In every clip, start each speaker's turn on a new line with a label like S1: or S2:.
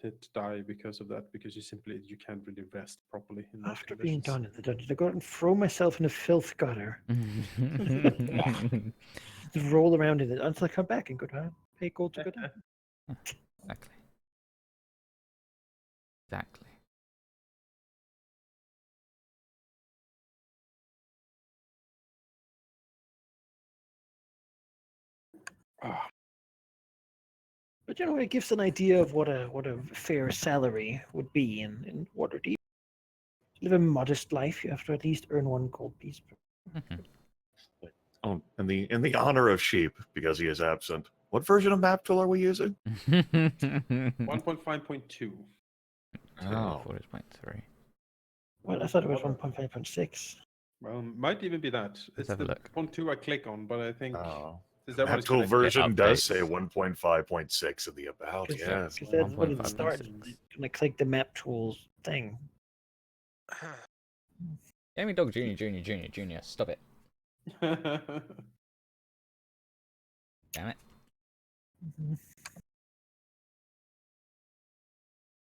S1: hit die because of that, because you can't really rest properly in those
S2: After being
S1: conditions.
S2: done in the dungeon, I go out and throw myself in a filth gutter. Just roll around in it until I come back and go down. Pay gold to go down.
S3: Exactly. Exactly.
S1: Ah,
S2: But it gives an idea of what a fair salary would be in Waterdeep. To live a modest life, you have to at least earn 1 gold piece.
S4: Oh, in the honor of sheep, because he is absent. What version of map tool are we using?
S1: 1.5.2.
S4: Oh.
S3: 40.3.
S2: Well, I thought it was 1.5.6.
S1: Well, might even be that. It's
S3: have a
S1: the
S3: look.
S1: 0.2 I click on, but I think
S4: Oh.
S1: is that what
S4: Map
S1: it's
S4: tool
S1: connected to?
S4: version does
S3: updates.
S4: say 1.5.6 in the about, yes.
S2: Because that's what it
S3: 1.5.6.
S2: starts. When I click the map tools thing.
S3: Gaming Dog Junior. Stop it. Damn it.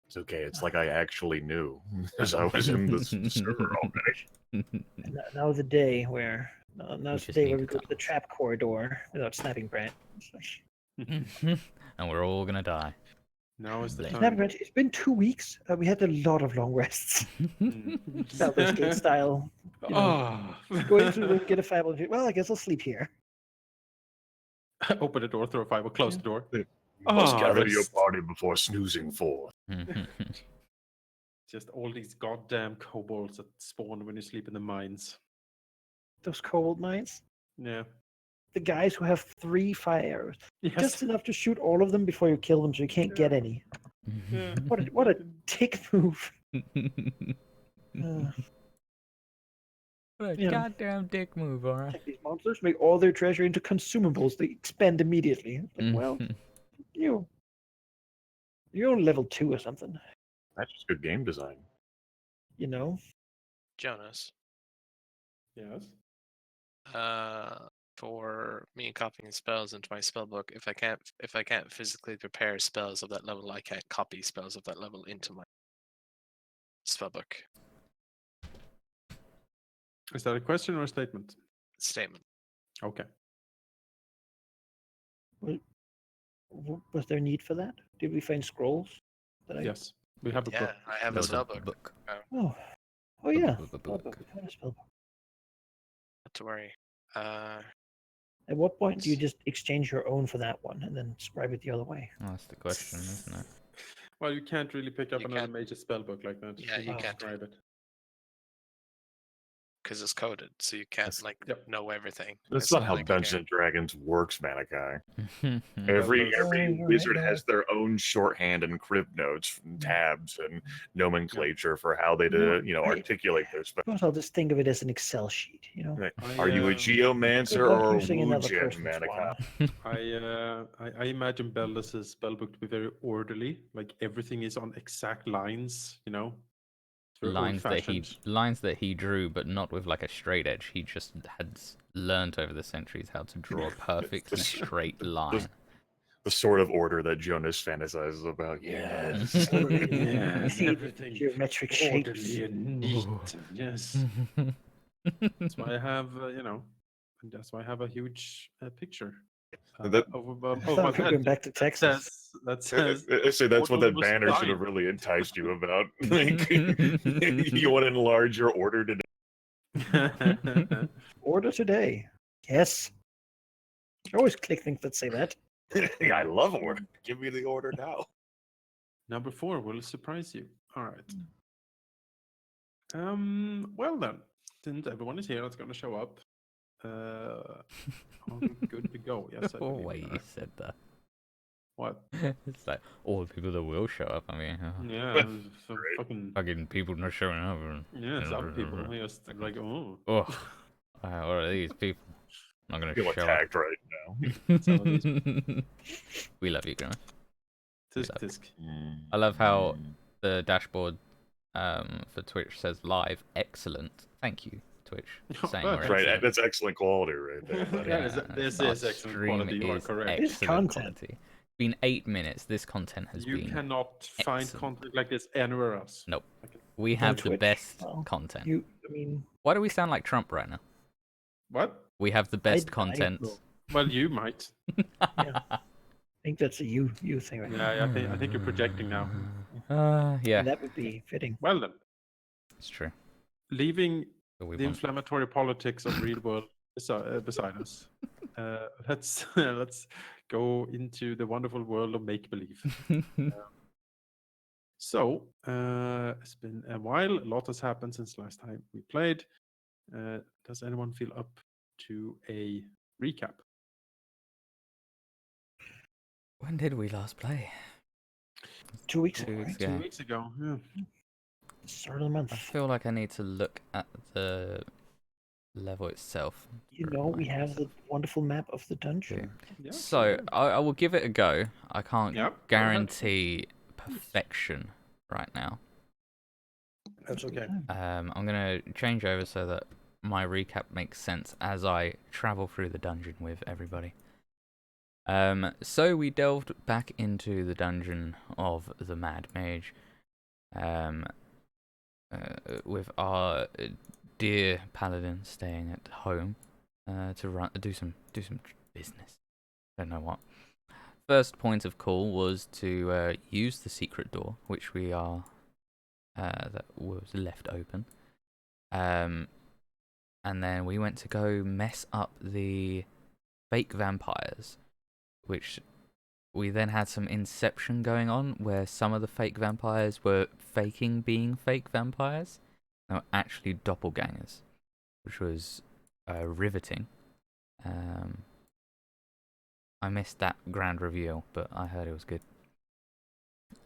S4: It's okay, it's like I actually knew, because I was in the server already.
S2: And now the day where now's the
S3: just
S2: day
S3: need
S2: where we
S3: to
S2: go to the
S3: dance.
S2: trap corridor without snapping Brand.
S3: And we're all gonna die.
S1: Now is the
S3: Snapping
S2: Snapping
S1: time.
S2: Brand. It's been 2 weeks. We had a lot of long rests. Baldur's Gate style. You know, go into the room, get a fireball. Well, I guess I'll sleep here.
S1: Open the door, throw a fireball, close
S2: Yeah.
S1: the door.
S4: Must gather
S1: rest.
S4: your party before snoozing forth.
S1: Just all these goddamn kobolds that spawn when you sleep in the mines.
S2: Those cold mines.
S1: Yeah.
S2: The guys who have 3 fire arrows.
S1: Yes.
S2: Just enough to shoot all of them before you kill them so you can't get any.
S1: Yeah.
S2: What a tick move.
S3: What a
S2: Yeah.
S3: goddamn dick move, alright.
S2: Take these monsters, make all their treasure into consumables they expend immediately. Like, well, you're on level 2 or something,
S4: That's just good game design.
S2: you know?
S5: Jonas,
S1: Yes.
S5: for me copying spells into my spell book, if I can't physically prepare spells of that level, I can't copy spells of that level into my spell book.
S1: Is that a question or a statement?
S5: Statement.
S1: Okay.
S2: Was there need for that? Did we find scrolls?
S1: Yes. We have a
S5: Yeah,
S1: book.
S5: I have a
S3: Load
S5: spell
S3: of
S5: book.
S2: Oh yeah.
S3: Book.
S2: Spellbook. We found a spellbook.
S5: Not to worry.
S2: At what point do you just exchange your own for that one and then scribe it the other way?
S3: Oh, that's the question, isn't it?
S1: Well, you can't really pick up
S5: You
S1: another
S5: can't-
S1: major spell book like that.
S5: Yeah, you
S1: need to
S5: can't.
S1: describe it.
S5: because it's coded, so you can't
S4: That's-
S5: like
S1: Yep.
S5: know everything.
S4: That's
S5: It's
S4: not how
S5: like,
S4: Dungeons and Dragons works, Manikai.
S1: Well,
S4: Every
S2: you're right,
S4: wizard
S2: no.
S4: has their own shorthand and crib notes, and tabs, and nomenclature for how they
S2: No,
S4: articulate their spells.
S2: But I'll just think of it as an Excel sheet, you know?
S4: Right.
S1: I,
S4: Are you a
S1: um,
S4: geomancer
S2: Good luck
S4: or a
S2: using another
S4: Wujin,
S2: person's
S4: Manikai?
S1: I imagine Beldas' spellbook to be very orderly. Like everything is on exact lines, you know. It's very
S3: lines that he drew, but not with like a straight edge. He just had learned over the centuries how to draw a perfectly straight line.
S4: The sort of order that Jonas fantasizes about. Yes.
S1: Yes,
S2: See the
S1: everything
S2: geometric shapes.
S1: orderly and neat. Yes, that's why I have that's why I have a huge picture.
S4: That-
S1: Over
S2: I
S1: my
S2: thought we were
S1: head
S2: going back to Texas.
S1: that says
S4: I say that's what that
S1: Order was
S4: banner should
S1: fine.
S4: have really enticed you about. Like, you want to enlarge your order today.
S2: Order today. Yes. I always click things that say that.
S4: I love order. Give me the order now.
S1: Number 4 will surprise you. All right. Well then, since everyone is here, that's going to show up. Are we good to go? Yes, I
S3: The
S1: believe
S3: way
S1: we
S3: you
S1: are.
S3: said that.
S1: What?
S3: It's like all the people that will show up. I mean,
S1: Yeah, so fucking
S3: people not showing up.
S1: yeah, some people are just like, oh.
S3: Oh, what are these people? I'm not
S4: I
S3: gonna
S4: feel
S3: show
S4: attacked right now.
S1: Some of these
S3: up. We love you, Grimmett.
S1: Tisk tisk.
S3: I love how the dashboard for Twitch says live. Excellent. Thank you, Twitch.
S1: Oh,
S3: Saying
S1: that's
S3: we're
S4: Right,
S3: excellent.
S4: that's excellent quality right there. buddy.
S1: Yeah, this
S3: our
S1: is excellent
S3: stream
S1: quality. You are
S3: is
S1: correct.
S2: It's
S3: excellent
S2: content.
S3: quality. been 8 minutes. This content has
S1: You
S3: been.
S1: cannot find
S3: excellent.
S1: content like this anywhere else.
S3: Nope.
S1: Okay.
S3: We
S2: On
S3: have the
S2: Twitch?
S3: best
S2: Well,
S3: content.
S2: I mean,
S3: Why do we sound like Trump right now?
S1: What?
S3: We have the best content.
S2: will.
S1: Well, you might.
S2: Yeah. I think that's a you thing, right?
S1: Yeah, I think you're projecting now.
S3: Yeah,
S2: And that would be fitting.
S1: Well then,
S3: it's true.
S1: leaving
S3: But we
S1: the
S3: want.
S1: inflammatory politics of real world beside us, let's go into the wonderful world of make believe. So it's been a while. A lot has happened since last time we played. Does anyone feel up to a recap?
S3: When did we last play?
S2: 2 weeks
S3: 2
S2: ago,
S3: weeks
S2: right?
S3: ago.
S1: 2 weeks ago. Yeah.
S2: Start of the month.
S3: I feel like I need to look at the level itself.
S2: You know, we have the wonderful map of the dungeon.
S1: Yeah,
S3: So
S1: sure.
S3: I will give it a go. I can't
S1: Yeah, go ahead.
S3: guarantee perfection right now.
S1: That's okay.
S3: I'm gonna change over so that my recap makes sense as I travel through the dungeon with everybody. So we delved back into the dungeon of the Mad Mage, with our dear Paladin staying at home to do some business. Don't know what. First point of call was to use the secret door, which we are that was left open. And then we went to go mess up the fake vampires, which we then had some inception going on where some of the fake vampires were faking being fake vampires. They were actually doppelgangers, which was riveting. I missed that grand reveal, but I heard it was good.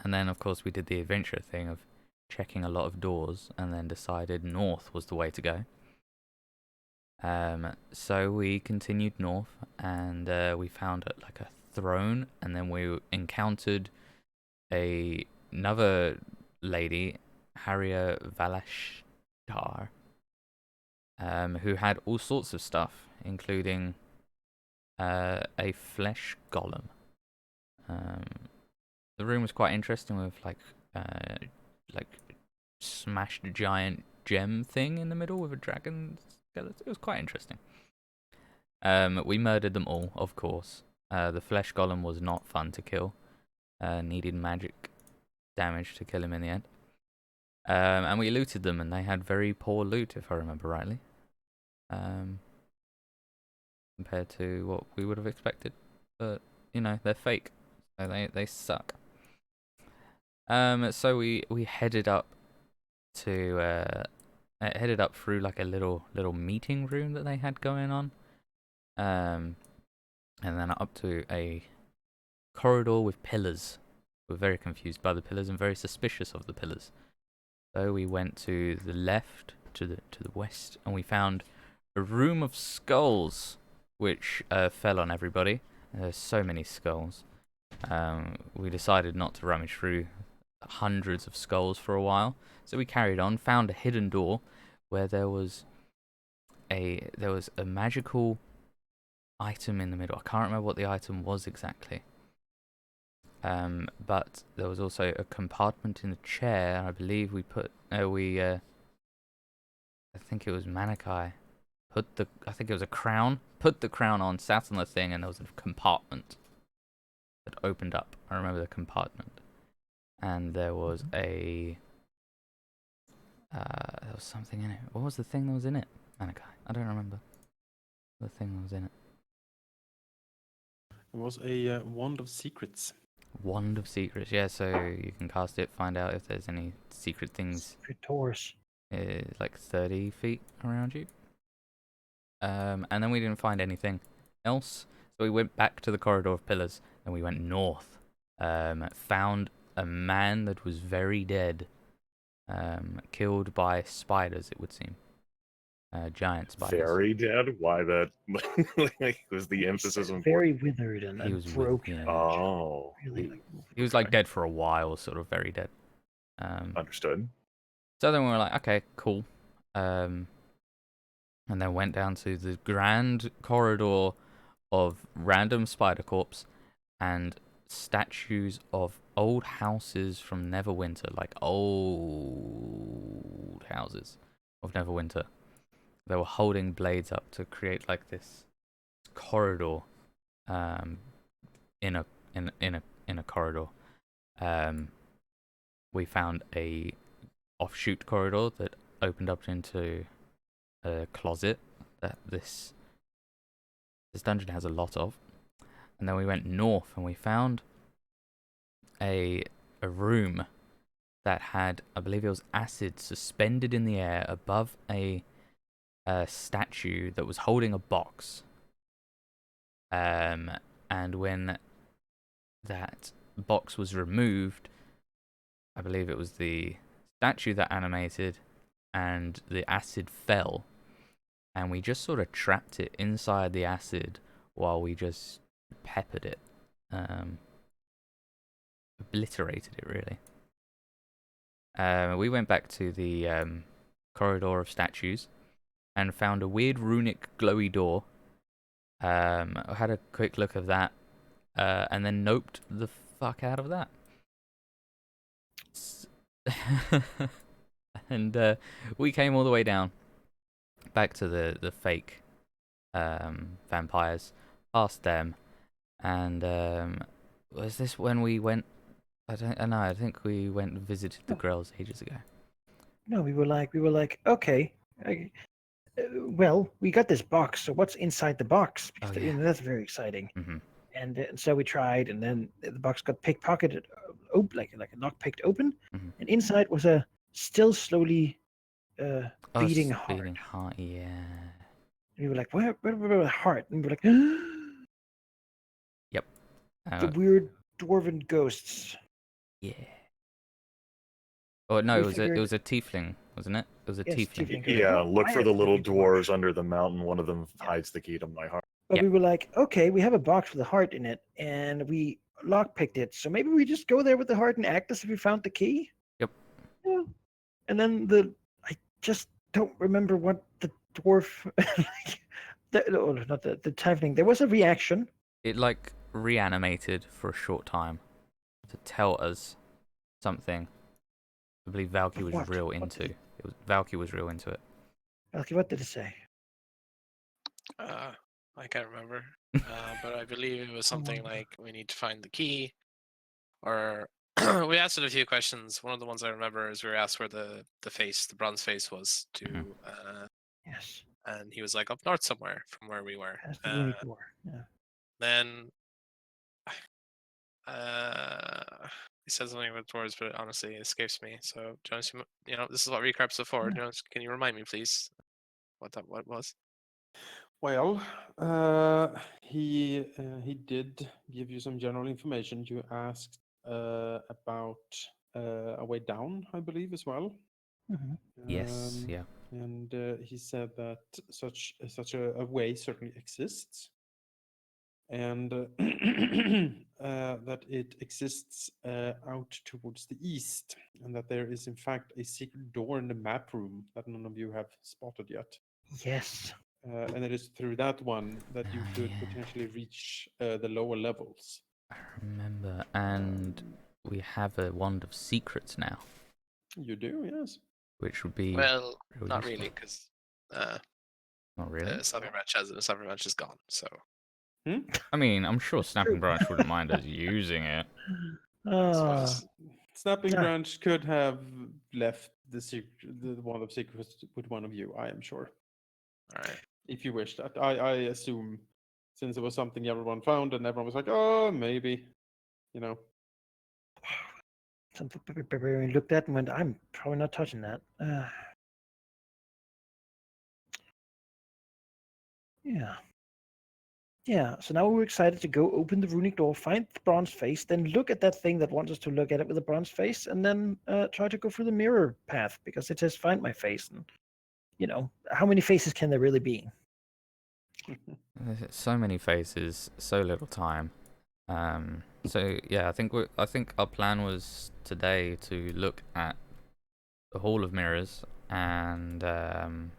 S3: And then, of course, we did the adventure thing of checking a lot of doors and then decided north was the way to go. So we continued north and we found like a throne, and then we encountered another lady, Harrier Valashtar, who had all sorts of stuff, including a flesh golem. The room was quite interesting with like smashed giant gem thing in the middle with a dragon skeleton. It was quite interesting. We murdered them all, of course. The flesh golem was not fun to kill. Needed magic damage to kill him in the end. And we looted them, and they had very poor loot, if I remember rightly. Compared to what we would have expected. But, you know, they're fake. So they suck. So we headed up to headed up through like a little meeting room that they had going on. And then up to a corridor with pillars. We were very confused by the pillars and very suspicious of the pillars. So we went to the left, to the west, and we found a room of skulls, which fell on everybody. There's so many skulls. We decided not to rummage through hundreds of skulls for a while, so we carried on, found a hidden door where there was a magical item in the middle. I can't remember what the item was exactly. But there was also a compartment in the chair. I believe we put I think it was Manaki. I think it was a crown. Put the crown on, sat on the thing, and there was a compartment that opened up. I remember the compartment, and there was there was something in it. What was the thing that was in it, Manaki? I don't remember the thing that was in it.
S1: It was a wand of secrets.
S3: Wand of secrets, yeah. So you can cast it, find out if there's any secret things.
S2: Secret doors.
S3: Like 30 feet around you. And then we didn't find anything else, so we went back to the corridor of pillars, and we went north. Found a man that was very dead, killed by spiders, it would seem. Giant spiders.
S4: Very dead? Why that? Like, was the emphasis on
S2: very withered and,
S3: He was
S2: broken.
S3: yeah.
S4: Oh,
S2: Really,
S3: He was like dead for a while, sort of very dead.
S4: understood.
S3: So then we were like, okay, cool. And then went down to the grand corridor of random spider corpse and statues of old houses from Neverwinter, like old houses of Neverwinter. They were holding blades up to create like this corridor, in a corridor. We found a offshoot corridor that opened up into a closet that this dungeon has a lot of. And then we went north and we found a room that had, I believe it was acid suspended in the air above a statue that was holding a box. And when that box was removed, I believe it was the statue that animated and the acid fell. And we just sort of trapped it inside the acid while we just peppered it. Obliterated it, really. We went back to the corridor of statues and found a weird runic glowy door. I had a quick look of that, and then noped the fuck out of that. And we came all the way down, back to the fake vampires, past them, and was this when we went? I don't know. I think we went and visited the girls ages ago.
S2: No, we were like, okay, well, we got this box. So what's inside the box?
S3: Oh,
S2: Because,
S3: yeah.
S2: that's very exciting.
S3: Mm-hmm.
S2: And so we tried, and then the box got pickpocketed, like a lock picked open,
S3: Mm-hmm.
S2: and inside was a still slowly beating heart.
S3: Beating heart, yeah.
S2: And we were like, where the heart? And we were like,
S3: Yep.
S2: the weird dwarven ghosts.
S3: Yeah. Oh no,
S2: We
S3: it was
S2: figured-
S3: a tiefling, wasn't it? It was a
S2: Yes,
S3: tiefling.
S2: tiefling.
S4: Yeah,
S2: Oh,
S4: look
S2: I
S4: for
S2: have
S4: the little
S2: thinking dwarves.
S4: dwarves under the mountain. One of them hides the key to my heart.
S2: But
S3: Yeah.
S2: we were like, okay, we have a box with a heart in it, and we lockpicked it. So maybe we just go there with the heart and act as if we found the key.
S3: Yep.
S2: Yeah. And then I just don't remember what the dwarf, not the tiefling. There was a reaction.
S3: It like reanimated for a short time to tell us something. I believe Valky was
S2: What?
S3: real
S2: What
S3: into.
S2: did-
S3: Valky was real into it.
S2: Okay, what did it say?
S5: I can't remember, but I believe it was something like we need to find the key, or we asked it a few questions. One of the ones I remember is we were asked where the bronze face was to,
S2: Yes.
S5: and he was like up north somewhere from where we were.
S2: That's the runic door. Yeah.
S5: Then he said something about dwarves, but honestly, it escapes me. So, Jonas, this is what recaps are for. Jonas, can you remind me, please, what was?
S1: Well, he did give you some general information. You asked about a way down, I believe, as well.
S2: Mm-hmm.
S3: Yes, yeah.
S1: And he said that such a way certainly exists, and that it exists out towards the east, and that there is in fact a secret door in the map room that none of you have spotted yet.
S2: Yes.
S1: And it is through that one that you could
S3: Yeah.
S1: potentially reach the lower levels.
S3: I remember, and we have a wand of secrets now,
S1: You do, yes.
S3: which would be
S5: Well,
S3: real
S5: not
S3: useful.
S5: really, because
S3: Not really.
S5: Snapping Branch is gone. So
S3: I mean, I'm sure
S2: That's
S3: Snapping
S2: true.
S3: Branch wouldn't mind us using it.
S1: Snapping
S2: Yeah.
S1: Branch could have left the wand of secrets with one of you, I am sure.
S5: all right.
S1: If you wish that. I assume since it was something everyone found and everyone was like, oh, maybe,
S2: Some barbarian looked at and went, I'm probably not touching that. Yeah. Yeah, so now we're excited to go open the runic door, find the bronze face, then look at that thing that wants us to look at it with the bronze face, and then try to go through the mirror path, because it says find my face. And, how many faces can there really be?
S3: There's so many faces, so little time. So yeah, I think our plan was today to look at the Hall of Mirrors and
S2: Bronze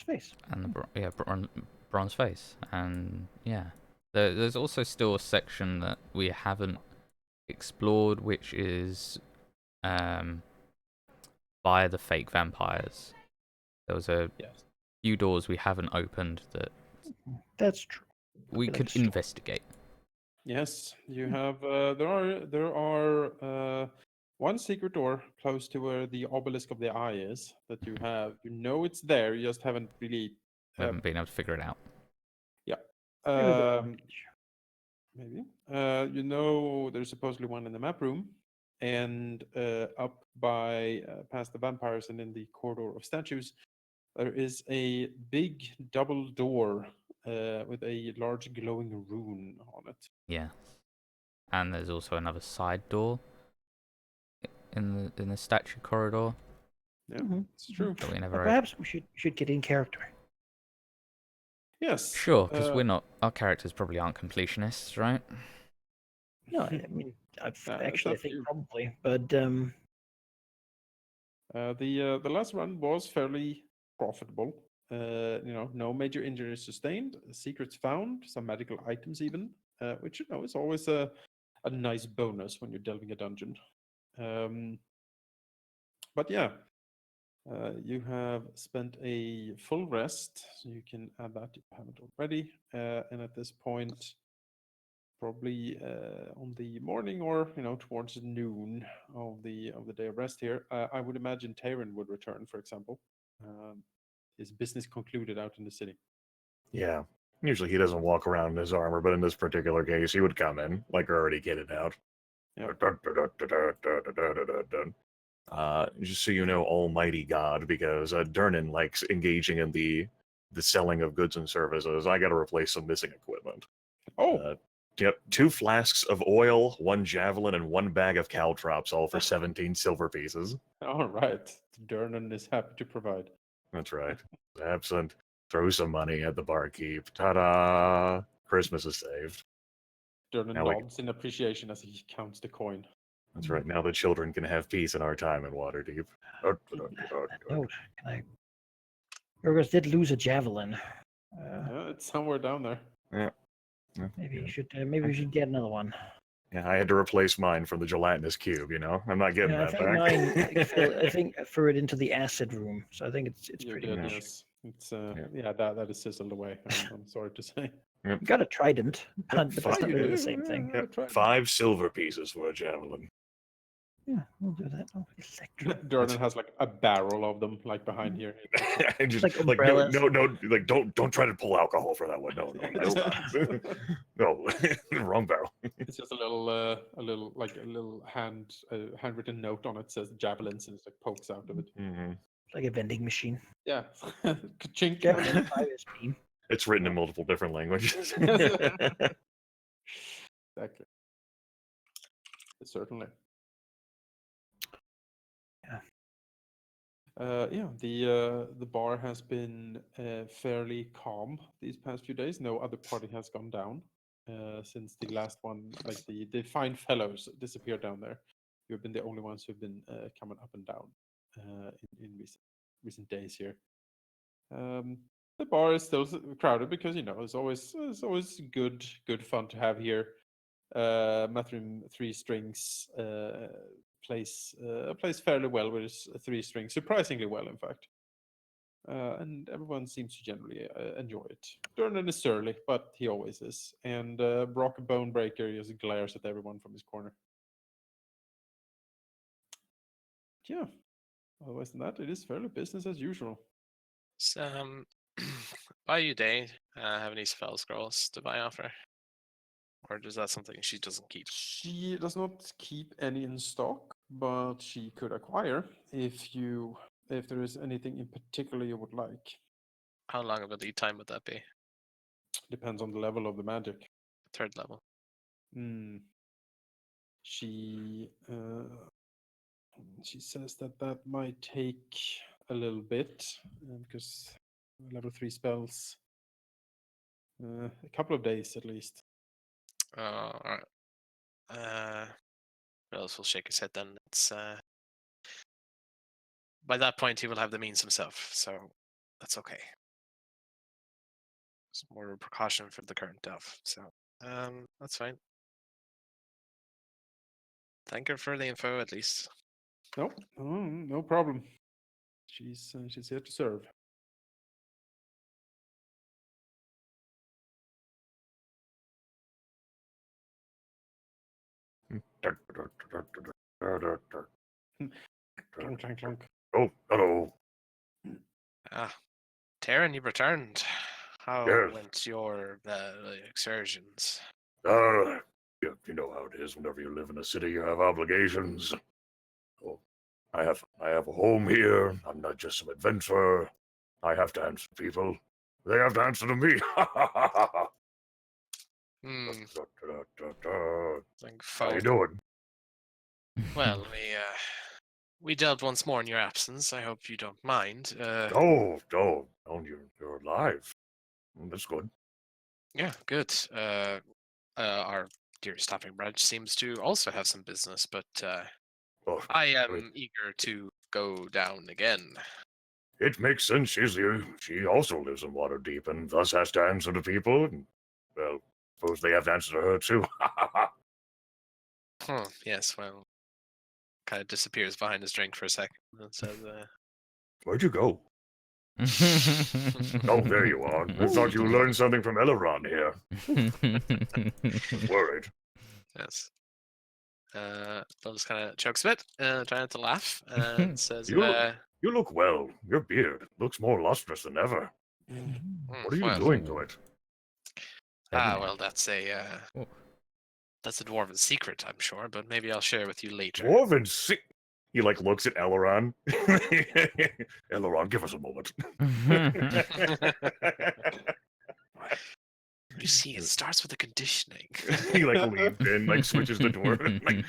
S2: face.
S3: the bronze face, and yeah, There's also still a section that we haven't explored, which is via the fake vampires. There was a
S1: Yes.
S3: few doors we haven't opened that
S2: That's true.
S3: we
S2: Like
S3: could
S2: a store.
S3: investigate.
S1: Yes, you have. There are one secret door close to where the obelisk of the eye is that you have. You know it's there. You just haven't really.
S3: We haven't been able to figure it out.
S1: Yeah.
S2: Maybe the package.
S1: Maybe. You know, there's supposedly one in the map room, and up by past the vampires and in the corridor of statues, there is a big double door with a large glowing rune on it.
S3: Yeah. And there's also another side door in the statue corridor
S1: Yeah,
S2: Mhm.
S1: it's true.
S3: that we
S2: But
S3: never opened.
S2: perhaps we should get in character.
S1: Yes.
S3: Sure, because we're not. Our characters probably aren't completionists, right?
S2: No, I mean,
S1: it's
S2: actually, I
S1: up to
S2: think
S1: you.
S2: probably, but
S1: The last run was fairly profitable. You know, no major injuries sustained, secrets found, some magical items even, which you know is always a nice bonus when you're delving a dungeon. But yeah, you have spent a full rest, so you can add that if you haven't already. And at this point, probably on the morning or you know towards noon of the day of rest here, I would imagine Taerin would return, for example. His business concluded out in the city.
S4: Yeah. Usually he doesn't walk around in his armor, but in this particular case, he would come in, like already kitted out.
S1: Yeah.
S4: Just so you know, almighty God, because Durnan likes engaging in the selling of goods and services. I got to replace some missing equipment.
S1: Oh,
S4: Yep, 2 flasks of oil, 1 javelin, and 1 bag of caltrops, all for 17 silver pieces.
S1: all right. Durnan is happy to provide.
S4: That's right. Absent. Throw some money at the barkeep. Ta-da! Christmas is saved.
S1: Durnan
S4: Now we-
S1: nods in appreciation as he counts the coin.
S4: That's right. Now the children can have peace in our time in Waterdeep.
S2: that note, can I? Yorgos did lose a javelin.
S1: Yeah, it's somewhere down there.
S2: Maybe we should get another one.
S4: Yeah, I had to replace mine from the gelatinous cube. You know, I'm not getting
S2: Yeah, I
S4: that
S2: think
S4: back.
S2: mine. I think I threw it into the acid room, so I think it's
S1: You
S2: pretty
S1: did,
S2: much.
S1: yes. It's yeah, that is sizzled away. I'm sorry to say.
S2: You got a trident, but that's
S4: fine,
S2: not
S1: you
S2: really
S1: do,
S2: the same thing.
S1: yeah.
S4: Yep,
S1: Try it.
S4: 5 silver pieces for a javelin.
S2: Yeah, we'll do that. Oh, electric.
S1: Durnan has like a barrel of them, like behind here.
S4: And just
S2: Like
S4: like no,
S2: umbrellas.
S4: like don't try to pull alcohol for that one. No, no, wrong barrel.
S1: It's just a little handwritten note on it says javelins and it like pokes out of it.
S4: Mm-hmm.
S2: Like a vending machine.
S1: Yeah, Ka-chink.
S2: Javelin 5 SP.
S4: It's written in multiple different languages.
S1: Exactly. Certainly. Yeah, the bar has been fairly calm these past few days. No other party has gone down since the last one. Like the fine fellows disappeared down there. You've been the only ones who've been coming up and down in recent days here. The bar is still crowded because you know it's always good fun to have here. Mathrim 3 strings plays fairly well with his 3 strings, surprisingly well, in fact. And everyone seems to generally enjoy it. Durnan is surly, but he always is. And Brock Bonebreaker just glares at everyone from his corner. Yeah. Otherwise than that, it is fairly business as usual.
S5: So, buy you day. Have any spell scrolls to buy off her? Or is that something she doesn't keep?
S1: She does not keep any in stock, but she could acquire if there is anything in particular you would like.
S5: How long of a lead time would that be?
S1: Depends on the level of the magic.
S5: 3rd level.
S1: She says that might take a little bit because level 3 spells a couple of days at least.
S5: All right. Rose will shake his head then. It's by that point he will have the means himself, so that's okay. It's more of a precaution for the current delve. So That's fine. Thank her for the info, at least.
S1: No, no problem. She's here to serve. Clunk, clunk, clunk.
S4: Oh, hello.
S5: Ah, Taerin, you returned. How
S4: Yes.
S5: went your excursions?
S4: You know how it is. Whenever you live in a city, you have obligations. Oh, I have a home here. I'm not just some adventurer. I have to answer to people. They have to answer to me.
S5: Hmm. Like
S4: How you
S5: folk.
S4: doing?
S5: Well, we delved once more in your absence. I hope you don't mind.
S4: Oh, you're alive. That's good.
S5: Yeah, good. Our dear stopping branch seems to also have some business, but
S4: Oh,
S5: I
S4: mean-
S5: am eager to go down again.
S4: it makes sense. She also lives in Waterdeep and thus has to answer to people. And, well, suppose they have to answer to her too.
S5: Yes, well, kind of disappears behind his drink for a second and says,
S4: Where'd you go? Oh, there you are. I thought you learned something from Eleran here. Was worried.
S5: yes. Bill just kind of chokes a bit, trying not to laugh, and says,
S4: You look well. Your beard looks more lustrous than ever. What are you
S5: well,
S4: doing to it?
S5: well, that's a dwarven secret, I'm sure, but maybe I'll share with you later.
S4: Dwarven He looks at Eleran. Eleran, give us a moment.
S5: You see, it starts with the conditioning.
S4: He leans in, switches the door.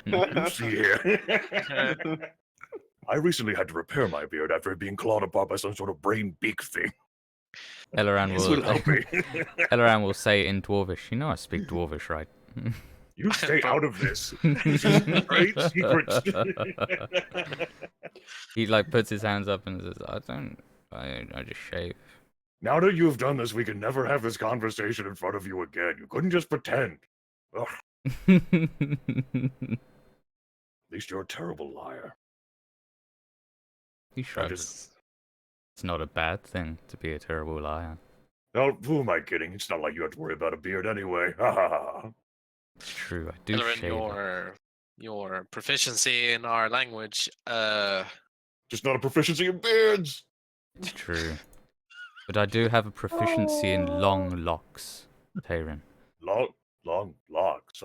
S4: You see here. I recently had to repair my beard after it being clawed apart by some sort of brain beak thing.
S3: Eleran
S4: This
S3: will
S4: would help me.
S3: Eleran will say in Dwarvish, you know I speak Dwarvish, right?
S4: You stay out of this. This is great secrets.
S3: He puts his hands up and says, I just shave.
S4: Now that you've done this, we can never have this conversation in front of you again. You couldn't just pretend. Ugh, at least you're a terrible liar.
S3: He shrugs. It's not a bad thing to be a terrible liar.
S4: No, who am I kidding? It's not like you have to worry about a beard anyway. Ha ha ha.
S3: It's true, I do
S5: Eleran,
S3: shave it.
S5: your proficiency in our language,
S4: Just not a proficiency in beards.
S3: It's true. But I do have a proficiency in long locks, Taerin.
S4: Long locks.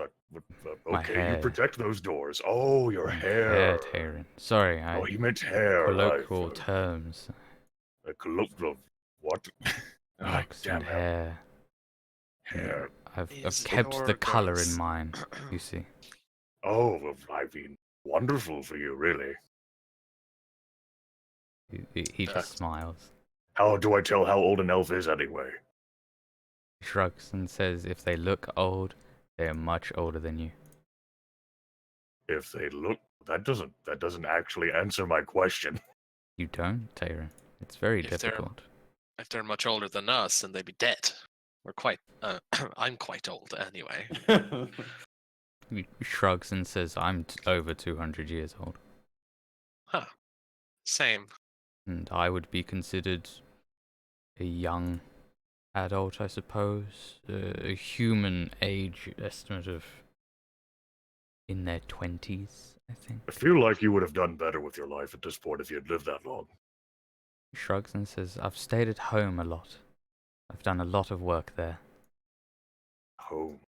S3: My
S4: Okay, you
S3: hair.
S4: protect those doors. Oh, your hair.
S3: Hair, Taerin. Sorry,
S4: Oh, he meant hair.
S3: colloquial terms.
S4: Colloquial. What?
S3: Locks and hair.
S4: Hair.
S3: I've
S5: Is
S3: kept the color in
S5: Yorgos.
S3: mind, you see.
S4: Oh, well, I mean, wonderful for you, really.
S3: He just smiles.
S4: How do I tell how old an elf is anyway?
S3: He shrugs and says, if they look old, they are much older than you.
S4: If they look, that doesn't actually answer my question.
S3: You don't, Taerin. It's very
S5: If they're-
S3: difficult.
S5: if they're much older than us, then they'd be dead. We're quite, I'm quite old anyway.
S3: He shrugs and says, I'm over 200 years old.
S5: Same.
S3: And I would be considered a young adult, I suppose. A human age estimate of in their 20s, I think.
S4: I feel like you would have done better with your life at this point if you had lived that long.
S3: He shrugs and says, I've stayed at home a lot. I've done a lot of work there.
S4: Home.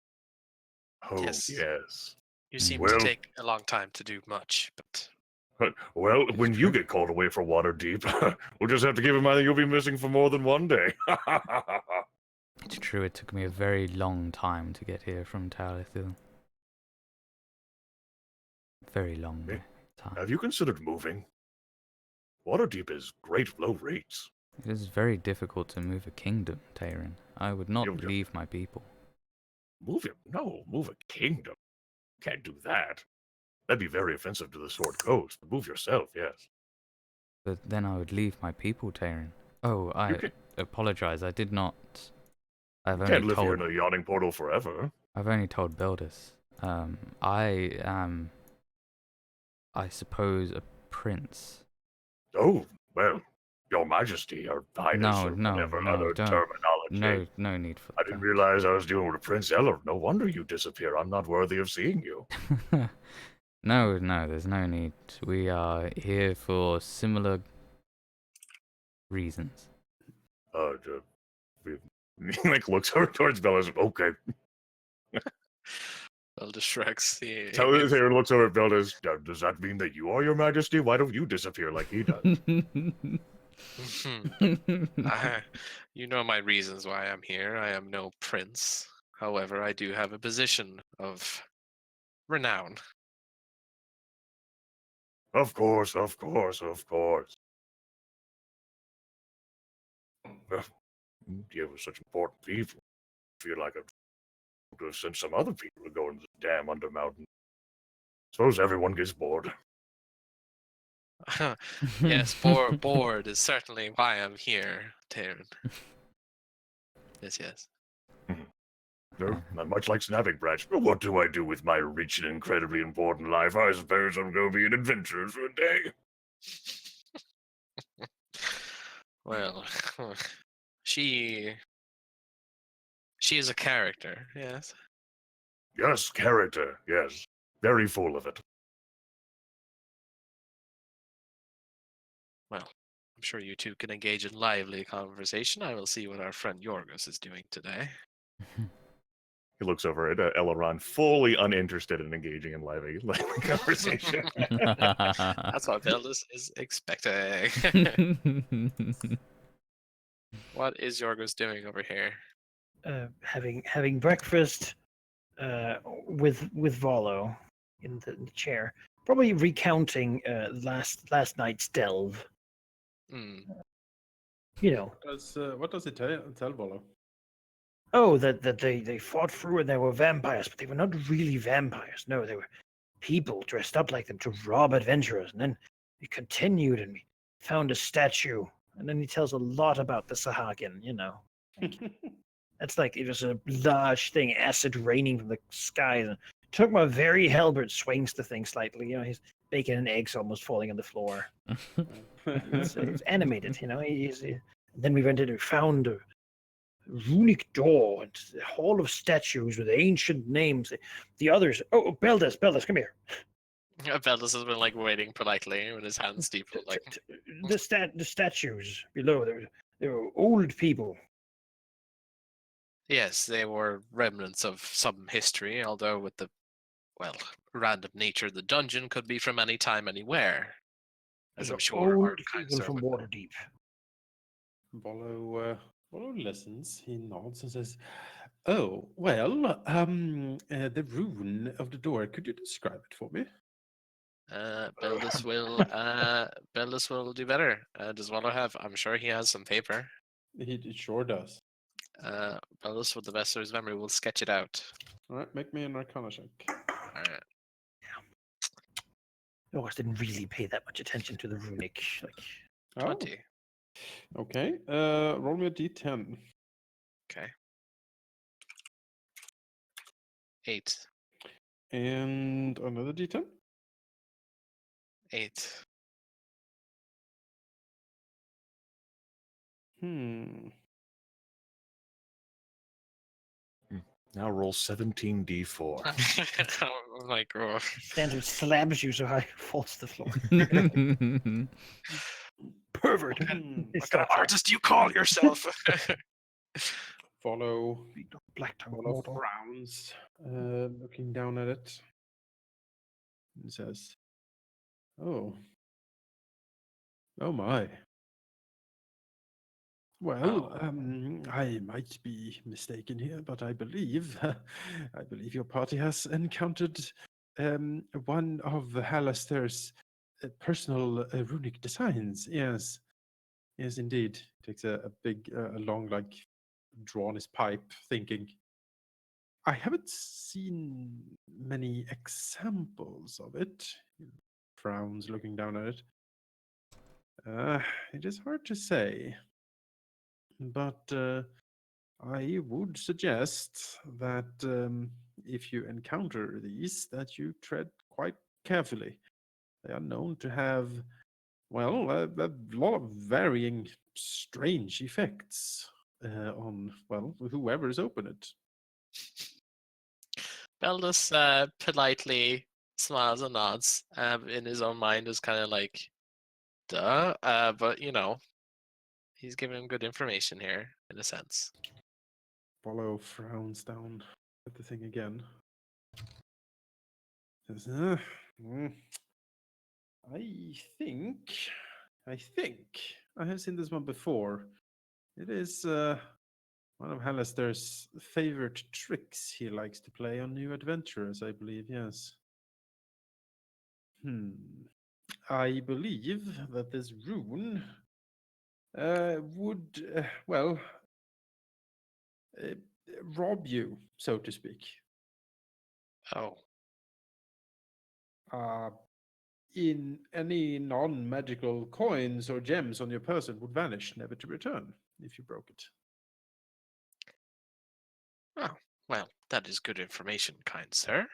S4: Home,
S5: Yes.
S4: yes.
S5: You seem
S4: Well-
S5: to take a long time to do much, but
S4: Well, when you get called away for Waterdeep, we'll just have to keep in mind that you'll be missing for more than one day.
S3: It's true, it took me a very long time to get here from Talithil. Very long
S4: Eh?
S3: time.
S4: Have you considered moving? Waterdeep is great low rates.
S3: It is very difficult to move a kingdom, Taerin. I would not
S4: You'll-
S3: leave my people.
S4: Move a kingdom. Can't do that. That'd be very offensive to the Sword Coast. Move yourself, yes.
S3: But then I would leave my people, Taerin. Oh, I
S4: You can-
S3: apologize. I did not. I've
S4: You
S3: only
S4: can't live here
S3: told.
S4: in a yawning portal forever.
S3: I've only told Beldas. I am, I suppose, a prince.
S4: Oh, well, Your Majesty, or Highness,
S3: No,
S4: or
S3: no,
S4: whatever
S3: no,
S4: other
S3: don't.
S4: terminology.
S3: No need for
S4: I didn't realize I was dealing with Prince Eller. No wonder you disappear. I'm not worthy of seeing you.
S3: No, there's no need. We are here for similar reasons.
S4: He like looks over towards Beldas. Okay.
S5: Beldas shrugs. He
S4: Taerin looks over at Beldas. Does that mean that you are Your Majesty? Why don't you disappear like he does?
S5: you know my reasons why I'm here. I am no prince. However, I do have a position of renown.
S4: Of course. Well, you were such important people. I feel like I could have sent some other people to go into the damn Undermountain. Suppose everyone gets bored.
S5: Yes, bored is certainly why I'm here, Taerin. Yes.
S4: No, not much like Snapping Branch. But what do I do with my rich and incredibly important life? I suppose I'm going to be an adventurer for a day.
S5: Well, she is a character, yes.
S4: Yes, character. Yes, very full of it.
S5: Well, I'm sure you two can engage in lively conversation. I will see what our friend Yorgos is doing today.
S4: He looks over at Eleran, fully uninterested in engaging in lively conversation.
S5: That's what Beldas is expecting. What is Yorgos doing over here?
S2: Having breakfast with Volo in the chair, probably recounting last night's delve.
S5: Hmm.
S2: You know,
S1: What does it tell Volo?
S2: oh, that they fought through and they were vampires, but they were not really vampires. No, they were people dressed up like them to rob adventurers. And then we continued and we found a statue. And then he tells a lot about the Sahagin, you know. That's like it was a large thing, acid raining from the skies. And took my very halberd, swings the thing slightly. You know, his bacon and eggs almost falling on the floor. It's animated, you know. Then we went in and found a runic door and a hall of statues with ancient names. The others, oh, Beldas, come here.
S5: Beldas has been like waiting politely with his hands steepled, like
S2: The statues below. They were old people.
S5: yes, they were remnants of some history, although with the random nature of the dungeon could be from any time, anywhere. As
S2: They're
S5: I'm sure
S2: old
S5: archives
S2: people
S5: are
S2: from
S5: with them.
S2: Waterdeep.
S1: Volo listens. He nods and says, "Oh well, the rune of the door. Could you describe it for me?"
S5: Beldas will do better. Does Wallo have? I'm sure he has some paper.
S1: He sure does.
S5: Beldas, with the best of his memory, will sketch it out.
S1: All right, make me an Arcana check.
S5: All right.
S2: Yorgos didn't really pay that much attention to the runic. Like,
S5: 20.
S1: Okay. Roll me a d10.
S5: Okay. 8.
S1: And another d10.
S5: 8.
S4: Now roll 17d4.
S5: I'm like, oh.
S2: stands and slams you so high falls to the floor. Pervert.
S5: What kind of artist do you call yourself?
S1: Follow
S2: Black tongue
S1: Volo
S2: mortal.
S1: frowns, looking down at it. He says, "Oh my. Well, I might be mistaken here, but I believe your party has encountered one of Hallister's personal runic designs. Yes, indeed. Takes a big, long, like, drawn his pipe, thinking. I haven't seen many examples of it. He frowns, looking down at it. It is hard to say. But I would suggest that if you encounter these, that you tread quite carefully. They are known to have, well, a lot of varying strange effects on, well, whoever's open it.
S5: Beldas politely smiles and nods. In his own mind is kind of like, duh. But he's giving him good information here, in a sense.
S1: Follow frowns down at the thing again. Says, I think I have seen this one before. It is one of Hallister's favorite tricks he likes to play on new adventurers, I believe, yes. I believe that this rune would, well, rob you, so to speak.
S5: Oh,
S1: In any non-magical coins or gems on your person would vanish, never to return, if you broke it.
S5: oh, well, that is good information, kind sir.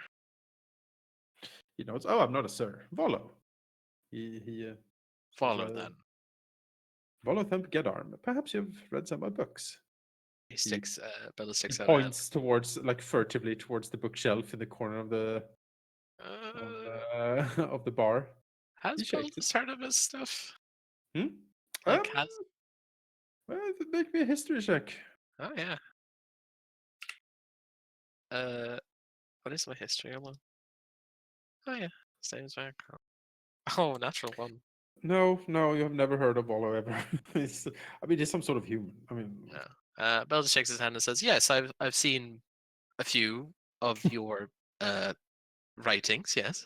S1: He nods, oh, I'm not a sir. Volo. He
S5: Follow then.
S1: Volo Thump Gedarm. Perhaps you've read some of my books.
S5: He sticks, Beldas
S1: He
S5: sticks out a hand.
S1: points towards, like, furtively towards the bookshelf in the corner of the of the bar.
S5: Has
S1: he shakes
S5: Beldas heard of his stuff?
S1: Hmm?
S5: Like,
S1: Well, make me a history check.
S5: Oh yeah. What is my history? Hold on. Oh yeah, stays back. Oh, natural one.
S1: No, you have never heard of Volo ever. He's some sort of human.
S5: Yeah. Beldas shakes his hand and says, "Yes, I've seen a few of your writings. Yes."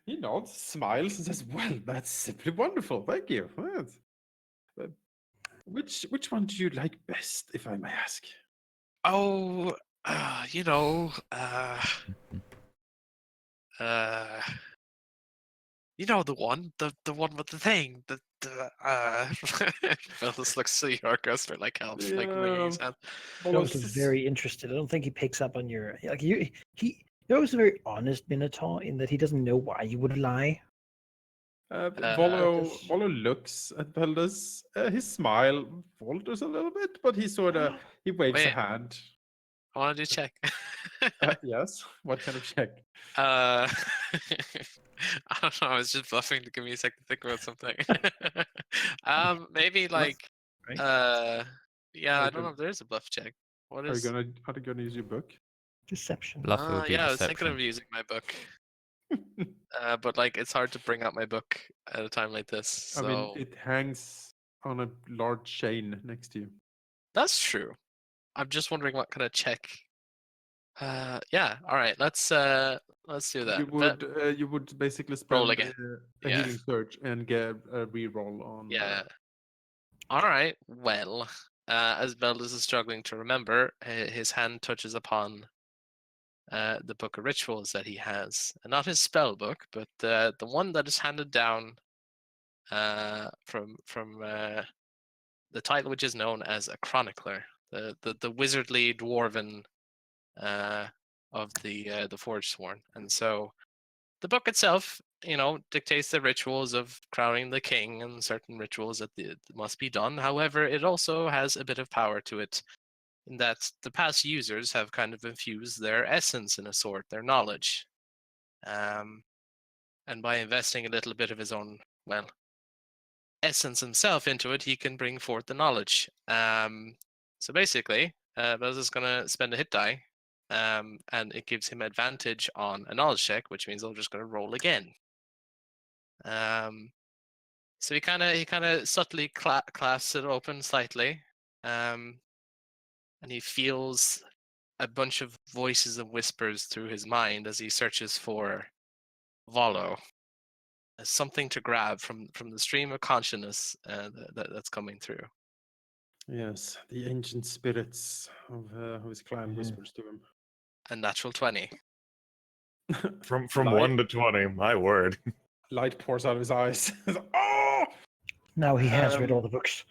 S1: He nods, smiles, and says, "Well, that's simply wonderful. Thank you. Which one do you like best, if I may ask?"
S5: Oh, the one, the one with the thing, Beldas looks to Yorgos for like help, like wringing his hand.
S2: Yorgos looks very interested. I don't think he picks up on your like you. Yorgos is a very honest Minotaur in that he doesn't know why you would lie.
S1: Volo looks at Beldas. His smile falters a little bit, but he waves a
S5: Wait.
S1: hand.
S5: I want to do check.
S1: Yes. What kind of check?
S5: I don't know. I was just bluffing to give me a second to think about something. Maybe like,
S2: right?
S5: yeah. I don't know if there is a bluff check. What is?
S1: Are you gonna use your book?
S2: Deception.
S3: Bluff would be
S5: Yeah, I was thinking
S3: deception.
S5: of using my book. But like, it's hard to bring out my book at a time like this. So
S1: I mean, it hangs on a large chain next to you.
S5: that's true. I'm just wondering what kind of check. Yeah. All right. Let's do that.
S1: You would basically
S5: Roll
S1: spend
S5: again.
S1: a
S5: Yeah.
S1: healing surge and get a reroll on.
S5: Yeah. All right. Well, as Beldas is struggling to remember, his hand touches upon the book of rituals that he has, and not his spell book, but the one that is handed down from the title, which is known as a chronicler, the wizardly dwarven of the Forgesworn, and so the book itself, dictates the rituals of crowning the king and certain rituals that must be done. However, it also has a bit of power to it, in that the past users have kind of infused their essence in a sort, their knowledge. And by investing a little bit of his own, essence himself into it, he can bring forth the knowledge. So basically, Buzz is going to spend a hit die, and it gives him advantage on a knowledge check, which means I'm just going to roll again. So he kind of subtly clasps it open slightly, and he feels a bunch of voices and whispers through his mind as he searches for Volo, as something to grab from the stream of consciousness that's coming through.
S1: Yes, the ancient spirits of his clan whispers to him.
S5: A natural 20.
S4: From
S1: Light.
S4: 1 to 20, my word.
S1: Light pours out of his eyes. Oh!
S2: Now he has read all the books.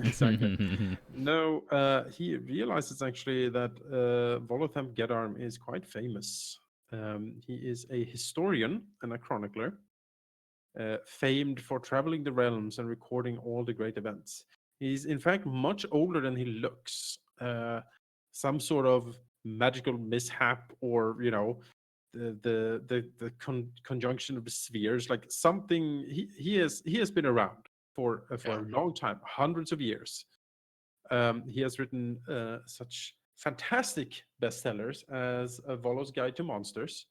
S1: Exactly. No, he realizes actually that Volothamp Gedarm is quite famous. He is a historian and a chronicler, famed for traveling the realms and recording all the great events. He's in fact much older than he looks. Some sort of magical mishap, or conjunction of the spheres, like something. He has been around for
S5: Yeah.
S1: a long time, hundreds of years. He has written such fantastic bestsellers as Volo's Guide to Monsters,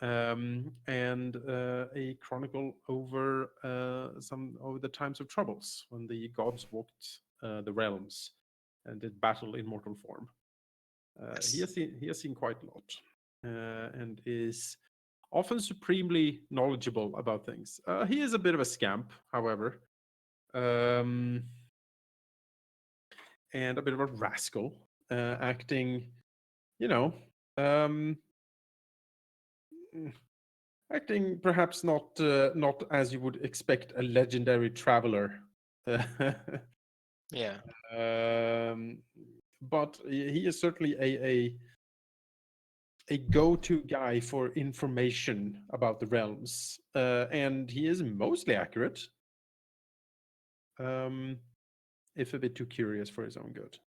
S1: and a chronicle over the times of troubles when the gods walked the realms and did battle in mortal form. He
S5: Yes.
S1: has seen quite a lot, and is often supremely knowledgeable about things. He is a bit of a scamp, however, um, and a bit of a rascal, acting, you know, um, acting perhaps not as you would expect a legendary traveler.
S5: Yeah.
S1: um, but he is certainly a go-to guy for information about the realms, and he is mostly accurate, if a bit too curious for his own good.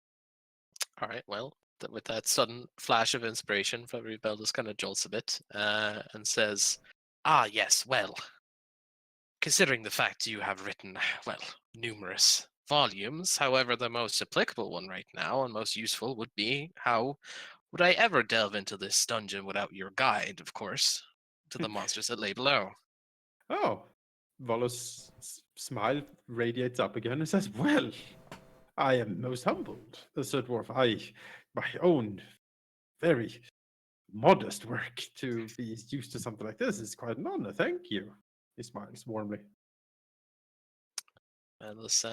S5: All right. Well, with that sudden flash of inspiration, probably Beldas kind of jolts a bit and says, "Ah, yes. Well, considering the fact you have written, well, numerous volumes, however, the most applicable one right now and most useful would be how would I ever delve into this dungeon without your guide, of course, to the monsters that lay below?"
S1: Oh, Volos' smile radiates up again and says, "Well, I am most humbled, Sir Dwarf. My own very modest work to be used to something like this is quite an honor. Thank you." He smiles warmly.
S5: Beldas,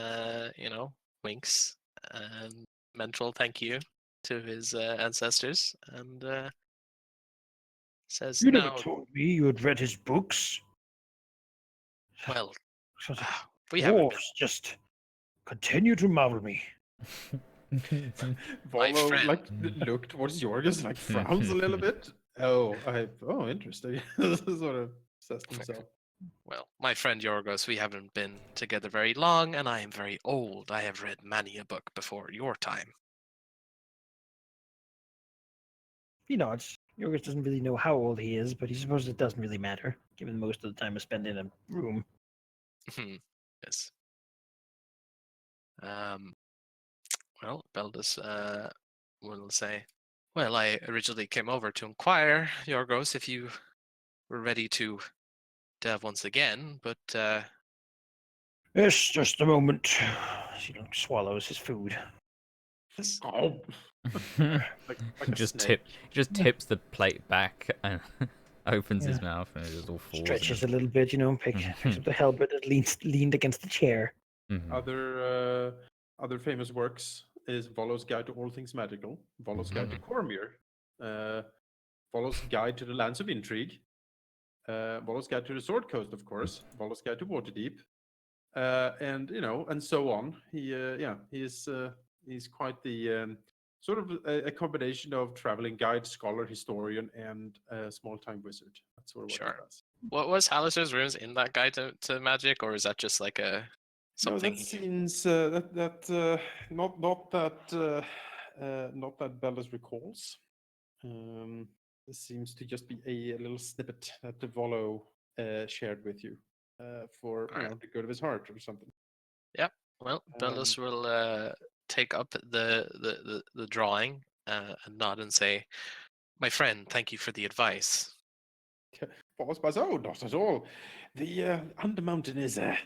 S5: winks and mental thank you to his ancestors and says,
S2: You never
S5: "Now,
S2: told me you had read his books.
S5: well,
S2: Sort of
S5: we haven't been."
S2: dwarves just continue to marvel me.
S5: My
S1: Volo
S5: friend.
S1: look towards Yorgos, frowns a little bit. Oh, interesting. Sort of says to himself.
S5: Well, my friend Yorgos, we haven't been together very long, and I am very old. I have read many a book before your time.
S2: He nods. Yorgos doesn't really know how old he is, but he supposes it doesn't really matter, given most of the time is spent in a room.
S5: Yes. Um, well, Beldas will say, "Well, I originally came over to inquire, Yorgos, if you were ready to delve once again, but
S2: Yes, just a moment. He swallows his food.
S5: yes,
S1: Oh, like a snake.
S3: just tips the plate back and opens his
S2: Yeah.
S3: mouth and it just all falls.
S2: Stretches a little bit, picks up the halberd that leaned against the chair.
S3: Mhm.
S1: Other famous works is Volo's Guide to All Things Magical, Volo's Guide to Cormyr, Volo's Guide to the Lands of Intrigue, Volo's Guide to the Sword Coast, of course, Volo's Guide to Waterdeep, and so on. He's quite the sort of a combination of traveling guide, scholar, historian, and small-time wizard. That's sort of what he
S5: sure.
S1: does.
S5: What was Hallister's runes in that guide to magic, or is that just like a
S1: No,
S5: something?
S1: that seems not that Bellas recalls. This seems to just be a little snippet that the Volo shared with you for
S5: Alright.
S1: the good of his heart or something.
S5: Well, Bellas will take up the drawing and nod and say, "My friend, thank you for the advice."
S1: Oh, not at all. The Undermountain is a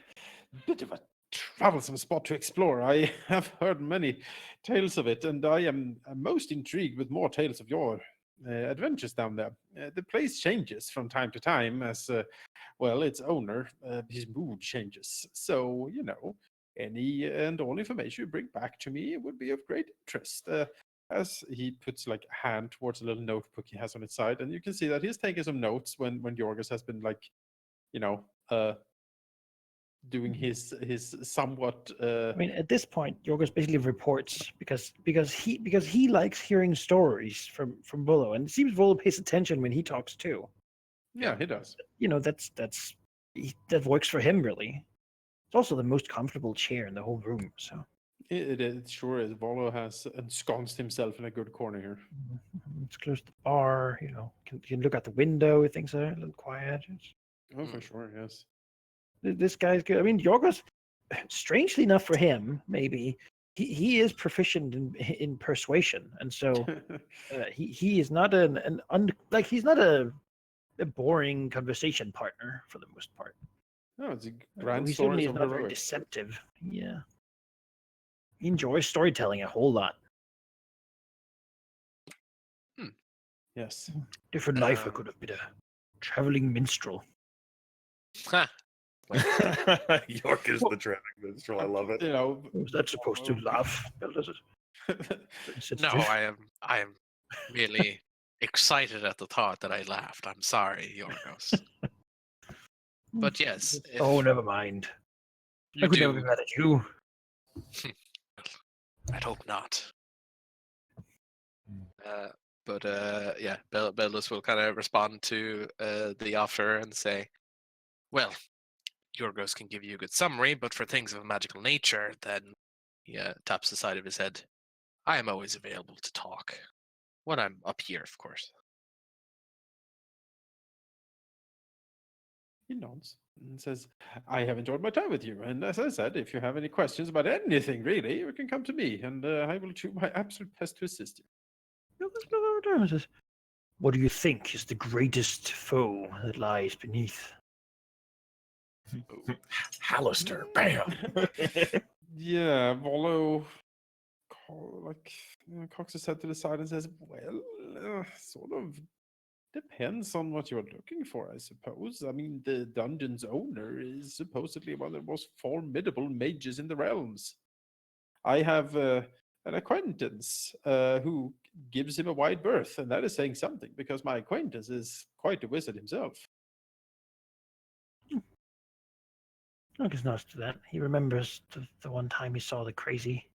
S1: bit of a troublesome spot to explore. I have heard many tales of it, and I am most intrigued with more tales of your adventures down there. The place changes from time to time as, its owner, his mood changes. So, any and all information you bring back to me would be of great interest. As he puts a hand towards a little notebook he has on his side, and you can see that he's taking some notes when Yorgos has been doing his somewhat.
S2: I mean, at this point, Yorgos basically reports because he likes hearing stories from Volo, and it seems Volo pays attention when he talks too.
S1: Yeah, he does.
S2: You know, that works for him really. It's also the most comfortable chair in the whole room. So
S1: It sure is. Volo has ensconced himself in a good corner here.
S2: it's close to the bar. You know, can look out the window. Things are a little quiet.
S1: Oh, for sure, yes.
S2: This guy's good. I mean, Yorgos, strangely enough for him, maybe he is proficient in persuasion, and so he is not he's not a boring conversation partner for the most part.
S1: No, it's a grand
S2: He
S1: story
S2: certainly is
S1: of
S2: not very
S1: heroics.
S2: deceptive. Yeah, he enjoys storytelling a whole lot.
S1: Yes.
S2: Different life I could have been a traveling minstrel.
S5: Ha.
S4: York is the traveling minstrel. I love it.
S1: You know,
S2: Was that supposed to laugh?
S5: No, I am really excited at the thought that I laughed. I'm sorry, Yorgos. But yes, if
S2: Oh, never mind.
S5: you
S2: I could
S5: do,
S2: never be mad at you.
S5: I'd hope not. But yeah, Beldas will kind of respond to the offer and say, well, Yorgos can give you a good summary, but for things of a magical nature, then he taps the side of his head. I am always available to talk. When I'm up here, of course.
S1: he nods and says, I have enjoyed my time with you. And as I said, if you have any questions about anything, really, you can come to me, and I will do my absolute best to assist you.
S2: What do you think is the greatest foe that lies beneath?
S4: Hallister, bam!
S1: Yeah, Volo cocks his head to the side and says, well, sort of depends on what you're looking for, I suppose. I mean, the dungeon's owner is supposedly one of the most formidable mages in the realms. I have an acquaintance who gives him a wide berth, and that is saying something, because my acquaintance is quite a wizard himself.
S2: Lucas nods to that. He remembers the one time he saw the crazy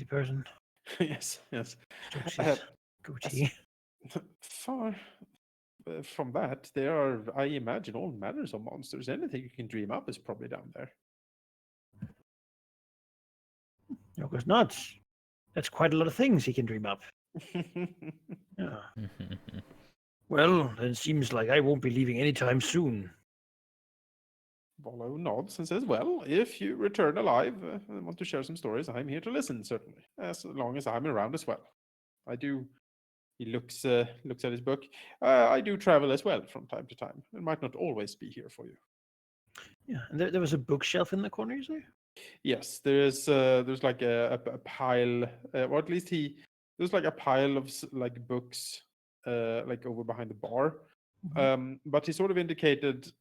S2: person.
S1: Yes, yes.
S2: Strokes goatee.
S1: Far from that, there are, I imagine, all manners of monsters. Anything you can dream up is probably down there.
S2: Lucas nods. That's quite a lot of things he can dream up. Yeah. Well, then it seems like I won't be leaving anytime soon.
S1: Volo nods and says, well, if you return alive and want to share some stories, I'm here to listen, certainly, as long as I'm around as well. I do. He looks at his book. I do travel as well from time to time. I might not always be here for you.
S2: Yeah, and there was a bookshelf in the corner, you say?
S1: Yes, there's like a pile, or at least there's like a pile of like books, like over behind the bar. But he sort of indicated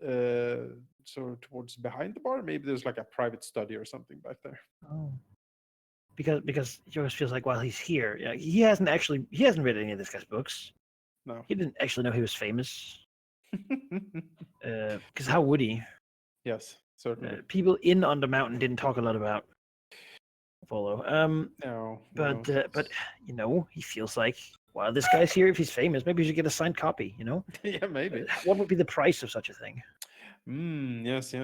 S1: so towards behind the bar, maybe there's like a private study or something back there.
S2: Oh. Because he always feels like while he's here, yeah, he hasn't read any of this guy's books.
S1: No.
S2: He didn't actually know he was famous. Because how would he?
S1: Yes, certainly.
S2: People in Undermountain didn't talk a lot about Volo.
S1: No.
S2: But you know, he feels like, well, this guy's here. If he's famous, maybe he should get a signed copy. You know?
S1: Yeah, maybe.
S2: What would be the price of such a thing?
S1: Yes.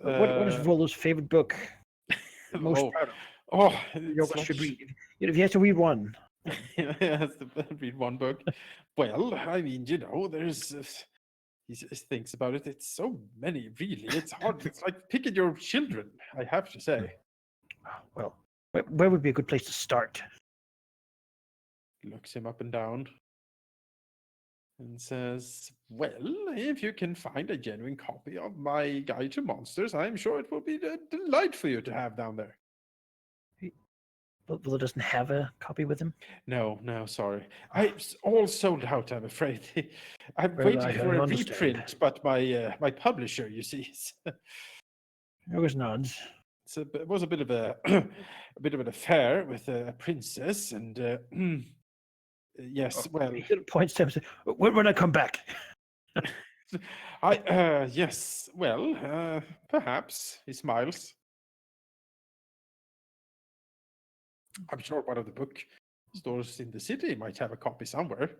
S2: What is Volo's favorite book? Most proud of.
S1: It's
S2: should read. You know, if he has to read one.
S1: He has to read one book. Well, I mean, you know, there's. He thinks about it. It's so many, really. It's hard. It's like picking your children, I have to say.
S2: Well, where would be a good place to start?
S1: Looks him up and down and says, well, if you can find a genuine copy of my Guide to Monsters, I'm sure it will be a delight for you to have down there.
S2: Volo doesn't have a copy with him?
S1: No, sorry. It's all sold out, I'm afraid. I'm
S2: Well,
S1: waiting
S2: I
S1: for a
S2: understand.
S1: reprint, but my publisher, you see,
S2: Yorgos nods.
S1: it was a bit of a bit of an affair with a princess, and yes, well,
S2: He sort of points to him and says, when I come back.
S1: Yes, well, perhaps. He smiles. I'm sure one of the book stores in the city might have a copy somewhere.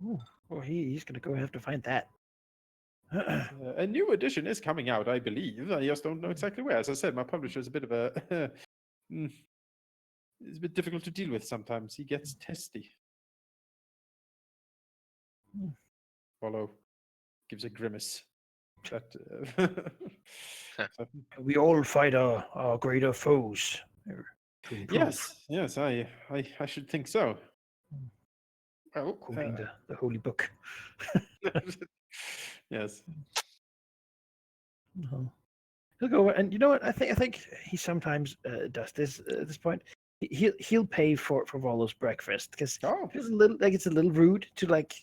S2: Ooh, well, he's going to go have to find that.
S1: A new edition is coming out, I believe. I just don't know exactly where. As I said, my publisher is a bit of a... it's a bit difficult to deal with sometimes. He gets testy. Follow gives a grimace. That,
S2: We all fight our greater foes. To improve,
S1: yes, I should think so. Well,
S2: quoting the holy book.
S1: yes.
S2: He'll go over, and you know what? I think he sometimes does this at this point. He'll pay for Volo's breakfast because
S1: Oh,
S2: it's a little rude to like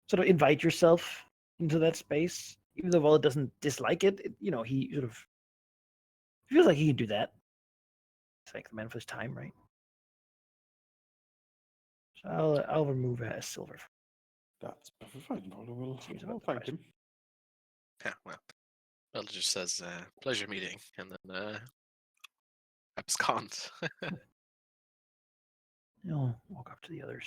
S2: sort of invite yourself into that space, even though Volo doesn't dislike it. He sort of feels like he can do that. It's like the man for his time, right? So I'll remove a silver.
S1: that's perfectly fine. We'll
S2: Seems about
S1: thank
S2: right.
S1: him.
S5: Yeah, well, Beldas just says, pleasure meeting, and then abscond.
S2: I'll walk up to the others.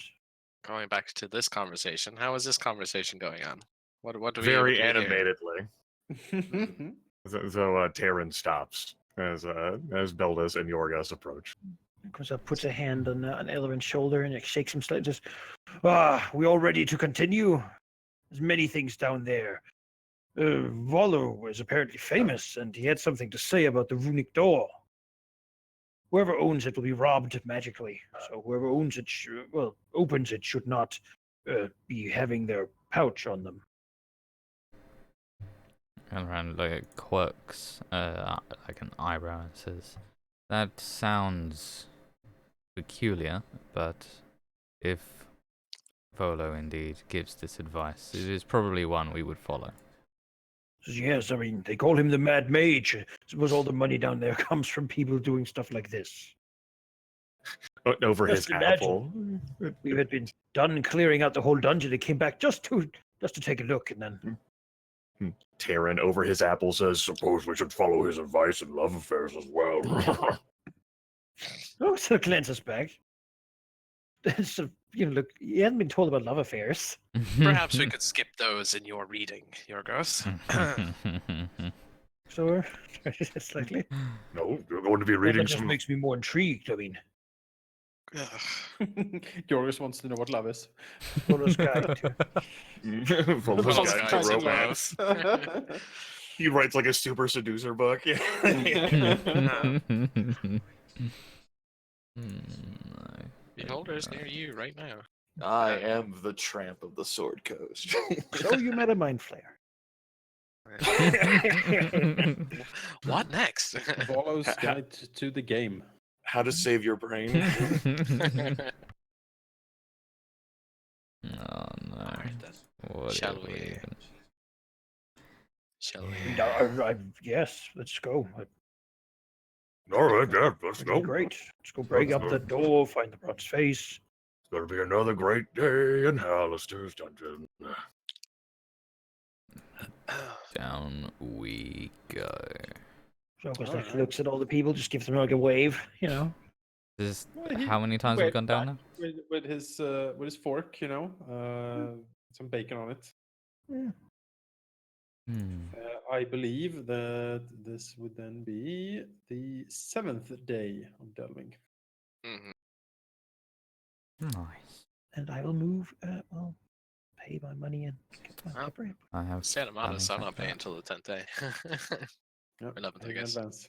S5: Going back to this conversation, how is this conversation going on? What do we
S4: Very
S5: hear?
S4: animatedly. So Taerin stops as Beldas and Yorgos approach.
S2: Comes up, puts a hand on Eleran's shoulder, and shakes him slightly. Just, we all ready to continue? There's many things down there. Volo was apparently famous, and he had something to say about the runic door. Whoever owns it will be robbed magically. So whoever owns it, opens it, should not be having their pouch on them.
S3: Eleran quirks like an eyebrow and says, "That sounds peculiar, but if Volo indeed gives this advice, it is probably one we would follow."
S2: Yes, I mean, they call him the Mad Mage. I suppose all the money down there comes from people doing stuff like this.
S4: Over
S2: Just
S4: his apple.
S2: We had been done clearing out the whole dungeon. It came back just to take a look, and then
S4: Taerin over his apple says, "Suppose we should follow his advice in love affairs as well."
S2: so glances back. So, look, you hadn't been told about love affairs.
S5: Perhaps we could skip those in your reading, Yorgos.
S2: Sure, slightly.
S4: No, you're going to be
S2: That
S4: reading
S2: just
S4: some.
S2: makes me more intrigued. I mean,
S1: Yorgos wants to know what love is.
S2: Volo's guide to
S4: Volo's
S5: Volo's
S4: Guide
S5: Guide
S4: to
S5: to
S4: Romance.
S5: Love.
S4: He writes like a super seducer book.
S5: Beholder's near you right now.
S6: I am the tramp of the Sword Coast.
S2: So you met a mind flayer.
S5: What next?
S1: Volo's guide to the game.
S6: How to save your brain.
S3: Oh no.
S5: Alright then.
S3: What
S5: Shall
S3: did
S5: we-
S3: even-
S5: Shall we?
S2: Yes, let's go.
S4: All right, yeah, let's
S2: That'd be
S4: go.
S2: great. Let's go break up the door, find the bronze face.
S4: It's gonna be another great day in Hallister's dungeon.
S3: Down we go.
S2: So of course,
S1: Alright.
S2: looks at all the people, just gives them like a wave,
S3: This
S1: Well, he
S3: how many times we've
S1: waved
S3: gone down
S1: back
S3: now?
S1: with his fork, some bacon on it. I believe that this would then be the 7th day of delving.
S5: Mhm.
S3: Nice.
S2: And I will move, pay my money and get my
S5: Well,
S2: pepper.
S3: I have.
S5: Santa Mona's I'm
S3: planning
S5: not
S3: for
S5: paying
S3: that.
S5: until the 10th day.
S1: Yep,
S5: 11th, I
S1: pay in
S5: guess.
S1: advance.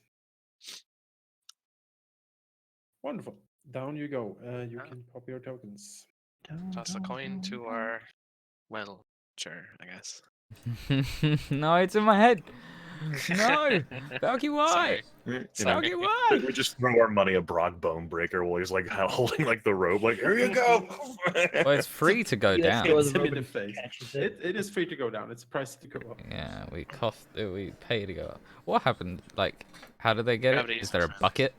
S1: Wonderful. Down you go. You can pop your tokens.
S5: Toss a coin to our, well, sure, I guess.
S3: No, it's in my head. No, Valky, why?
S5: Sorry.
S3: Valky, why?
S4: We just throw our money at Brock Bonebreaker while he's like holding like the rope, like here you go.
S3: Well, it's free to go
S2: Yeah,
S3: down.
S2: it was
S1: Hits him in
S2: Robin
S1: the face.
S2: catches it.
S1: It is free to go down. It's priced to go up.
S3: Yeah, we pay to go up. What happened? Like, how did they get it?
S5: Gravity
S3: Is there a bucket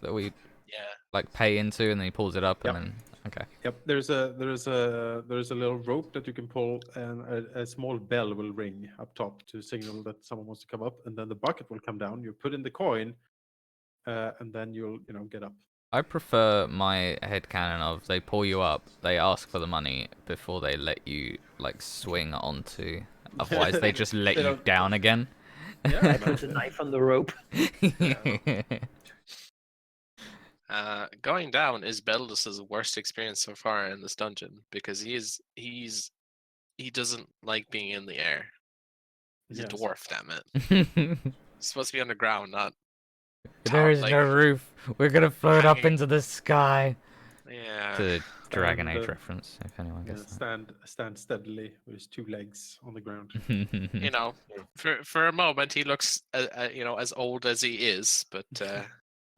S3: that we
S5: Yeah.
S3: like pay into, and then he pulls it up,
S1: Yep.
S3: and then Okay.
S1: Yep, there's a little rope that you can pull, and a small bell will ring up top to signal that someone wants to come up, and then the bucket will come down. You put in the coin, and then you'll get up.
S3: I prefer my headcanon of they pull you up, they ask for the money before they let you like swing onto. Otherwise, they just let
S1: They
S3: you
S1: don't-
S3: down again.
S1: Yeah,
S2: Puts a knife on the rope.
S5: Going down is Beldas' worst experience so far in this dungeon because he doesn't like being in the air. He's
S1: Yes.
S5: a dwarf, damn it. He's supposed to be underground, not
S3: There is
S5: like-
S3: no roof. We're gonna float up
S5: hanging.
S3: into the sky.
S5: yeah.
S3: To Dragon
S1: Stand,
S3: Age reference, if anyone
S1: Yeah,
S3: gets
S1: stand steadily with his 2 legs on the ground.
S3: that.
S5: You know, for a moment he looks as old as he is, but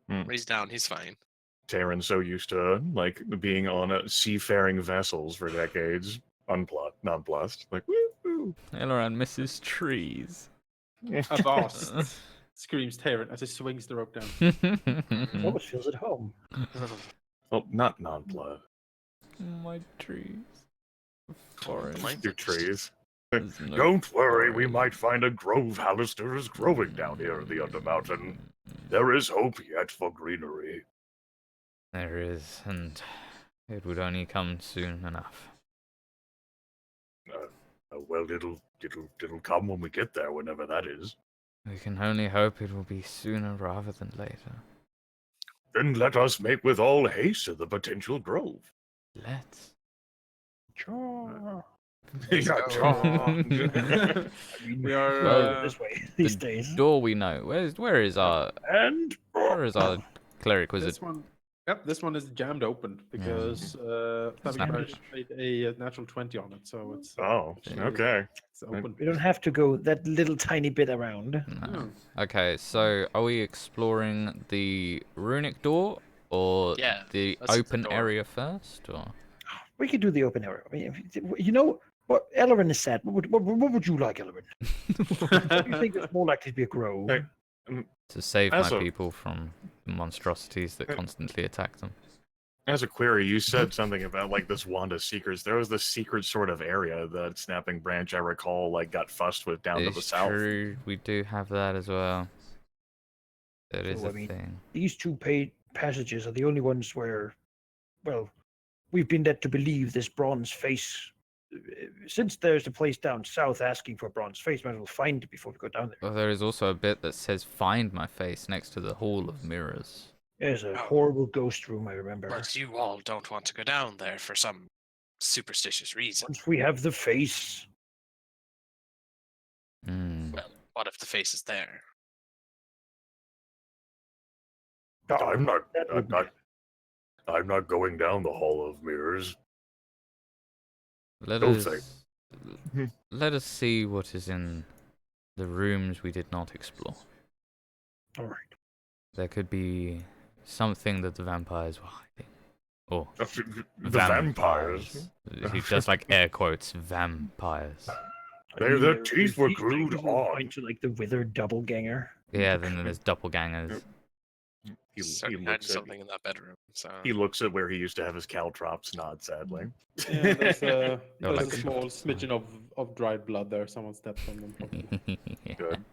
S5: when he's down, he's fine.
S4: Taerin's so used to like being on seafaring vessels for decades, nonplussed. Like, woo.
S3: Eleran misses trees.
S1: Avast! Screams Taerin as he swings the rope down.
S2: Almost feels at home.
S4: Well, not nonplussed.
S3: My trees. Forest.
S5: Mine-
S4: Your trees.
S3: There's no
S4: Don't worry, we
S3: forest.
S4: might find a grove Hallister is growing down here in the Undermountain. There is hope yet for greenery.
S3: There is, and it would only come soon enough.
S4: Well, it'll come when we get there, whenever that is.
S3: We can only hope it will be sooner rather than later.
S4: Then let us make with all haste to the potential grove.
S3: Let's.
S2: Sure.
S4: Yeah, John.
S1: We are.
S3: Well,
S2: This way these days.
S3: Door we know. Where is our
S2: And
S3: cleric wizard?
S1: This one. Yep, this one is jammed open because
S3: Snap.
S1: made a natural 20 on it, so it's
S4: Oh, okay.
S1: it's open.
S2: we don't have to go that little tiny bit around.
S3: No. Okay, so are we exploring the runic door or
S5: Yeah,
S3: the
S5: let's hit the
S3: open
S5: door.
S3: area first? Or
S2: We could do the open area. I mean, you know what? Eleran is sad. What would you like, Eleran? What do you think is more likely to be a grove?
S4: Hey.
S3: to save my
S4: Also-
S3: people from monstrosities that constantly attack them?
S4: As a query, you said something about like this wand of secrets. There was this secret sort of area that Snapping Branch, I recall, like got fussed with down to the
S3: It's
S4: south.
S3: true. We do have that as well. That is
S2: So,
S3: a
S2: I mean,
S3: thing.
S2: These two passages are the only ones where, well, we've been led to believe this bronze face. Since there's a place down south asking for a bronze face, might as well find it before we go down there.
S3: Well, there is also a bit that says "Find my face" next to the Hall of Mirrors.
S2: There's a horrible ghost room, I remember.
S5: But you all don't want to go down there for some superstitious reason.
S2: Once we have the face,
S3: Mm.
S5: Well, what if the face is there?
S4: I'm not.
S2: that
S4: I'm
S2: would be-
S4: not. I'm not going down the Hall of Mirrors.
S3: Let
S4: Don't
S3: us
S4: think.
S3: let us see what is in the rooms we did not explore.
S2: all right.
S3: There could be something that the vampires were hiding. Or
S4: The vampires.
S3: He does like air quotes, vampires.
S4: Their teeth were glued on.
S2: Point to like the withered doppelganger.
S3: Yeah, then there's doppelgangers.
S4: He
S5: Certainly
S4: looks
S5: hiding
S4: at.
S5: something in that bedroom. So
S4: He looks at where he used to have his caltrops. Nod sadly.
S1: Yeah, there's a,
S3: They're
S1: there's
S3: like-
S1: a small smidgen of dried blood there. Someone stepped on them. Probably.
S4: Good.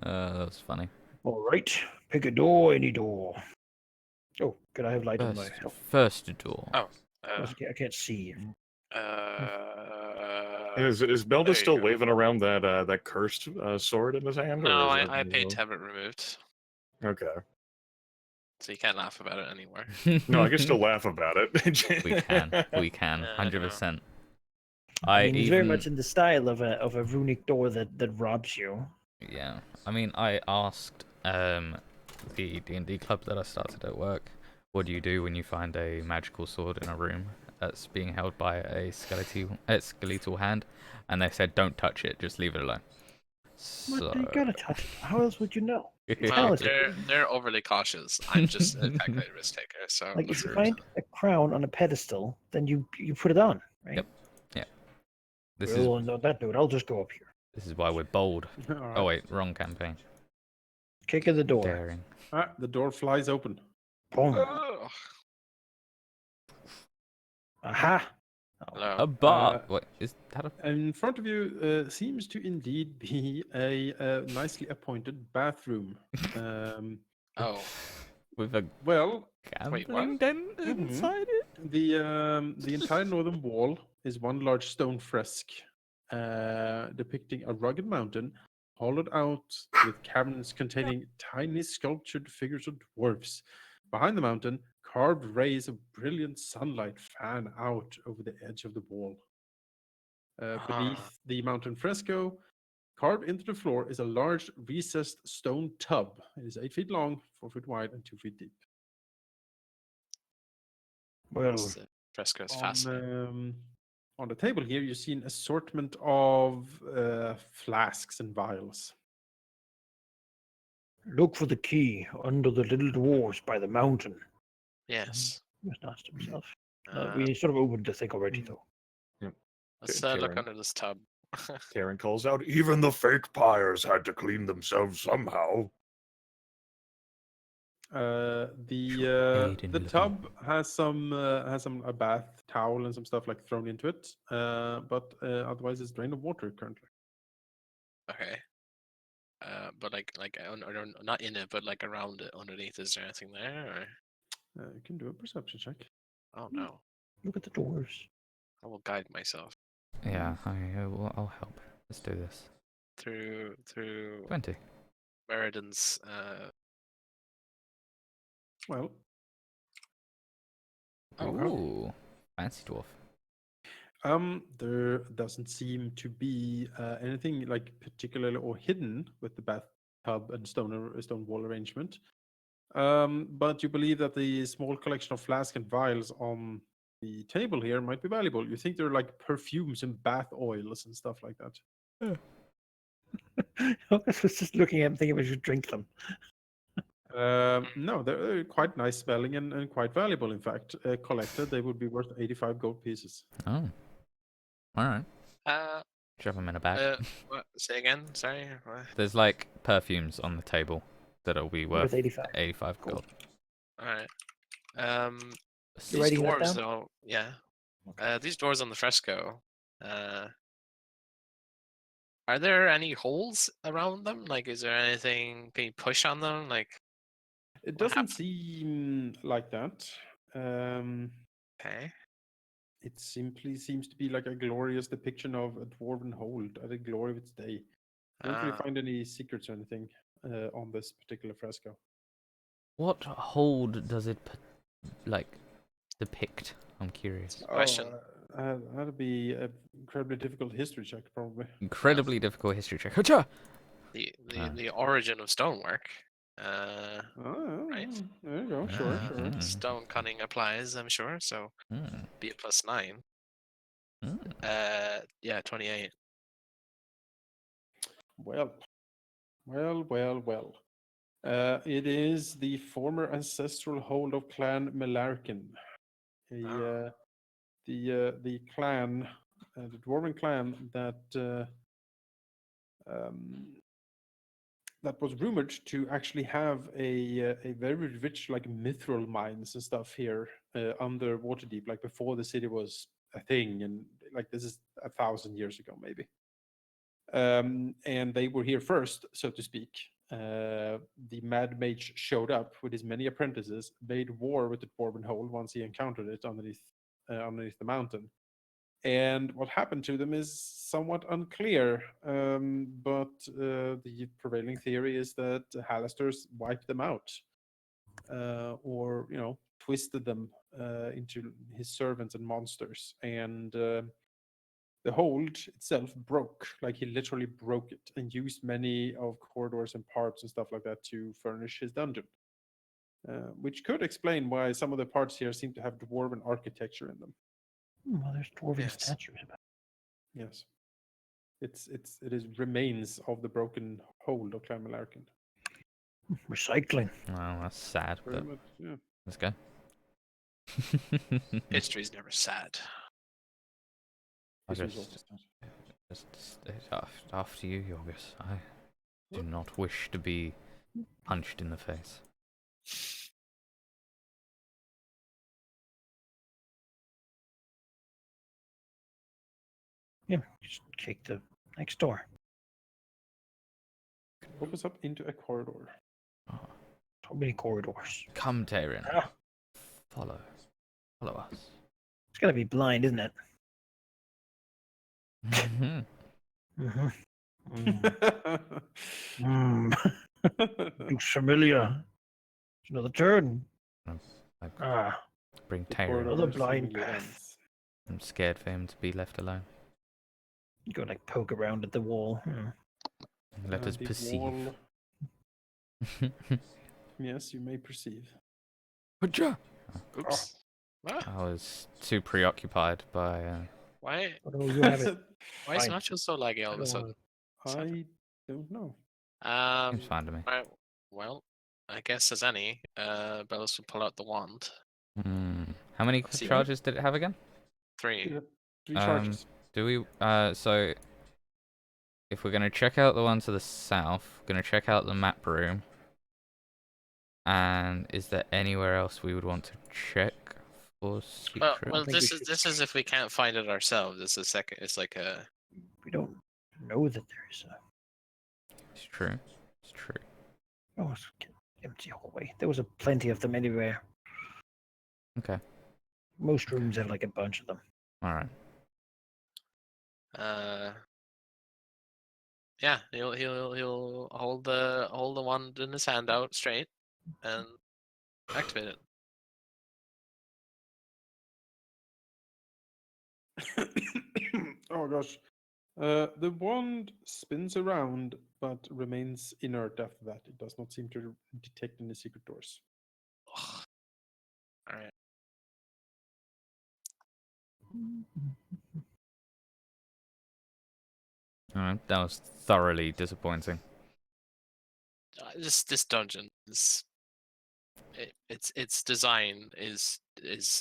S3: That was funny.
S2: All right. Pick a door, any door. Oh, could I have light on my help?
S3: First door.
S5: Oh.
S2: I can't see.
S4: Is
S5: there
S4: Belda
S5: you
S4: still
S5: go.
S4: waving around that cursed sword in his hand?
S5: no,
S4: or is
S5: I
S4: it-
S5: paid to have it removed,
S4: Okay.
S5: so you can't laugh about it anymore.
S4: No, I can still laugh about it.
S3: We can. We can.
S5: Yeah, I know.
S3: 100%.
S2: I mean, it's very
S3: even-
S2: much in the style of a runic door that robs you.
S3: Yeah, I mean, I asked the D&D club that I started at work, what do you do when you find a magical sword in a room that's being held by a skeletal hand? And they said, don't touch it, just leave it alone. So...
S2: What, you gotta touch it. How else would you know?
S5: Well,
S2: Talented.
S5: they're overly cautious. I'm just a calculated risk taker. So
S2: Like if
S5: let's
S2: you
S5: see.
S2: find a crown on a pedestal, then you put it on, right?
S3: Yep. This
S2: Well, on that note, I'll just go up here.
S3: is why we're bold.
S1: All right.
S3: Oh wait, wrong campaign.
S2: Kick of the door.
S3: Daring.
S1: Ah, the door flies open.
S2: Boom.
S5: Ugh.
S2: Aha!
S5: Hello.
S3: A bar.
S1: Uh,
S3: What is that?
S1: In front of you seems to indeed be a nicely appointed bathroom. Um,
S5: Oh,
S3: With a
S1: well,
S5: Wait,
S3: gambling
S5: what?
S3: den
S1: Mhm.
S3: inside it?
S1: the entire northern wall is one large stone fresque depicting a rugged mountain hollowed out with caverns containing tiny sculptured figures of dwarfs. Behind the mountain, carved rays of brilliant sunlight fan out over the edge of the wall. Beneath the mountain fresco, carved into the floor, is a large recessed stone tub. It is 8 feet long, 4 feet wide, and 2 feet deep.
S2: Well,
S5: This fresco is fascinating.
S1: On the table here, you see an assortment of flasks and vials.
S2: look for the key under the little dwarves by the mountain.
S5: Yes.
S2: He must ask himself.
S5: Uh,
S2: We sort of opened the thing already,
S1: Mm.
S2: though.
S5: let's
S6: Taerin.
S5: look under this tub.
S4: Taerin calls out, even the fake pyres had to clean themselves somehow.
S3: Aid in
S1: The
S3: looking.
S1: tub has some a bath towel and some stuff like thrown into it, but otherwise it's drained of water currently.
S5: Okay. But not in it, but like around it, underneath. Is there anything there? Or...
S1: You can do a perception check.
S5: Oh no,
S2: Look at the dwarves.
S5: I will guide myself
S3: Yeah, I'll help. Let's do this.
S5: through
S3: 20.
S5: Meriden's.
S1: Well,
S5: Oh,
S3: Ooh, fancy dwarf.
S1: there doesn't seem to be anything like particularly or hidden with the bathtub and stone wall arrangement. But you believe that the small collection of flasks and vials on the table here might be valuable. You think they're like perfumes and bath oils and stuff like that.
S2: I was just looking at them thinking we should drink them.
S1: No, they're quite nice smelling and quite valuable. In fact, collected, they would be worth 85 gold pieces.
S3: Oh, all right.
S5: uh,
S3: Drop them in a bag.
S5: what? Say again. Sorry. What?
S3: There's like perfumes on the table that'll be
S2: Worth
S3: worth
S2: 85.
S3: 85
S2: Cool.
S3: gold.
S5: All right.
S2: You
S5: These
S2: writing that
S5: dwarves,
S2: down?
S5: though. Yeah. These doors on the fresco. Are there any holes around them? Like, is there anything? Can you push on them? Like,
S1: It
S5: what
S1: doesn't
S5: happened?
S1: seem like that.
S5: Okay.
S1: It simply seems to be like a glorious depiction of a dwarven hold at the glory of its day. You don't really
S5: Ah.
S1: find any secrets or anything on this particular fresco.
S3: What hold does it like depict? I'm curious.
S5: Question.
S1: That'd be an incredibly difficult history check, probably.
S3: Incredibly difficult history check. Hacha!
S5: The origin of stonework. Right.
S1: There you go. Sure,
S3: Ah,
S1: sure.
S3: mm.
S5: Stone cunning applies, I'm sure. So
S3: Mm.
S5: be a +9.
S3: Mm.
S5: Yeah, 28.
S1: Well. It is the former ancestral hold of Clan Melarkin.
S5: Ah.
S1: The clan, the dwarven clan that was rumored to actually have a very rich like mithril mines and stuff here under Waterdeep, like before the city was a thing, and like this is 1,000 years ago maybe. And they were here first, so to speak. The Mad Mage showed up with his many apprentices, made war with the Dwarven Hold once he encountered it underneath the mountain. And what happened to them is somewhat unclear, but the prevailing theory is that Hallisters wiped them out, or twisted them into his servants and monsters, and the hold itself broke. Like he literally broke it and used many of corridors and parts and stuff like that to furnish his dungeon, which could explain why some of the parts here seem to have dwarven architecture in them.
S2: Well, there's dwarven
S5: Yes.
S2: statues about.
S1: Yes. It is remains of the broken hold of Clan Melarkin.
S2: Recycling.
S3: Well, that's sad,
S1: Very
S3: but
S1: much, yeah.
S3: let's go.
S5: History's never sad.
S3: I
S1: History's
S3: just,
S1: always sad.
S3: after you, Yorgos. I do not wish to be punched in the face.
S2: Check the next door.
S1: Opens up into a corridor.
S2: So many corridors.
S3: Come, Taerin.
S2: Ah,
S3: Follow us.
S2: it's gonna be blind, isn't it?
S3: Mhm.
S2: Mm-hmm. Looks familiar. It's another turn.
S3: Like,
S2: Ah,
S3: bring
S1: The
S3: Taerin.
S1: corridor
S2: Another blind
S1: seemingly
S2: path.
S1: ends.
S3: I'm scared for him to be left alone.
S2: you go like poke around at the wall.
S3: Let us
S1: The
S3: perceive.
S1: wall- Yes, you may perceive.
S3: Hujah!
S5: Oops. Ah,
S3: I was too preoccupied by.
S5: why?
S2: Oh, you have it.
S5: Why is
S2: Fine.
S5: Nacho so laggy all of a sudden?
S1: I don't know.
S3: Seems fine to me.
S5: Right. Well, I guess as any, Beldas will pull out the wand.
S3: How many
S5: See.
S3: charges did it have again?
S5: 3.
S1: Yeah, 3 charges.
S3: Do we? So, if we're gonna check out the one to the south, we're gonna check out the map room. And is there anywhere else we would want to check for secret?
S5: Well,
S2: think we
S5: this is
S2: should-
S5: this is if we can't find it ourselves. It's a second. It's like a.
S2: We don't know that there is a.
S3: It's true. It's true.
S2: Oh, it's empty hallway. There was plenty of them anywhere.
S3: Okay.
S2: Most rooms have like a bunch of them.
S3: All right.
S5: Yeah, he'll hold the wand in his hand out straight, and activate it.
S1: Oh gosh. The wand spins around but remains inert after that. It does not seem to detect any secret doors.
S5: All right.
S3: All right. That was thoroughly disappointing.
S5: This dungeon is. Its design is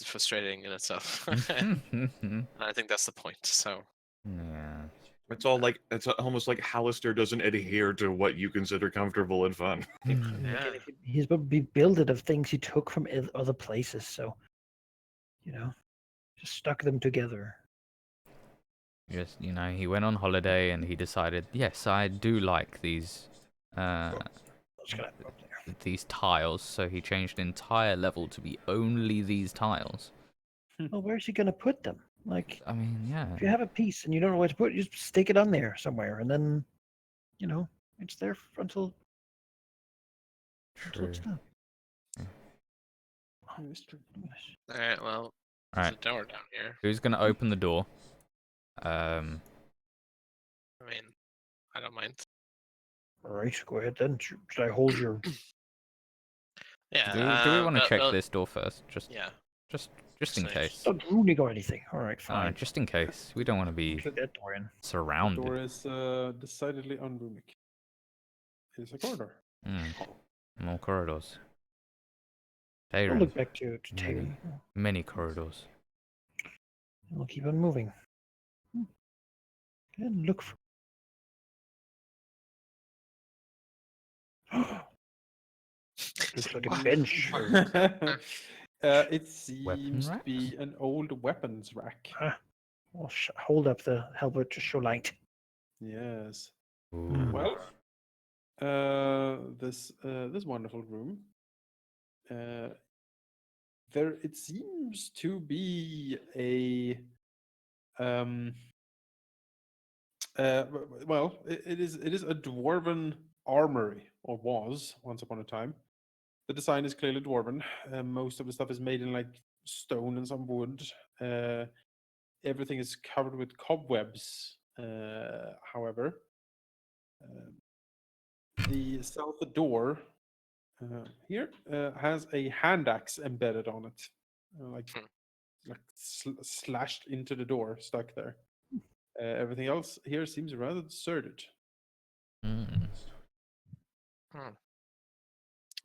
S5: frustrating in itself. And I think that's the point. So.
S3: Yeah.
S6: It's all like it's almost like Hallister doesn't adhere to what you consider comfortable and fun.
S5: Yeah.
S2: Again, he's probably built it of things he took from other places, so just stuck them together.
S3: Just he went on holiday and he decided, yes, I do like these
S2: What's gonna happen up there?
S3: these tiles. So he changed the entire level to be only these tiles.
S2: Well, where's he gonna put them? Like,
S3: I mean, yeah.
S2: if you have a piece and you don't know where to put it, you just stick it on there somewhere, and then, it's there until
S3: True.
S2: it's done.
S1: Mystery.
S5: All right. Well,
S3: All
S5: there's
S3: right.
S5: a door down here.
S3: Who's gonna open the door?
S5: I mean, I don't mind.
S2: All right, go ahead then. Should I hold your?
S5: Yeah.
S3: Do we want to check
S5: well,
S3: this door first? Just
S5: Yeah.
S3: in
S5: Safe.
S3: case.
S2: Not runic or anything. All right, fine.
S3: Just in case. We don't want to be
S2: Put that door in.
S1: The door
S3: surrounded.
S1: is decidedly unrunic. It's a corridor.
S3: More corridors.
S2: I'll
S3: Taerin.
S2: look back to Taerin.
S3: Many corridors.
S2: We'll keep on moving. And look for. Looks like a bench.
S1: It
S3: Weapon
S1: seems to be an old weapons rack.
S2: I'll hold up the halberd to show light.
S1: Yes.
S3: Ooh.
S1: Well, this wonderful room. There it seems to be a well, it is a dwarven armory, or was once upon a time. The design is clearly dwarven. Most of the stuff is made in like stone and some wood. Everything is covered with cobwebs. However, the south door here has a hand axe embedded on it, like slashed into the door, stuck there. Everything else here seems rather deserted.
S3: Mm.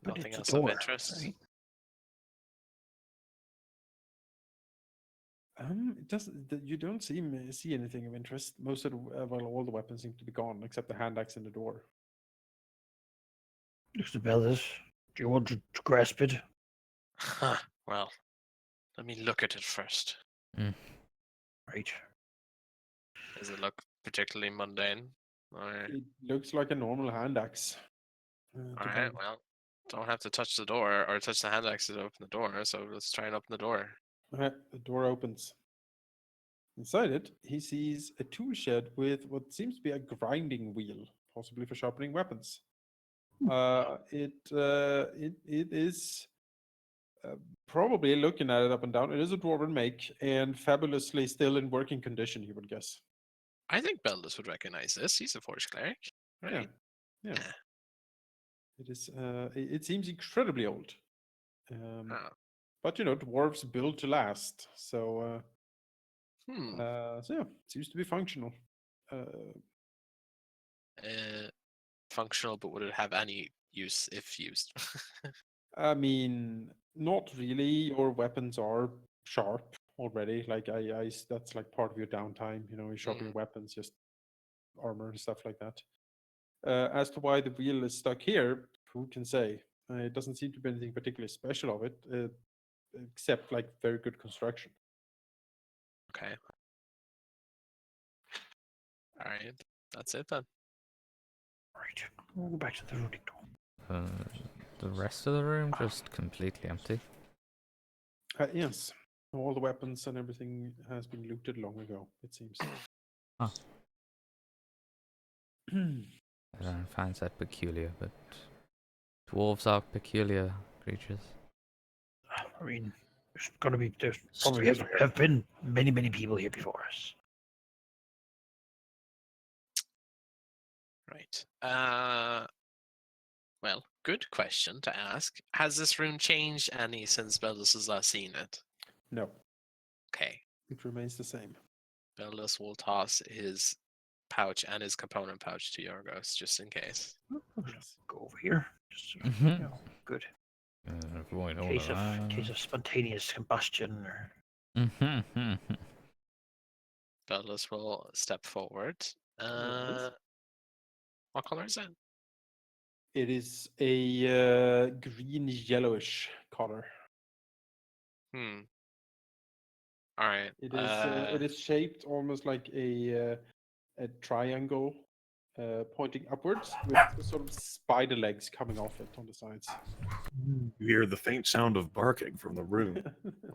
S2: But
S5: Nothing
S2: it's
S5: else
S2: a door,
S5: of interest.
S2: right?
S1: It doesn't. You don't see anything of interest. Most of the all the weapons seem to be gone except the hand axe in the door.
S2: Mr. Beldas, do you want to grasp it?
S5: Huh. Well, let me look at it first.
S2: Right.
S5: Does it look particularly mundane. Or,
S1: It looks like a normal hand axe. to
S5: all right,
S1: find.
S5: well, don't have to touch the door or touch the hand axe to open the door. So let's try and open the door.
S1: Okay, the door opens. Inside it, he sees a tool shed with what seems to be a grinding wheel, possibly for sharpening weapons. It is probably, looking at it up and down, it is a dwarven make and fabulously still in working condition, you would guess.
S5: I think Beldas would recognize this. He's a Forge Cleric, right?
S1: Yeah.
S5: Yeah.
S1: It is. It seems incredibly old.
S5: Oh.
S1: But dwarves build to last. So
S5: Hmm.
S1: so yeah, it seems to be functional.
S5: Functional, but would it have any use if used?
S1: I mean, not really. Your weapons are sharp already. Like that's like part of your downtime. You sharpen your weapons, just armor and stuff like that. As to why the wheel is stuck here, who can say? It doesn't seem to be anything particularly special of it, except like very good construction.
S5: Okay. All right. That's it then.
S2: Right. We'll go back to the runic door.
S3: The rest of the room just completely empty.
S1: Yes, all the weapons and everything has been looted long ago, it seems.
S3: Oh. I don't find that peculiar, but dwarves are peculiar creatures.
S2: I mean, there's probably have been many, many people here before us.
S5: Right. Well, good question to ask. Has this room changed any since Beldas has last seen it?
S1: No,
S5: Okay.
S1: it remains the same.
S5: Beldas will toss his pouch and his component pouch to Yorgos just in case.
S1: Yes.
S2: Go over here. Just, good.
S3: Avoid all
S2: Case
S3: of that.
S2: of spontaneous combustion or.
S5: Beldas will step forward.
S1: Yes.
S5: What color is it?
S1: It is a green yellowish color.
S5: All right.
S1: It is shaped almost like a triangle pointing upwards with sort of spider legs coming off it on the sides.
S6: You hear the faint sound of barking from the room.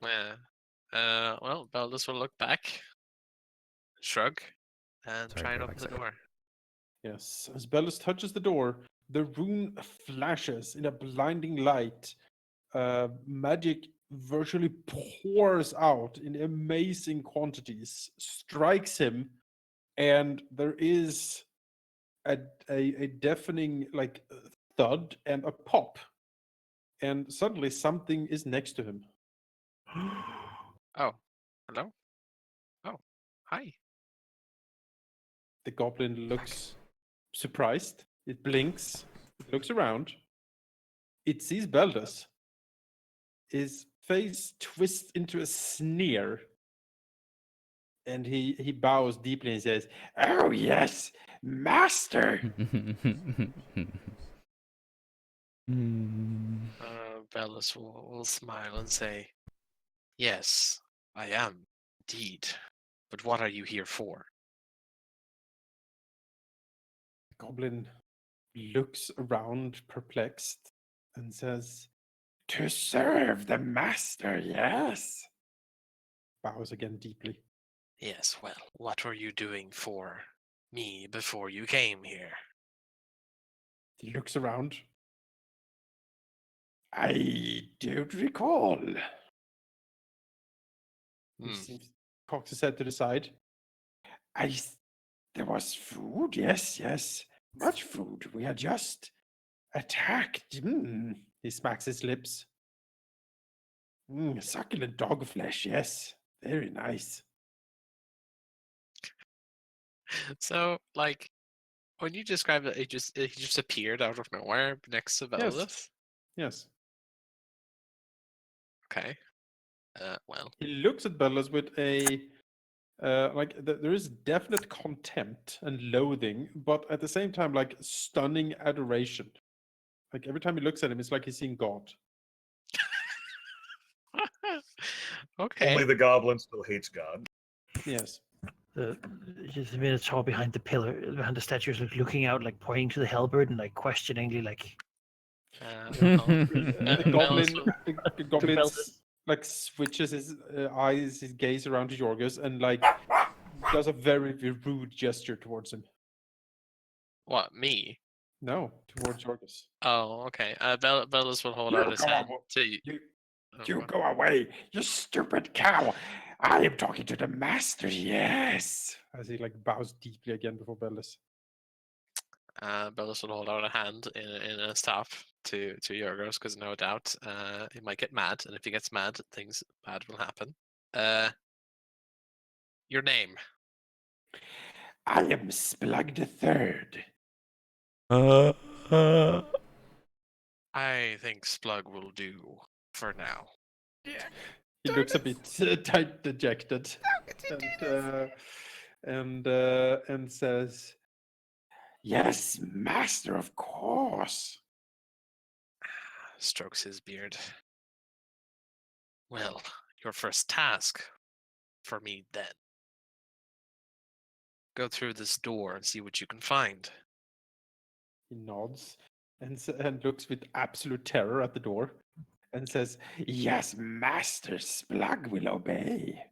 S5: Yeah. Well, Beldas will look back, shrug, and
S3: Sorry,
S5: try and
S3: go
S5: open
S3: back
S5: the
S3: there.
S5: door.
S1: Yes, as Bellas touches the door, the rune flashes in a blinding light. Magic virtually pours out in amazing quantities, strikes him, and there is a deafening thud and a pop, and suddenly something is next to him.
S5: Oh, hello? Oh, hi.
S1: The goblin looks surprised. It blinks. It looks around. It sees Beldas. His face twists into a sneer. And he bows deeply and says, "Oh, yes, master."
S5: Bellas will smile and say, "Yes, I am, indeed. But what are you here for?"
S1: The goblin looks around perplexed and says, "To serve the master, yes." Bows again deeply.
S5: Yes, well, what were you doing for me before you came here?
S1: He looks around. "I don't recall." He seems cocks his head to the side. There was food, yes. Much food. We had just attacked. He smacks his lips. Succulent dog flesh, yes. Very nice.
S5: So, like, when you describe it, he just appeared out of nowhere next to Beldas.
S1: Yes.
S5: Okay. Well,
S1: He looks at Bellas with a there is definite contempt and loathing, but at the same time, like stunning adoration. Like every time he looks at him, it's like he's seeing God.
S5: okay.
S6: Only the goblin still hates God.
S1: Yes.
S2: just a Minotaur behind the pillar, behind the statues, like looking out, like pointing to the halberd and like questioningly, like
S1: The goblin,
S5: Beldas will-
S1: the goblin
S2: Beldas.
S1: like switches his eyes, his gaze around to Yorgos, and like does a very, very rude gesture towards him.
S5: What, me?
S1: No, towards Yorgos.
S5: Oh, okay. Beldas will hold out his hand to you.
S1: You go away, you stupid cow! I am talking to the master, yes! As he like bows deeply again before Beldas.
S5: Beldas will hold out a hand in a staff to Yorgos, because no doubt he might get mad, and if he gets mad, things bad will happen. Your name?
S1: I am Splug the Third.
S5: I think Splug will do for now.
S1: He looks a bit tight dejected. And says, "Yes, master, of course."
S5: Strokes his beard. Well, your first task for me then. Go through this door and see what you can find.
S1: He nods and looks with absolute terror at the door and says, "Yes, master, Splug will obey."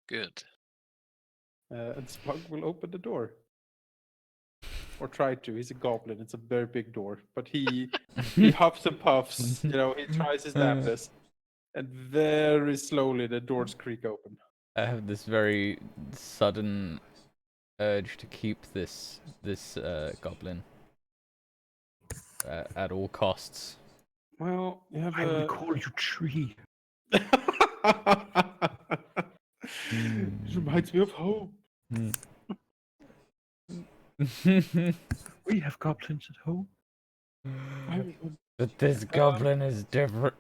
S5: Good.
S1: And Splug will open the door. Or try to. He's a goblin. It's a very big door. But he huffs and puffs. You know, he tries his damnedest. And very slowly the doors creak open.
S3: I have this very sudden urge to keep this goblin at all costs.
S1: Well, you have
S2: I will call you Tree.
S1: It reminds me of home.
S2: We have goblins at home.
S3: But this goblin is different.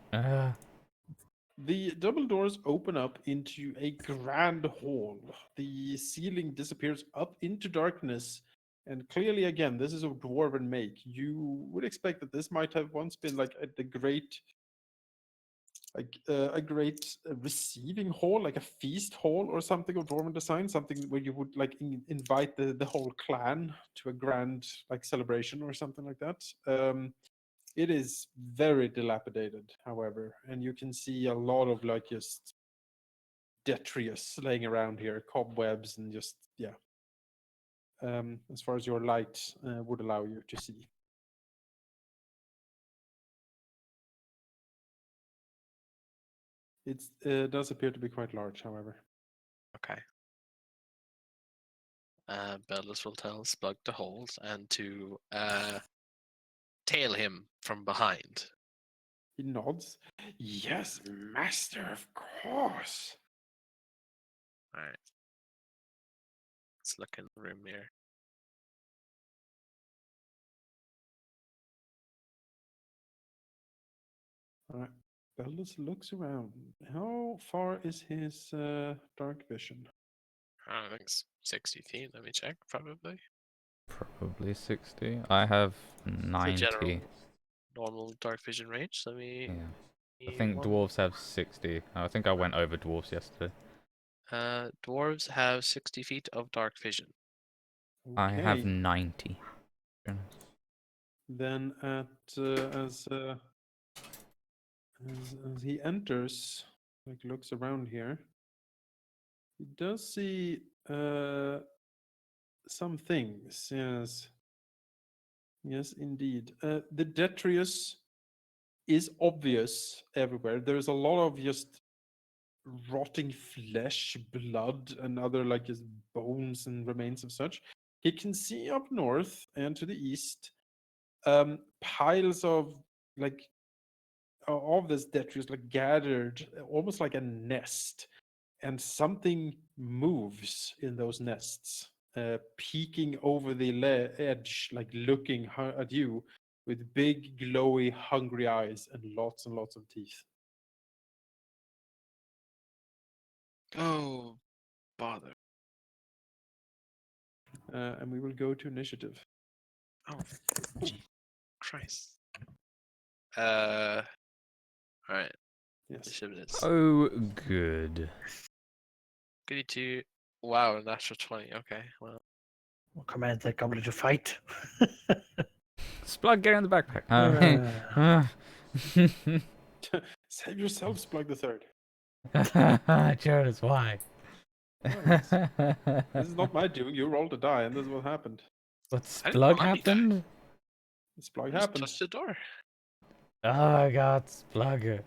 S1: The double doors open up into a grand hall. The ceiling disappears up into darkness. And clearly, again, this is a dwarven make. You would expect that this might have once been like a great receiving hall, like a feast hall or something of dwarven design, something where you would like invite the whole clan to a grand like celebration or something like that. It is very dilapidated, however, and you can see a lot of like just detritus laying around here, cobwebs, and just as far as your light would allow you to see. It does appear to be quite large, however.
S5: Okay. Beldas will tell Splug to hold and to tail him from behind.
S1: He nods. Yes, master, of course.
S5: Alright. Let's look in the room here.
S1: All right. Beldas looks around. How far is his dark vision?
S5: I think it's 60 feet. Let me check. Probably.
S3: Probably 60. I have
S5: It's a
S3: 90.
S5: general normal dark vision range. Let me.
S3: Yeah. I think dwarves have 60. I think I went over dwarves yesterday.
S5: Dwarves have 60 feet of dark vision.
S3: I have
S1: Okay.
S3: 90.
S1: Then as he enters, like looks around here, he does see some things. Yes, indeed. The detritus is obvious everywhere. There's a lot of just rotting flesh, blood, and other like just bones and remains of such. He can see up north and to the east piles of like of this detritus like gathered almost like a nest, and something moves in those nests, peeking over the edge, like looking at you with big, glowy, hungry eyes and lots of teeth.
S5: Oh, bother.
S1: And we will go to initiative.
S5: Oh, gee, Christ. Alright.
S1: Yes.
S5: Initiative is.
S3: Oh, good.
S5: Goody 2. wow, a natural 20. Okay, well.
S2: We'll command that goblin to fight.
S3: Splug, get in the backpack.
S1: Save yourself, Splug the Third.
S3: Jonas, why?
S1: This is not my doing. You rolled a die, and this is what happened.
S3: What
S5: I didn't
S3: Splug
S5: roll any
S3: happened?
S1: Splug
S5: Just
S1: happened.
S5: touched the door.
S3: Oh my god, Splug.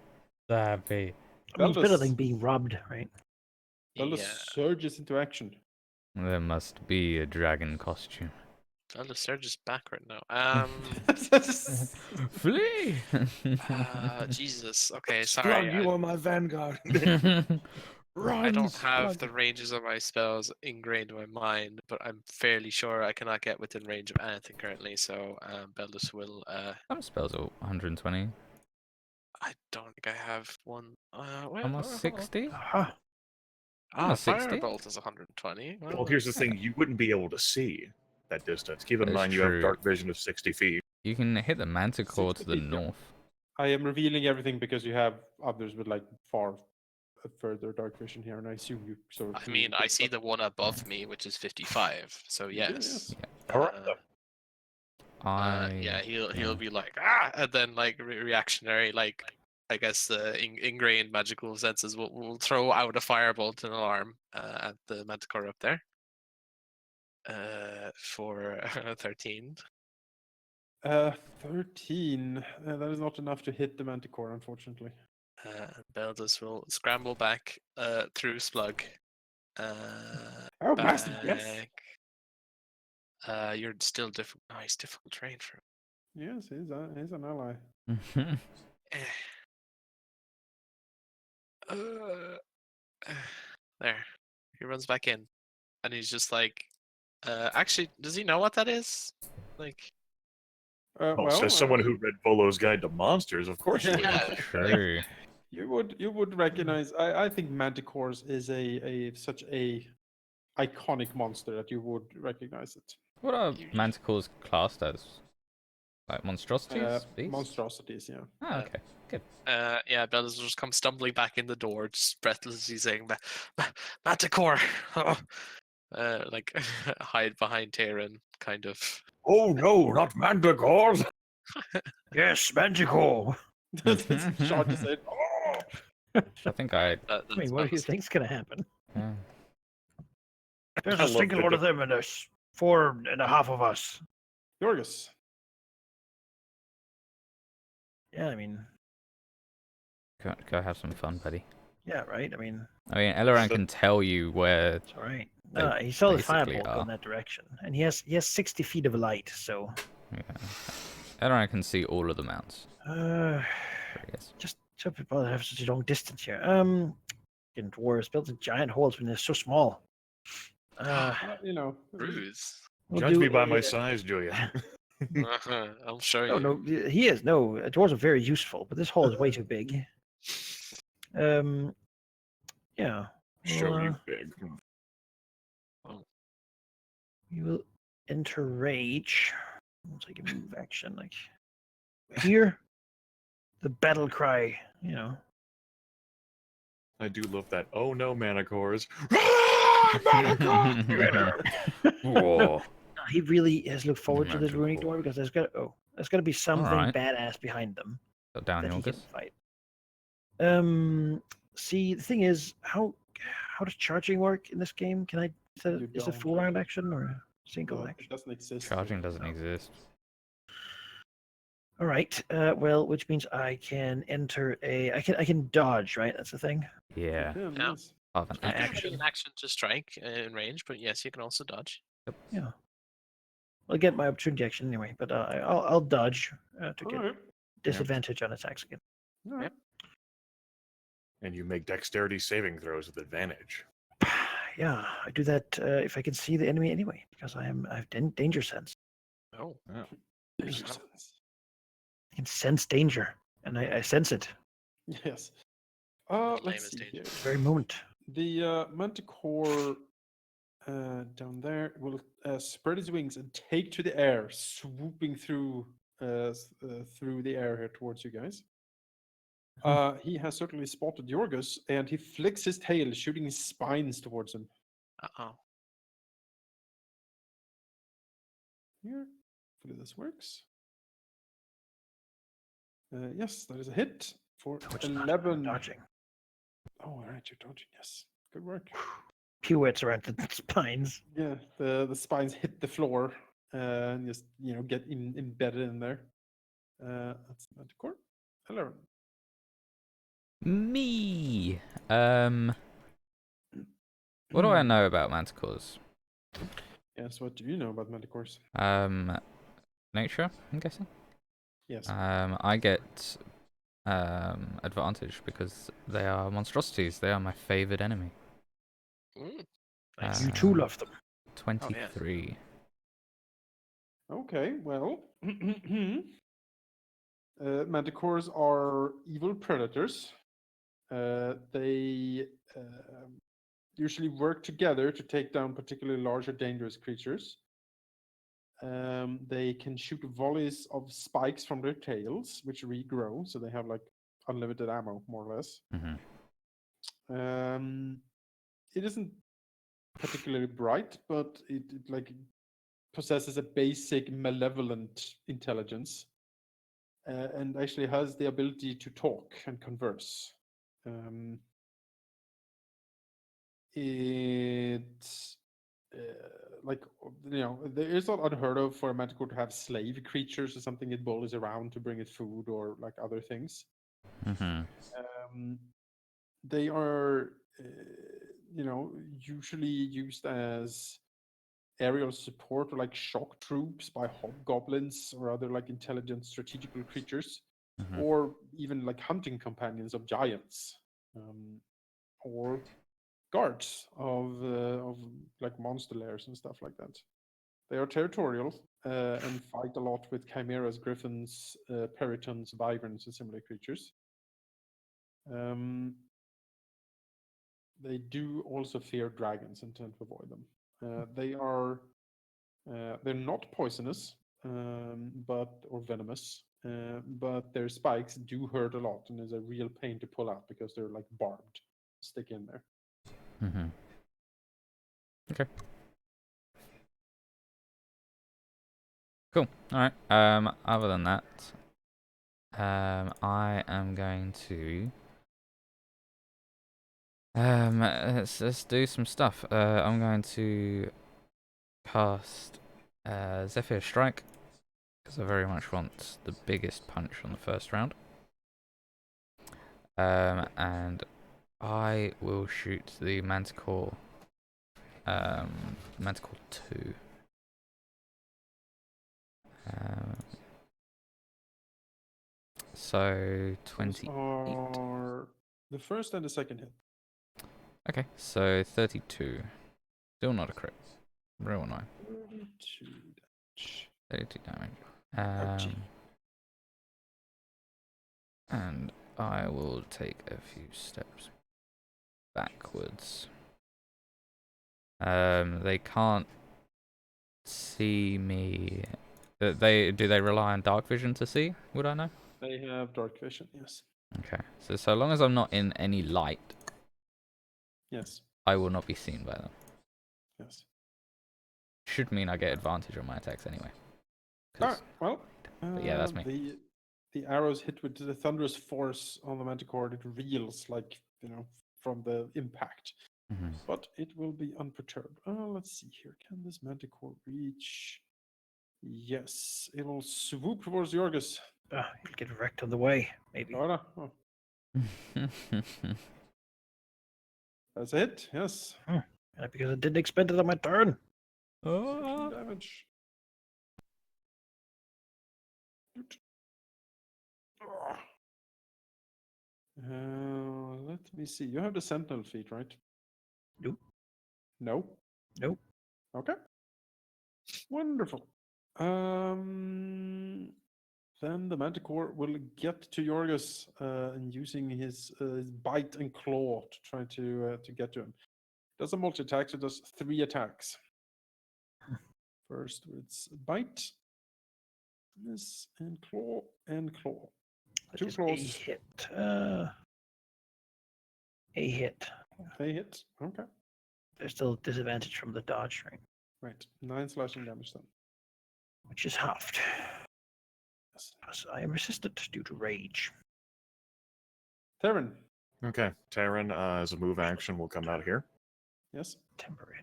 S3: So happy.
S2: I mean, it's better
S1: Beldas.
S2: than being robbed, right?
S1: Beldas
S5: Yeah.
S1: surges into action.
S3: There must be a dragon costume.
S5: The surge is back right now.
S3: Flee!
S5: Jesus. Okay,
S6: Splug,
S5: sorry.
S6: you are my vanguard.
S5: I don't have the ranges of my spells ingrained in my mind, but I'm fairly sure I cannot get within range of anything currently. So, Beldas will.
S3: Some spells are 120.
S5: I don't think I have one. Wait,
S3: Almost
S5: hold on.
S3: 60?
S2: Aha.
S3: Almost 60?
S5: Firebolt is 120.
S6: Well, here's the thing: you wouldn't be able to see that distance. Keep in
S3: That is
S6: mind you have
S3: true.
S6: dark vision of 60 feet.
S3: You can hit the manticore to
S1: 60
S3: the
S1: feet, yeah.
S3: north.
S1: I am revealing everything because you have others with like far further dark vision here, and I assume you sort of.
S5: I mean, I see the one above me, which is 55. So
S1: You do,
S5: yes.
S6: All right.
S5: Yeah, he'll be like and then like reactionary, like I guess ingrained magical senses will throw out a firebolt and alarm at the manticore up there. For 13.
S1: 13. That is not enough to hit the manticore, unfortunately.
S5: Beldas will scramble back through Splug.
S1: Oh, massive, yes.
S5: You're still difficult. Oh, he's difficult terrain for him.
S1: Yes, he's an ally.
S5: There. He runs back in. And he's just like, actually, does he know what that is? Like,
S6: Well, says someone who read Volo's Guide to Monsters, of course you would.
S5: yeah.
S3: True.
S1: you would recognize. I think manticores is such a iconic monster that you would recognize it.
S3: What are manticores classed as? Like monstrosities? Beasts?
S1: Monstrosities, yeah.
S3: Oh, okay. Good.
S5: Yeah, Beldas will just come stumbling back in the door, just breathlessly saying, Manticore! Like, hide behind Taerin, kind of.
S6: Oh no, not manticores!
S2: Yes, Manticore.
S1: Short to say. Oh!
S3: I think I.
S2: I mean, what do you think's gonna happen?
S3: Yeah.
S2: There's
S6: I
S2: a
S6: love
S2: single
S6: the
S2: one of them, and there's 4.5 of us.
S1: Yorgos.
S2: Yeah, I mean,
S3: Go have some fun, buddy.
S2: yeah, right. I mean,
S3: Eleran can tell you where.
S2: it's all right.
S3: They
S2: No, he saw the
S3: basically
S2: firebolt go
S3: are.
S2: in that direction, and he has 60 feet of light. So,
S3: Yeah. Eleran can see all of the mounts.
S2: uh,
S3: Yes.
S2: just some people have such a long distance here. And dwarves built in giant holes when they're so small.
S1: You know.
S5: Ruse.
S2: We'll
S6: Judge
S2: do
S6: me by my
S2: a-
S6: size, Julia.
S5: I'll show
S2: No,
S5: you.
S2: no, he is. No, dwarves are very useful, but this hole is way too big. Yeah.
S6: Show
S2: well,
S6: you big.
S2: You will enter rage. Once I can move action, like here, the battle cry. You know.
S6: I do love that. Oh no, manticores.
S3: Whoa.
S2: He really has looked forward to this
S3: Magical.
S2: runic door because there's got to be something
S3: Alright.
S2: badass behind them
S3: So down
S2: that he can
S3: Yorgos.
S2: fight. See, the thing is, how does charging work in this game? Can I?
S1: You
S2: Is it
S1: don't.
S2: full round action or single
S1: No,
S2: action?
S1: it doesn't exist.
S3: Charging doesn't exist.
S2: All right. Well, which means I can enter a. I can dodge, right? That's the thing.
S3: Yeah.
S1: Yeah,
S5: Yeah.
S1: yes.
S3: Half an
S5: You can
S3: action.
S5: have an action to strike in range, but yes, you can also dodge.
S2: Yeah. I'll get my opportunity action anyway, but I'll dodge to get
S1: Alright.
S2: disadvantage on attacks again.
S1: Alright.
S6: And you make dexterity saving throws with advantage.
S2: Yeah, I do that if I can see the enemy anyway, because I have danger sense.
S5: Oh.
S1: Danger
S5: Wow.
S1: sense.
S2: I can sense danger, and I sense it
S1: Yes.
S5: Lame
S1: Let's
S5: as
S1: see
S5: danger.
S1: here.
S2: at the very moment.
S1: The manticore down there will spread its wings and take to the air, swooping through the air here towards you guys. He has certainly spotted Yorgos, and he flicks his tail, shooting his spines towards him.
S5: Uh-oh.
S1: Here, hopefully this works. Yes, that is a hit for
S2: Oh, it's not
S1: 11.
S2: dodging.
S1: Oh, all right, you're dodging. Yes, good work.
S2: Pirouettes around the spines.
S1: Yeah, the spines hit the floor and just get embedded in there. That's Manticore. Eleran.
S3: Me. What do I know about manticores?
S1: Yes, what do you know about Manticores?
S3: Nature, I'm guessing.
S1: Yes.
S3: I get advantage because they are monstrosities. They are my favorite enemy.
S5: Mm, nice.
S2: You too love them.
S3: 23.
S1: Okay, well, Manticores are evil predators. They usually work together to take down particularly large or dangerous creatures. They can shoot volleys of spikes from their tails, which regrow, so they have like unlimited ammo, more or less. It isn't particularly bright, but it like possesses a basic malevolent intelligence, and actually has the ability to talk and converse. It's like it's not unheard of for a manticore to have slave creatures or something it bullies around to bring it food or like other things. They are usually used as aerial support or like shock troops by hobgoblins or other like intelligent strategical creatures, or even like hunting companions of giants, or guards of like monster lairs and stuff like that. They are territorial and fight a lot with chimeras, griffins, peritons, wyverns, and similar creatures. They do also fear dragons and tend to avoid them. They're not poisonous, or venomous, but their spikes do hurt a lot and is a real pain to pull out because they're like barbed, stick in there.
S3: Okay. Cool. All right. Other than that, I am going to let's do some stuff. I'm going to cast Zephyr Strike because I very much want the biggest punch on the first round. And I will shoot the Manticore. Manticore 2. So 28.
S1: Are the first and the second hit.
S3: Okay, so 32. Still not a crit. Real annoying.
S1: 32 damage.
S3: 32 damage.
S1: Ouchie.
S3: And I will take a few steps backwards. They can't see me. Do they rely on dark vision to see? Would I know?
S1: They have dark vision, yes.
S3: Okay, so long as I'm not in any light,
S1: Yes.
S3: I will not be seen by them.
S1: Yes.
S3: Should mean I get advantage on my attacks anyway.
S1: Alright, well.
S3: But yeah, that's me.
S1: The arrows hit with the thunderous force on the manticore. It reels like, from the impact. But it will be unperturbed. Let's see here. Can this manticore reach? Yes. It will swoop towards Yorgos.
S2: He'll get wrecked on the way, maybe.
S1: Oh. That's a hit, yes.
S2: Because I didn't expect it on my turn.
S1: 13 damage. Let me see. You have the sentinel feat, right?
S2: Nope.
S1: No?
S2: Nope.
S1: Okay. Wonderful. Then the manticore will get to Yorgos and using his bite and claw to try to get to him. Does a multi-attack, so it does 3 attacks. First, it's bite, miss, and claw, and claw.
S2: That
S1: 2
S2: is
S1: claws.
S2: A hit. A hit.
S1: A hit. Okay.
S2: there's still disadvantage from the dodge, right?
S1: Right. 9 slashing damage then.
S2: Which is halved.
S1: Yes.
S2: Because I am resistant due to rage.
S1: Taerin.
S6: Okay, Taerin, as a move action, will come out here.
S1: Yes.
S2: Temporary.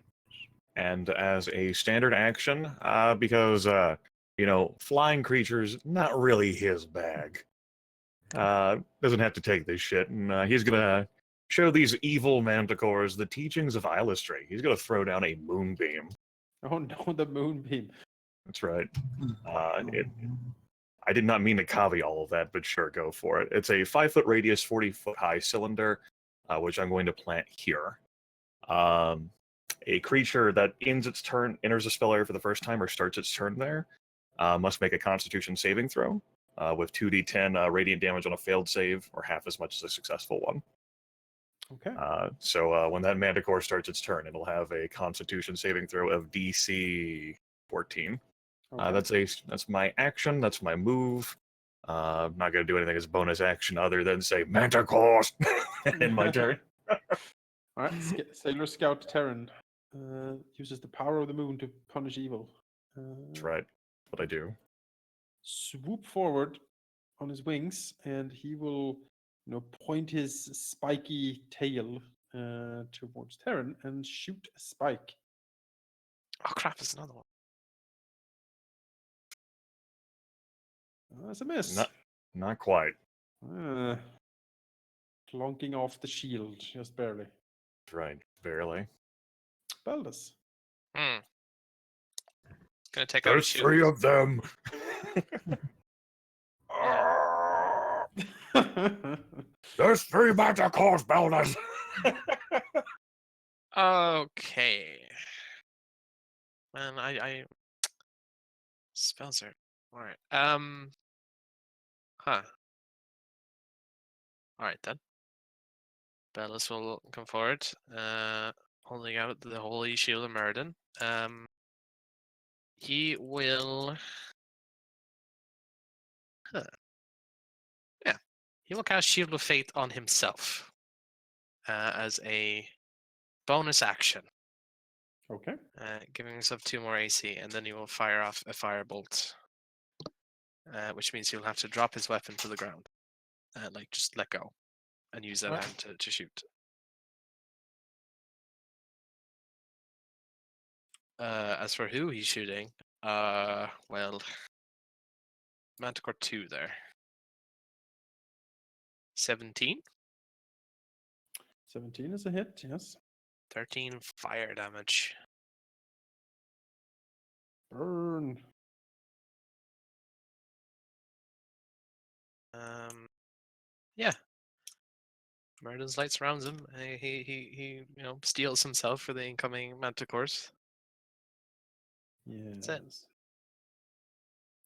S6: And as a standard action, because, flying creatures, not really his bag. Doesn't have to take this shit, and he's gonna show these evil manticores the teachings of Illustrate. He's gonna throw down a moonbeam.
S1: Oh no, the moonbeam.
S6: That's right. I did not mean to copy all of that, but sure, go for it. It's a 5-foot radius, 40-foot high cylinder, which I'm going to plant here. A creature that ends its turn, enters the spell area for the first time, or starts its turn there, must make a Constitution saving throw with 2d10 radiant damage on a failed save, or half as much as a successful one.
S1: Okay.
S6: So when that Manticore starts its turn, it'll have a Constitution saving throw of DC 14.
S1: Okay.
S6: That's my action. That's my move. I'm not gonna do anything as a bonus action other than say Manticores in my turn.
S1: Alright, Sailor Scout Terran uses the power of the moon to punish evil.
S6: That's right. What I do.
S1: Swoop forward on his wings, and he will, point his spiky tail towards Terran and shoot a spike.
S5: Oh crap! There's another one.
S1: That's a miss.
S6: Not quite.
S1: Plonking off the shield, just barely.
S6: That's right. Barely.
S1: Beldas.
S5: Gonna take out a
S4: There's
S5: shield.
S4: 3 of them. There's 3 Manticores, Beldas.
S5: Okay. Man, I spells are alright. Huh. Alright then. Bellas will come forward, holding out the Holy Shield of Meriden. He will. Yeah. He will cast Shield of Fate on himself as a bonus action.
S1: Okay.
S5: Giving himself 2 more AC, and then he will fire off a firebolt. Which means he'll have to drop his weapon to the ground. Just let go. And use that
S1: Right.
S5: hand to shoot. As for who he's shooting, well, Manticore 2 there. 17?
S1: 17 is a hit, yes.
S5: 13 fire damage.
S1: Burn.
S5: Yeah. Meriden's light surrounds him. He steals himself for the incoming Manticores.
S1: Yes.
S5: it.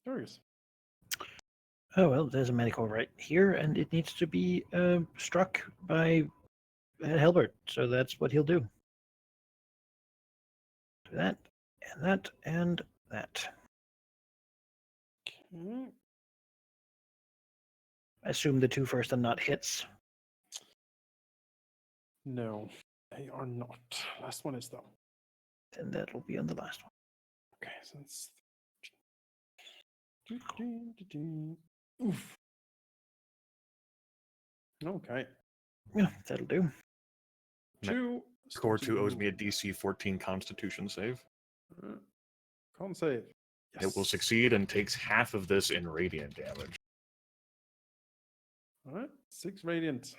S1: Yorgos.
S2: Oh, well, there's a medical right here, and it needs to be struck by Halbert, so that's what he'll do. Do that, and that, and that.
S1: Okay.
S2: I assume the 2 first are not hits.
S1: No, they are not. Last one is though.
S2: Then that'll be on the last one.
S1: Okay, so that's. Oof. Okay.
S2: Yeah, that'll do.
S1: 2.
S6: Score 2 owes me a DC 14 Constitution save.
S1: Con save.
S6: It will succeed and takes half of this in radiant damage.
S1: Alright, 6 radiant.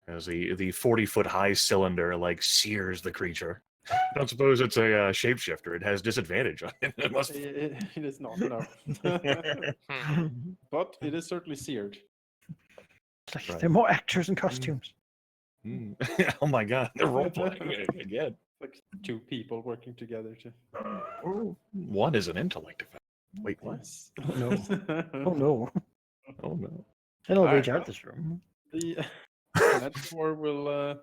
S6: As the 40-foot high cylinder sears the creature. I don't suppose it's a shapeshifter. It has disadvantage on it. It must.
S1: It is not, no. But it is certainly seared.
S2: It's
S6: Right.
S2: There are more actors in costumes.
S6: Oh my god, they're role playing again.
S1: Like 2 people working together to.
S6: One is an intellect effect. Wait, what?
S1: Yes.
S2: Oh no. Oh no.
S6: Oh no.
S2: Then I'll
S1: Alright,
S2: rage out
S1: well.
S2: this room.
S1: The Manticore will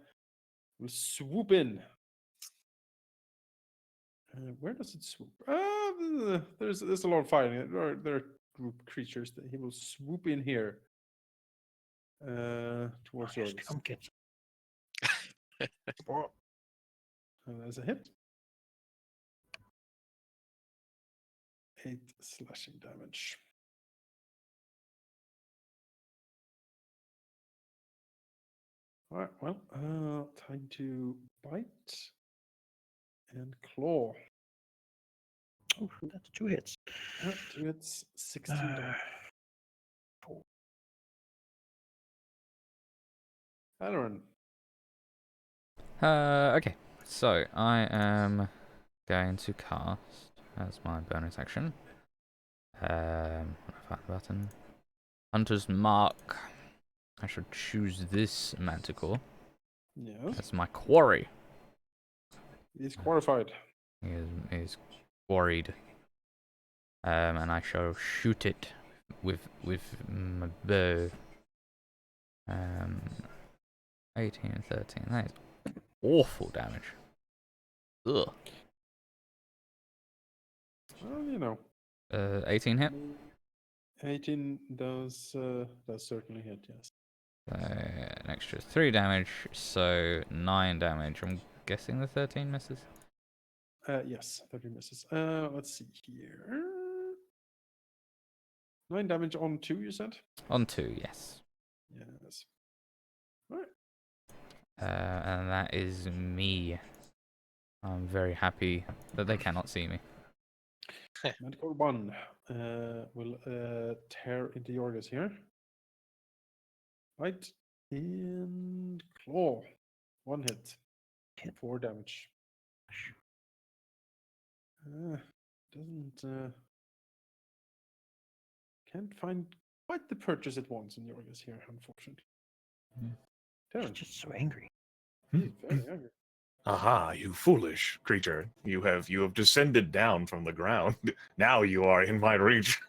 S1: swoop in. Where does it swoop? There's a lot of fighting. There are group creatures that he will swoop in here. Towards
S2: Yes,
S1: Yorgos.
S2: come get
S1: There's a hit. 8 slashing damage. All right, well, time to bite and claw.
S2: Oh, that's 2 hits.
S1: 2 hits, 16 damage. Eleran.
S3: Okay, so I am going to cast as my bonus action. I find the button. Hunter's Mark. I should choose this manticore
S1: Yes,
S3: as my quarry.
S1: he's qualified.
S3: He is quarried. And I shall shoot it with my bow. 18, 13. That is awful damage. Ugh.
S1: Well, you know,
S3: 18 hit.
S1: 18 does certainly hit. Yes.
S3: An extra 3 damage, so 9 damage. I'm guessing the 13 misses.
S1: Yes, 13 misses. Let's see here. 9 damage on 2, you said?
S3: On 2, yes.
S1: Yes. All right.
S3: And that is me. I'm very happy that they cannot see me.
S1: Manticore 1 will tear into Yorgos here. Right. And claw. 1 hit. 4 damage. Doesn't can't find quite the purchase it wants in Yorgos here, unfortunately.
S2: He's
S1: Taerin,
S2: just so angry.
S1: he's very angry.
S6: Aha, you foolish creature. You have descended down from the ground. Now you are in my reach.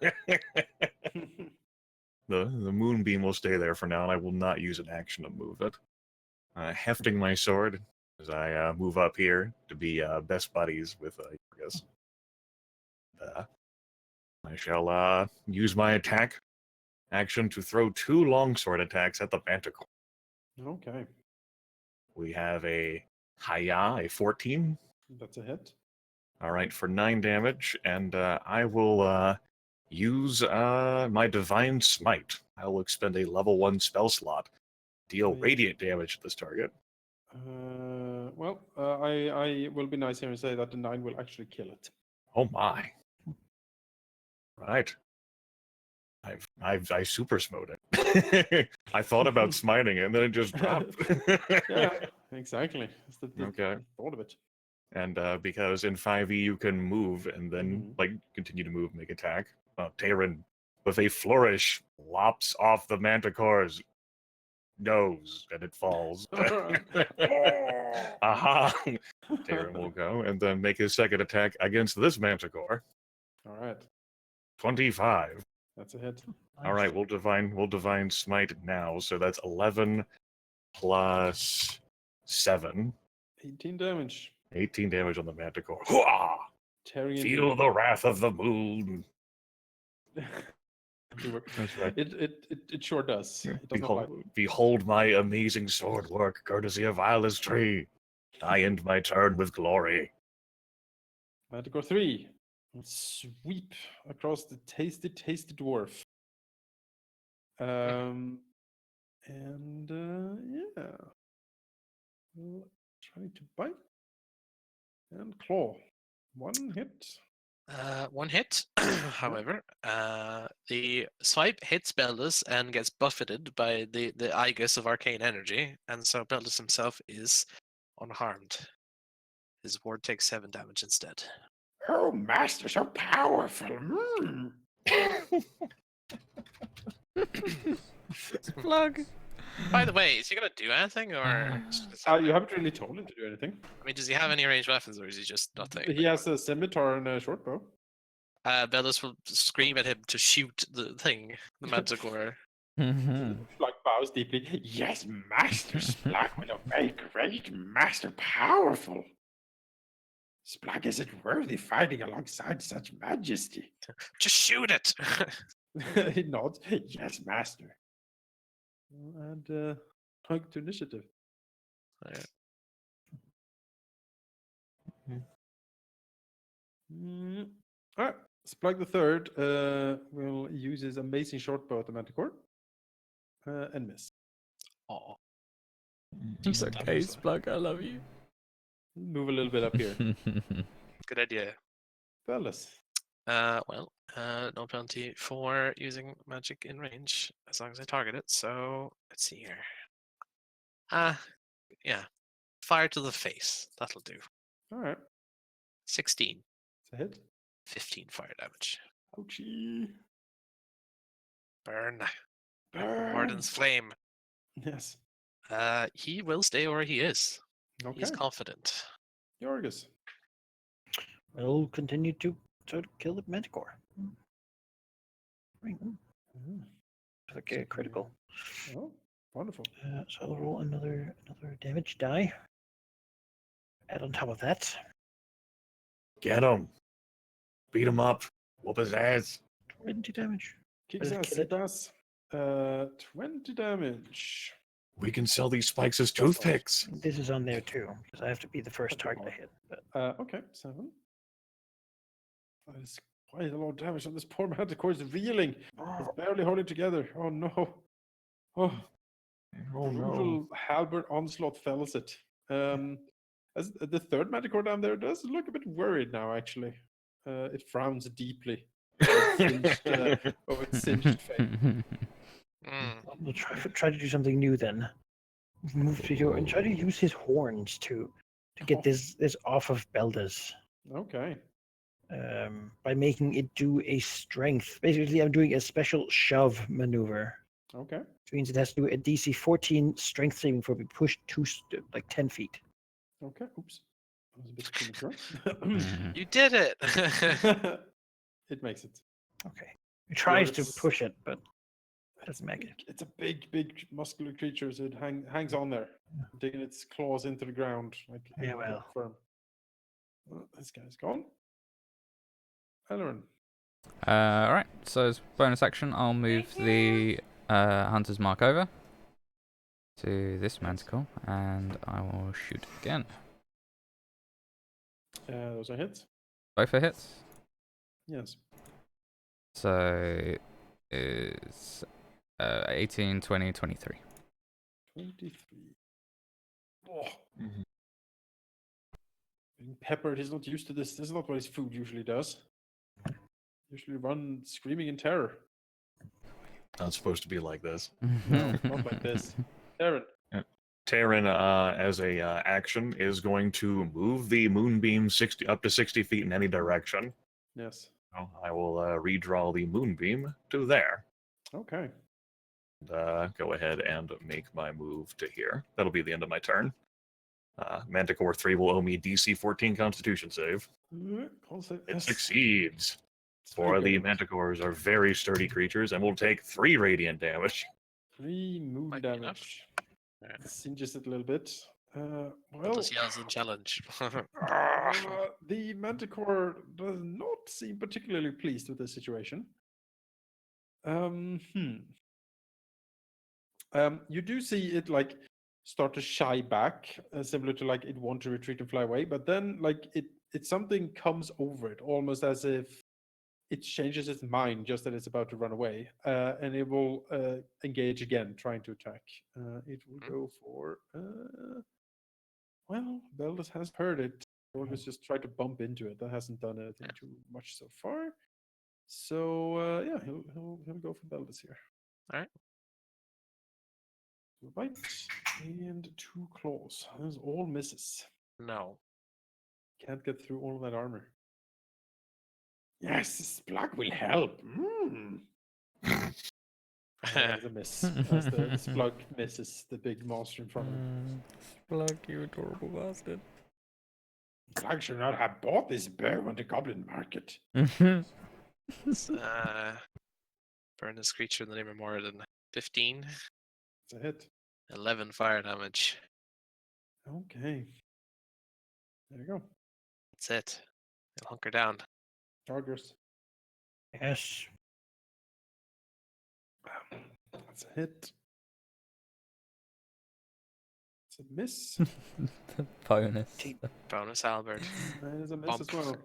S6: The moonbeam will stay there for now, and I will not use an action to move it. Hefting my sword as I move up here to be best buddies with Yorgos. I shall use my attack action to throw 2 longsword attacks at the manticore.
S1: Okay,
S6: We have a Haya, a 14.
S1: that's a hit.
S6: All right, for 9 damage, and I will use my Divine Smite. I will expend a level 1 spell slot, deal
S1: Oh, yeah.
S6: radiant damage to this target.
S1: I will be nice here and say that the 9 will actually kill it.
S6: Oh my! Right. I super smote it. I thought about smiting it, and then it just dropped.
S1: Yeah, exactly. It's the
S6: Okay.
S1: thought of it.
S6: And because in 5e you can move and then continue to move, make attack. Taerin, with a flourish, lops off the manticore's nose, and it falls. Aha! Taerin will go and then make his second attack against this manticore.
S1: All right,
S6: 25.
S1: that's a hit.
S6: All right, we'll divine smite now. So that's 11 plus 7.
S1: 18 damage.
S6: 18 damage on the manticore. Hooah!
S1: Tearing
S6: Feel the wrath of the moon.
S1: That's right. It sure does. It does not like
S6: Behold my amazing sword work, courtesy of Isla's tree. I end my turn with glory.
S1: Manticore 3. Sweep across the tasty dwarf. And yeah. We'll try to bite and claw. 1 hit.
S5: 1 hit. However, the swipe hits Beldas and gets buffeted by the Aegis of arcane energy, and so Beldas himself is unharmed. His ward takes 7 damage instead.
S1: Oh, master, so powerful.
S3: Plug.
S5: By the way, is he gonna do anything, or
S1: You haven't really told him to do anything.
S5: I mean, does he have any ranged weapons, or is he just nothing?
S1: He has a scimitar and a short bow.
S5: Beldas will scream at him to shoot the thing, the manticore.
S1: Like bows deeply. Yes, master. Splug will obey. Great master, powerful. Splug isn't worthy fighting alongside such majesty.
S5: Just shoot it.
S1: He nods. Yes, master. And hug to initiative.
S5: Alright.
S1: All right. Splug the third will use his amazing short bow at the manticore and miss.
S5: Oh,
S3: It's
S5: Decent
S3: okay,
S5: damage,
S3: Splug, I love you.
S1: Move a little bit up here.
S5: good idea.
S1: Beldas.
S5: No penalty for using magic in range as long as I target it. So let's see here. Yeah, fire to the face. That'll do.
S1: All right.
S5: 16,
S1: It's a hit.
S5: 15 fire damage.
S1: Ouchie.
S5: Burn.
S1: Burn.
S5: Warden's flame.
S1: Yes.
S5: He will stay where he is.
S1: Okay.
S5: He's confident.
S1: Yorgos.
S2: We'll continue to try to kill the manticore. Like a critical.
S1: Oh, wonderful.
S2: So I'll roll another damage die. Add on top of that,
S4: Get him. Beat him up. Whoop his ass.
S2: 20 damage.
S1: Kicks
S2: Does it
S1: ass.
S2: kill
S1: It
S2: it?
S1: does. 20 damage.
S4: We can sell these spikes as toothpicks.
S2: This is on there too, because I have to be the first target I hit. But
S1: Okay, 7. That is quite a lot of damage on this poor manticore. Is reeling. It's barely holding together. Oh no. Oh, brutal halberd onslaught fells it. As the third manticore down there does look a bit worried now, actually. It frowns deeply over its singed face.
S2: We'll try to do something new then. Move to your and try to use his horns to get this off of Beldas.
S1: Okay.
S2: By making it do a strength. Basically, I'm doing a special shove maneuver.
S1: Okay.
S2: Which means it has to do a DC 14 strength saving for be pushed 10 feet.
S1: Okay. Oops. That was a bit premature.
S5: You did it.
S1: It makes it.
S2: Okay. It tries to
S1: Yours-
S2: push it, but it doesn't make it.
S1: It's a big, muscular creature, so it hangs on there, digging its claws into the ground. Like,
S2: Yeah, well.
S1: firm. Well, this guy's gone. Eleran.
S3: Alright, so as bonus action, I'll move the Hunter's Mark over to this manticore, and I will shoot again.
S1: Those are hits.
S3: Both are hits.
S1: Yes.
S3: So is 18, 20, 23.
S1: 23. Oh. Being peppered, he's not used to this. This is not what his food usually does. Usually run screaming in terror.
S6: Not supposed to be like this.
S1: No, not like this. Taerin.
S6: Taerin, as a action, is going to move the moonbeam up to 60 feet in any direction.
S1: Yes.
S6: So I will redraw the moonbeam to there.
S1: Okay.
S6: Go ahead and make my move to here. That'll be the end of my turn. Manticore 3 will owe me DC 14 Constitution save. It succeeds. For the manticores are very sturdy creatures and will take 3 radiant damage.
S1: 3 moon
S5: Might be enough.
S1: damage.
S5: Yeah.
S1: Singes it a little bit. Well,
S5: This yells and challenge.
S1: the manticore does not seem particularly pleased with the situation. You do see it like start to shy back, similar to like it want to retreat and fly away, but then like it something comes over it, almost as if it changes its mind just that it's about to run away, and it will engage again, trying to attack. It will go for well, Beldas has heard it. Yorgos just tried to bump into it. That hasn't done anything too much so far. So yeah, he'll go for Beldas here.
S5: All right.
S1: 2 bite and 2 claws. Those all misses.
S5: No.
S1: Can't get through all of that armor. Yes, this plug will help. That's a miss. As the slug misses the big monster in front of him.
S3: Splug, you adorable bastard.
S1: Plug should not have bought this bow on the goblin market.
S5: Burn this creature in the name of more than 15.
S1: It's a hit.
S5: 11 fire damage.
S1: Okay. There you go.
S5: That's it. He'll hunker down.
S1: Chargers.
S2: Yes.
S1: That's a hit. It's a miss.
S3: The bonus.
S5: Bonus halberd.
S1: That is a miss
S5: Bump.
S1: as well.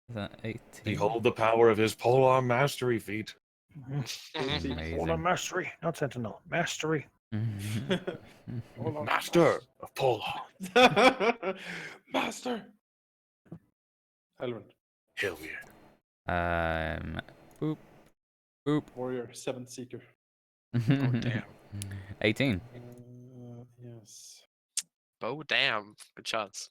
S3: Is that 18?
S6: Behold the power of his polearm mastery feat.
S3: Amazing.
S2: Mastery, not sentinel. Mastery.
S1: Hold on.
S6: Master of polearm.
S1: Master. Eleran,
S6: Hell yeah.
S3: Boop. Boop.
S1: warrior, 7th seeker.
S5: Oh damn.
S3: 18.
S1: Yes.
S5: Oh damn. Good chance.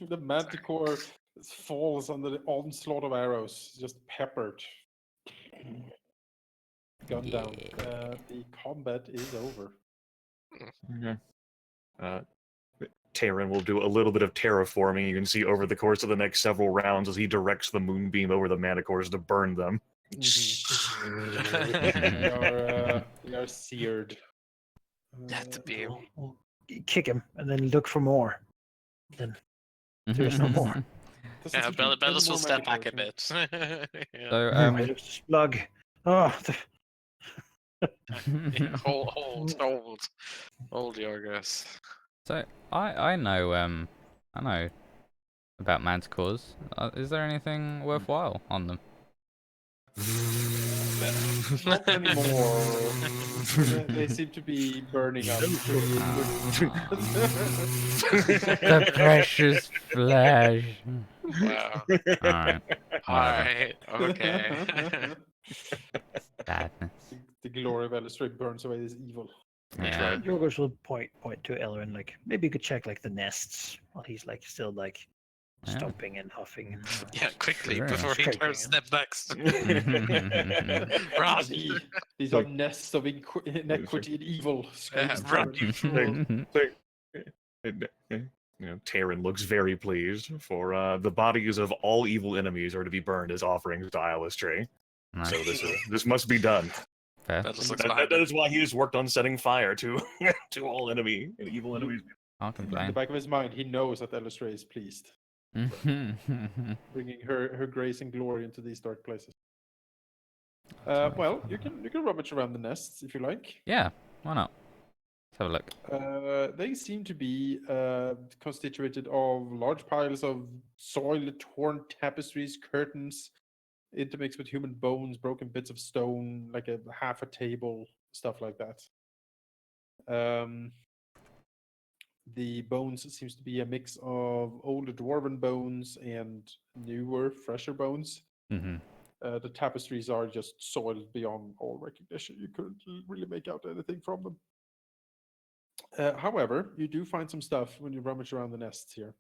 S1: The manticore falls under the onslaught of arrows, just peppered. Gun down. The combat is over.
S6: Taerin will do a little bit of terraforming. You can see over the course of the next several rounds as he directs the moonbeam over the manticores to burn them.
S1: They are seared.
S5: That to be.
S2: We'll kick him and then look for more. Then there's no more.
S5: Yeah, Beldas will step back a bit. Yeah.
S3: So,
S2: Oh, he looks slug. Oh,
S5: Yeah, hold Yorgos.
S3: so I know about manticores. Is there anything worthwhile on them?
S1: Not anymore. They seem to be burning up.
S3: The precious flesh.
S5: Wow.
S3: Alright.
S5: Alright. Okay.
S3: Sadness.
S1: The glory of Elstrade burns away this evil.
S6: That's
S3: Yeah.
S6: right.
S2: Yorgos will point to Eleran, like maybe you could check like the nests while he's like still like
S3: Yeah.
S2: stomping and huffing. And,
S5: Yeah, quickly
S3: Sure.
S5: before he
S2: Scraping
S5: turns
S2: him.
S5: step backs.
S1: Ah,
S5: Run!
S1: these are nests of inequity and evil.
S5: Yeah, run, you fool.
S6: Taerin looks very pleased, for the bodies of all evil enemies are to be burned as offerings to Illustrate.
S3: Nice.
S6: So this must be done.
S3: Fair.
S5: That just looks
S6: That
S5: behind
S6: is why he has worked on setting fire to to all enemy and evil enemies.
S3: Can't
S1: In the
S3: complain.
S1: back of his mind, he knows that Elstrade is pleased, bringing her grace and glory into these dark places. Well, you can rummage around the nests if you like.
S3: Yeah, why not? Let's have a look.
S1: They seem to be constituted of large piles of soil, torn tapestries, curtains, intermixed with human bones, broken bits of stone, like a half a table, stuff like that. The bones seems to be a mix of older dwarven bones and newer, fresher bones.
S3: Mm-hmm.
S1: The tapestries are just soiled beyond all recognition. You couldn't really make out anything from them. However, you do find some stuff when you rummage around the nests here.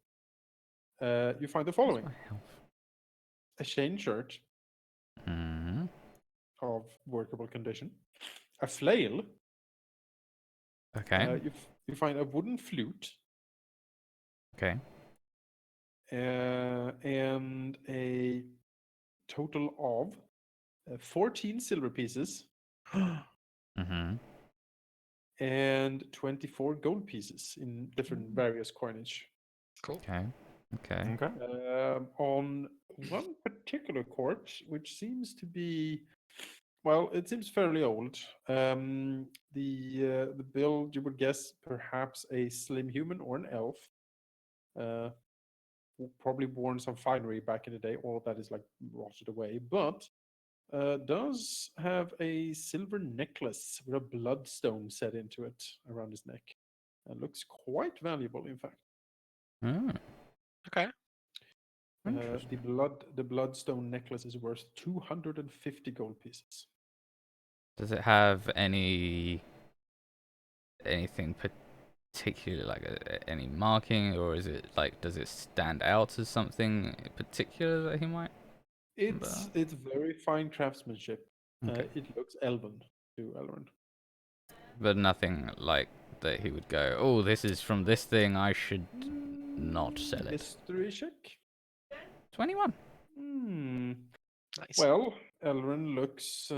S1: You find the following: a chain shirt
S3: Mm-hmm.
S1: of workable condition, a flail.
S3: Okay.
S1: You find a wooden flute,
S3: Okay.
S1: and a total of 14 silver pieces
S3: Mm-hmm.
S1: and 24 gold pieces in different various coinage.
S5: Cool.
S3: Okay. Okay.
S6: Okay.
S1: On one particular corpse, which seems to be, well, it seems fairly old. The build, you would guess, perhaps a slim human or an elf. Probably worn some finery back in the day. All of that is like rotted away, but does have a silver necklace with a bloodstone set into it around his neck. And looks quite valuable, in fact.
S3: Mm.
S5: Okay.
S1: The bloodstone necklace is worth 250 gold pieces.
S3: Does it have anything particular, like any marking, or is it like, does it stand out as something particular that he might?
S1: It's very fine craftsmanship.
S3: Okay.
S1: It looks elven to Eleran.
S3: But nothing like that he would go, oh, this is from this thing, I should not sell it.
S1: History check.
S3: 21.
S1: Hmm.
S5: Nice.
S1: Well, Eleran looks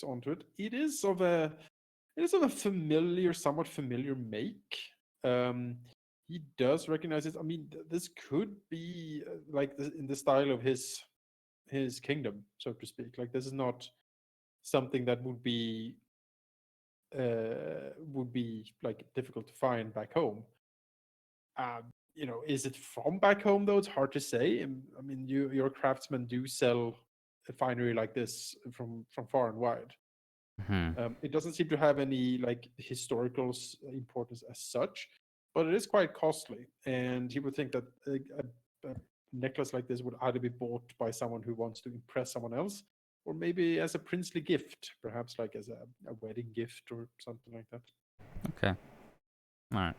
S1: onto it. It is of a familiar, somewhat familiar make. He does recognize it. I mean, this could be in the style of his kingdom, so to speak. Like, this is not something that would be like difficult to find back home. is it from back home though? It's hard to say. I mean, your craftsmen do sell a finery like this from far and wide. It doesn't seem to have any like historical importance as such, but it is quite costly. And he would think that a necklace like this would either be bought by someone who wants to impress someone else, or maybe as a princely gift, perhaps like as a wedding gift or something like that.
S3: Okay. Alright.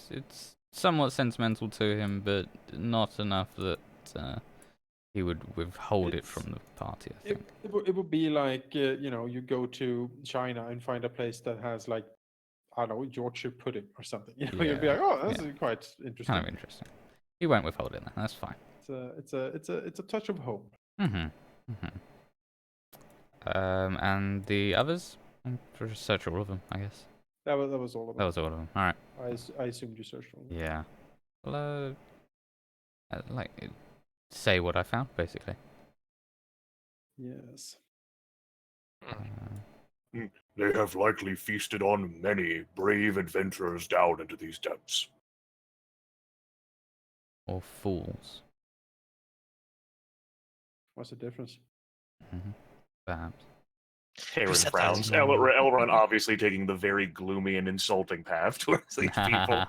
S3: It's somewhat sentimental to him, but not enough that he would withhold it from the party, I think.
S1: It would be like, you go to China and find a place that has like, I don't know, Yorkshire pudding or something. You'd be like, oh, that's quite interesting.
S3: Kind of interesting. He won't withhold it then. That's fine.
S1: It's a touch of home.
S3: And the others? For search all of them, I guess.
S1: That was all of them.
S3: That was all of them. All right.
S1: I assumed you searched all of them.
S3: Yeah. Well, say what I found, basically.
S1: Yes.
S4: They have likely feasted on many brave adventurers down into these depths.
S3: Or fools.
S1: What's the difference?
S3: Perhaps.
S6: Taerin frowns. Eleran obviously taking the very gloomy and insulting path towards these people.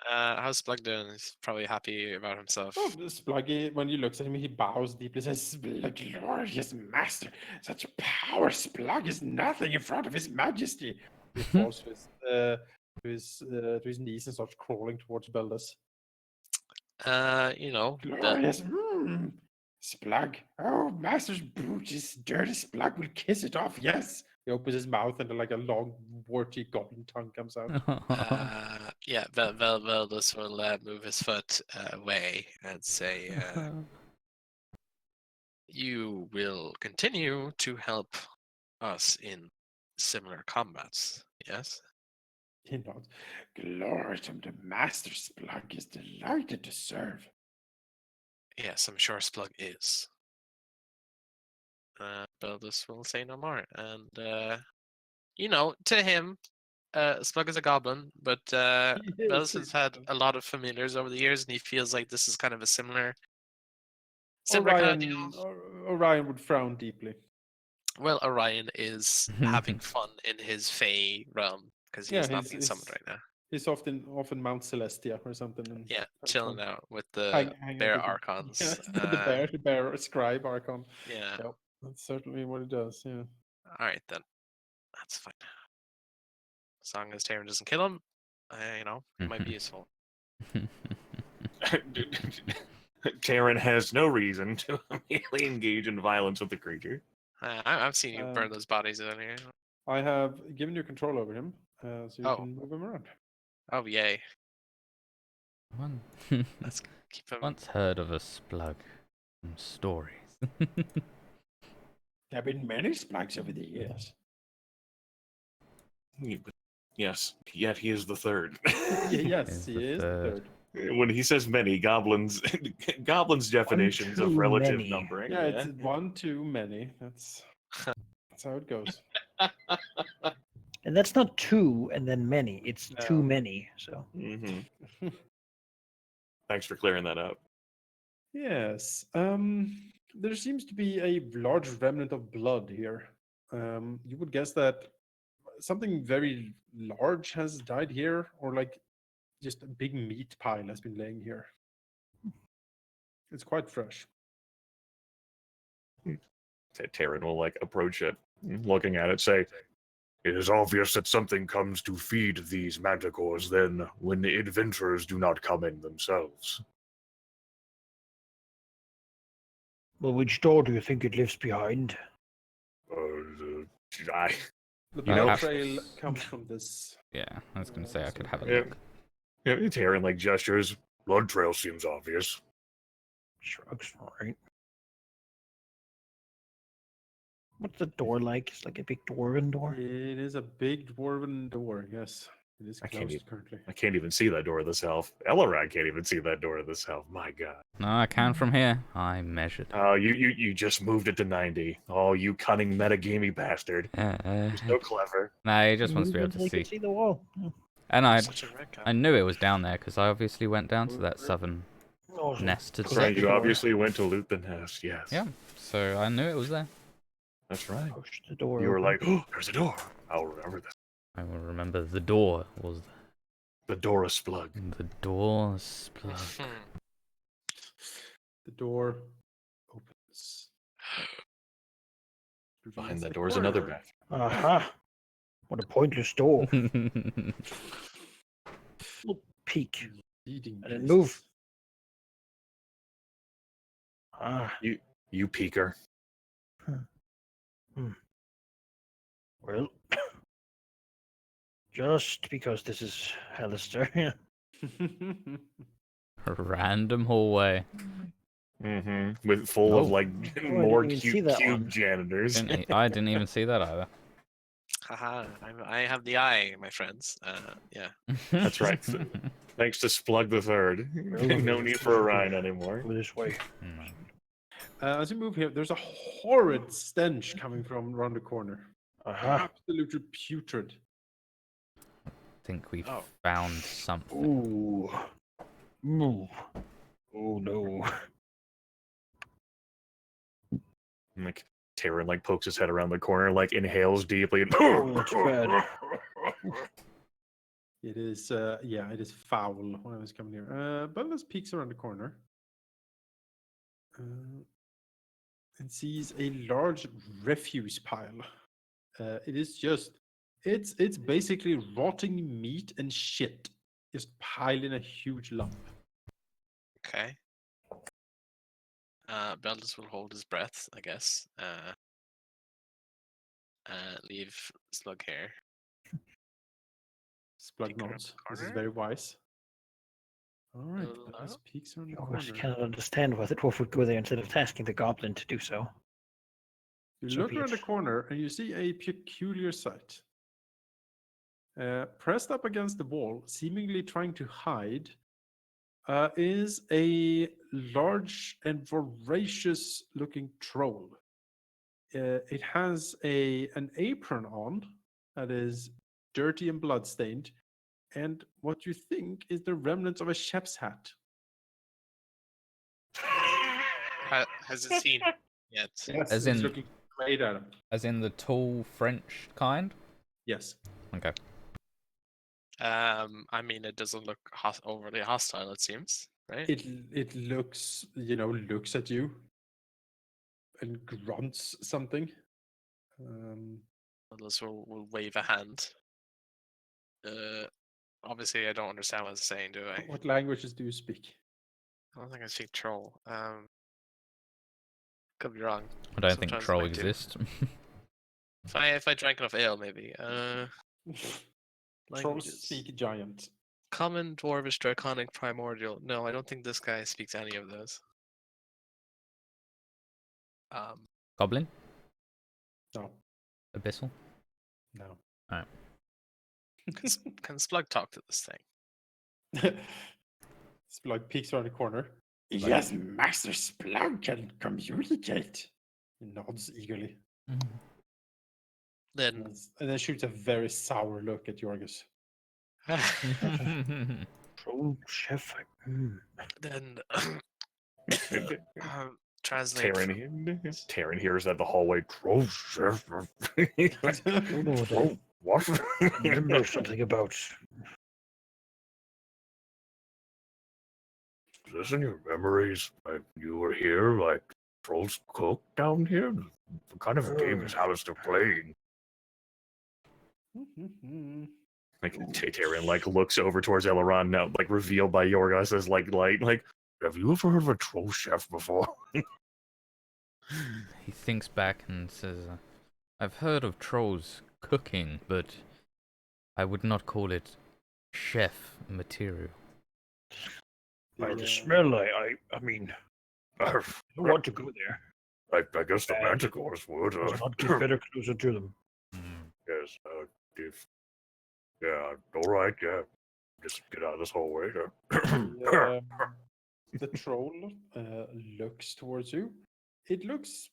S5: How's Splug doing? He's probably happy about himself.
S1: Oh, Spluggy, when you look at him, he bows deeply, says, glorious master, such power, Splug is nothing in front of his majesty. He falls to his knees and starts crawling towards Beldas.
S5: Glorious.
S1: Splug. Oh, master's boot is dirty. Splug will kiss it off, yes. He opens his mouth and like a long, warty goblin tongue comes out.
S5: Beldas will move his foot away and say, you will continue to help us in similar combats, yes?
S1: He nods. Glory to the master. Splug is delighted to serve.
S5: Yes, I'm sure Splug is. Beldas will say no more. And, to him, Splug is a goblin, but Beldas has had a lot of familiars over the years, and he feels like this is kind of a similar kind of deal.
S1: Orion would frown deeply.
S5: Well, Orion is having fun in his Fey realm, because he's not being summoned right now.
S1: He's often Mount Celestia or something. And
S5: chilling out with the bear archons.
S1: Yeah, the bear scribe archon.
S5: Yeah.
S1: Yep, that's certainly what he does, yeah.
S5: Alright then. That's fine. As long as Taerin doesn't kill him, it might be useful.
S6: Taerin has no reason to immediately engage in violence with the creature.
S5: I've seen you burn those bodies in here.
S1: I have given you control over him, so you can move him around.
S5: Oh, yay.
S3: Let's
S5: keep him.
S3: Once heard of a Splug from stories.
S1: There have been many Splugs over the years.
S6: Yes, yet he is the third.
S1: Yes, he is the third.
S6: When he says many, goblins' definitions of relative
S2: many.
S6: numbering.
S1: Yeah, it's one too many. That's how it goes.
S2: And that's not two and then many. It's too many. So.
S6: Thanks for clearing that up.
S1: Yes. There seems to be a large remnant of blood here. You would guess that something very large has died here, or like just a big meat pile has been laying here. It's quite fresh.
S6: Taerin will approach it, looking at it, say,
S4: "It is obvious that something comes to feed these manticores then when the adventurers do not come in themselves."
S2: Well, which door do you think it lives behind?
S1: The blood trail comes from this.
S3: Yeah, I was going to say I could have a look.
S6: Yeah, Taerin
S4: gestures. Blood trail seems obvious.
S2: Shrugs, right? What's the door like? It's like a big dwarven door.
S1: It is a big dwarven door, yes. It is closed currently.
S6: I can't even see that door this elf. Eleran can't even see that door this elf. My god.
S3: No, I can from here. I measured.
S6: Oh, you just moved it to 90. Oh, you cunning metagamey bastard. You're so clever.
S3: Nah, he just wants to be able to
S2: You
S3: see.
S2: can see the wall.
S3: And I
S5: Such a red guy.
S3: I knew it was down there because I obviously went down to that southern
S2: Oh, so
S3: nest to
S2: close
S6: Right,
S3: check.
S2: the
S6: you
S2: door.
S6: obviously went to loot the nest, yes.
S3: Yeah, so I knew it was there.
S6: That's right.
S2: Push the door
S6: You were
S2: open.
S6: like, oh, there's a door. I'll remember this.
S3: I will remember the door was
S6: The door is plugged.
S3: the door plug.
S1: The door opens.
S6: Behind
S1: Reveals
S6: that
S1: a
S6: door is another
S1: corridor.
S6: bath.
S2: Aha! What a pointless door. Peek.
S1: Leading
S2: And then
S1: places.
S2: move. Ah.
S6: You peeker.
S2: Well. Just because this is Hallister.
S3: Random hallway.
S6: Mm-hmm. With full of
S3: Oh.
S6: like
S2: I
S6: more
S2: didn't even see
S6: cute
S2: that
S6: cube
S2: one.
S6: janitors.
S3: I didn't even see that either.
S5: Haha, I have the eye, my friends. Yeah.
S6: That's right. Thanks to Splug the Third. No need for Orion anymore.
S2: Go this way.
S1: As you move here, there's a horrid stench coming from around the corner.
S2: Aha.
S1: Absolutely putrid.
S3: I think we
S5: Oh.
S3: found something.
S2: Ooh. Move. Oh no.
S6: Like Taerin like pokes his head around the corner, like inhales deeply. And
S2: Oh, that's bad.
S1: It is, yeah, it is foul when I was coming here. Beldas peeks around the corner and sees a large refuse pile. It is just, it's basically rotting meat and shit just piled in a huge lump.
S5: Okay. Beldas will hold his breath, I guess. Leave Slug here.
S1: Splug
S5: Peek around
S1: nods.
S5: the
S1: This is
S5: corner.
S1: very wise. All right,
S5: Hello?
S1: Beldas peeks around the
S2: Of course, I
S1: corner.
S2: cannot understand why the dwarf would go there instead of tasking the goblin to do so.
S1: You
S2: So
S1: look
S2: be
S1: around the
S2: it.
S1: corner and you see a peculiar sight. Pressed up against the wall, seemingly trying to hide, is a large and voracious looking troll. It has an apron on that is dirty and bloodstained, and what you think is the remnants of a chef's hat.
S5: Has it seen yet?
S1: Yes,
S3: As
S1: it's
S3: in-
S1: looking straight at him.
S3: As in the tall French kind?
S1: Yes.
S3: Okay.
S5: I mean, it doesn't look overly hostile. It seems, right?
S1: It looks, looks at you and grunts something.
S5: Beldas will wave a hand. Obviously, I don't understand what it's saying, do I?
S1: What languages do you speak?
S5: I don't think I speak troll. Could be wrong.
S3: I don't think
S5: Sometimes
S3: troll
S5: I do.
S3: exists.
S5: If I drank enough ale, maybe.
S1: Trolls
S5: Languages.
S1: speak giant.
S5: Common, Dwarvish, Draconic, Primordial. No, I don't think this guy speaks any of those.
S3: Goblin?
S1: No,
S3: Abyssal?
S1: no.
S5: Can Splug talk to this thing?
S1: Splug peeks around the corner. Yes, Master Splug can communicate. He nods eagerly.
S5: Then,
S1: And then shoots a very sour look at Yorgos.
S2: Troll chef.
S5: then translate.
S6: Taerin hears that the hallway.
S2: Oh, that
S6: What?
S2: remember something about.
S4: Is this in your memories? Like you were here, like trolls cook down here? What kind of a game is Hallister playing?
S6: Like Taerin like looks over towards Eleran now, like revealed by Yorgos as like
S4: Have you ever heard of a troll chef before?
S3: He thinks back and says, I've heard of trolls cooking, but I would not call it chef material.
S2: By the smell, I mean, I don't want to go there.
S4: I guess the manticores would.
S2: Let's not get better closer to them.
S4: Yes, yeah, all right, yeah. Just get out of this hallway.
S1: The troll looks towards you. It looks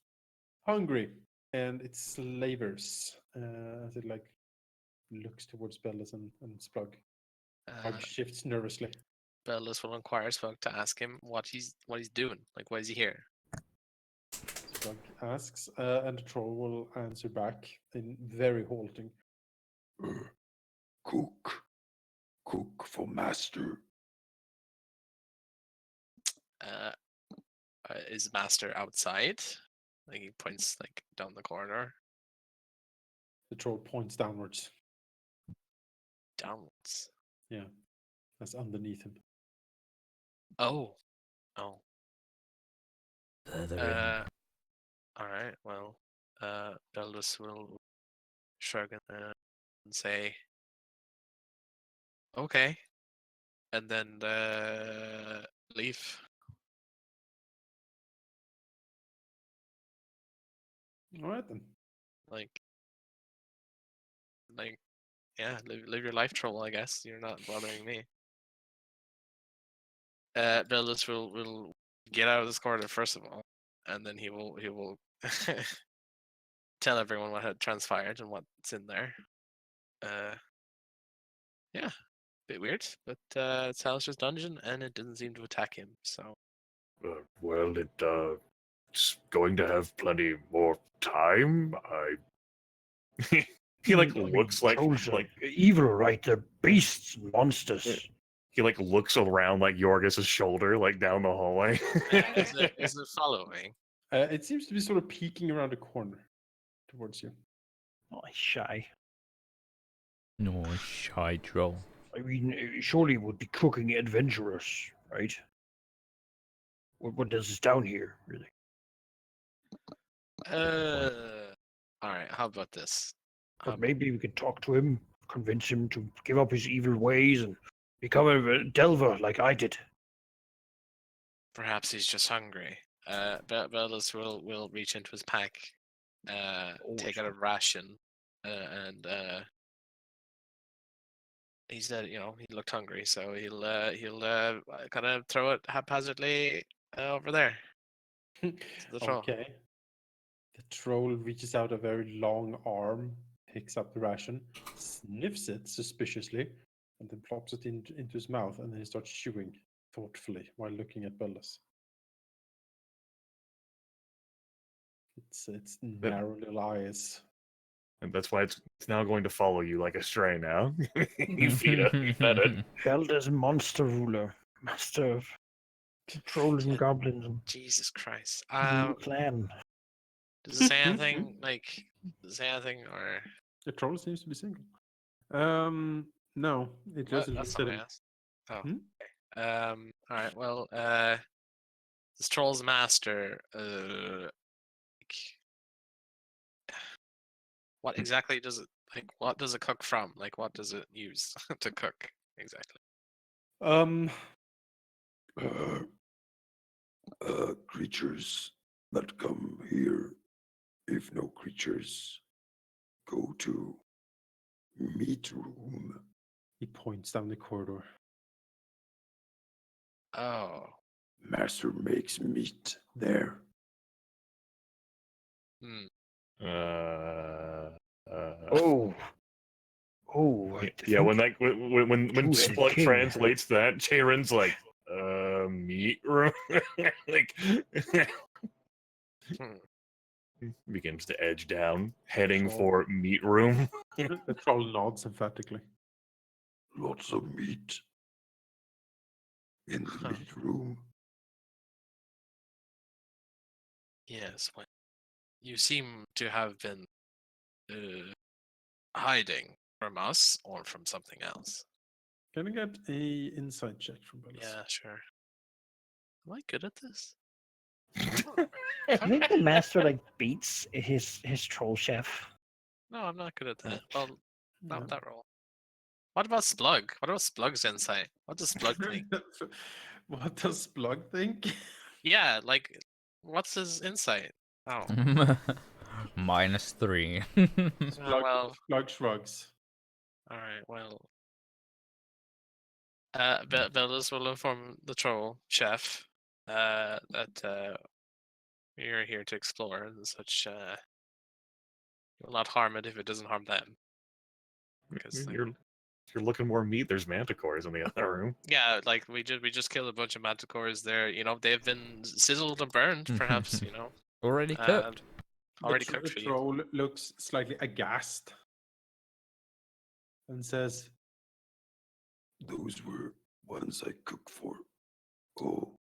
S1: hungry, and it slavors as it looks towards Beldas and Splug. Bug shifts nervously.
S5: Beldas will inquire Spoke to ask him what he's doing. Like, why is he here?
S1: So Bug asks, and the troll will answer back in very halting.
S7: Cook for master.
S5: Is Master outside? Like he points like down the corridor.
S1: The troll points downwards.
S5: Downwards.
S1: Yeah, that's underneath him.
S5: Oh.
S3: Further in.
S5: All right. Well, Beldas will shrug and say, "Okay," and then leave.
S1: All right then.
S5: Like, yeah, live your life, troll. I guess you're not bothering me. Beldas will get out of this corridor first of all, and then he will tell everyone what had transpired and what's in there. Yeah, bit weird, but it's Alistair's dungeon, and it didn't seem to attack him. So
S4: Well, it's going to have plenty more time. He like looks like
S2: Trolls are evil, right? They're beasts, and monsters.
S6: he like looks around like Yorgos' shoulder, like down the hallway.
S5: is it following?
S1: It seems to be sort of peeking around the corner towards you.
S2: Oh, shy.
S3: No, shy troll.
S2: I mean, surely it would be cooking adventurers, right? What does this down here, really?
S5: All right. How about this?
S2: But maybe we can talk to him, convince him to give up his evil ways and become a delver like I did.
S5: Perhaps he's just hungry. Beldas will reach into his pack, take out a ration, and he said, he looked hungry, so he'll kind of throw it haphazardly over there. To the troll.
S1: Okay. The troll reaches out a very long arm, picks up the ration, sniffs it suspiciously, and then plops it into his mouth, and then he starts chewing thoughtfully while looking at Beldas. Its narrow little eyes.
S6: And that's why it's now going to follow you like a stray now. You fed it.
S2: Held as monster ruler, master of trolls and goblins and
S5: Jesus Christ.
S2: the clan.
S5: Does it say anything or?
S1: The troll seems to be single. No, it just
S5: That's
S1: looks at
S5: not
S1: him.
S5: asked. Oh.
S1: Hmm?
S5: Okay. All right. Well, this troll's master. What exactly does it like? What does it cook from? Like, what does it use to cook exactly?
S7: Creatures that come here, if no creatures, go to meat room.
S1: He points down the corridor.
S5: Oh.
S7: Master makes meat there.
S5: Hmm.
S2: Oh,
S6: Yeah, when
S2: Two-headed
S6: Splut
S2: king.
S6: translates that, Taerin's like, meat room? Like, begins to edge down, heading for meat room.
S1: The troll nods emphatically.
S7: Lots of meat in the meat room.
S5: Yes. Well, you seem to have been hiding from us or from something else.
S1: Can I get a insight check from Beldas?
S5: Yeah, sure. Am I good at this?
S2: I think the master like beats his troll chef.
S5: No, I'm not good at that. Well, not
S1: Yeah.
S5: with that roll. What about Splug? What about Splug's insight? What does Splug think?
S1: What does Splug think?
S5: Yeah, like, what's his insight? Oh,
S3: -3.
S5: well,
S1: Splug shrugs.
S5: all right, well. Beldas will inform the troll chef that you're here to explore and such. Will not harm it if it doesn't harm them. Because like,
S6: If you're looking more meat, there's manticores in the other room.
S5: Yeah, like we just killed a bunch of manticores there. You know, they've been sizzled and burned, perhaps. You know,
S3: Already
S5: and
S3: cooked.
S5: already
S1: The
S5: cooked for you.
S1: troll looks slightly aghast and says,
S7: Those were ones I cooked for. Oh,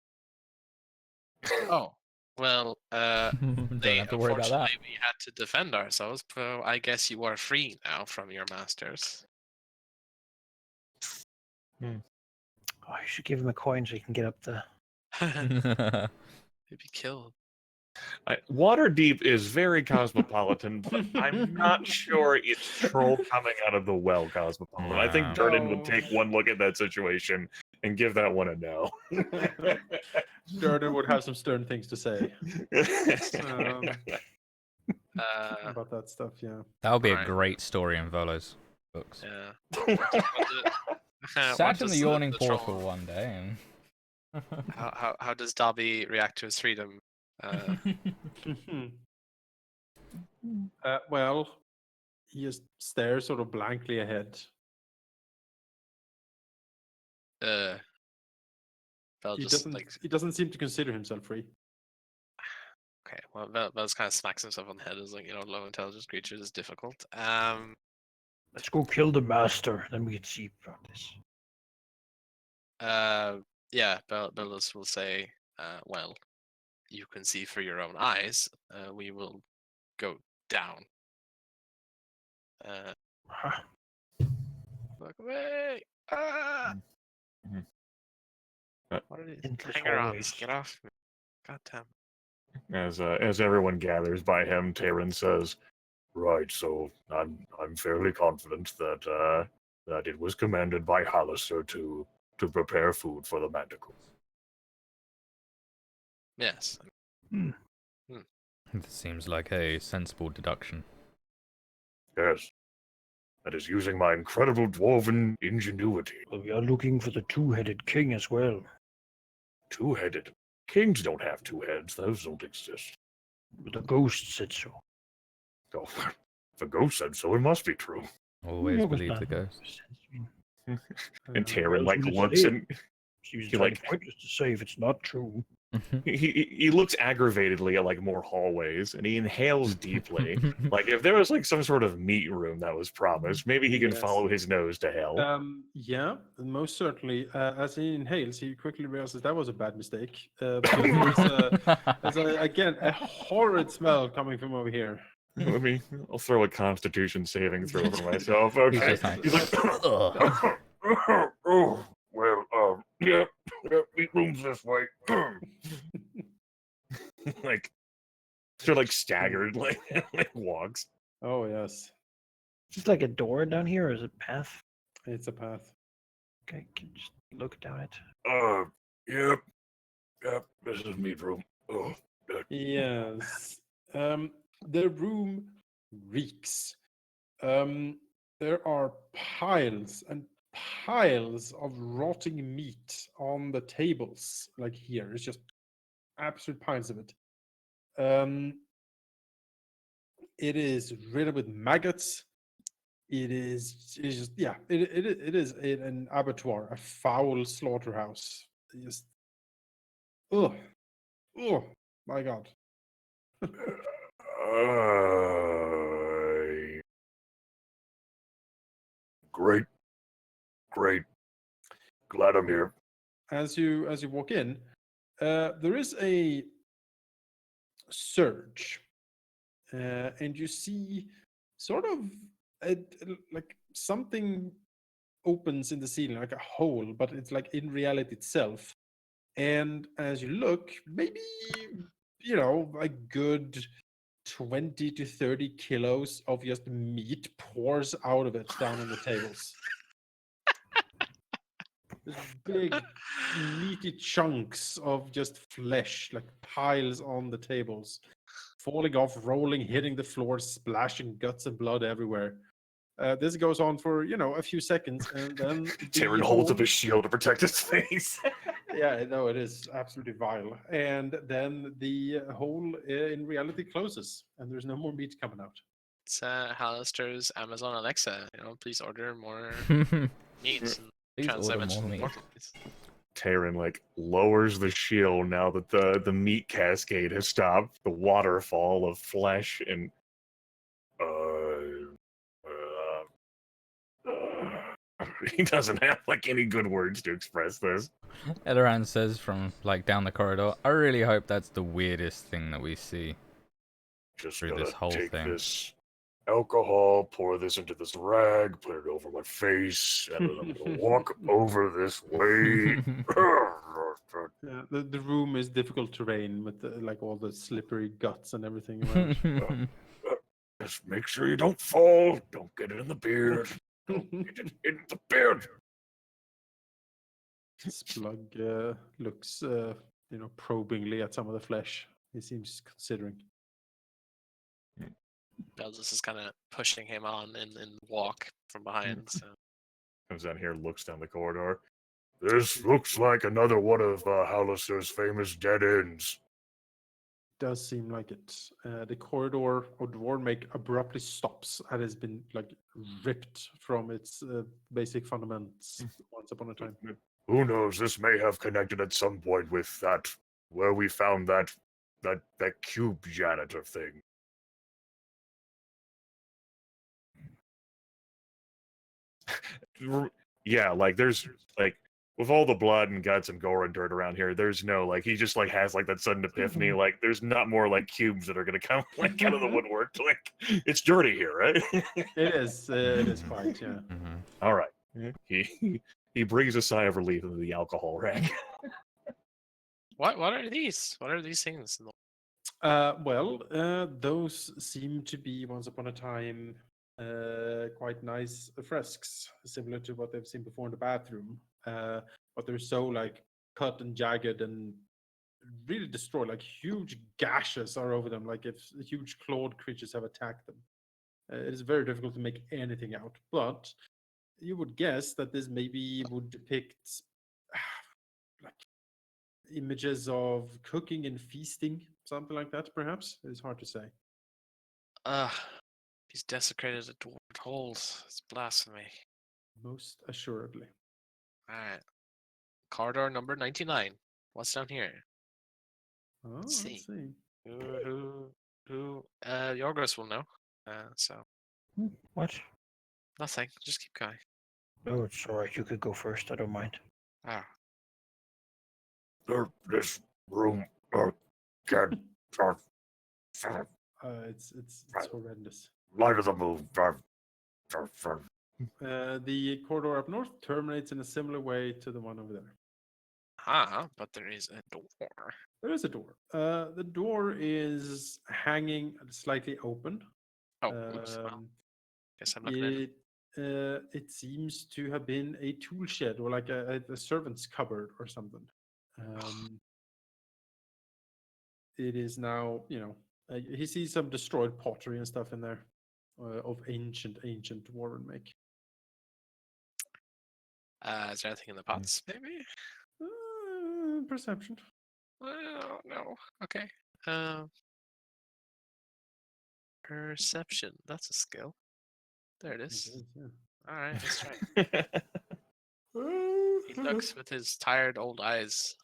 S5: Oh, well,
S3: Don't
S5: they
S3: have to worry about that.
S5: unfortunately we had to defend ourselves. But I guess you are free now from your masters.
S2: Oh, you should give him a coin so he can get up the.
S5: He'd be killed.
S6: Waterdeep is very cosmopolitan, but I'm not sure it's troll coming out of the well cosmopolitan. I think
S3: Wow.
S6: Durden would
S1: No.
S6: take one look at that situation and give that one a no.
S1: Durden would have some stern things to say about that stuff, yeah.
S3: That would be a
S5: Right.
S3: great story in Volo's books.
S5: Yeah.
S3: Sat in the yawning
S5: troll-
S3: portal one day and.
S5: How does Dobby react to his freedom?
S1: Well, he just stares sort of blankly ahead.
S5: Bell
S1: He
S5: just
S1: doesn't.
S5: like
S1: He doesn't seem to consider himself free.
S5: okay. Well, Bell just kind of smacks himself on the head. Is like, you know, low intelligence creatures is difficult.
S2: Let's go kill the master, then we can see about this.
S5: Yeah. Beldas will say, well, you can see for your own eyes. We will go down.
S2: Huh.
S5: Look away! Ah!
S6: Mhm.
S5: What are these
S2: Endless
S5: hanger-ons?
S2: hallways.
S5: Get off me! God damn!
S6: As everyone gathers by him, Taerin says, "Right, so I'm fairly confident that that it was commanded by Hallister to prepare food for the manticores."
S5: Yes.
S3: This seems like a sensible deduction.
S6: Yes. That is using my incredible dwarven ingenuity.
S2: Well, we are looking for the two-headed king as well.
S6: Two-headed. Kings don't have two heads. Those don't exist.
S2: The ghost said so.
S6: Oh, if a ghost said so, it must be true.
S3: Always
S2: It was
S3: believe the
S2: not
S3: ghost.
S2: 100%. I mean,
S6: And Taerin
S2: else
S6: like
S2: would it
S6: looks
S2: say?
S6: and
S2: seems
S6: He,
S2: like
S6: like-
S2: pointless to say if it's not true.
S6: he looks aggravatedly at like more hallways, and he inhales deeply. Like if there was like some sort of meat room that was promised, maybe he can
S1: Yes.
S6: follow his nose to hell.
S1: Yeah, most certainly. As he inhales, he quickly realizes that was a bad mistake. There's again a horrid smell coming from over here.
S6: I'll throw a Constitution saving throw for myself. Okay.
S3: He's just like,
S6: He's like,
S3: "Ugh."
S4: Oh, well, yeah, meat room's this way.
S6: like, sort of like staggered, like walks.
S1: Oh yes,
S2: Just like a door down here, or is it path?
S1: it's a path.
S2: Okay, can you just look down it.
S4: Yep, this is meat room. Oh,
S1: Yes. The room reeks. There are piles and piles of rotting meat on the tables, like here. It's just absolute piles of it. It is riddled with maggots. It is just it is an abattoir, a foul slaughterhouse. Just oh my god.
S4: Great. Glad I'm here.
S1: As you walk in, there is a surge, and you see sort of like something opens in the ceiling, like a hole, but it's like in reality itself. And as you look, maybe a good 20 to 30 kilos of just meat pours out of it down on the tables. There's big, meaty chunks of just flesh, like piles on the tables, falling off, rolling, hitting the floor, splashing guts and blood everywhere. This goes on for a few seconds, and then
S6: Taerin holds up his shield to protect his face.
S1: Yeah, no, it is absolutely vile. And then the hole in reality closes, and there's no more meat coming out.
S5: It's Hallister's Amazon Alexa. Please order more meats and
S3: Please order more
S5: trans-dimensional
S3: meat.
S5: portal, please.
S6: Taerin like lowers the shield now that the meat cascade has stopped. The waterfall of flesh and he doesn't have like any good words to express this.
S3: Eleran says from like down the corridor, I really hope that's the weirdest thing that we see
S4: Just
S3: through
S4: gotta
S3: this whole
S4: take
S3: thing.
S4: this alcohol, pour this into this rag, put it over my face, and then I'm gonna walk over this way.
S1: Yeah, the room is difficult terrain with like all the slippery guts and everything around.
S4: Just make sure you don't fall. Don't get it in the beard. Don't get it in the beard.
S1: Splug looks, probingly at some of the flesh. He seems considering.
S5: Beldas is kind of pushing him on and walk from behind. So
S6: Comes down here, looks down the corridor.
S4: This looks like another one of Hallister's famous dead ends.
S1: Does seem like it. The corridor of Dwarven abruptly stops and has been like ripped from its basic fundamentals once upon a time.
S4: Who knows? This may have connected at some point with that, where we found that cube janitor thing.
S6: Yeah, like there's like with all the blood and guts and gore and dirt around here, there's no like he just like has like that sudden epiphany. Like there's not more like cubes that are gonna come like out of the woodwork. Like it's dirty here, right?
S1: It is quite, yeah.
S3: Mhm.
S6: All right. He breathes a sigh of relief into the alcohol rack.
S5: what are these? What are these things?
S1: Those seem to be once upon a time quite nice fresks, similar to what they've seen before in the bathroom. But they're so like cut and jagged and really destroyed. Like huge gashes are over them, like if huge clawed creatures have attacked them. It is very difficult to make anything out, but you would guess that this maybe would depict like images of cooking and feasting, something like that, perhaps. It's hard to say.
S5: He's desecrated the dwarven halls. It's blasphemy.
S1: Most assuredly.
S5: Alright. Corridor number 99. What's down here?
S1: Oh,
S5: Let's see.
S1: let's see.
S5: Who? Yorgos will know. So
S2: What?
S5: nothing. Just keep going.
S2: Oh, it's alright. You could go first. I don't mind.
S5: Ah.
S4: This room can
S1: It's horrendous.
S4: light of the moon.
S1: The corridor up north terminates in a similar way to the one over there.
S5: But there is a door.
S1: There is a door. The door is hanging slightly open.
S5: Oh, oops. Well, guess I'm looking at it.
S1: It seems to have been a tool shed or like a servant's cupboard or something. It is now, he sees some destroyed pottery and stuff in there of ancient Dwarven make.
S5: Is there anything in the pots, maybe?
S1: Perception.
S5: Oh, no. Okay. Perception. That's a skill. There it is.
S1: It is, yeah.
S5: All right, let's try. He looks with his tired old eyes.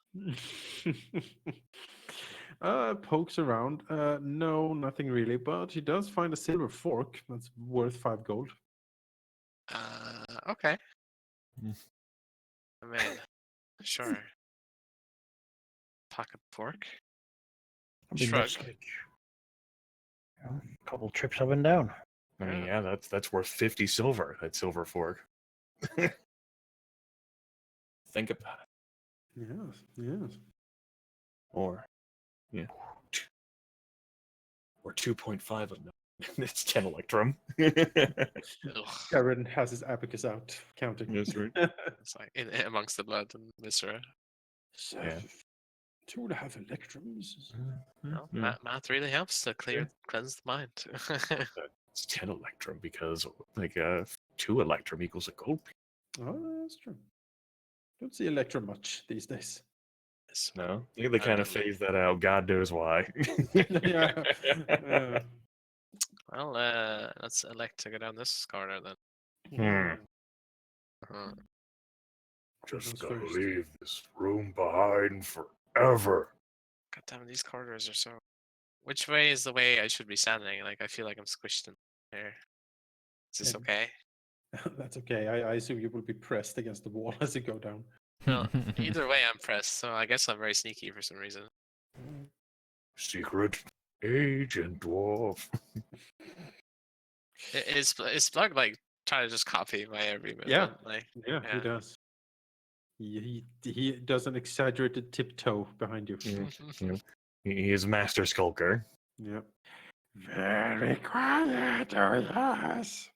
S1: Pokes around. No, nothing really, but he does find a silver fork that's worth 5 gold.
S5: Okay.
S6: Mm.
S5: I mean, sure. Pocket fork.
S2: I mean,
S5: Shrug.
S2: that's like a couple trips up and down.
S6: I mean, yeah, that's worth 50 silver. That silver fork. Think about it.
S1: Yes.
S6: Or 2.5 of them. It's 10 electrum.
S5: Ugh.
S1: Taerin has his abacus out, counting.
S6: That's right.
S5: It's like amongst the blood and viscera.
S1: So,
S6: Yeah.
S1: 2.5 electrums.
S5: Well,
S6: Yeah.
S5: math really helps to cleanse the mind.
S6: It's 10 electrum because like 2 electrum equals a gold piece.
S1: Oh, that's true. Don't see electrum much these days.
S5: Yes.
S6: No, they kind of phase that out. God knows why.
S1: Yeah.
S5: Well, let's elect to go down this corner then.
S6: Hmm.
S5: Uh-huh.
S4: Just
S1: Goes
S4: gonna
S1: first.
S4: leave this room behind forever.
S5: God damn, these corridors are so. Which way is the way I should be standing? Like, I feel like I'm squished in here. Is this
S1: Um,
S5: okay?
S1: That's okay. I assume you will be pressed against the wall as you go down.
S5: No, either way, I'm pressed, so I guess I'm very sneaky for some reason.
S4: Secret agent dwarf.
S5: Is Splug like trying to just copy my every movement?
S1: Yeah.
S5: Like,
S1: Yeah, he does. He does an exaggerated tiptoe behind you.
S6: He is Master Skulker.
S1: Yep. Very quiet, oh yes.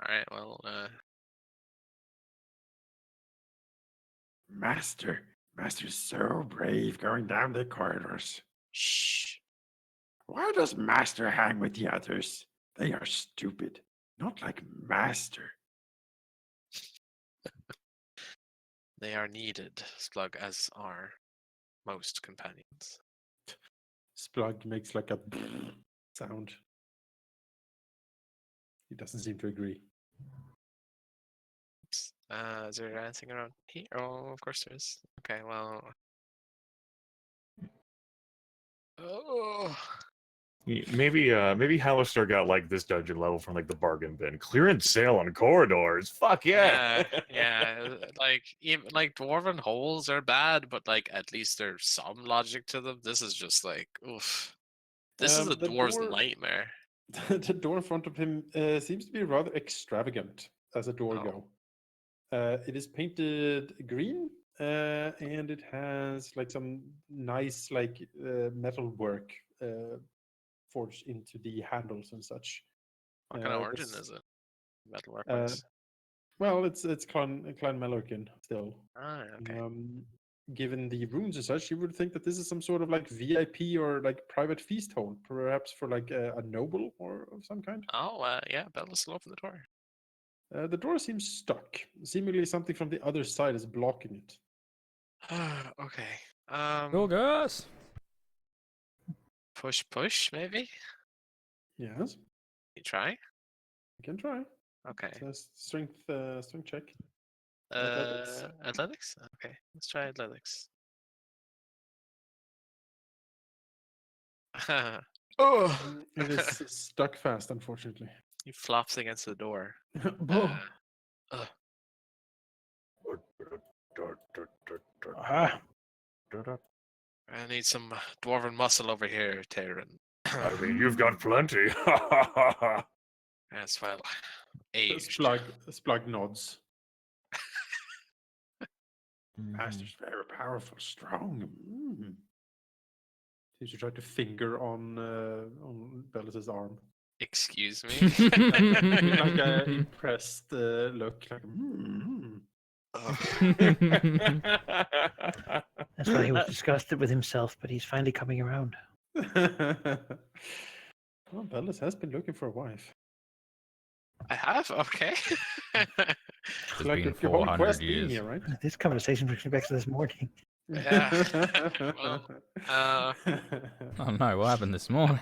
S5: All right, well,
S1: Master's so brave going down the corridors.
S5: shh.
S1: Why does Master hang with the others? They are stupid. Not like Master.
S5: They are needed, Splug, as are most companions.
S1: Splug makes like a sound. He doesn't seem to agree.
S5: Is there anything around here? Oh, of course there is. Okay, well. Oh.
S6: Maybe Hallister got like this dungeon level from like the bargain bin. Clearance sale on corridors. Fuck yeah.
S5: Yeah. Like even like dwarven holes are bad, but like at least there's some logic to them. This is just like, oof. This is a
S1: The
S5: dwarf's
S1: door-
S5: nightmare.
S1: The door in front of him seems to be rather extravagant as a door
S5: Oh.
S1: go. It is painted green, and it has like some nice like metal work forged into the handles and such.
S5: What kind of origin
S1: this-
S5: is it? Metalwork wise.
S1: Well, it's Clan Mellorkin still.
S5: Ah, okay.
S1: Given the runes and such, you would think that this is some sort of like VIP or like private feast hall, perhaps for like a noble or of some kind.
S5: Oh, yeah, Beldas will open the door.
S1: The door seems stuck. Seemingly something from the other side is blocking it.
S5: Okay.
S3: Yorgos!
S5: Push, maybe?
S1: Yes,
S5: You try?
S1: you can try.
S5: Okay.
S1: It's a strength check. Athletics.
S5: Athletics? Okay, let's try athletics. Oh!
S1: It is stuck fast, unfortunately.
S5: He flops against the door.
S1: Whoa.
S2: Ah,
S5: I need some dwarven muscle over here, Taerin.
S4: I mean, you've got plenty.
S5: As well. Aged.
S1: Splug nods. Master's very powerful, strong. Seems to try to finger on Bellas's arm.
S5: Excuse me?
S1: With like an impressed look, like.
S2: that's why he was disgusted with himself, but he's finally coming around.
S1: Well, Bellas has been looking for a wife.
S5: I have? Okay.
S3: It's
S1: Like
S3: been
S1: your whole
S3: 400
S1: quest being
S3: years.
S1: here, right?
S2: This conversation brings me back to this morning.
S5: Yeah. Well,
S3: Oh no, what happened this morning?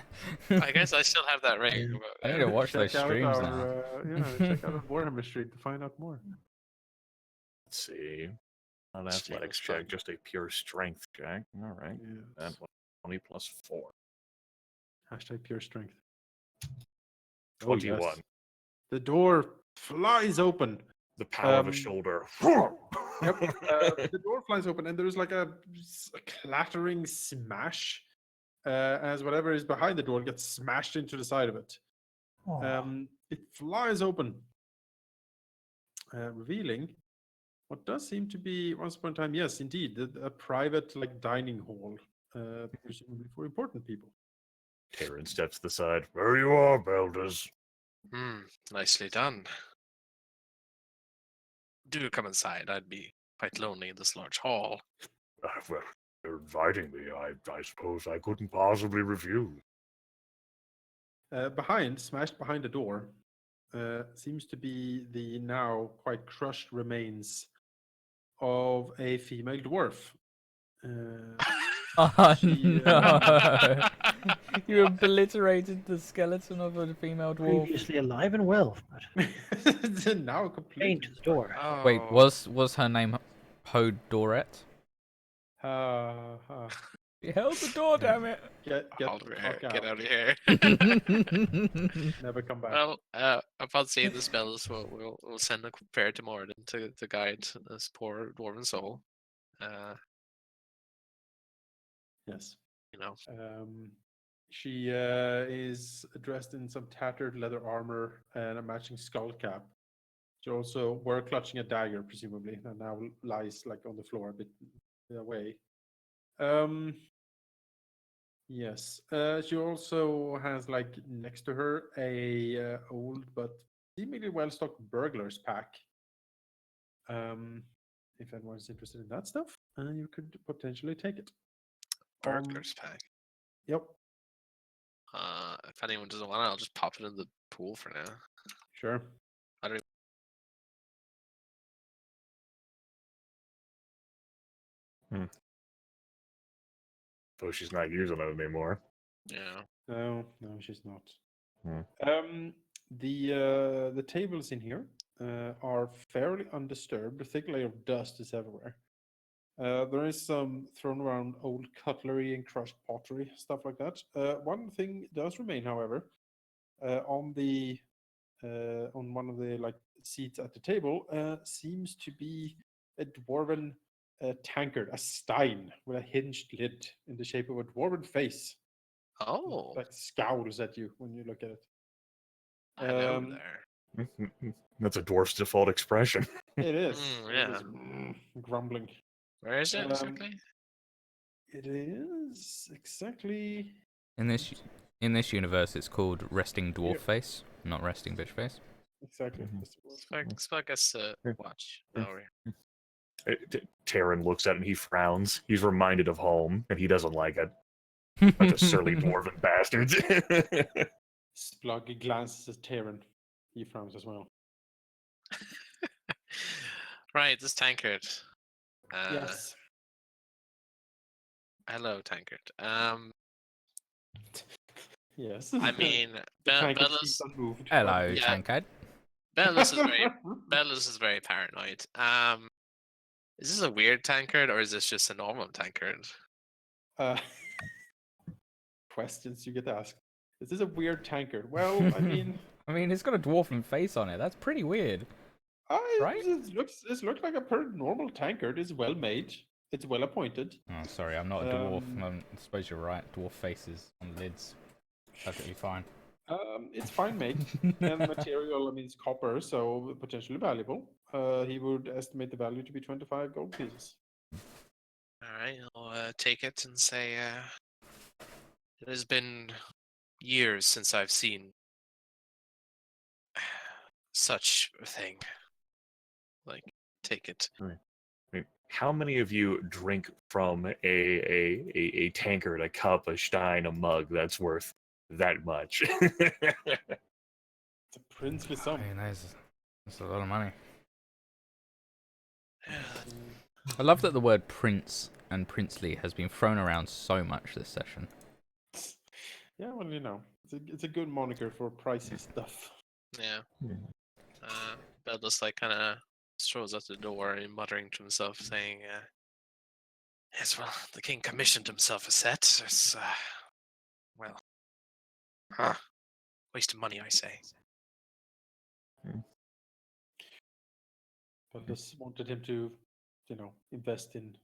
S5: I guess I still have that ring.
S2: Yeah.
S5: But,
S3: I need to watch those
S1: Check out
S3: streams
S1: our,
S3: now.
S1: check out our Warhammer Street to find out more.
S6: Let's see. Not
S5: Stream
S6: athletics
S5: is fun.
S6: check, just a pure strength check. All right.
S1: Yes.
S6: And 20 plus 4.
S1: Hashtag pure strength.
S6: 21.
S1: yes. The door flies open.
S6: The power of a
S1: Um,
S6: shoulder.
S1: Yep. The door flies open, and there's like a clattering smash as whatever is behind the door gets smashed into the side of it.
S2: Oh,
S1: It flies open, revealing what does seem to be, once upon a time, yes, indeed, a private like dining hall, presumably for important people.
S6: Taerin steps to the side.
S4: There you are, Beldas.
S5: Nicely done. Do come inside. I'd be quite lonely in this large hall.
S4: Well, you're inviting me. I suppose I couldn't possibly refuse.
S1: Smashed behind the door, seems to be the now quite crushed remains of a female dwarf.
S3: Oh
S1: She,
S3: no! You obliterated the skeleton of a female dwarf.
S2: Previously alive and well, but
S1: now completely.
S2: chained to the door.
S5: Oh.
S3: Wait, was her name Hodoret? She held the door, damn it!
S1: Get the
S5: Halldamir,
S1: fuck
S5: get
S1: out.
S5: out of here.
S1: Never come back.
S5: Well, upon seeing the spells, we'll send a prayer to Moradin to guide this poor dwarven soul.
S1: Yes.
S5: You know.
S1: She is dressed in some tattered leather armor and a matching skull cap. She also were clutching a dagger, presumably, and now lies like on the floor a bit away. Yes. She also has like next to her a old but seemingly well-stocked burglar's pack. If anyone's interested in that stuff, you could potentially take it.
S5: Burglar's pack.
S1: Yep.
S5: If anyone doesn't want it, I'll just pop it in the pool for now.
S1: Sure.
S5: I don't.
S6: So she's not using it anymore.
S5: Yeah.
S1: No, she's not.
S6: Hmm.
S1: The tables in here are fairly undisturbed. A thick layer of dust is everywhere. There is some thrown around old cutlery and crushed pottery, stuff like that. One thing does remain, however, on one of the like seats at the table seems to be a dwarven tankard, a stein with a hinged lid in the shape of a dwarven face.
S5: Oh,
S1: Like scowls at you when you look at it.
S5: hello there.
S6: That's a dwarf's default expression.
S1: It is.
S5: Yeah.
S1: It is grumbling.
S5: Where is it exactly?
S1: It is exactly.
S3: In this universe, it's called resting dwarf face, not resting bitch face.
S1: Exactly.
S5: Spec us watch.
S6: Taerin looks at it and he frowns. He's reminded of home, and he doesn't like it. Bunch of surly dwarven bastards.
S1: Splug glances at Taerin. He frowns as well.
S5: Right, this tankard.
S1: Yes.
S5: Hello, tankard.
S1: Yes.
S5: I mean,
S1: Tankard
S5: Beldas.
S1: seems unmoved.
S3: Hello,
S5: Yeah.
S3: tankard.
S5: Beldas is very paranoid. Is this a weird tankard or is this just a normal tankard?
S1: Questions you get asked. Is this a weird tankard? Well, I mean,
S3: it's got a dwarven face on it. That's pretty weird. Right?
S1: It looks like a pretty normal tankard. It's well made. It's well appointed.
S3: Oh, sorry, I'm not a dwarf. I suppose you're right. Dwarf faces on lids. Perfectly fine.
S1: It's fine made. And the material, it's copper, so potentially valuable. He would estimate the value to be 25 gold pieces.
S5: Alright, I'll take it and say it has been years since I've seen such a thing. Like, take it.
S6: How many of you drink from a tankard, a cup, a stein, a mug that's worth that much?
S1: It's a princely sum.
S3: That's a lot of money. I love that the word prince and princely has been thrown around so much this session.
S1: Yeah, well, it's a good moniker for pricey stuff.
S5: Yeah. Beldas kind of strolls out the door and muttering to himself, saying, yes, well, the king commissioned himself a set. It's, waste of money, I say.
S1: But just wanted him to, invest in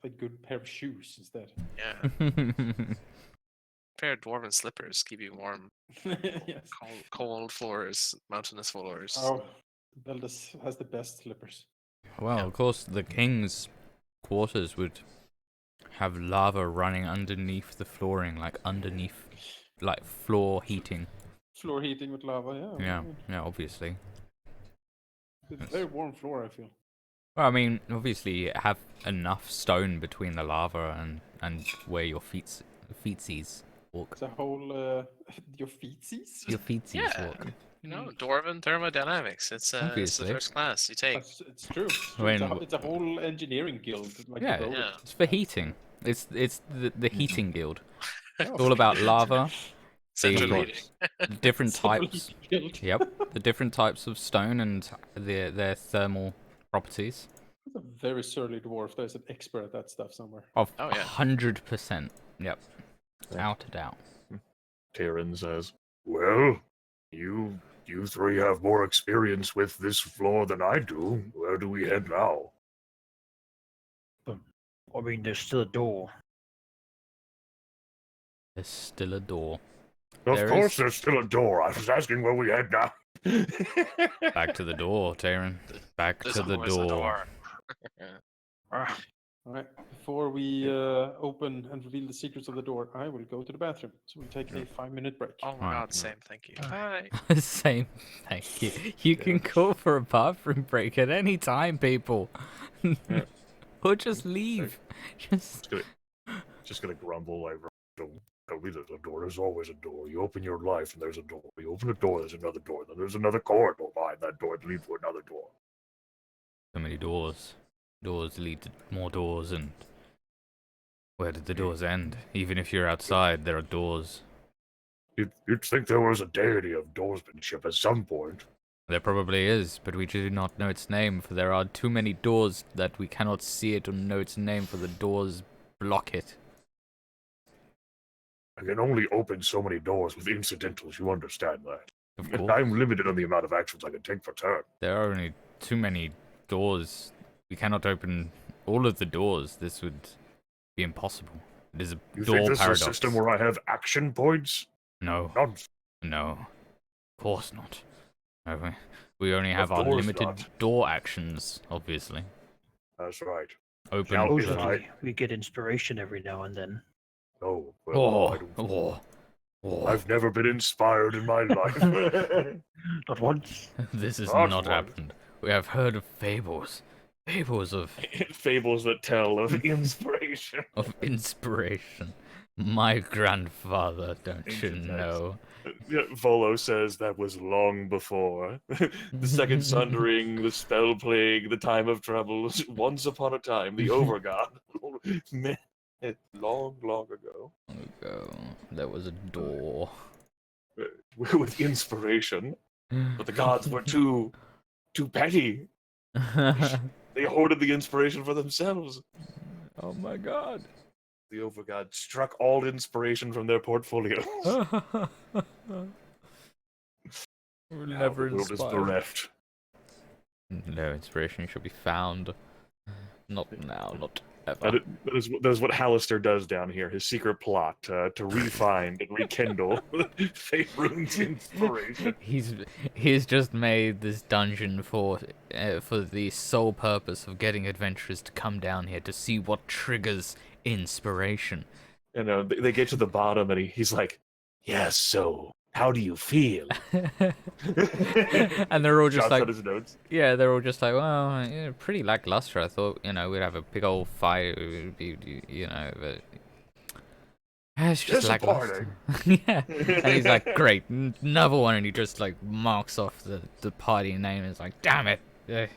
S1: a good pair of shoes instead.
S5: Yeah. Pair of dwarven slippers keep you warm.
S1: Yes.
S5: Cold floors, mountainous floors.
S1: Oh, Beldas has the best slippers.
S3: Well, of course, the king's quarters would have lava running underneath the flooring, like floor heating.
S1: Floor heating with lava,
S3: Yeah, obviously.
S1: It's a very warm floor, I feel.
S3: Well, obviously, have enough stone between the lava and where your feetsies walk.
S1: It's a whole, your feetsies?
S3: Your feetsies
S5: Yeah.
S3: walk.
S5: You know, Dwarven thermodynamics. It's the
S3: Obviously.
S5: first class you take.
S1: It's true. It's true.
S3: When
S1: It's a whole engineering guild, like
S3: Yeah.
S1: the Road.
S5: Yeah.
S3: it's for heating. It's the heating guild.
S1: Oh,
S3: It's all about lava,
S5: Central
S3: the-
S5: heating.
S3: different
S1: Central
S3: types.
S1: Heating Guild.
S3: Yep, the different types of stone and their thermal properties.
S1: That's a very surly dwarf. There's an expert at that stuff somewhere.
S3: Of
S5: Oh, yeah.
S3: 100%. Yep,
S6: Yeah.
S3: without a doubt.
S6: Taerin says,
S4: Well, you three have more experience with this floor than I do. Where do we head now?
S2: I mean, there's still a door.
S3: There's still a door.
S4: Of
S3: There
S4: course,
S3: is-
S4: there's still a door. I was asking where we head now.
S3: Back to the door, Taerin. Back
S5: There's
S3: to the
S5: always a
S3: door.
S2: Ah,
S1: All right. Before we open and reveal the secrets of the door, I will go to the bathroom. So we'll take a 5-minute break.
S5: Oh my
S3: Alright.
S5: god, same. Thank you. Bye.
S3: Same. Thank you. You can call for a bathroom break at any time, people. Or just leave. Just
S6: just gonna grumble like,
S4: Don't tell me there's a door. There's always a door. You open your life and there's a door. You open a door, there's another door. Then there's another corridor behind that door to lead to another door.
S3: so many doors. Doors lead to more doors, and where did the doors end? Even if you're outside, there are doors.
S4: You'd think there was a deity of doorsmanship at some point.
S3: There probably is, but we do not know its name, for there are too many doors that we cannot see it or know its name, for the doors block it.
S4: I can only open so many doors with incidentals. You understand that?
S3: Of
S4: And
S3: course,
S4: I'm limited on the amount of actions I can take per turn.
S3: there are only too many doors. We cannot open all of the doors. This would be impossible. It is a
S4: You
S3: door
S4: think this
S3: paradox.
S4: is a system where I have action points?
S3: No,
S4: Nonsense.
S3: no, of course not. No, we only have
S4: Of
S3: our
S4: course
S3: limited
S4: not.
S3: door actions, obviously.
S4: That's right.
S3: Open.
S4: Now, if
S2: supposedly, we get inspiration every now and then.
S4: No. Well, I don't. I've never been inspired in my life.
S2: Not once.
S3: This has
S4: Not
S3: not
S4: one.
S3: happened. We have heard of fables. Fables of
S6: fables that tell of inspiration.
S3: inspiration. My grandfather, don't you
S6: Ancient
S3: know?
S6: Yeah, Volo says that was long before. The Second Sundering, the Spell Plague, the Time of Troubles, once upon a time, the Overgod. Man, long, long ago.
S3: There was a door.
S6: With inspiration. But the gods were too petty. They hoarded the inspiration for themselves.
S3: Oh my god.
S6: The Overgod struck all inspiration from their portfolio.
S3: We're
S6: Now
S3: never
S6: the world is
S3: inspired.
S6: bereft.
S3: No inspiration shall be found. Not now, not ever.
S6: That is what Hallister does down here. His secret plot to re-find and rekindle Faerun's inspiration.
S3: He's just made this dungeon for the sole purpose of getting adventurers to come down here to see what triggers inspiration.
S6: You know, they get to the bottom and he's like, "Yes, so how do you feel?"
S3: And they're all just
S6: Shots
S3: like,
S6: out his notes.
S3: yeah, they're all just like, well, yeah, pretty lackluster. I thought, we'd have a big old fight. It would be, but it's just lackluster. Yeah. And he's like, great, another one, and he just like marks off the party name and is like, damn it. We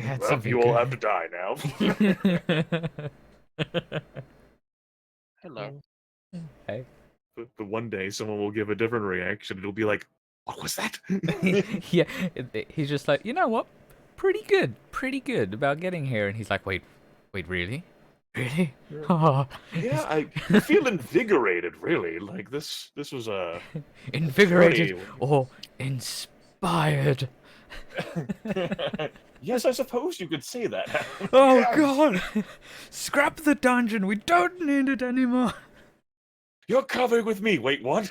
S3: had
S6: Well,
S3: something
S6: you all
S3: good.
S6: have to die now.
S5: Hello.
S3: Hey.
S6: But one day someone will give a different reaction. It'll be like, "What was that?"
S3: Yeah, he's just like, you know what? Pretty good about getting here. And he's like, wait, really? Really? Oh,
S6: Yeah, I feel invigorated. Really, like this was a
S3: invigorated
S6: funny.
S3: or inspired.
S6: Yes, I suppose you could say that.
S3: Oh god! Scrap the dungeon. We don't need it anymore.
S6: You're coming with me. Wait, what?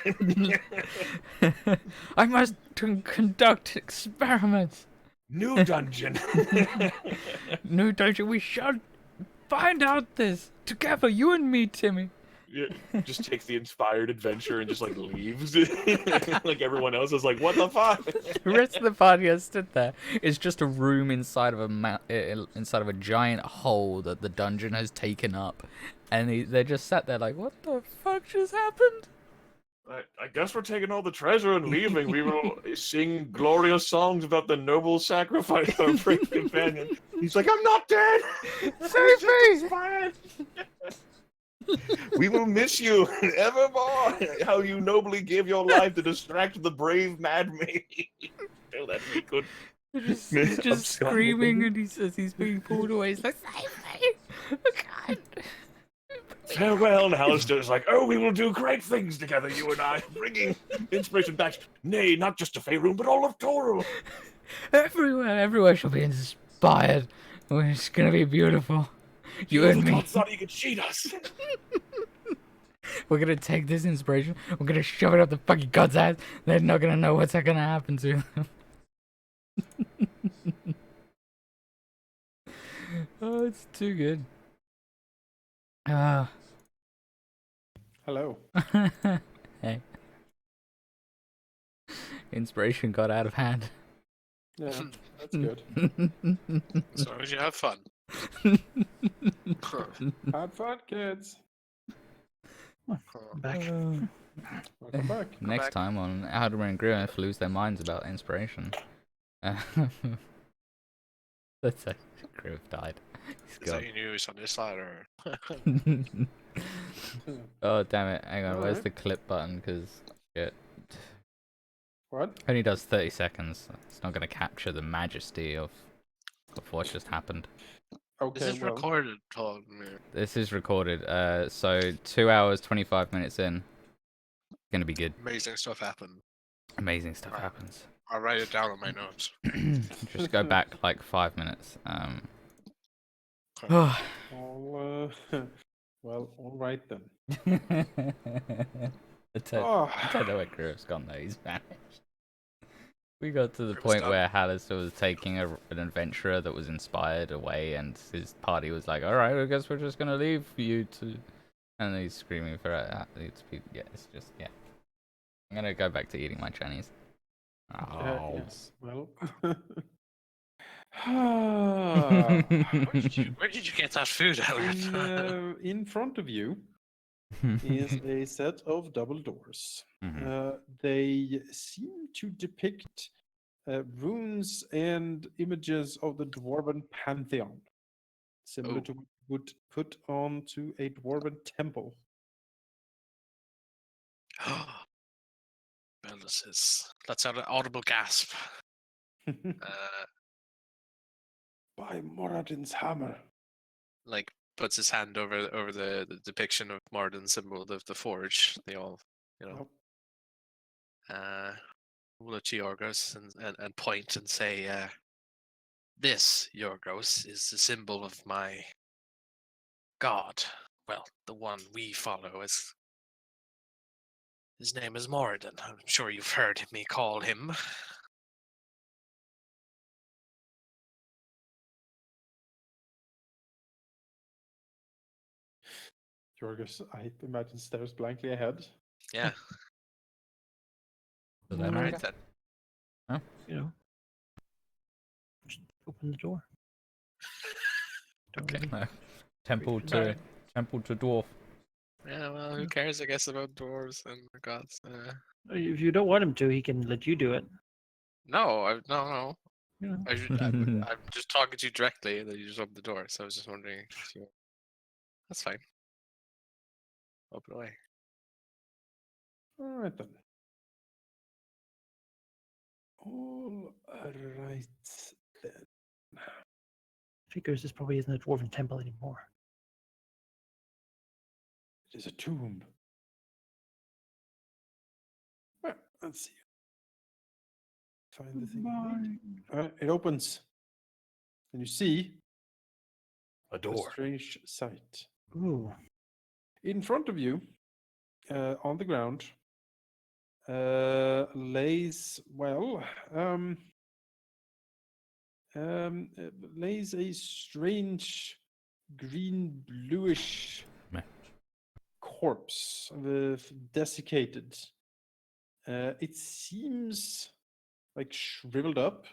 S3: I must conduct experiments.
S6: New dungeon.
S3: New dungeon. We shall find out this together. You and me, Timmy.
S6: Yeah, just takes the inspired adventure and just like leaves. Like everyone else is like, "What the fuck?"
S3: The rest of the party has stood there. It's just a room inside of a giant hole that the dungeon has taken up, and they just sat there like, "What the fuck just happened?"
S6: I guess we're taking all the treasure and leaving. We will sing glorious songs about the noble sacrifice of our brave companion. He's like, I'm not dead!
S3: Save me!
S6: We will miss you evermore! How you nobly gave your life to distract the brave mad mage. So that we could...
S3: He's just
S6: abscond with
S3: screaming,
S6: him.
S3: and as he's being pulled away, he's like, "Save me! I can't."
S6: Farewell, and Alistair's like, oh, we will do great things together, you and I, bringing inspiration back, nay, not just to Faerun, but all of Toril.
S3: Everywhere shall be inspired. It's gonna be beautiful. You and me.
S6: God thought he could cheat us.
S3: We're gonna take this inspiration. We're gonna shove it up the fucking god's ass. They're not gonna know what's gonna happen to them. Oh, it's too good.
S1: Hello.
S3: Hey. Inspiration got out of hand.
S1: Yeah, that's good.
S5: As long as you have fun.
S1: Have fun, kids.
S2: Back.
S1: Welcome back.
S3: Next
S5: back.
S3: time on Halldamir and Griff lose their minds about inspiration. That's it. Griff died. He's
S5: Is that
S3: gone.
S5: your news on this side, or?
S3: Oh damn it! Hang on, where's
S1: Alright.
S3: the clip button? Because shit,
S1: What?
S3: only does 30 seconds. It's not gonna capture the majesty of what just happened.
S1: Okay,
S5: This is
S1: well,
S5: recorded, Halldamir.
S3: This is recorded. So 2 hours 25 minutes in, gonna be good.
S5: Amazing stuff happened.
S3: Amazing stuff happens.
S5: I'll write it down on my notes.
S3: Just go back like 5 minutes.
S1: all, well, all right then.
S3: I don't
S1: Oh,
S3: know where Griff's gone though. He's vanished. We got to the
S5: Griff's
S3: point
S5: gone.
S3: where Hallister was taking an adventurer that was inspired away, and his party was like, "All right, I guess we're just gonna leave you to," and he's screaming for it's just yeah. I'm gonna go back to eating my Chinese. Oh.
S1: yes. Well.
S5: Where did you get that food, Eleran?
S1: In front of you is a set of double doors.
S3: Mhm.
S1: They seem to depict runes and images of the Dwarven pantheon, similar
S5: Oh.
S1: to what you would put onto a Dwarven temple.
S5: Beldas is. Let's have an audible gasp.
S1: By Moradin's hammer.
S5: Like puts his hand over the depiction of Mardin's symbol of the forge. They all, we'll look to Yorgos and point and say, "This Yorgos is the symbol of my god. Well, the one we follow is. His name is Moradin. I'm sure you've heard me call him."
S1: Yorgos, I imagine, stares blankly ahead.
S5: Yeah.
S3: Does that
S5: All right
S3: matter?
S5: then.
S2: You know, just open the door. Don't
S5: Okay.
S2: really-
S3: Temple
S1: Goodbye.
S3: to dwarf.
S5: Yeah. Well, who cares? I guess about dwarves and gods.
S2: If you don't want him to, he can let you do it.
S5: No.
S2: You know.
S5: I'm just talking to you directly, and then you just open the door. So I was just wondering. If you... That's fine. Open away.
S1: All right then. All right then.
S2: Figures this probably isn't a dwarven temple anymore.
S1: It is a tomb. Well, let's see. Find the thing. I need. It opens, and you see
S4: A
S1: a
S4: door.
S1: strange sight.
S2: Ooh.
S1: In front of you, on the ground, lays lays a strange green bluish
S3: Meh.
S1: corpse, desiccated. It seems like shriveled up.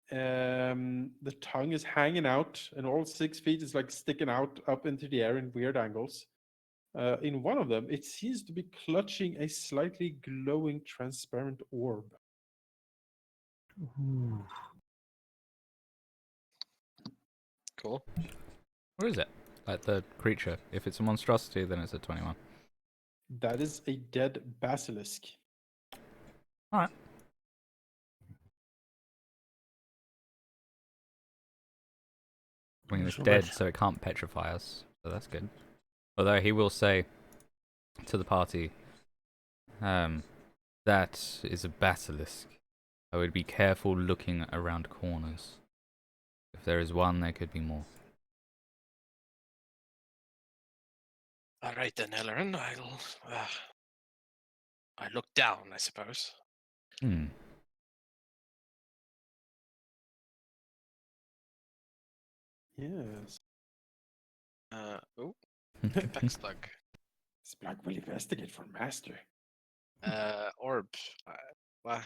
S1: The tongue is hanging out, and all 6 feet is like sticking out up into the air in weird angles. In one of them, it seems to be clutching a slightly glowing transparent orb.
S2: Ooh.
S5: Cool.
S3: What is it? Like the creature. If it's a monstrosity, then it's a 21.
S1: That is a dead basilisk.
S3: Alright. I mean, it's
S2: So
S3: dead,
S2: that's-
S3: so it can't petrify us. So that's good. Although he will say to the party, that is a basilisk. I would be careful looking around corners. If there is one, there could be more.
S5: All right then, Eleran. I look down, I suppose.
S3: Hmm.
S1: Yes.
S5: Oh, Backslug.
S1: Splug will investigate for master.
S5: Orb. Well,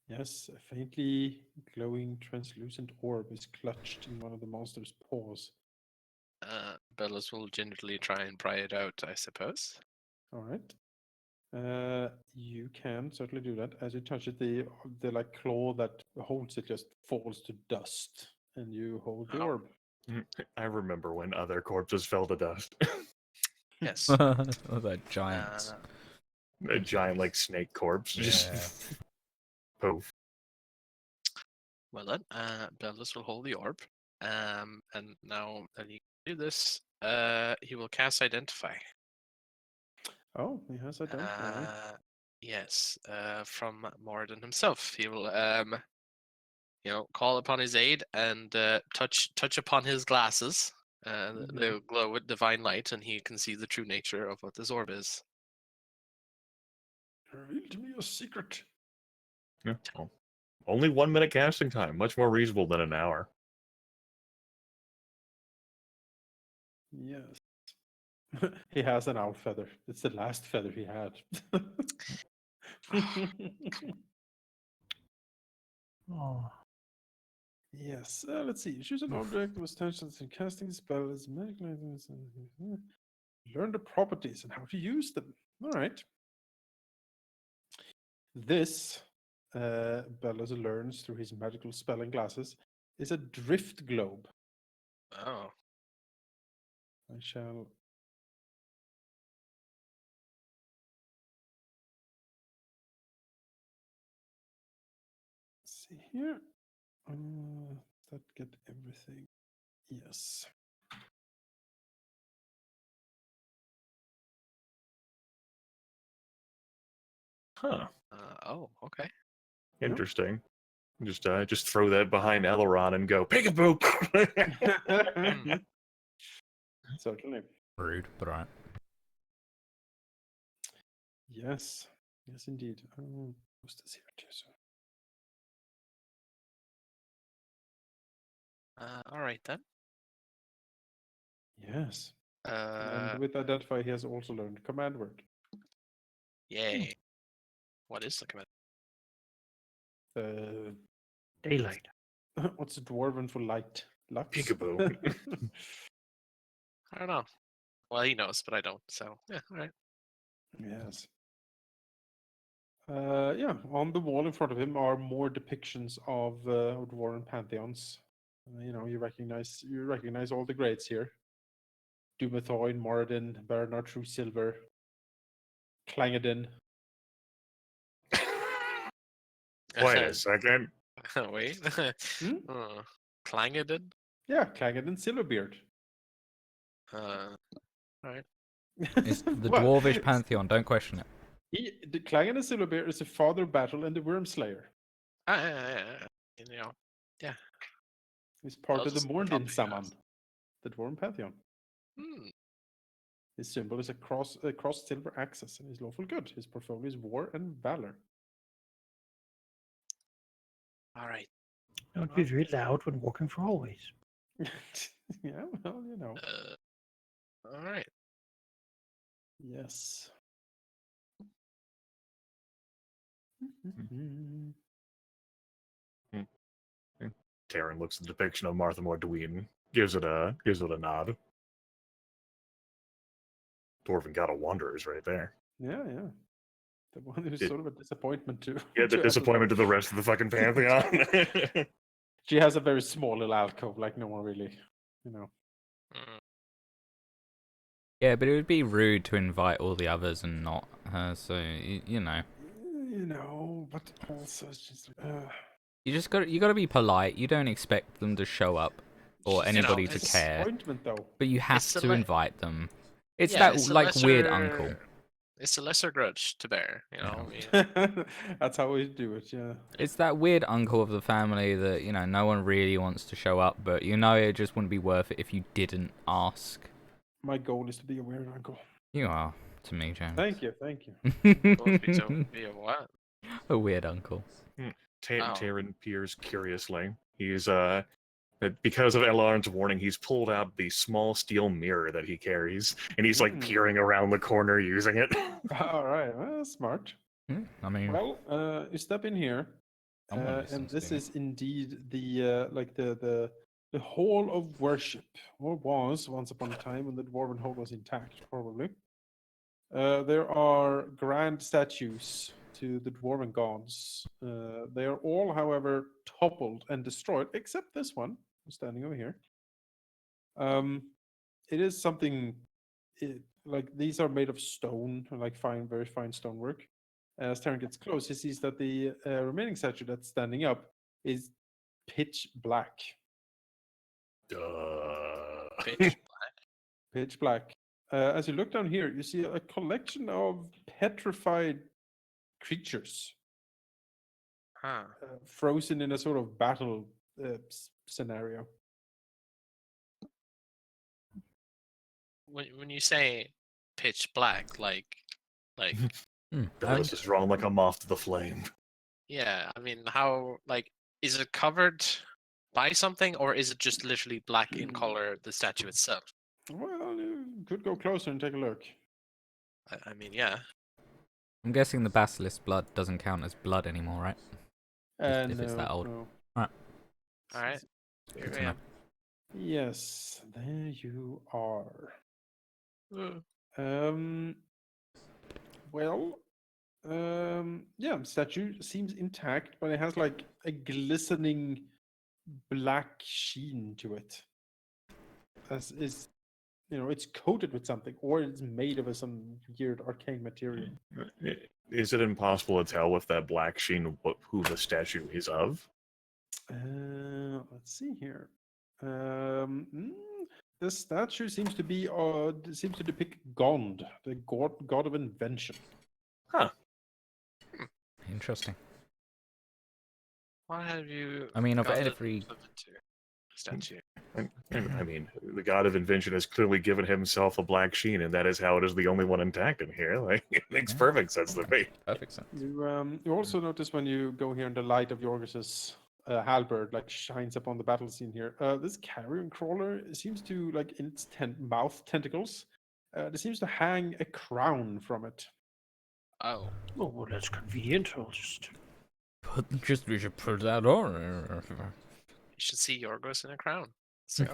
S1: Yes, a faintly glowing translucent orb is clutched in one of the monster's paws.
S5: Beldas will gingerly try and pry it out, I suppose.
S1: All right. You can certainly do that. As you touch it, the like claw that holds it just falls to dust, and you hold the
S5: Oh.
S1: orb.
S6: I remember when other corpses fell to dust.
S5: Yes.
S3: That giant.
S6: A giant, like, snake corpse. Just poof.
S5: Well then, Beldas will hold the orb. And now that he can do this, he will cast Identify.
S1: Oh, he has identified.
S5: Yes, from Moradin himself. He will, call upon his aid and touch upon his glasses. They glow with divine light, and he can see the true nature of what this orb is.
S1: Reveal to me your secret.
S6: Yeah, well, only 1 minute casting time. Much more reasonable than an hour.
S1: Yes. He has an owl feather. It's the last feather he had.
S2: Oh.
S1: Yes. Let's see. Choose an object with tensions and casting spell as magical items. Learn the properties and how to use them. All right. This, Bellas learns through his magical spelling glasses, is a drift globe.
S5: Oh.
S1: I shall. See here. That get everything. Yes.
S6: Huh.
S5: Oh, okay.
S6: Interesting. Just throw that behind Eleran and go, peekaboo!
S1: Certainly.
S3: Rude, but alright.
S1: Yes. Yes, indeed. Post this here too. So.
S5: All right then.
S1: Yes.
S5: Uh,
S1: And with identify, he has also learned command word.
S5: yay. What is the command?
S2: Daylight.
S1: What's Dwarven for light? Lux?
S6: Peekaboo.
S5: I don't know. Well, he knows, but I don't. So yeah, all right.
S1: Yes. Yeah, on the wall in front of him are more depictions of Dwarven pantheons. You recognize all the greats here. Dumathoin, Moradin, Bernard True Silver, Clangadin.
S6: Wait a second.
S5: Wait.
S1: Hmm?
S5: Clangadin?
S1: Yeah, Clangadin Silverbeard.
S5: All right.
S3: It's the
S1: Well,
S3: Dwarvish pantheon, don't question it.
S1: The Clangadin Silverbeard is the father of battle and the Wormslayer.
S5: Yeah.
S1: He's part
S5: I'll
S1: of the
S5: just
S1: Morndin
S5: copy
S1: Saman,
S5: that.
S1: the Dwarven pantheon.
S5: Hmm.
S1: His symbol is a crossed silver axis, and his lawful good. His portfolio is war and valor.
S5: All right.
S2: Don't be very loud when walking for hallways.
S1: Yeah, well.
S5: All right.
S1: Yes.
S6: Taerin looks at the depiction of Martha Morduin, gives it a nod. Dwarven God of Wanderers right there.
S1: Yeah, yeah. The one who's
S6: It-
S1: sort of a disappointment to.
S6: Yeah, the
S1: to
S6: disappointment to
S1: everyone.
S6: the rest of the fucking Pantheon.
S1: She has a very small little alcove, like no one really, you know.
S5: Mm.
S3: Yeah, but it would be rude to invite all the others and not her. So you know,
S1: You know, but also it's just.
S3: you got to be polite. You don't expect them to show up or
S1: She's
S3: anybody
S1: a
S3: to
S5: it's-
S3: care,
S1: disappointment, though.
S3: but you have
S5: It's a
S3: to
S5: le-
S3: invite them. It's
S5: Yeah,
S3: that
S5: it's a
S3: like weird uncle.
S5: It's a lesser grudge to bear, you
S3: Yeah.
S5: know. We-
S1: That's how we do it, yeah.
S3: It's that weird uncle of the family that, you know, no one really wants to show up, but you know it just wouldn't be worth it if you didn't ask.
S1: My goal is to be a weird uncle.
S3: You are, to me, James.
S1: Thank you, thank you.
S5: Both be so be a what?
S3: A weird uncle.
S5: Oh.
S6: Taerin peers curiously. He's because of Eleran's warning, he's pulled out the small steel mirror that he carries, and he's like
S1: Mm.
S6: peering around the corner using it.
S1: All right, well, smart.
S3: I mean,
S1: Well, you step in here,
S3: I'm gonna do
S1: and this
S3: something.
S1: is indeed the like the hall of worship, or was once upon a time when the dwarven hall was intact, probably. There are grand statues to the dwarven gods. They are all, however, toppled and destroyed, except this one, standing over here. It is something like these are made of stone, like fine, very fine stonework. As Taerin gets close, he sees that the remaining statue that's standing up is pitch black.
S5: Bitch.
S1: Pitch black. As you look down here, you see a collection of petrified creatures
S5: Huh.
S1: frozen in a sort of battle scenario.
S5: When you say pitch black, like
S6: Beldas is drawn like a moth to the flame.
S5: yeah, I mean, how like is it covered by something, or is it just literally black in color, the statue itself?
S1: Well, you could go closer and take a look.
S5: I mean, yeah.
S3: I'm guessing the basilisk blood doesn't count as blood anymore, right? If it's that old.
S1: No.
S5: All right.
S3: Good
S5: Here
S3: to
S5: I
S3: know.
S5: am.
S1: Yes, there you are.
S5: Uh,
S1: Well, yeah, statue seems intact, but it has like a glistening black sheen to it. As is, you know, it's coated with something, or it's made of some weird arcane material.
S6: Is it impossible to tell with that black sheen who the statue is of?
S1: Let's see here. The statue seems to be seems to depict Gond, the god of invention.
S6: Huh.
S3: Interesting.
S5: What have you?
S3: I mean, of
S5: got
S3: every-
S5: the statue.
S6: I mean, the god of invention has clearly given himself a black sheen, and that is how it is the only one intact in here. Like, it makes
S3: Yeah.
S6: perfect sense to me.
S3: Perfect sense.
S1: You also notice when you go here in the light of Yorgos's halberd like shines up on the battle scene here. This carrion crawler seems to like in its mouth tentacles. There seems to hang a crown from it.
S5: Oh,
S2: Oh, well, that's convenient. I'll just.
S3: We should put that on.
S5: you should see Yorgos in a crown. So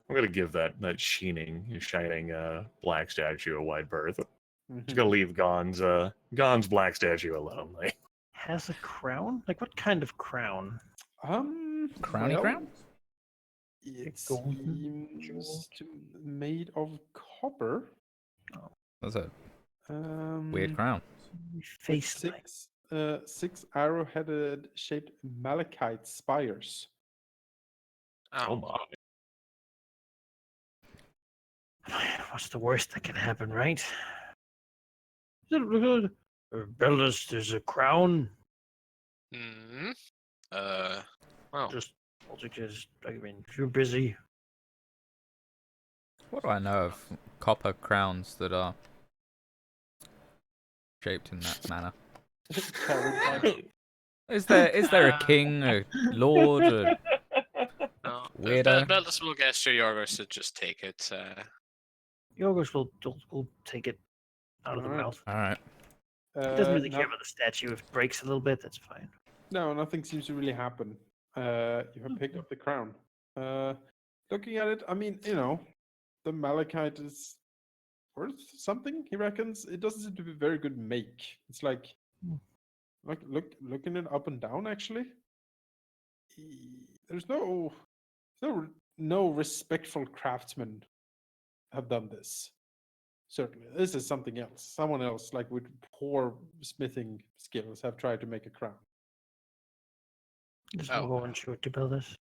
S6: I'm gonna give that shining black statue a wide berth. Just gonna leave Gon's black statue alone. Like,
S2: Has a crown? Like, what kind of crown?
S3: Crowny
S1: well,
S3: crown?
S1: It
S2: golden
S1: seems made of copper.
S3: That's a
S1: Um,
S3: weird crown.
S1: with
S2: Face like.
S1: six arrow-headed shaped malachite spires.
S6: oh my!
S2: What's the worst that can happen, right? Beldas, there's a crown.
S5: Hmm. Well,
S2: Just, I mean, if you're busy.
S3: What do I know of copper crowns that are shaped in that manner?
S1: Carried by-
S3: Is there a king, a lord, a
S5: no.
S3: Weirdo.
S5: Beldas will gesture Yorgos to just take it.
S2: Yorgos will take it out of the
S1: Alright.
S2: mouth.
S3: all right?
S2: He doesn't really
S1: no-
S2: care about the statue. If it breaks a little bit, that's fine.
S1: No, nothing seems to really happen. You have picked up the crown. Looking at it, I mean, you know, the malachite is worth something. He reckons it doesn't seem to be a very good make. It's like, looking it up and down. Actually, there's no respectful craftsmen have done this. Certainly, this is something else. Someone else, like with poor smithing skills, have tried to make a crown.
S2: Just
S5: Oh.
S2: go and shoot to build this.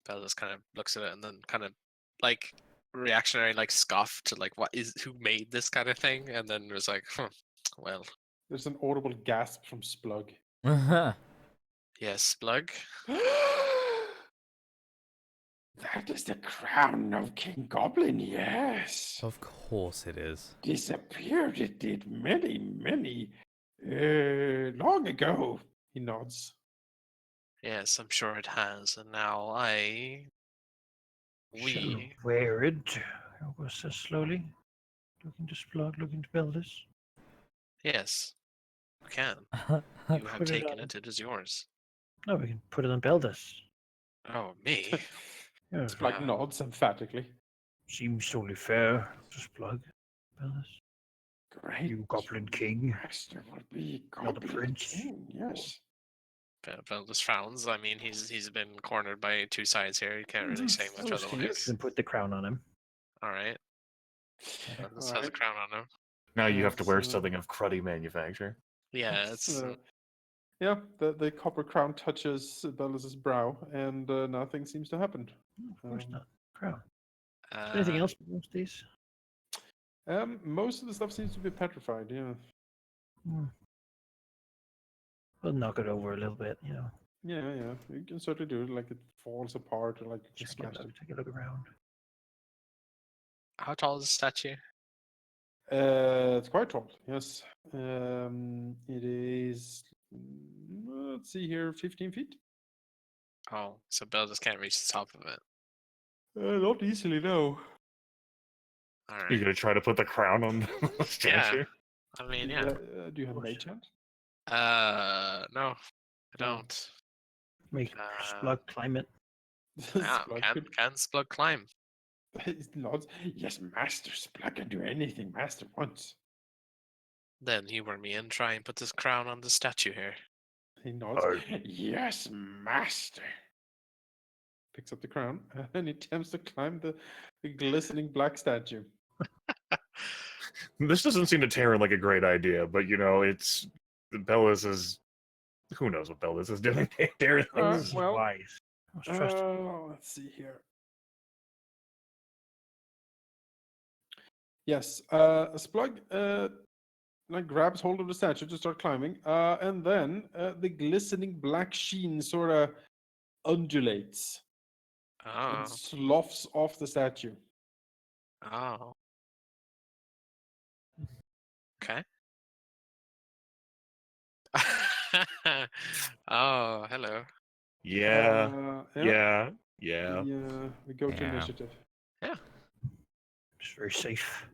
S5: Beldas kind of looks at it and then kind of like reactionary, like scoff to like who made this kind of thing, and then was like, well,
S1: There's an audible gasp from Splug.
S5: yes, Splug.
S7: That is the crown of King Goblin, yes.
S3: Of course it is.
S7: Disappeared it did many, long ago.
S1: He nods.
S5: Yes, I'm sure it has, and now
S2: Shall wear it. Yorgos says slowly. Looking to Splug, looking to build this.
S5: Yes, you can. You have
S2: Put it
S5: taken
S2: on-
S5: it. It is yours.
S2: No, we can put it on Beldas.
S5: Oh, me?
S2: Yeah,
S1: Splug
S5: Wow.
S1: nods emphatically.
S2: seems only fair. Just Splug. Beldas.
S7: Great.
S2: You Goblin King.
S7: Master will be
S2: Not a
S7: Goblin
S2: prince.
S7: King, yes.
S5: Beldas frowns. I mean, he's been cornered by two sides here. He can't really say much
S1: Those
S5: otherwise.
S2: Then put the crown on him.
S5: All right. Beldas has a
S1: Alright.
S5: crown on him.
S6: Now you have to wear
S1: So-
S6: something of cruddy manufacture.
S5: Yeah, it's
S1: Yeah, the copper crown touches Bellas's brow, and nothing seems to happen.
S2: Of course
S1: Um,
S2: not. Crown. Anything else with most of these?
S1: Most of the stuff seems to be petrified. Yeah,
S2: We'll knock it over a little bit, you know.
S1: yeah. You can certainly do it. Like it falls apart, or like you can
S2: Check
S1: smash
S2: it
S1: it.
S2: out, take a look around.
S5: How tall is the statue?
S1: It's quite tall. Yes. It is. Let's see here, 15 feet.
S5: Oh, so Beldas can't reach the top of it.
S1: Not easily, no.
S5: All
S6: You're
S5: right.
S6: gonna try to put the crown on the statue?
S5: I mean, yeah.
S1: Do you have
S2: course.
S1: mage hand?
S5: No, I
S1: No.
S5: don't.
S2: Make
S5: Uh,
S2: Splug climb it.
S5: Yeah,
S1: Splug
S5: can
S1: could-
S5: can Splug climb?
S1: He nods. Yes, Master Splug can do anything Master wants.
S5: Then humor me and try and put this crown on the statue here.
S1: He nods.
S4: Aye.
S1: Yes, Master. Picks up the crown and he attempts to climb the glistening black statue.
S6: This doesn't seem to Taerin like a great idea, but you know, it's Bellas is. Who knows what Bellas is doing? Taerin
S1: Uh,
S6: thinks.
S1: well,
S2: Wise. Must trust him.
S1: Let's see here. Yes, Splug like grabs hold of the statue to start climbing, and then the glistening black sheen sort of undulates
S5: Oh,
S1: and sloughs off the statue.
S5: oh. Okay. Oh, hello.
S6: Yeah,
S1: Yeah.
S6: yeah.
S1: We go to
S3: Yeah.
S1: initiative.
S2: It's very safe.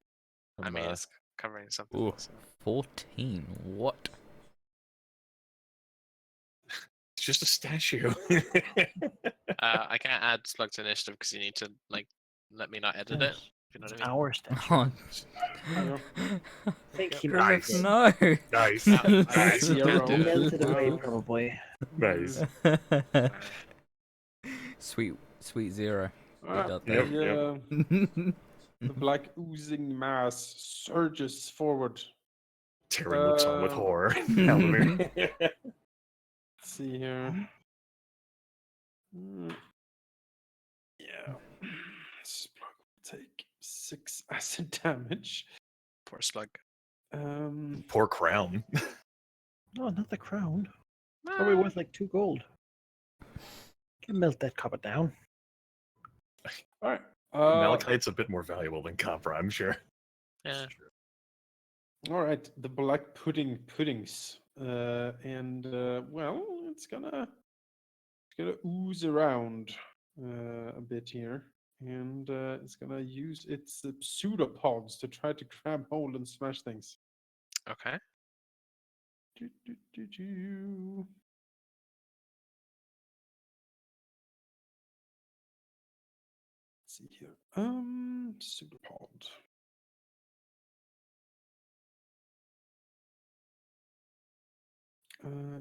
S5: I mean,
S3: I'm,
S5: it's covering something.
S3: ooh.
S5: So.
S3: 14. What?
S6: It's just a statue.
S5: I can't add Splug to initiative because you need to like let me not edit it.
S2: Yes.
S5: If you know
S2: It's
S5: what I mean.
S2: our statue.
S3: Oh.
S2: I think he
S6: Nice.
S2: melted.
S3: No.
S6: Nice.
S5: Nice.
S1: Zero.
S2: He melted away,
S1: Wow.
S2: probably.
S6: Nice.
S3: Sweet zero.
S1: Ah,
S3: got
S6: Yep,
S1: the black oozing mass surges forward.
S6: Taerin looks on with
S1: Uh,
S6: horror. Halldamir.
S1: Let's see here. Yeah. Splug will take 6 acid damage.
S5: Poor Splug.
S6: Poor crown.
S2: No, not the crown. Probably worth like 2 gold. Can melt that copper down.
S1: All right.
S6: Malachite's a bit more valuable than copper, I'm sure.
S5: Yeah.
S1: All right. The black puddings, and well, it's gonna ooze around a bit here, and it's gonna use its pseudopods to try to grab hold and smash things.
S5: Okay.
S1: Do, do, do, do. Let's see here. Pseudopod.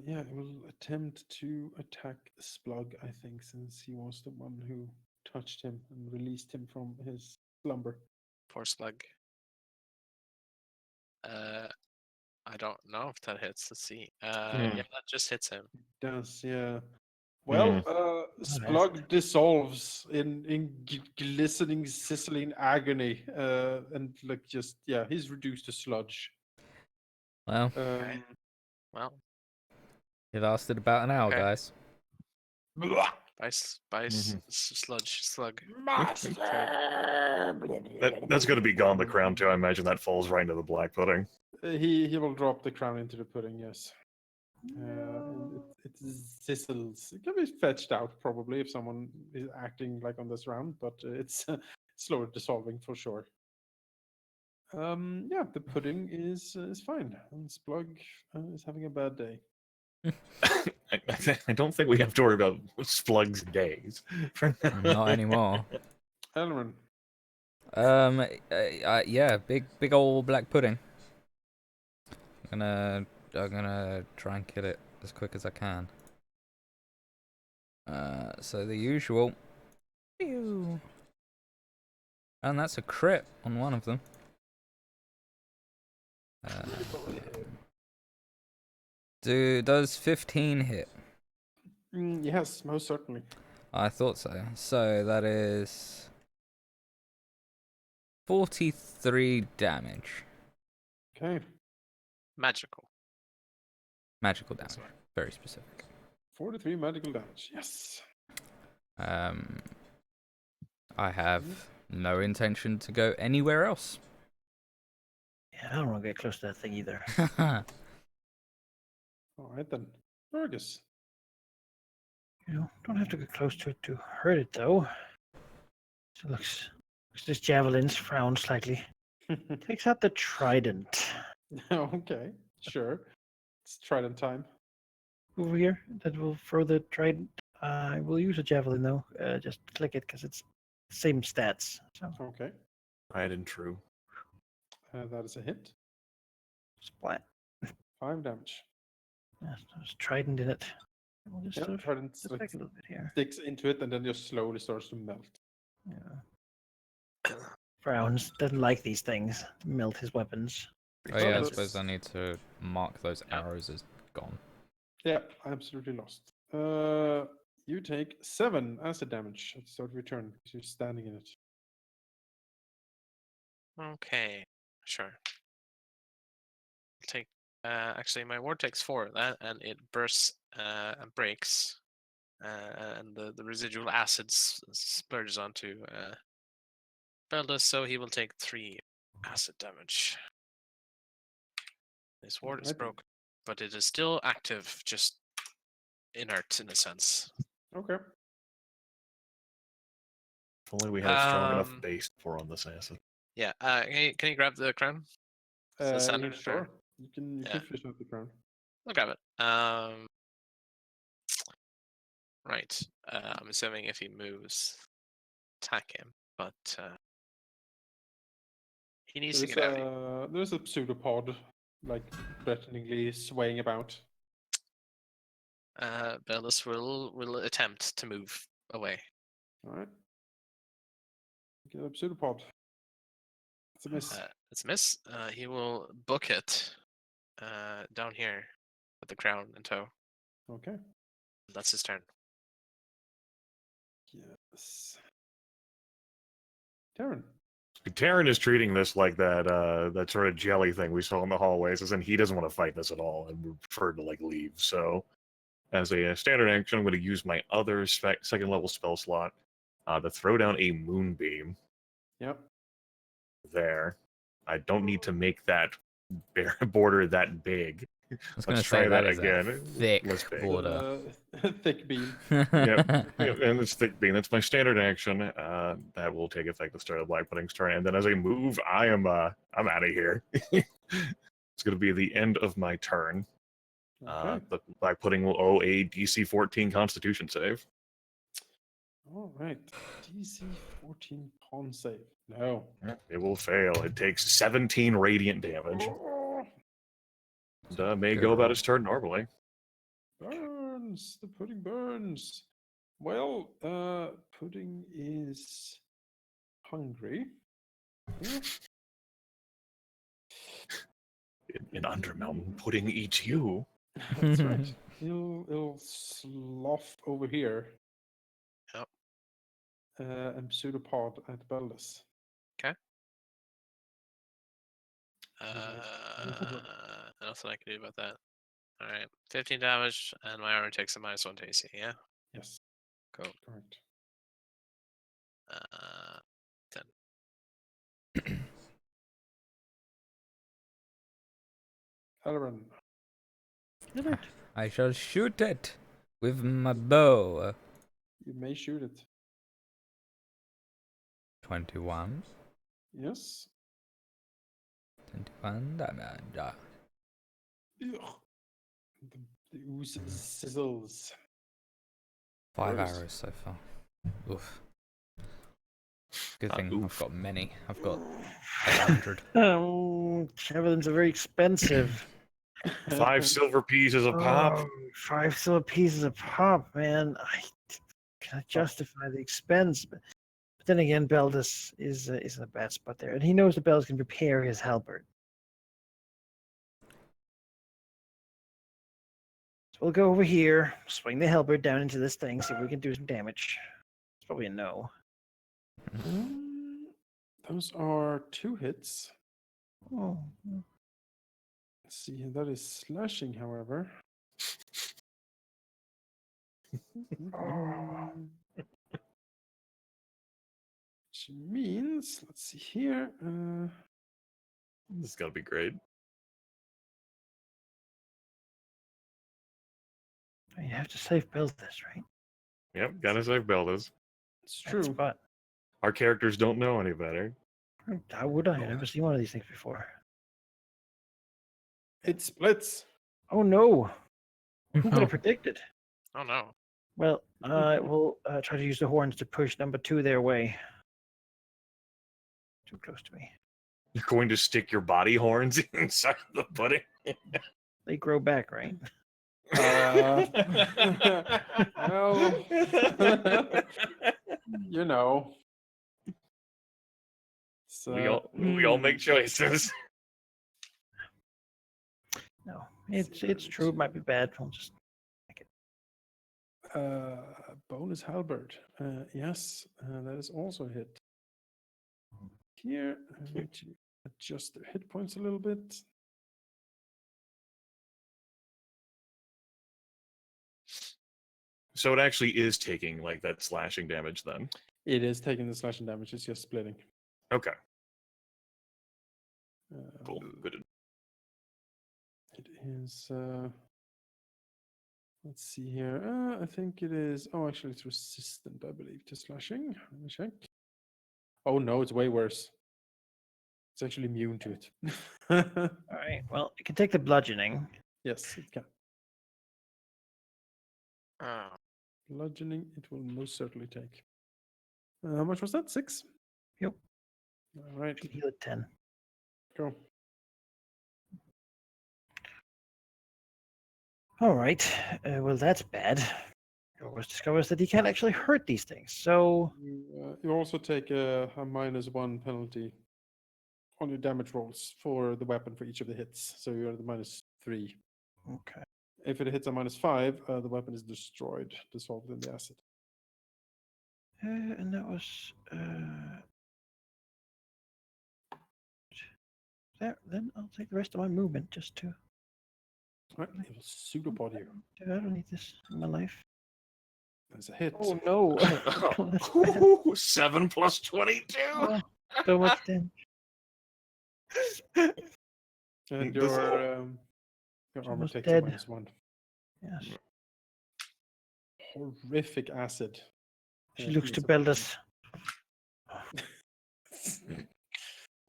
S1: Yeah, it will attempt to attack Splug, I think, since he was the one who touched him and released him from his slumber.
S5: Poor slug. I don't know if that hits. Let's see. Yeah, that just hits him.
S1: Does, yeah. Well, Splug dissolves in glistening, sizzling agony, and like just he's reduced to sludge.
S3: Well,
S5: Okay. Well,
S3: it lasted about an hour,
S5: Okay.
S3: guys.
S5: slug.
S6: That's going to be gone the crown too. I imagine that falls right into the black pudding.
S1: He will drop the crown into the pudding. Yes. And it sizzles. It can be fetched out probably if someone is acting like on this round, but it's slower dissolving for sure. Yeah, the pudding is fine, and Splug is having a bad day.
S6: I don't think we have to worry about Splug's days.
S3: Not anymore.
S1: Eleran.
S3: Yeah, big old black pudding. I'm gonna try and kill it as quick as I can. So the usual. Pew. And that's a crit on one of them. Does 15 hit?
S1: Yes, most certainly.
S3: I thought so. So that is 43 damage.
S1: Okay.
S5: Magical.
S3: Magical damage. Very specific.
S1: 43 magical damage. Yes.
S3: I have no intention to go anywhere else.
S2: Yeah, I don't want to get close to that thing either.
S1: All right then. Yorgos.
S2: Don't have to get close to it to hurt it though. So looks this javelins frown slightly. Takes out the trident
S1: Okay, sure. It's trident time.
S2: over here. That will throw the trident. I will use a javelin though. Just click it because it's same stats. So
S1: Okay.
S6: Right and true.
S1: That is a hit.
S2: splat.
S1: 5 damage.
S2: Yeah, there's trident in it. We'll just sort of
S1: Trident
S2: step back a little bit here.
S1: sticks into it and then just slowly starts to melt.
S2: Yeah. Frowns doesn't like these things. Melt his weapons.
S3: Oh yeah, I
S1: that's-
S3: suppose I need to mark those arrows as gone.
S1: Yeah, absolutely lost. You take 7 acid damage at the start of your turn because you're standing in it.
S5: Okay, sure. Take. Actually, my ward takes 4 of that, and it bursts and breaks, and the residual acids splurges onto Beldas, so he will take 3 acid damage. His ward is
S1: Alright.
S5: broken, but it is still active, just inert in a sense.
S1: Okay.
S6: If only we had a strong enough
S5: Um,
S6: base for on this acid.
S5: Yeah. Can you grab the crown? So Sander,
S1: Sure. You can fish out the crown.
S5: I'll grab it. Right. I'm assuming if he moves, attack him, but he needs to get out.
S1: There's a pseudopod, like threateningly swaying about.
S5: Beldas will attempt to move away.
S1: All right. Get a pseudopod. It's a miss.
S5: It's a miss. He will book it down here with the crown in tow.
S1: Okay.
S5: That's his turn.
S1: Yes. Taerin.
S6: Taerin is treating this like that sort of jelly thing we saw in the hallways, as in he doesn't want to fight this at all and would prefer to like leave. So, as a standard action, I'm going to use my other second level spell slot to throw down a moonbeam.
S1: Yep.
S6: There, I don't need to make that border that big.
S3: I was going to
S6: Let's try
S3: say
S6: that
S3: that is
S6: again.
S3: a thick
S6: Let's pick.
S3: border.
S1: Thick beam.
S6: Yep, and it's thick beam. That's my standard action. That will take effect at the start of Black Pudding's turn, and then as I move, I'm out of here. It's going to be the end of my turn.
S1: Okay.
S6: The Black Pudding will owe a DC 14 Constitution save.
S1: All right. DC 14 con save. No.
S6: It will fail. It takes 17 radiant damage. And may go about his turn normally.
S1: Burns. The pudding burns. Well, pudding is hungry. Yeah.
S6: An Undermountain pudding eats you.
S1: That's right. He'll slough over here.
S5: Yep.
S1: And pseudopod at Beldas.
S5: Nothing I can do about that. All right, 15 damage, and my armor takes a -1 to AC. Yeah,
S1: Yes,
S5: cool.
S1: correct.
S5: 10.
S1: Eleran.
S3: I shall shoot it with my bow.
S1: You may shoot it.
S3: 21.
S1: Yes.
S3: 21 damage.
S1: Ugh. The ooze sizzles.
S3: 5
S1: Gross.
S3: arrows so far. Oof. Good thing I've got many. I've got 100.
S2: Javelins are very expensive.
S6: 5 silver pieces a pop.
S2: Oh, 5 silver pieces a pop, man. I cannot justify the expense. But then again, Beldas is in a bad spot there, and he knows that Beldas can repair his halberd. So we'll go over here, swing the halberd down into this thing, see if we can do some damage. It's probably a no.
S1: Those are 2 hits.
S2: Oh,
S1: Let's see, that is slashing, however. Which means, let's see here.
S6: This is gonna be great.
S2: you have to save Beldas, right?
S6: Yep, gotta save Beldas.
S1: It's
S2: That
S1: true.
S2: spot.
S6: Our characters don't know any better.
S2: How would I? I've never seen one of these things before.
S1: It splits.
S2: Oh no! Who could have predicted?
S5: Oh no.
S2: Well, we'll try to use the horns to push number 2 their way. Too close to me.
S6: You're going to stick your body horns inside the pudding?
S2: They grow back, right?
S1: Well, you know. So,
S6: we all make choices.
S2: No, it's true. It might be bad. We'll just
S1: bonus halberd. Yes, that is also a hit. Here, I need to adjust their hit points a little bit.
S6: So it actually is taking like that slashing damage then.
S1: It is taking the slashing damage. It's just splitting.
S6: Okay, cool. Good.
S1: It is. Let's see here. I think it is. Oh, actually, it's resistant, I believe, to slashing. Let me check. Oh no, it's way worse. It's actually immune to it.
S2: all right. Well, it can take the bludgeoning.
S1: Yes, it can.
S5: Oh.
S1: Bludgeoning, it will most certainly take. How much was that? 6?
S2: Yep.
S1: All right,
S2: Can heal at 10.
S1: go.
S2: All right. Well, that's bad. Yorgos discovers that he can't actually hurt these things. So
S1: You also take a -1 penalty on your damage rolls for the weapon for each of the hits. So you're at the -3.
S2: okay.
S1: If it hits a -5, the weapon is destroyed, dissolved in the acid.
S2: And that was there. Then I'll take the rest of my movement just to.
S1: Right, it will pseudopod you.
S2: I don't need this in my life.
S1: There's a hit.
S2: Oh no! That's bad.
S6: Ooh, 7 plus 22.
S2: Oh, so much damage.
S1: And
S6: This-
S1: your armor
S2: almost
S1: takes
S2: dead.
S1: a -1.
S2: Yes.
S1: Horrific acid.
S2: She looks to
S1: is
S2: Beldas.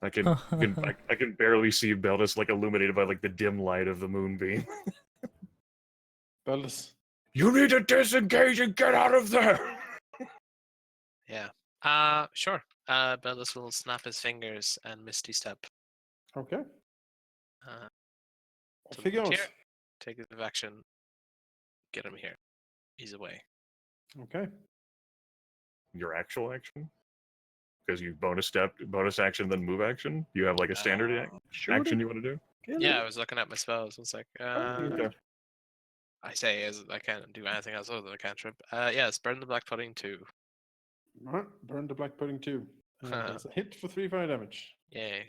S6: I can barely see Beldas like illuminated by like the dim light of the moonbeam.
S1: Beldas.
S6: You need to disengage and get out of there.
S5: Yeah. Sure. Beldas will snap his fingers and Misty Step.
S1: Okay.
S5: Uh,
S1: Off
S5: to
S1: he
S5: the back
S1: goes.
S5: here. Take his action. Get him here. He's away.
S1: Okay.
S6: Your actual action? Because you bonus action, then move action. You have like a standard action you want to do?
S5: Yeah, I was looking at my spells. It's like,
S6: Okay.
S5: I say as I can't do anything else other than a cantrip. Yes, burn the black pudding 2.
S1: All right. Burn the black pudding 2. That's a hit for 3 fire damage.
S5: Yay.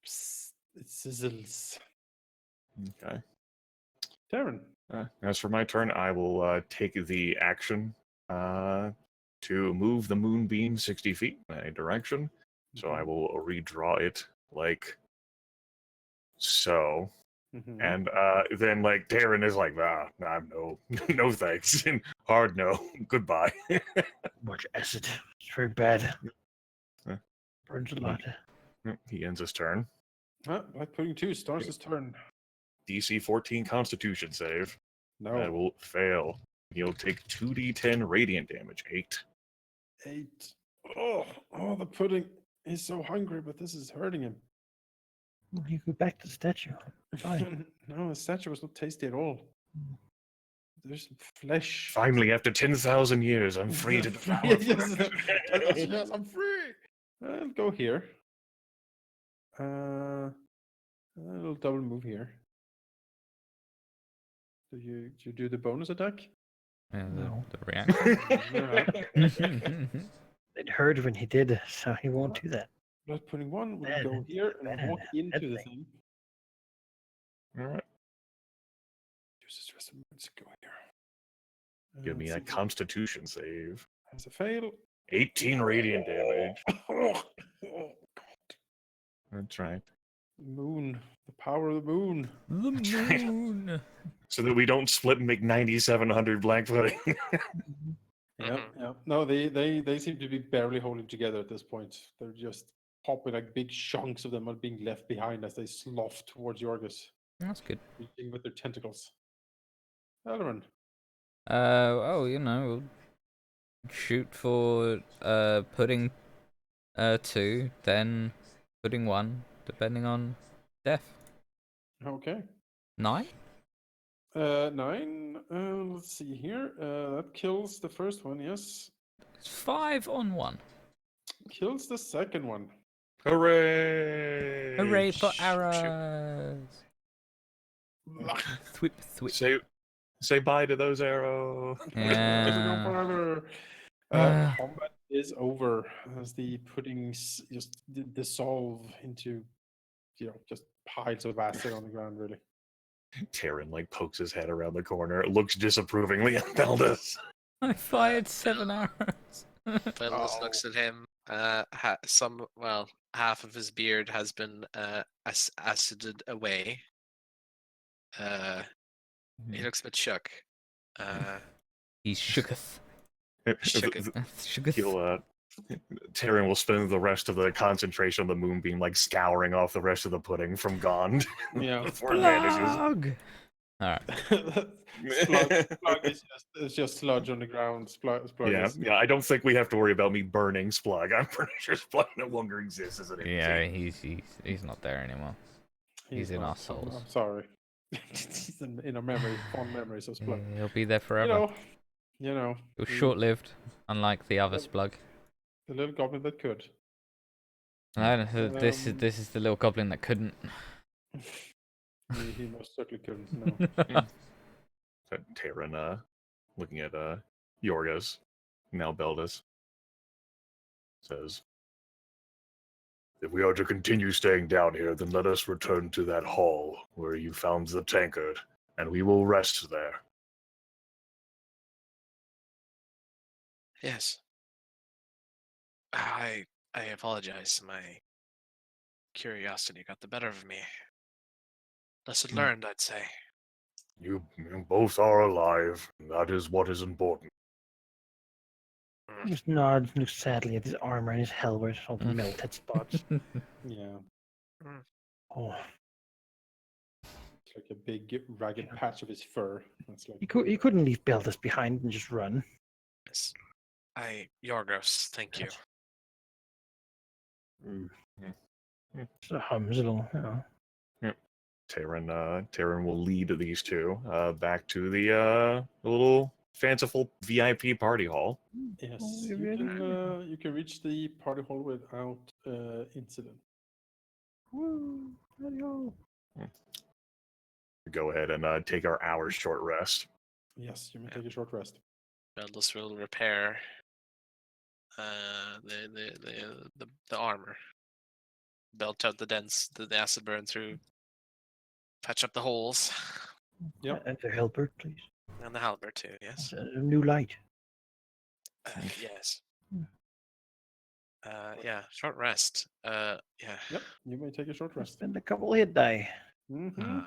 S1: Psst, it sizzles.
S6: Okay.
S1: Taerin.
S6: As for my turn, I will take the action to move the moonbeam 60 feet in a direction. So I will redraw it like so.
S1: Mhm.
S6: And then like Taerin is like, no, no thanks. Hard no. Goodbye.
S2: Much acid. It's very bad.
S6: Uh,
S2: Burns a lot.
S6: He ends his turn.
S1: Black pudding 2 starts his turn.
S6: DC 14 Constitution save.
S1: No.
S6: That will fail. He'll take 2d10 radiant damage. 8.
S1: 8. Oh, the pudding is so hungry, but this is hurting him.
S2: You go back to the statue. Fine.
S1: No, the statue was not tasty at all. There's some flesh.
S6: Finally, after 10,000 years, I'm free to devour.
S1: Yes, I'm free. I'll go here. A little double move here. Do you do the bonus attack?
S3: Yeah,
S2: No.
S3: the reaction.
S1: Alright.
S2: It hurt when he did, so he won't do that.
S1: Blood pudding 1 will
S2: Bad,
S1: go here and
S2: bad,
S1: walk into the
S2: bad
S1: thing.
S6: All right.
S1: Use his rest of movements to go here.
S6: Give me a
S1: Let's see.
S6: Constitution save.
S1: Has a fail.
S6: 18 radiant damage.
S1: Oh,
S6: That's right.
S1: moon. The power of the moon.
S3: The moon.
S6: So that we don't split and make 9,700 black pudding.
S1: Yeah, yeah. No, they seem to be barely holding together at this point. They're just popping like big chunks of them are being left behind as they slough towards Yorgos,
S3: That's good.
S1: reaching with their tentacles. Eleran.
S3: We'll shoot for pudding 2, then pudding 1, depending on death.
S1: Okay.
S3: 9?
S1: 9. Let's see here. That kills the first one, yes.
S3: It's 5 on 1.
S1: Kills the second one.
S6: Hooray!
S3: Hooray for
S5: Shoot.
S3: arrows! Thwip, thwip.
S6: Say bye to those arrows.
S1: Doesn't go
S3: Yeah.
S1: forever. Combat is over as the puddings just dissolve into, just piles of acid on the ground, really.
S6: Taerin like pokes his head around the corner, looks disapprovingly at Beldas.
S3: I fired 7 arrows.
S5: Beldas looks at him. Half of his beard has been acided away. He looks a bit shook.
S3: He's shooketh.
S5: Shooketh.
S3: Shooketh.
S6: Taerin will spend the rest of the concentration on the moonbeam, like scouring off the rest of the pudding from Gond.
S1: Yeah.
S6: Before it vanishes.
S3: Plug! Alright.
S1: Splug is just sludge on the ground. Splug is,
S6: Yeah, I don't think we have to worry about me burning Splug. I'm pretty sure Splug no longer exists as an entity.
S3: Yeah, he's not there anymore. He's in
S1: not-
S3: our souls.
S1: I'm sorry. He's in our memory, fond memories of Splug.
S3: He'll be there forever.
S1: You know.
S3: It was short-lived, unlike the other Splug.
S1: The little goblin that could.
S3: This is the little goblin that couldn't.
S1: He most certainly couldn't. No.
S6: Taerin, looking at Yorgos, now Beldas, says, "If we are to continue staying down here, then let us return to that hall where you found the tankard, and we will rest there."
S5: Yes. I apologize. My curiosity got the better of me. Lesson learned, I'd say.
S4: You both are alive, and that is what is important.
S2: He just nods, looks sadly at his armor and his helmet, all the melted spots.
S1: Yeah.
S2: Oh,
S1: It's like a big ragged patch of his fur. That's like
S2: he couldn't leave Beldas behind and just run.
S5: Yes. Yorgos, thank you.
S2: Just a hums little,
S6: Taerin will lead these two back to the little fanciful VIP party hall.
S1: Yes,
S2: Oh,
S1: you
S2: you're
S1: you can reach the party hall without incident.
S2: Woo! Hello.
S6: Go ahead and take our hour short rest.
S1: Yes, you may take a short rest.
S5: Beldas will repair the armor. Belt out the dents, the acid burn through. Patch up the holes.
S1: Yep.
S2: And the helper, please.
S5: And the halberd too, yes.
S2: A new light.
S5: Yes.
S2: Hmm.
S5: Yeah, short rest. Yeah.
S1: Yep, you may take a short rest.
S2: Spend a couple hit die.
S1: Mm-hmm.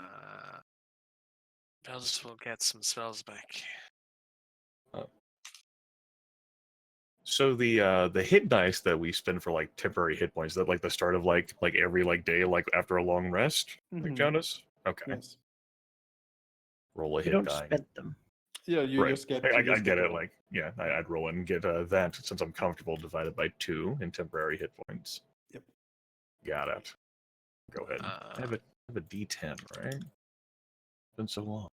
S5: Beldas will get some spells back.
S6: So the hit dice that we spend for like temporary hit points, that like the start of like every like day, like after a long rest, like
S1: Mhm.
S6: Jonas? Okay.
S1: Yes.
S6: Roll a
S2: You
S6: hit
S2: don't
S6: die.
S2: spend them.
S1: Yeah, you
S6: Right.
S1: just get.
S6: I
S1: you just
S6: get it.
S1: one.
S6: Like, yeah, I'd roll and get that since I'm comfortable divided by 2 in temporary hit points.
S1: Yep.
S6: Got it. Go ahead. I have a D10, right? It's been so long.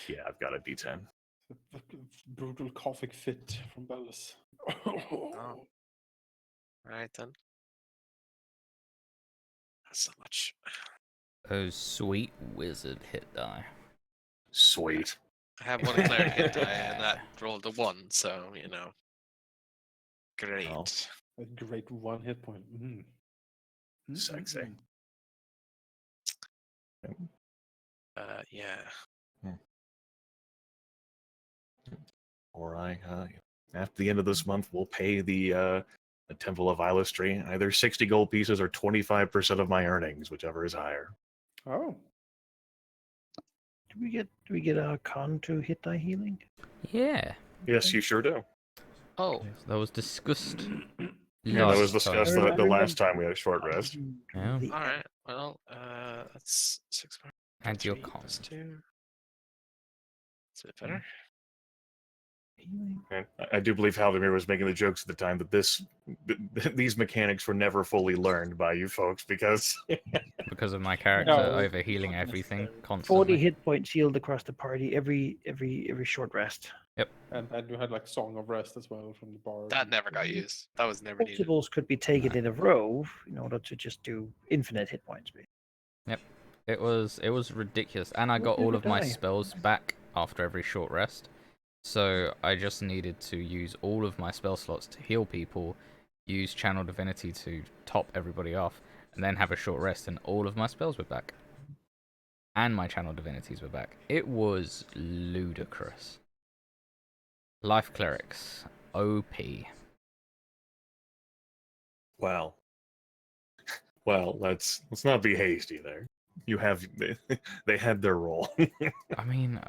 S6: Yeah, I've got a D10.
S1: A brutal coughing fit from Beldas.
S5: Oh. Alright then. That's not much.
S3: Those sweet wizard hit die.
S6: Sweet.
S5: I have one cleric hit die, and that rolled a 1, so, you know. Great.
S6: Oh.
S1: A great 1 hit point. Mm.
S6: Sexy.
S5: Yeah.
S6: Or after the end of this month, we'll pay the Temple of Ilustry either 60 gold pieces or 25% of my earnings, whichever is higher.
S1: Oh.
S2: Do we get a con to hit die healing?
S3: Yeah,
S6: Yes, you sure do.
S5: Oh,
S3: that was discussed.
S6: Yeah, that was
S3: last time.
S6: discussed
S2: I
S6: the last
S2: remember-
S6: time we had a short rest.
S3: Yeah.
S2: The
S5: alright. Well, that's 6 more.
S3: Add your
S5: 3
S3: con.
S5: plus 2. Is it better?
S2: healing.
S6: And I do believe Halldamir was making the jokes at the time that these mechanics were never fully learned by you folks because
S3: Because of my character
S1: No,
S3: over healing
S1: not
S3: everything
S1: necessarily.
S2: 40
S3: constantly.
S2: hit points healed across the party every short rest.
S1: And you had like Song of Rest as well from the bar.
S5: That never got used. That was never needed.
S2: Multiples could be taken in a row in order to just do infinite hit points.
S3: It was ridiculous, and I
S2: What
S3: got
S2: did
S3: all
S2: we
S3: of my
S2: die?
S3: spells back after every short rest. So I just needed to use all of my spell slots to heal people, use Channel Divinity to top everybody off, and then have a short rest, and all of my spells were back. And my Channel Divinities were back. It was ludicrous. Life Clerics. OP.
S6: well, let's not be hasty there. They had their role.
S3: I mean,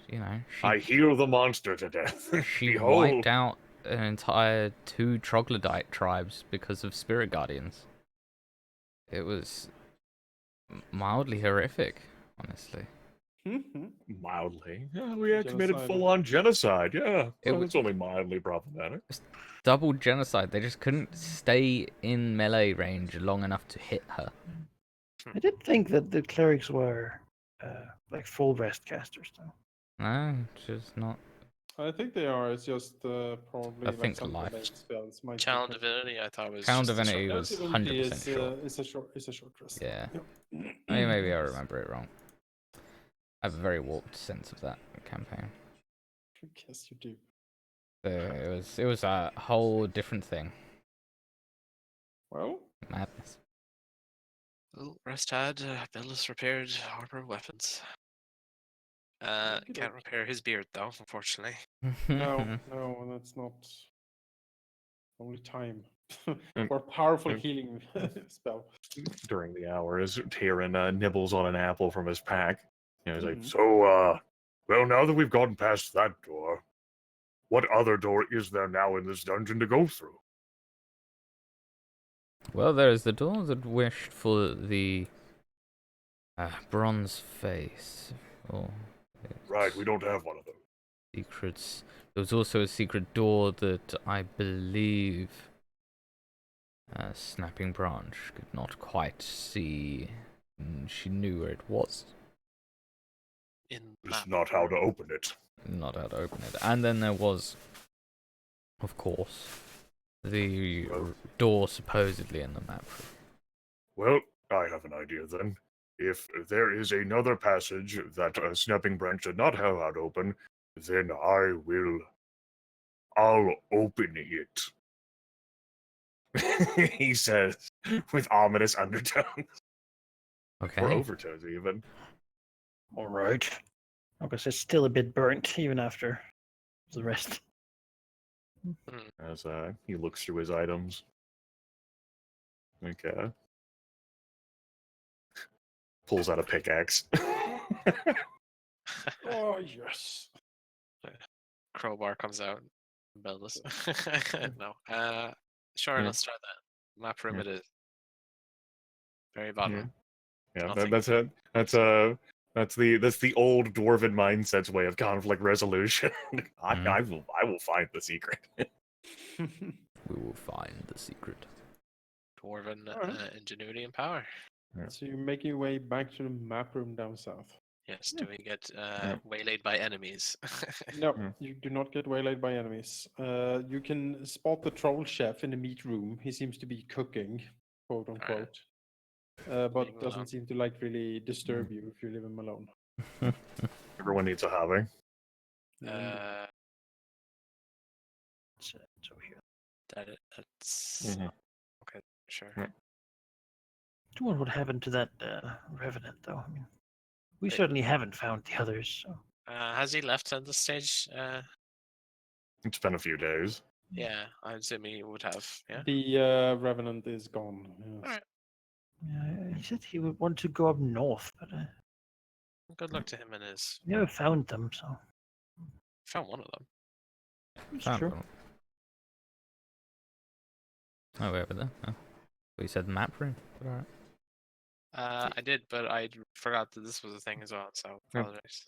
S3: you know,
S6: I heal the monster to death.
S3: she
S6: Behold.
S3: wiped out an entire 2 troglodyte tribes because of spirit guardians. It was mildly horrific, honestly.
S6: Mildly. Yeah, we had committed
S1: Genocidal.
S6: full-on genocide. Yeah,
S3: It
S6: well,
S3: was-
S6: it's only mildly problematic.
S3: Double genocide. They just couldn't stay in melee range long enough to hit her.
S2: I did think that the clerics were like full rest casters, though.
S3: No, just not.
S1: I think they are. It's just probably
S3: I
S1: like
S3: think
S1: some
S3: life.
S1: innate spells. Might be
S5: Channel
S1: different.
S5: Divinity, I thought was.
S3: Channel
S5: just a
S3: Divinity
S5: short
S3: was
S5: rest.
S3: 100% sure.
S1: It's a short rest.
S3: Yeah.
S1: Yep.
S3: I mean, maybe I remember it wrong. I have a very warped sense of that campaign.
S1: I guess you do.
S3: It was a whole different thing.
S1: Well,
S3: Madness.
S5: Well, rest had. Beldas repaired armor weapons.
S1: Okey-doke.
S5: Can't repair his beard though, unfortunately.
S1: no, that's not. Only time
S6: Mm,
S1: for a powerful
S6: mm.
S1: healing spell.
S6: During the hour, as Taerin nibbles on an apple from his pack, he's like,
S1: Mhm.
S4: So, well, now that we've gotten past that door, what other door is there now in this dungeon to go through?
S3: Well, there is the door that wished for the bronze face, or
S4: Right, we don't have one of those.
S3: Secrets. There was also a secret door that I believe Snapping Branch could not quite see. She knew where it was,
S5: In
S4: It's
S5: map.
S4: not how to open it.
S3: not how to open it. And then there was, of course, the door supposedly in the map.
S4: Well, I have an idea then. If there is another passage that Snapping Branch did not have how to open, then I'll open it. He says, with ominous undertones.
S3: Okay.
S4: Or overtones, even.
S2: All right. I guess it's still a bit burnt even after the rest.
S4: As he looks through his items. Okay. Pulls out a pickaxe.
S1: Oh yes.
S5: Crowbar comes out. Beldas. No. Sure,
S4: Yeah.
S5: let's try that. Map room
S4: Yeah.
S5: it is. Very bottom.
S4: Yeah,
S5: Nothing.
S4: that's it. That's the old dwarven mindset's way of conflict resolution. I will find the secret.
S3: We will find the secret.
S5: Dwarven
S1: Alright.
S5: ingenuity and power.
S1: So you're making your way back to the map room down south.
S5: Yes,
S1: Yeah.
S5: do we get waylaid by enemies?
S1: No,
S4: Hmm.
S1: you do not get waylaid by enemies. You can spot the troll chef in the meat room. He seems to be cooking, quote unquote,
S5: Leave him
S1: but
S5: alone.
S1: doesn't seem to like really disturb you if you leave him alone.
S4: Everyone needs a hobby.
S5: Uh,
S2: It's over here.
S5: that's
S4: Mhm.
S5: okay. Sure.
S4: Yeah.
S2: I wonder what happened to that revenant, though. I mean, we
S5: Wait.
S2: certainly haven't found the others. So.
S5: Has he left at this stage?
S4: It's been a few days.
S5: Yeah, I'm assuming he would have. Yeah.
S1: The revenant is gone. Yes.
S5: Alright.
S2: Yeah, he said he would want to go up north, but
S5: Good luck to him and his.
S2: we never found them. So
S5: Found one of them.
S2: it's
S3: Found
S2: true.
S3: one. Oh, over there. Oh. We said map room. But alright.
S5: I did, but I forgot that this was a thing as well. So
S4: Yeah.
S5: apologize.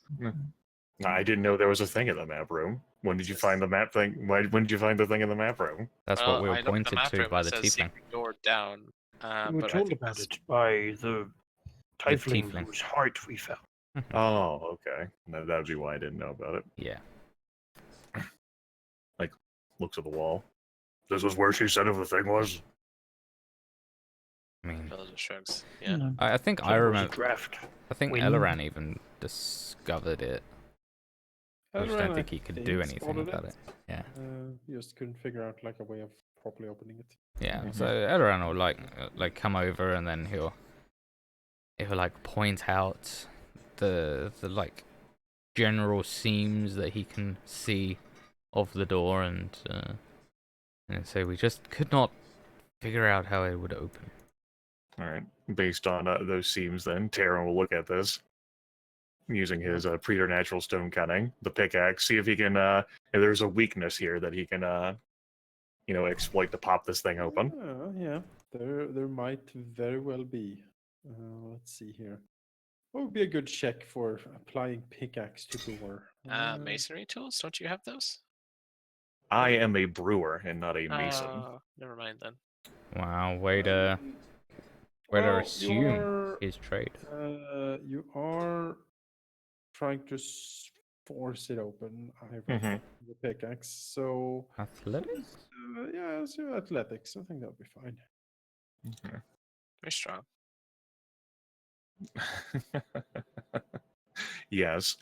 S4: I didn't know there was a thing in the map room. When did you find the map thing? When did you find the thing in the map room?
S3: That's
S5: Well,
S3: what we
S5: I
S3: were
S5: looked at
S3: pointed
S5: map
S3: to
S5: room,
S3: by
S5: it
S3: the
S5: says
S3: tiefling.
S5: secret door down.
S2: We were
S5: but I
S2: told
S5: think
S2: about
S5: that's-
S2: it by the tiefling
S3: tiefling.
S2: whose heart we found.
S4: Oh, okay. That would be why I didn't know about it.
S3: Yeah.
S4: Looks at the wall. This was where she said if the thing was.
S3: I mean,
S5: Beldas shrugs. Yeah.
S2: No,
S3: I think
S2: thought
S3: I
S2: it was a
S3: remember.
S2: draft.
S3: I think
S2: Wind.
S3: Eleran even discovered it. I just
S1: Eleran,
S3: don't think he could do anything
S1: spotted
S3: about it. Yeah.
S1: He just couldn't figure out like a way of properly opening it.
S3: Yeah.
S4: Mhm.
S3: So Eleran will like come over and then he'll like point out the like general seams that he can see of the door and so we just could not figure out how it would open.
S4: Alright. Based on those seams, then, Taerin will look at this. Using his preternatural stone cutting, the pickaxe, see if he can, if there's a weakness here that he can, exploit to pop this thing open.
S1: Yeah, there might very well be. Let's see here. What would be a good check for applying pickaxe to door?
S5: Masonry tools? Don't you have those?
S4: I am a brewer and not a mason.
S5: Never mind then.
S3: Wow, way to
S1: well,
S3: assume his trade.
S1: You are trying to force it open.
S4: Mhm.
S1: The pickaxe. So
S3: Athletics?
S1: yeah, so athletics. I think that'll be fine.
S4: Okay.
S5: Very strong.
S4: Yes.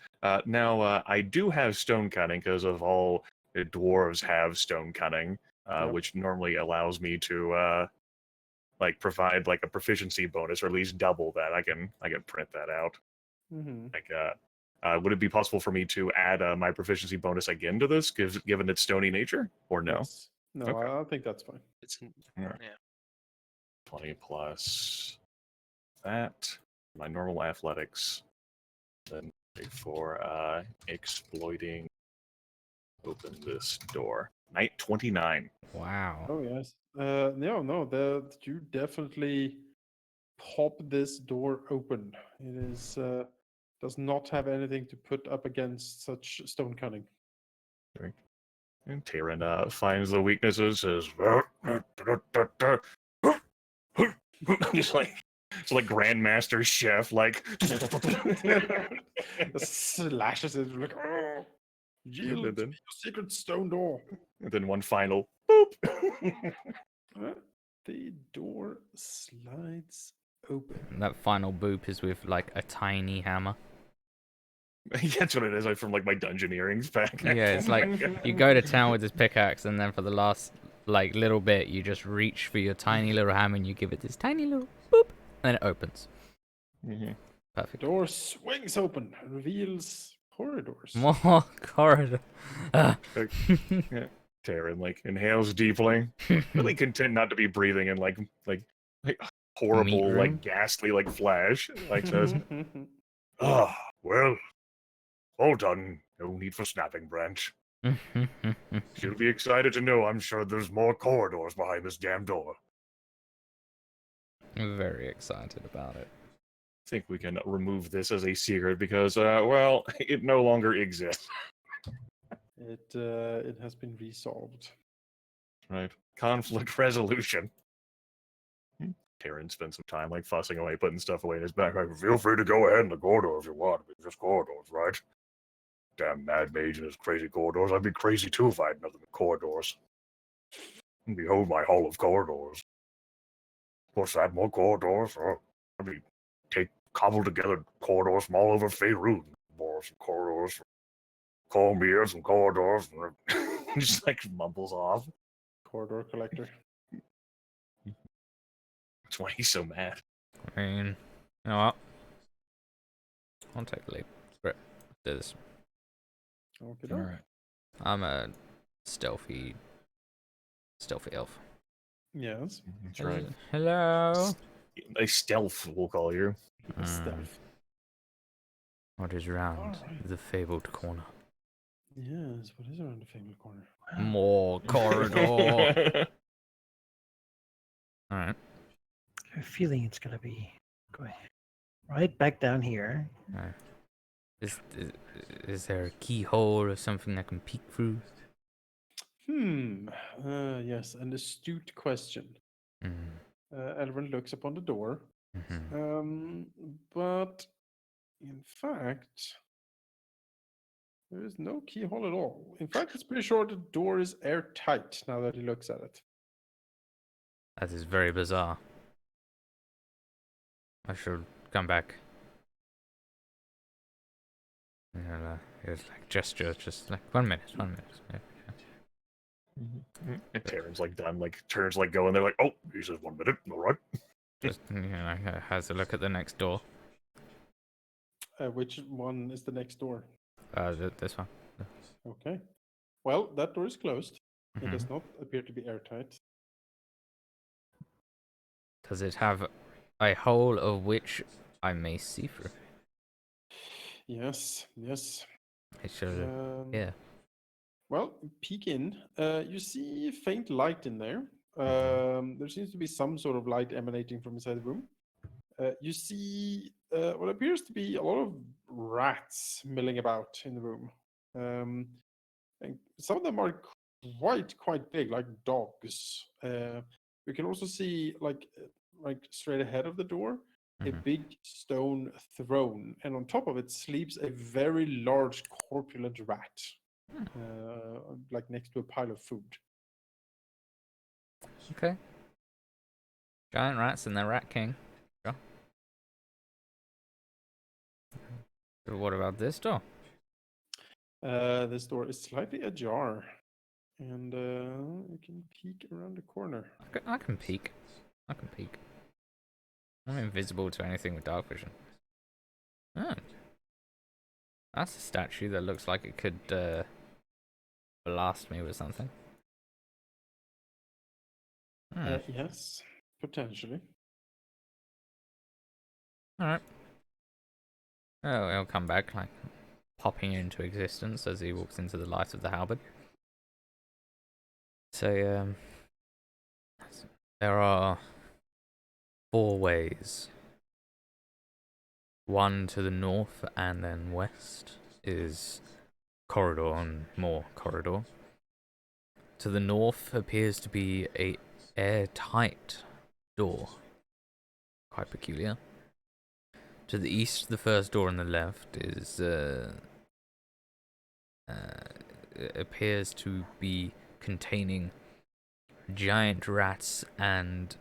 S4: Now, I do have stone cutting because of all dwarves have stone cutting,
S1: Yep.
S4: which normally allows me to provide like a proficiency bonus or at least double that. I can print that out.
S1: Mm-hmm.
S4: Would it be possible for me to add my proficiency bonus again to this, given its stony nature, or no?
S1: Yes. No,
S4: Okay.
S1: I think that's fine.
S5: It's
S4: Alright.
S5: yeah.
S4: 20 plus that, my normal athletics, then for exploiting open this door. Night 29.
S3: Wow.
S1: Oh yes. No. You definitely pop this door open. It is does not have anything to put up against such stone cunning.
S6: And Taerin finds the weaknesses, says, just like it's like Grandmaster Chef, like
S1: Slashes it like, oh, yield
S6: And
S1: to
S6: then-
S1: me your secret stone door.
S6: and then one final boop.
S1: The door slides open.
S3: That final boop is with like a tiny hammer.
S6: That's what it is. Like from like my Dungeoneering pack.
S3: Yeah, it's like you go to town with this pickaxe, and then for the last like little bit, you just reach for your tiny little hammer and you give it this tiny little boop, and it opens.
S6: Mhm.
S3: Perfect.
S1: Door swings open, reveals corridors.
S3: More corridor. Ah.
S6: Taerin like inhales deeply, really content not to be breathing in like horrible,
S3: room?
S6: like ghastly, like flash. Like says,
S4: Ah, well, all done. No need for snapping, Branch. She'll be excited to know I'm sure there's more corridors behind this damn door.
S3: I'm very excited about it.
S6: I think we can remove this as a secret because, well, it no longer exists.
S1: It has been resolved.
S6: Right? Conflict resolution. Taerin spends some time like fussing away, putting stuff away in his backpack.
S4: Feel free to go ahead in the corridor if you want. It's just corridors, right? Damn mad mage and his crazy corridors. I'd be crazy too if I had nothing but corridors. And behold my hall of corridors. What's that? More corridors? Oh, I mean, cobble together corridors from all over Faerun. More some corridors from Cormier, some corridors.
S6: Just like mumbles off.
S1: Corridor collector.
S6: That's why he's so mad.
S3: I mean, you know what? I'll take the lead. Screw it. Do this.
S1: Okay.
S6: Alright.
S3: I'm a stealthy elf.
S1: Yes.
S6: That's right.
S3: Hello.
S6: A stealth, we'll call you.
S1: Stealth.
S3: What is round
S1: Alright.
S3: the fabled corner?
S1: Yes. What is around the family corner?
S3: More corridor. All right.
S2: I have a feeling it's gonna be going right back down here.
S3: Is there a keyhole or something I can peek through?
S1: Yes, an astute question. Eleran looks upon the door. But in fact, there is no keyhole at all. In fact, it's pretty sure the door is airtight now that he looks at it.
S3: That is very bizarre. I should come back. It's like gesture, just like 1 minute, 1 minute. Yeah.
S6: And Taerin's like done, like turns like going. They're like, oh,
S4: He says 1 minute, all right.
S3: Just has a look at the next door.
S1: Which one is the next door?
S3: This one.
S1: Okay. Well, that door is closed. It
S3: Mhm.
S1: does not appear to be airtight.
S3: Does it have a hole of which I may see through?
S1: Yes, yes.
S3: It should. Yeah.
S1: Well, peek in. You see faint light in there. There seems to be some sort of light emanating from inside the room. You see what appears to be a lot of rats milling about in the room. And some of them are quite big, like dogs. You can also see, like straight ahead of the door, a
S3: Mhm.
S1: big stone throne, and on top of it sleeps a very large corpulent rat, like next to a pile of food.
S3: Okay. Giant rats and the Rat King. Sure. So what about this door?
S1: This door is slightly ajar, and you can peek around the corner.
S3: I can peek. I can peek. I'm invisible to anything with dark vision. Oh. That's a statue that looks like it could blast me with something.
S1: Yes, potentially.
S3: Alright. Oh, he'll come back, like, popping into existence as he walks into the light of the halberd. So, there are 4 ways One to the north and then west is corridor and more corridor. To the north appears to be a airtight door. Quite peculiar. To the east, the first door on the left is appears to be containing giant rats and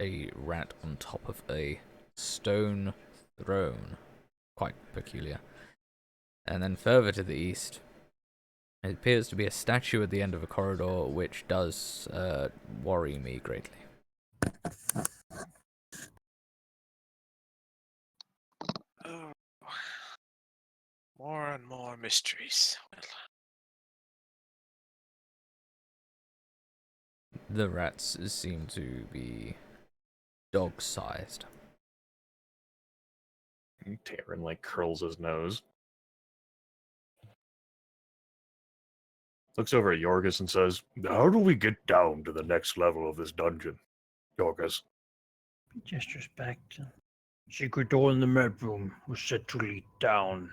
S3: a rat on top of a stone throne. Quite peculiar. And then further to the east, it appears to be a statue at the end of a corridor, which does worry me greatly.
S5: Oh, more and more mysteries. Well,
S3: The rats seem to be dog-sized.
S6: Taerin like curls his nose. Looks over at Yorgos and says,
S4: How do we get down to the next level of this dungeon, Yorgos?
S2: He gestures back to secret door in the med room was set to lead down.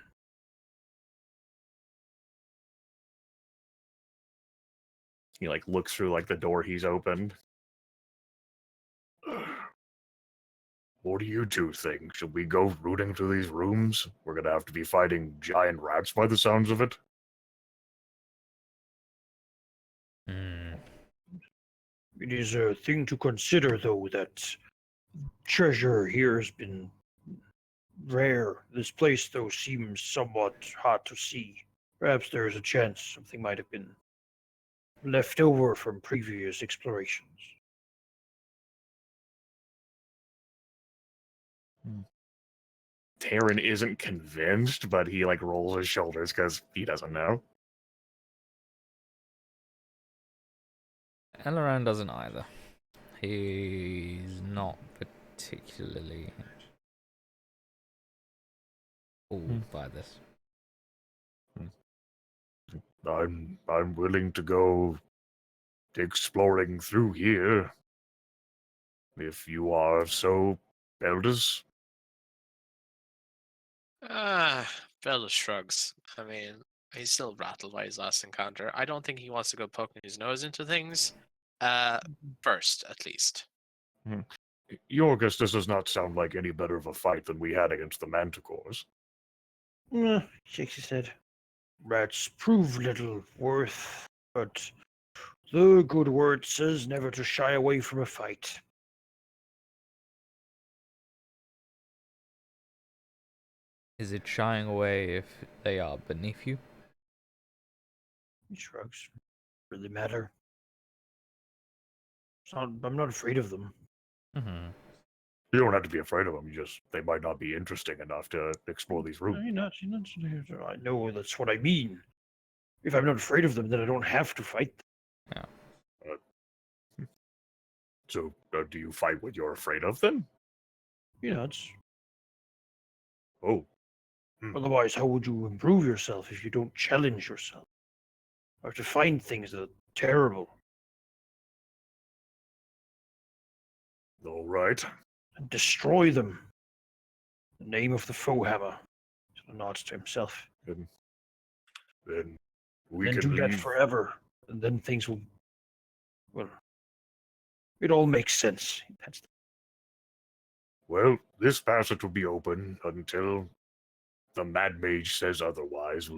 S6: he like looks through like the door he's opened.
S4: What do you two think? Should we go rooting through these rooms? We're gonna have to be fighting giant rats by the sounds of it.
S2: It is a thing to consider, though, that treasure here has been rare. This place, though, seems somewhat hard to see. Perhaps there is a chance something might have been left over from previous explorations.
S6: Taerin isn't convinced, but he like rolls his shoulders because he doesn't know.
S3: Eleran doesn't either. He's not particularly fooled by this.
S4: I'm willing to go exploring through here. If you are so, Beldas.
S5: Beldas shrugs. I mean, he's still rattled by his last encounter. I don't think he wants to go poking his nose into things. First, at least.
S4: Yorgos, this does not sound like any better of a fight than we had against the manticores.
S2: Shakes his head. Rats prove little worth, but the good word says never to shy away from a fight.
S3: Is it shying away if they are beneath you?
S2: He shrugs. Really matter. I'm not afraid of them.
S3: Mm-hmm.
S4: You don't have to be afraid of them. They might not be interesting enough to explore these
S2: No,
S4: rooms.
S2: you're not. I know that's what I mean. If I'm not afraid of them, then I don't have to fight them.
S4: So, do you fight what you're afraid of then?
S2: It's
S4: Oh,
S2: otherwise, how would you improve yourself if you don't challenge yourself? You have to find things that are terrible
S4: all right.
S2: and destroy them. The name of the foe hammer. Sort of nods to himself.
S4: Then we
S2: Then
S4: can
S2: do that
S4: leave.
S2: forever, and then things will. Well, it all makes sense.
S4: Well, this passage will be open until the Mad Mage says otherwise.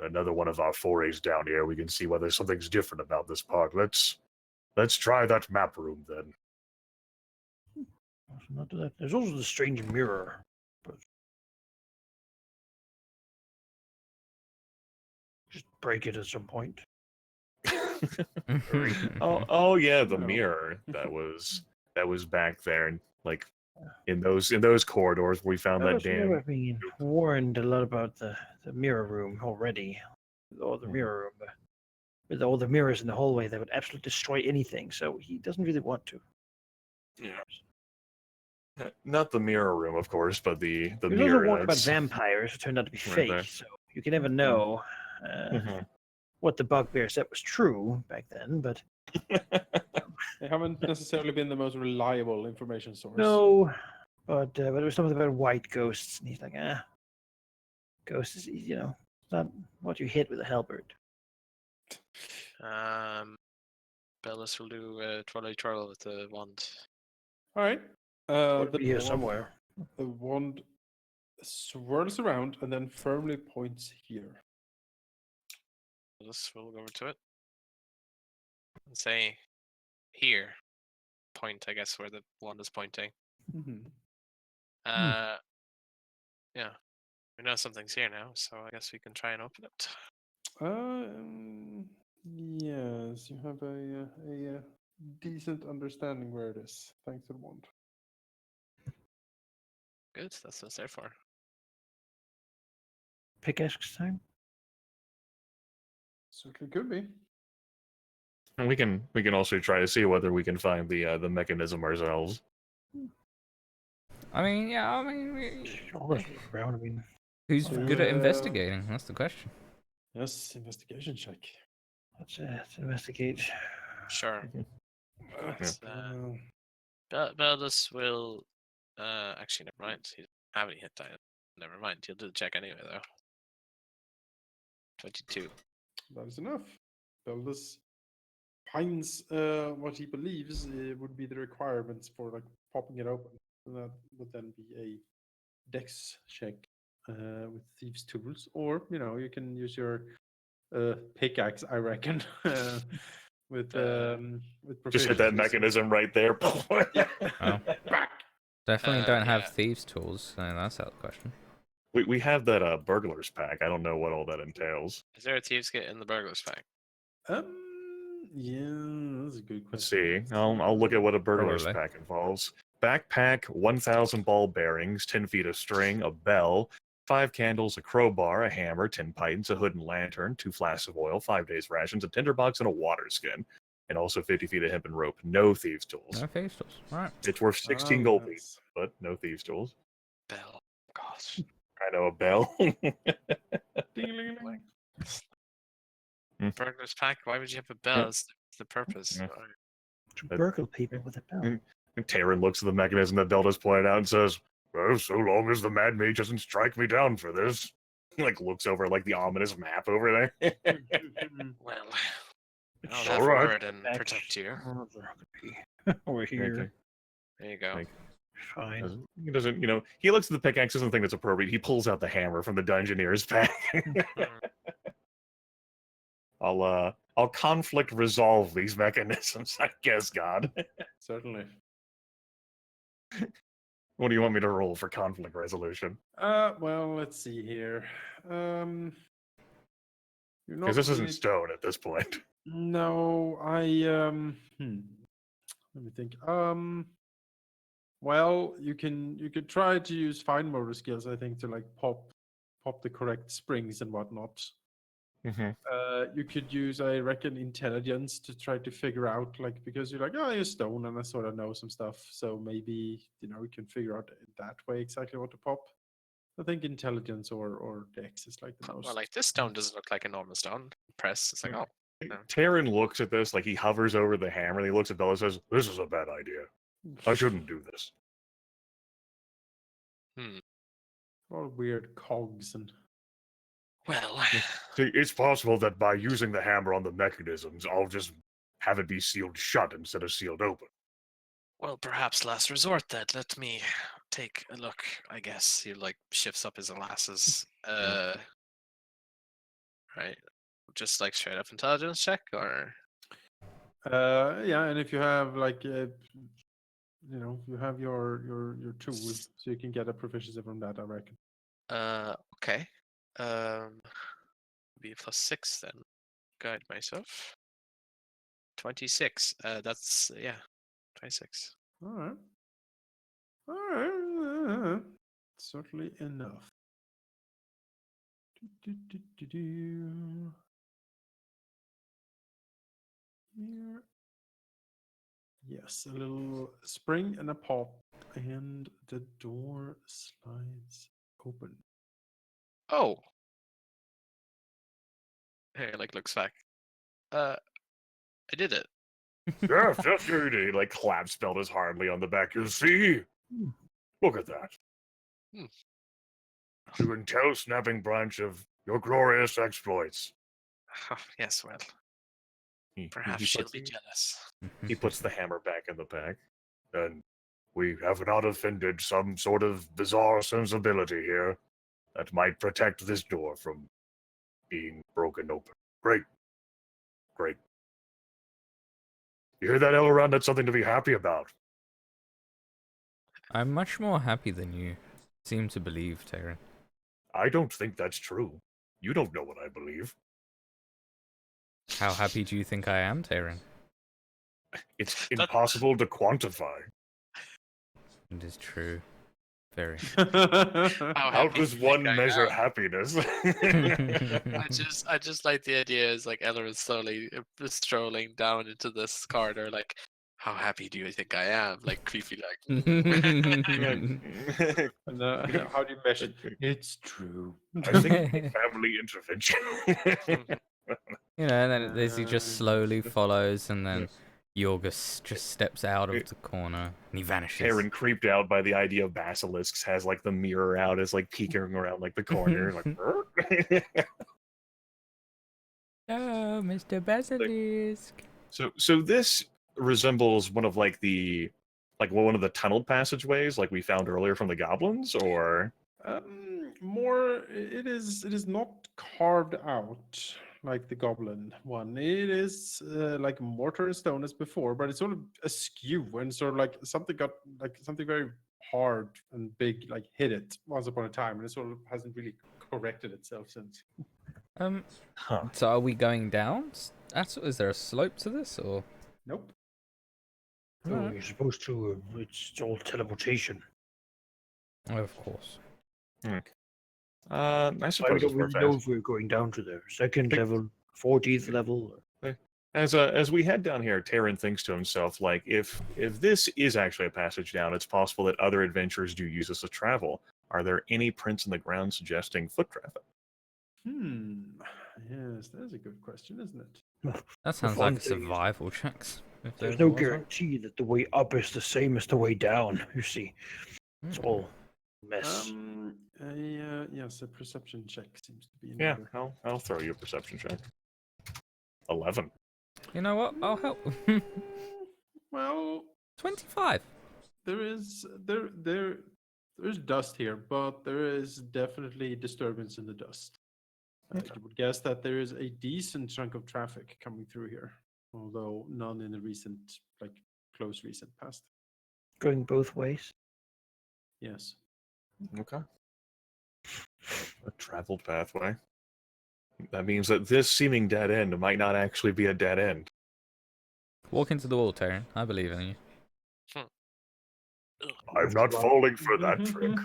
S4: Another one of our forays down here. We can see whether something's different about this part. Let's try that map room then.
S2: Not do that. There's also the strange mirror. But just break it at some point.
S6: Oh yeah, the
S1: No.
S6: mirror that was back there, and like in those corridors where we found that damn.
S2: I've been warned a lot about the mirror room already. Or the mirror room. With all the mirrors in the hallway that would absolutely destroy anything. So he doesn't really want to.
S6: Not the mirror room, of course, but the
S2: He was
S6: mirror.
S2: also warned about
S6: that's-
S2: vampires who turned out to be
S6: Right
S2: fake.
S6: there.
S2: So you can never know
S6: Mhm.
S2: what the bugbear said was true back then. But
S1: They haven't necessarily been the most reliable information source.
S2: no, But there was something about white ghosts, and he's like, ghosts is not what you hit with a halberd.
S5: Beldas will do a twirly twirl with the wand.
S1: All right.
S2: Would be here somewhere.
S1: The wand swirls around and then firmly points here.
S5: Beldas will go over to it and say, "Here." Point, I guess, where the wand is pointing.
S1: Mm-hmm.
S5: Yeah, we know something's here now, so I guess we can try and open it.
S1: Yes, you have a decent understanding where it is, thanks to the wand.
S5: Good, that's what it's there for.
S2: Pickaxe time.
S1: Certainly could be.
S6: And we can also try to see whether we can find the mechanism ourselves.
S3: I mean, yeah, I mean,
S2: Around, I mean,
S3: who's good at
S1: Uh,
S3: investigating? That's the question.
S1: Yes, investigation check.
S2: let's investigate.
S5: Sure.
S1: That's,
S5: Beldas will. Actually, never mind. He doesn't have any hit die. Never mind. He'll do the check anyway, though. 22.
S1: that is enough. Beldas finds what he believes would be the requirements for like popping it open. And that would then be a dex check with thieves' tools, or you can use your pickaxe, I reckon. With
S6: Just hit that
S1: proficiency.
S6: mechanism right there.
S1: Yeah.
S3: Oh.
S1: Back.
S3: Definitely don't have
S5: yeah.
S3: thieves' tools, so that's out of the question.
S6: We have that burglar's pack. I don't know what all that entails.
S5: Is there a thieves kit in the burglar's pack?
S1: Yeah, that's a good
S6: Let's
S1: question.
S6: see. I'll look at what a burglar's
S3: Probably.
S6: pack involves. Backpack, 1,000 ball bearings, 10 feet of string, a bell, 5 candles, a crowbar, a hammer, 10 pitons, a hood and lantern, 2 flasks of oil, 5 days' rations, a tinderbox, and a water skin. And also 50 feet of hemp and rope. No thieves' tools.
S3: No thieves' tools. Right.
S6: It's worth 16 gold
S1: Yes.
S6: pieces, but no thieves' tools.
S5: Bell. Gosh.
S6: I know a bell.
S1: Ding-a-ling-a-ling.
S5: Burglar's pack? Why would you have a bell? That's the purpose.
S6: Yeah.
S5: Alright.
S2: To burgle people with a bell.
S6: Taerin looks at the mechanism that Beldas pointed out and says, "Well, so long as the Mad Mage doesn't strike me down for this." He looks over like the ominous map over there.
S5: Well,
S2: It's
S5: I'll
S6: all
S5: have
S6: right.
S5: word and protect you.
S2: Over here.
S5: There you go.
S2: Fine.
S6: He doesn't, he looks at the pickaxe, doesn't think that's appropriate. He pulls out the hammer from the Dungeoneer's pack. I'll conflict resolve these mechanisms, I guess, God.
S1: Certainly.
S6: What do you want me to roll for conflict resolution?
S1: Well, let's see here. You're not
S6: Because this isn't
S1: really-
S6: stone at this point.
S1: No, let me think. Well, you could try to use fine motor skills, I think, to like pop the correct springs and whatnot. You could use, I reckon, intelligence to try to figure out, like, because you're like, oh, you're stone and I sort of know some stuff, so maybe we can figure out that way exactly what to pop. I think intelligence or dex is like the most.
S5: Well, like this stone doesn't look like a normal stone. Press. It's like, oh. No.
S6: Taerin looks at this, like he hovers over the hammer, and he looks at Bella and says, "This is a bad idea. I shouldn't do this."
S1: All weird cogs and.
S5: Well,
S6: See, it's possible that by using the hammer on the mechanisms, I'll just have it be sealed shut instead of sealed open.
S5: well, perhaps last resort then. Let me take a look, I guess. He shifts up his glasses. Right. Just straight up intelligence check, or
S1: Yeah, and if you have you have your tool, so you can get a proficiency from that, I reckon.
S5: okay. Be +6 then. Guide myself. 26. That's 26.
S1: All right. Certainly enough. Here. Yes, a little spring and a pop, and the door slides open.
S5: Oh. Hey, looks back. I did it.
S6: Yes, you did. He claps Beldas hardly on the back. You see,
S4: Look at that.
S5: Hmm.
S4: You can tell Snapping Branch of your glorious exploits.
S5: Oh, yes, well,
S6: He
S5: perhaps she'll
S6: puts,
S5: be jealous.
S6: he puts the hammer back in the bag.
S4: And we have not offended some sort of bizarre sensibility here that might protect this door from being broken open. Great. Great. You hear that, Eleran? That's something to be happy about.
S3: I'm much more happy than you seem to believe, Taerin.
S4: I don't think that's true. You don't know what I believe.
S3: How happy do you think I am, Taerin?
S4: It's impossible to quantify.
S3: It is true. Very.
S4: How
S5: happy
S4: does
S5: do you think
S4: one
S5: I
S4: measure
S5: am?
S4: happiness?
S5: I just like the idea is like Eleran slowly strolling down into this corridor, like, how happy do you think I am? Like creepy, like.
S1: And, how do you measure? It's true.
S4: I think family intervention.
S3: You know, and then as he just slowly follows, and then Yorgos just steps out of the corner and he vanishes.
S6: Taerin, creeped out by the idea of basilisks, has like the mirror out, is like peeking around like the corner, like.
S3: Oh, Mr. Basilisk.
S6: So this resembles one of one of the tunneled passageways like we found earlier from the goblins, or
S1: More, it is not carved out like the goblin one. It is like mortar and stone as before, but it's sort of askew and sort of like something very hard and big like hit it once upon a time, and it sort of hasn't really corrected itself since.
S6: huh?
S3: So are we going down? Is there a slope to this, or?
S1: Nope.
S2: No,
S3: Alright.
S2: you're supposed to. It's all teleportation.
S3: Oh, of course.
S6: I
S2: I
S6: suppose
S2: don't
S6: it's
S2: really know if we're going down to the second level, 14th level.
S6: As we head down here, Taerin thinks to himself, like, if this is actually a passage down, it's possible that other adventurers do use this to travel. Are there any prints in the ground suggesting foot traffic?
S1: Yes, that's a good question, isn't it?
S3: That sounds
S2: fun
S3: like
S2: thing is
S3: survival checks. If
S2: There's
S3: there
S2: no
S3: was one.
S2: guarantee that the way up is the same as the way down. You see, it's
S3: Mm.
S2: all mess.
S1: Yes, a perception check seems to be in
S6: Yeah,
S1: order.
S6: I'll throw you a perception check. 11.
S3: You know what? I'll help.
S1: Well,
S3: 25.
S1: there's dust here, but there is definitely disturbance in the dust.
S6: Okay.
S1: You would guess that there is a decent chunk of traffic coming through here, although none in the close recent past.
S2: Going both ways.
S1: Yes.
S6: Okay. A traveled pathway. That means that this seeming dead end might not actually be a dead end.
S3: Walk into the wall, Taerin. I believe in you.
S4: I'm not falling for that trick.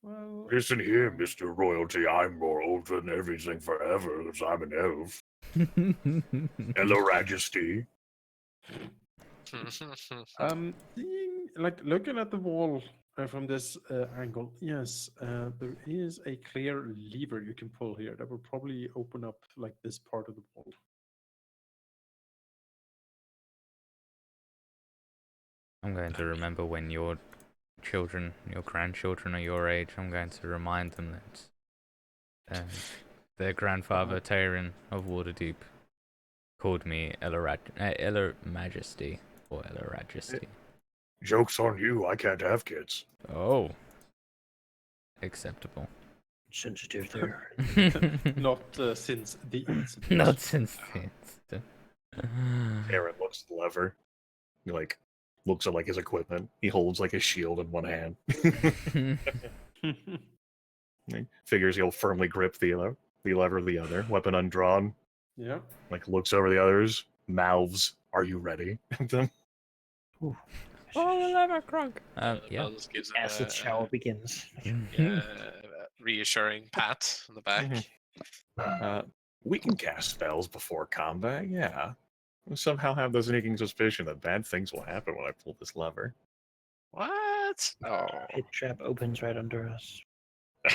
S1: Well,
S4: Listen here, Mr. Royalty, I'm more older than everything forever because I'm an elf. Hello, Majesty.
S1: looking at the wall from this angle, yes, there is a clear lever you can pull here that will probably open up like this part of the wall.
S3: I'm going to remember when your grandchildren are your age. I'm going to remind them that their grandfather Taerin of Waterdeep called me Ella Majesty or Ella Majesty.
S4: Joke's on you, I can't have kids.
S3: Oh, acceptable.
S2: Sensitive there.
S1: Not since the incident.
S3: Not since the incident.
S6: Taerin looks at the lever. He looks at his equipment. He holds his shield in one hand. He figures he'll firmly grip the lever of the other, weapon undrawn.
S1: Yeah.
S6: Looks over the others, mouths, "Are you ready?" at them.
S2: Ooh.
S3: Oh, the lever crunk. Yeah.
S5: Beldas gives him
S2: Acid shower begins.
S5: a reassuring pat on the back.
S6: We can cast spells before combat, yeah. I somehow have the sneaking suspicion that bad things will happen when I pull this lever.
S5: What? Oh,
S2: Pit trap opens right under us.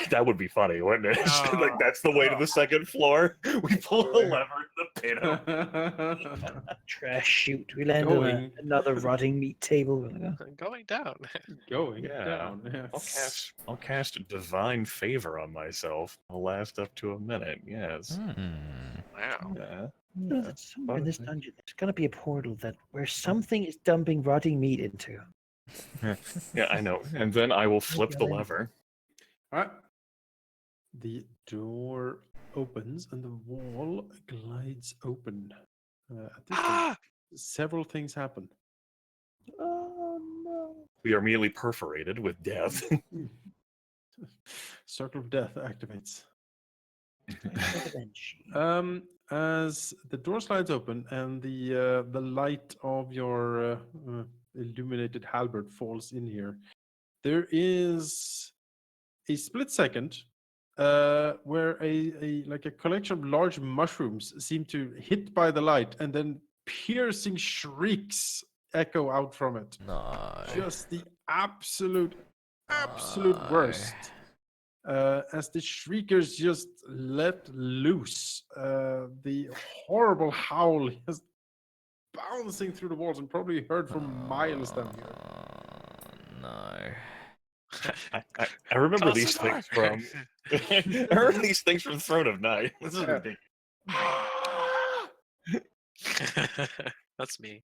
S6: That would be funny, wouldn't it? Like that's the way to the second floor. We pull the lever, the pin opens.
S2: Trash shoot. We land on
S1: Going.
S2: another rotting meat table.
S5: Going down.
S1: Going
S6: Yeah.
S1: down. Yes.
S6: I'll cast divine favor on myself. I'll last up to a minute. Yes.
S5: Wow.
S6: Yeah.
S2: Somewhere in this dungeon, there's gonna be a portal where something is dumping rotting meat into.
S6: Yeah, I know. And then I will flip the lever.
S1: All right. The door opens and the wall glides open. At this point, several things happen.
S2: Oh no!
S6: We are immediately perforated with death.
S1: Circle of Death activates.
S2: Banshee.
S1: As the door slides open and the light of your illuminated halberd falls in here, there is a split second where a collection of large mushrooms seem to hit by the light, and then piercing shrieks echo out from it.
S3: No.
S1: Just the absolute worst. As the shriekers just let loose, the horrible howl is bouncing through the walls and probably heard for miles down here.
S3: No.
S6: I remember
S5: Close
S6: these
S5: the door.
S6: things from. I remember these things from Throne of Night. This is ridiculous.
S5: That's me.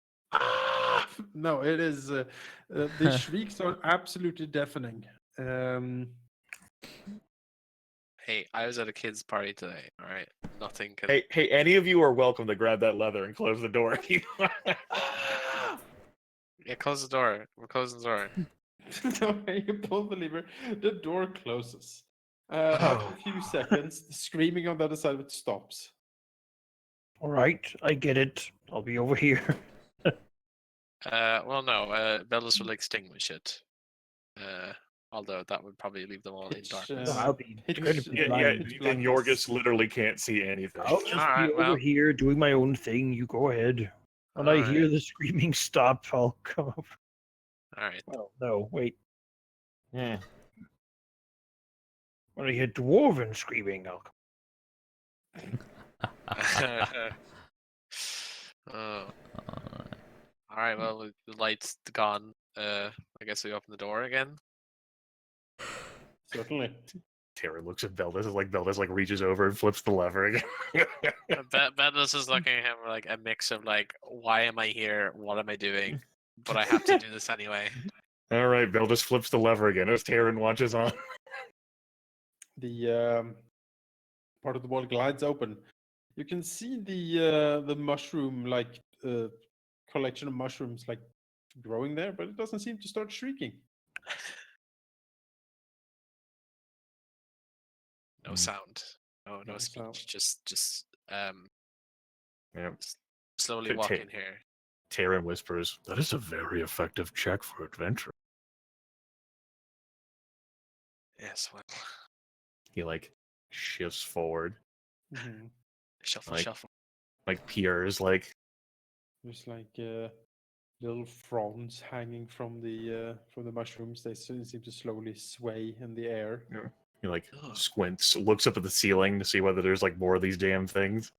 S1: No, it is. The shrieks are absolutely deafening.
S5: Hey, I was at a kid's party today. All right, nothing can.
S6: Hey, any of you are welcome to grab that leather and close the door.
S5: Yeah, close the door. We're closing the door.
S1: No, you pull the lever, the door closes. After a few seconds, the screaming on the other side of it stops.
S2: All right, I get it. I'll be over here.
S5: Well, no. Beldas will extinguish it. Although that would probably leave them all in
S1: Pitch,
S5: darkness.
S2: I'll be
S1: pitch-
S2: incredibly
S6: Yeah,
S2: blind.
S1: pitch
S6: and
S1: blackness.
S6: Yorgos literally can't see anything.
S2: I'll just
S5: Alright,
S2: be over
S5: well.
S2: here doing my own thing. You go ahead. When I hear
S5: Alright.
S2: the screaming stop, I'll come over.
S5: All right.
S2: Well, no, wait.
S6: Yeah.
S2: When I hear dwarven screaming, I'll come.
S5: Oh. All right. Well, with the light's gone. I guess we open the door again.
S1: Certainly.
S6: Taerin looks at Beldas, like Beldas like reaches over and flips the lever again.
S5: Beldas is looking at him like a mix of like, why am I here? What am I doing? But I have to do this anyway.
S6: All right, Beldas flips the lever again as Taerin watches on.
S1: The part of the wall glides open. You can see the mushroom like collection of mushrooms like growing there, but it doesn't seem to start shrieking.
S5: No sound. No
S1: No
S5: speech.
S1: sound.
S5: Just
S6: Yeah.
S5: slowly
S6: Ta-
S5: walk
S6: ta-
S5: in here.
S6: Taerin whispers, "That is a very effective check for adventure."
S5: Yes. Well,
S6: He like shifts forward,
S1: Mm-hmm.
S5: shuffle,
S6: Like-
S5: shuffle.
S6: like peers, like
S1: There's like little fronds hanging from the mushrooms. They seem to slowly sway in the air.
S6: he like
S5: Ugh.
S6: squints, looks up at the ceiling to see whether there's like more of these damn things.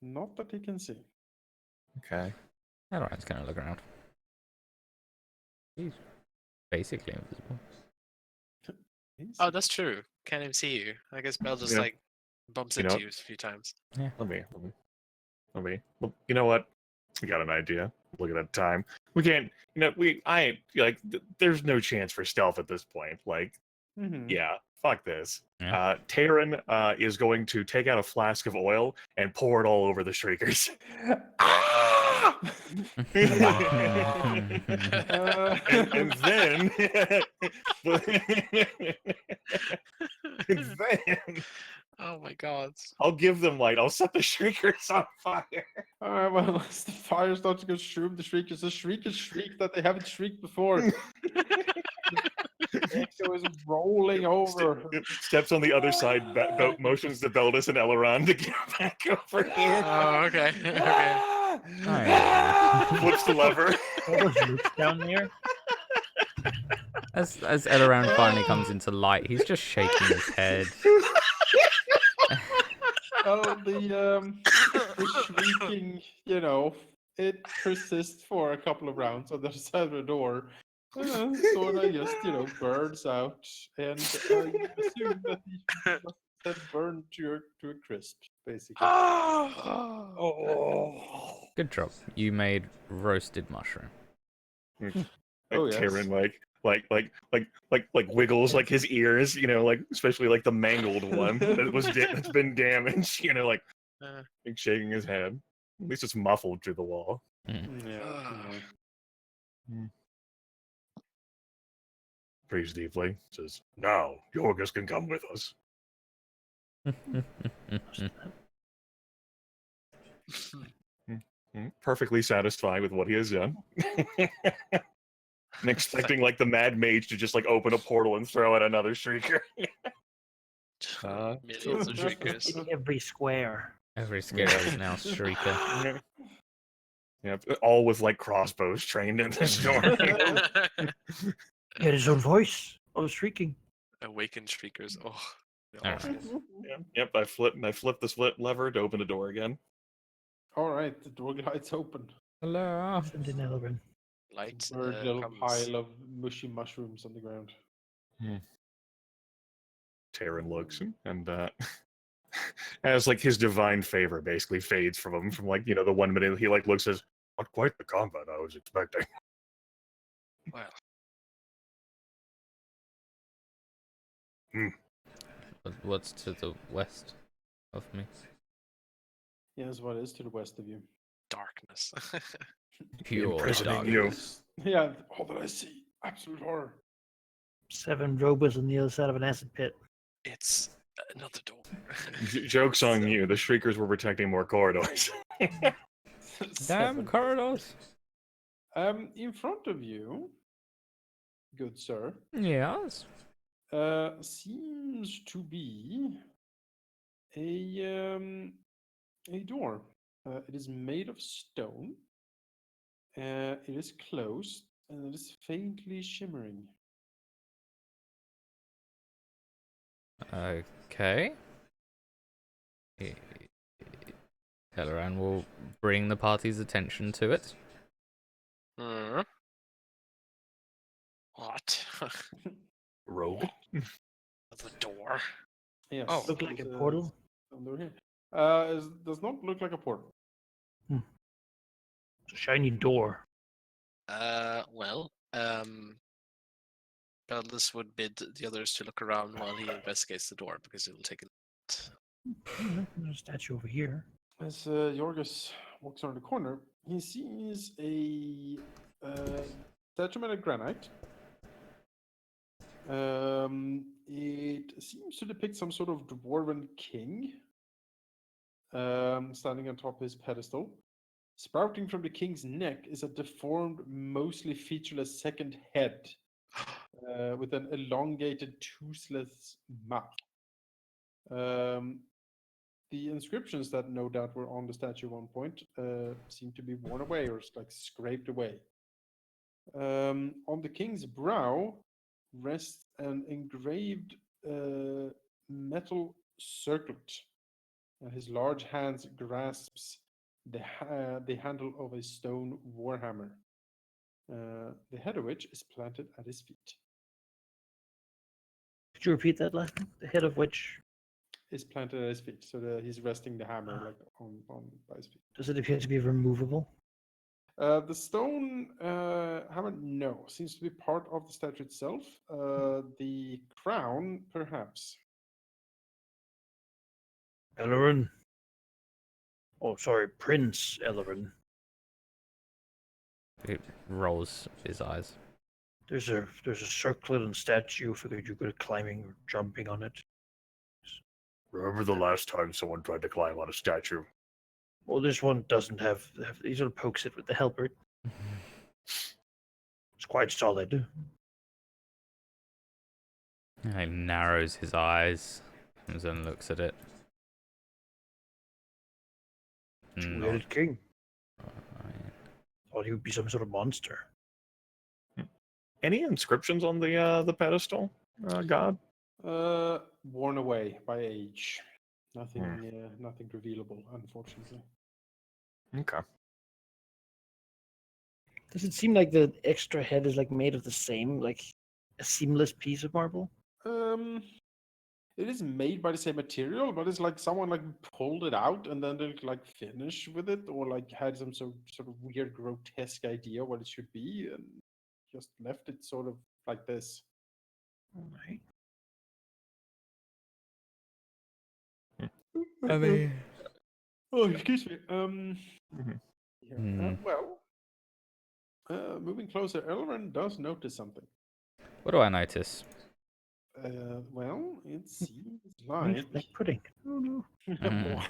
S1: Not that he can see.
S6: Okay.
S3: Eleran's gonna look around. He's basically invisible.
S1: He's-
S5: Oh, that's true. Can't even see you. I guess Bell just
S6: Yeah.
S5: like bumps
S6: You know
S5: into
S6: what?
S5: you a few times.
S6: Let me. Well, you know what? We got an idea. Look at that time. We can't. I ain't like. There's no chance for stealth at this point. Like,
S1: Mhm.
S6: yeah, fuck this.
S3: Yeah.
S6: Taerin is going to take out a flask of oil and pour it all over the shriekers.
S1: Ah!
S6: and then, and then
S5: Oh my god.
S6: I'll give them light. I'll set the shriekers on fire.
S1: All right, well, as the fire starts to consume the shriekers shriek that they haven't shrieked before. The echo is rolling over.
S6: Steps on the other side, motions to Beldas and Eleran to get back over here.
S5: Oh, okay. Okay.
S3: Alright.
S6: Flips the lever.
S2: What was Luke down there?
S3: As Eleran finally comes into light, he's just shaking his head.
S1: Oh, the shrieking, it persists for a couple of rounds on the other side of the door. Sort of just, burns out, and you assume that he must have burned to a crisp, basically.
S2: Oh.
S3: Good job. You made roasted mushroom.
S1: Oh, yes.
S6: Taerin like wiggles like his ears, like especially like the mangled one that's been damaged, like shaking his head. At least it's muffled through the wall.
S1: Yeah.
S4: Breathes deeply. Says, "Now Yorgos can come with us."
S6: Perfectly satisfied with what he has done. And expecting like the Mad Mage to just like open a portal and throw out another shrieker.
S5: Millions of shriekers.
S2: In every square.
S3: Every scarecrow is now shrieker.
S6: Yeah, all with like crossbows trained in the story.
S2: He had his own voice. All the shrieking.
S5: Awakened shriekers. Oh, they're
S3: All
S5: awesome.
S6: Yep, I flipped the split lever to open the door again.
S1: All right, the door glides open.
S3: Hello.
S2: Send in Eleran.
S5: Light
S1: Bird little
S5: comes.
S1: pile of mushy mushrooms on the ground.
S6: Taerin looks and as like his divine favor basically fades from him from like, the 1 minute he like looks as
S4: Not quite the combat I was expecting.
S5: Well,
S3: What's to the west of me?
S1: Yes, what is to the west of you?
S5: darkness.
S3: Pure
S6: Imprisoning you.
S3: darkness.
S1: Yeah, all that I see. Absolute horror.
S2: 7 robots on the other side of an acid pit.
S5: It's another door.
S6: Joke's on you. The shriekers were protecting more corridors.
S3: Damn
S1: Seven.
S3: corridors.
S1: In front of you, good sir,
S3: Yes.
S1: seems to be a door. It is made of stone. It is closed and it is faintly shimmering.
S3: Okay. Eleran will bring the party's attention to it.
S5: What?
S6: Rogue.
S5: The door.
S1: Yes.
S5: Oh.
S2: Look like a
S1: there's
S2: portal.
S1: some door here. Does not look like a portal.
S2: It's a shiny door.
S5: Well, Beldas would bid the others to look around while he investigates the door because it will take a
S2: There's a statue over here.
S1: As Yorgos walks around the corner, he sees a statue made of granite. It seems to depict some sort of dwarven king standing on top of his pedestal. Sprouting from the king's neck is a deformed, mostly featureless second head with an elongated, toothless mouth. The inscriptions that no doubt were on the statue at one point seem to be worn away or like scraped away. On the king's brow rests an engraved metal circlet. His large hands grasps the handle of a stone warhammer, the head of which is planted at his feet.
S2: Could you repeat that last thing? The head of which?
S1: Is planted at his feet, so he's resting the hammer like on by his feet.
S2: Does it appear to be removable?
S1: The stone hammer, no, seems to be part of the statue itself. The crown, perhaps.
S2: Eleran. Oh, sorry, Prince Eleran.
S3: It rolls his eyes.
S2: There's a circlet and statue. Figured you could climbing or jumping on it.
S4: Remember the last time someone tried to climb on a statue?
S2: Well, this one doesn't have. He sort of pokes it with the helper. It's quite solid.
S3: He narrows his eyes and then looks at it.
S2: Two-headed king. Thought he would be some sort of monster.
S6: Any inscriptions on the pedestal, God?
S1: Worn away by age. Nothing, nothing revealable, unfortunately.
S6: Okay.
S2: Does it seem like the extra head is like made of the same, like a seamless piece of marble?
S1: It is made by the same material, but it's like someone like pulled it out and then they like finish with it, or like had some sort of weird, grotesque idea what it should be, and just left it sort of like this.
S2: All right.
S3: I mean,
S1: Oh, excuse me.
S6: Mhm.
S1: Here.
S3: Hmm.
S1: Moving closer, Eleran does notice something.
S3: what do I notice?
S1: Well, it seems
S2: Wings
S1: like
S2: black pudding. Oh no.
S3: Mhm.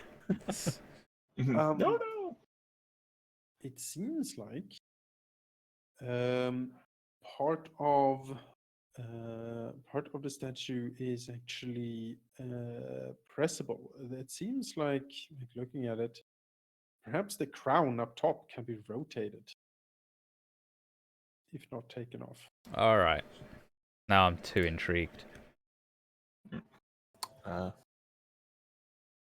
S1: Um,
S6: No.
S1: it seems like part of the statue is actually pressable. It seems like looking at it, perhaps the crown up top can be rotated, if not taken off.
S3: All right. Now I'm too intrigued.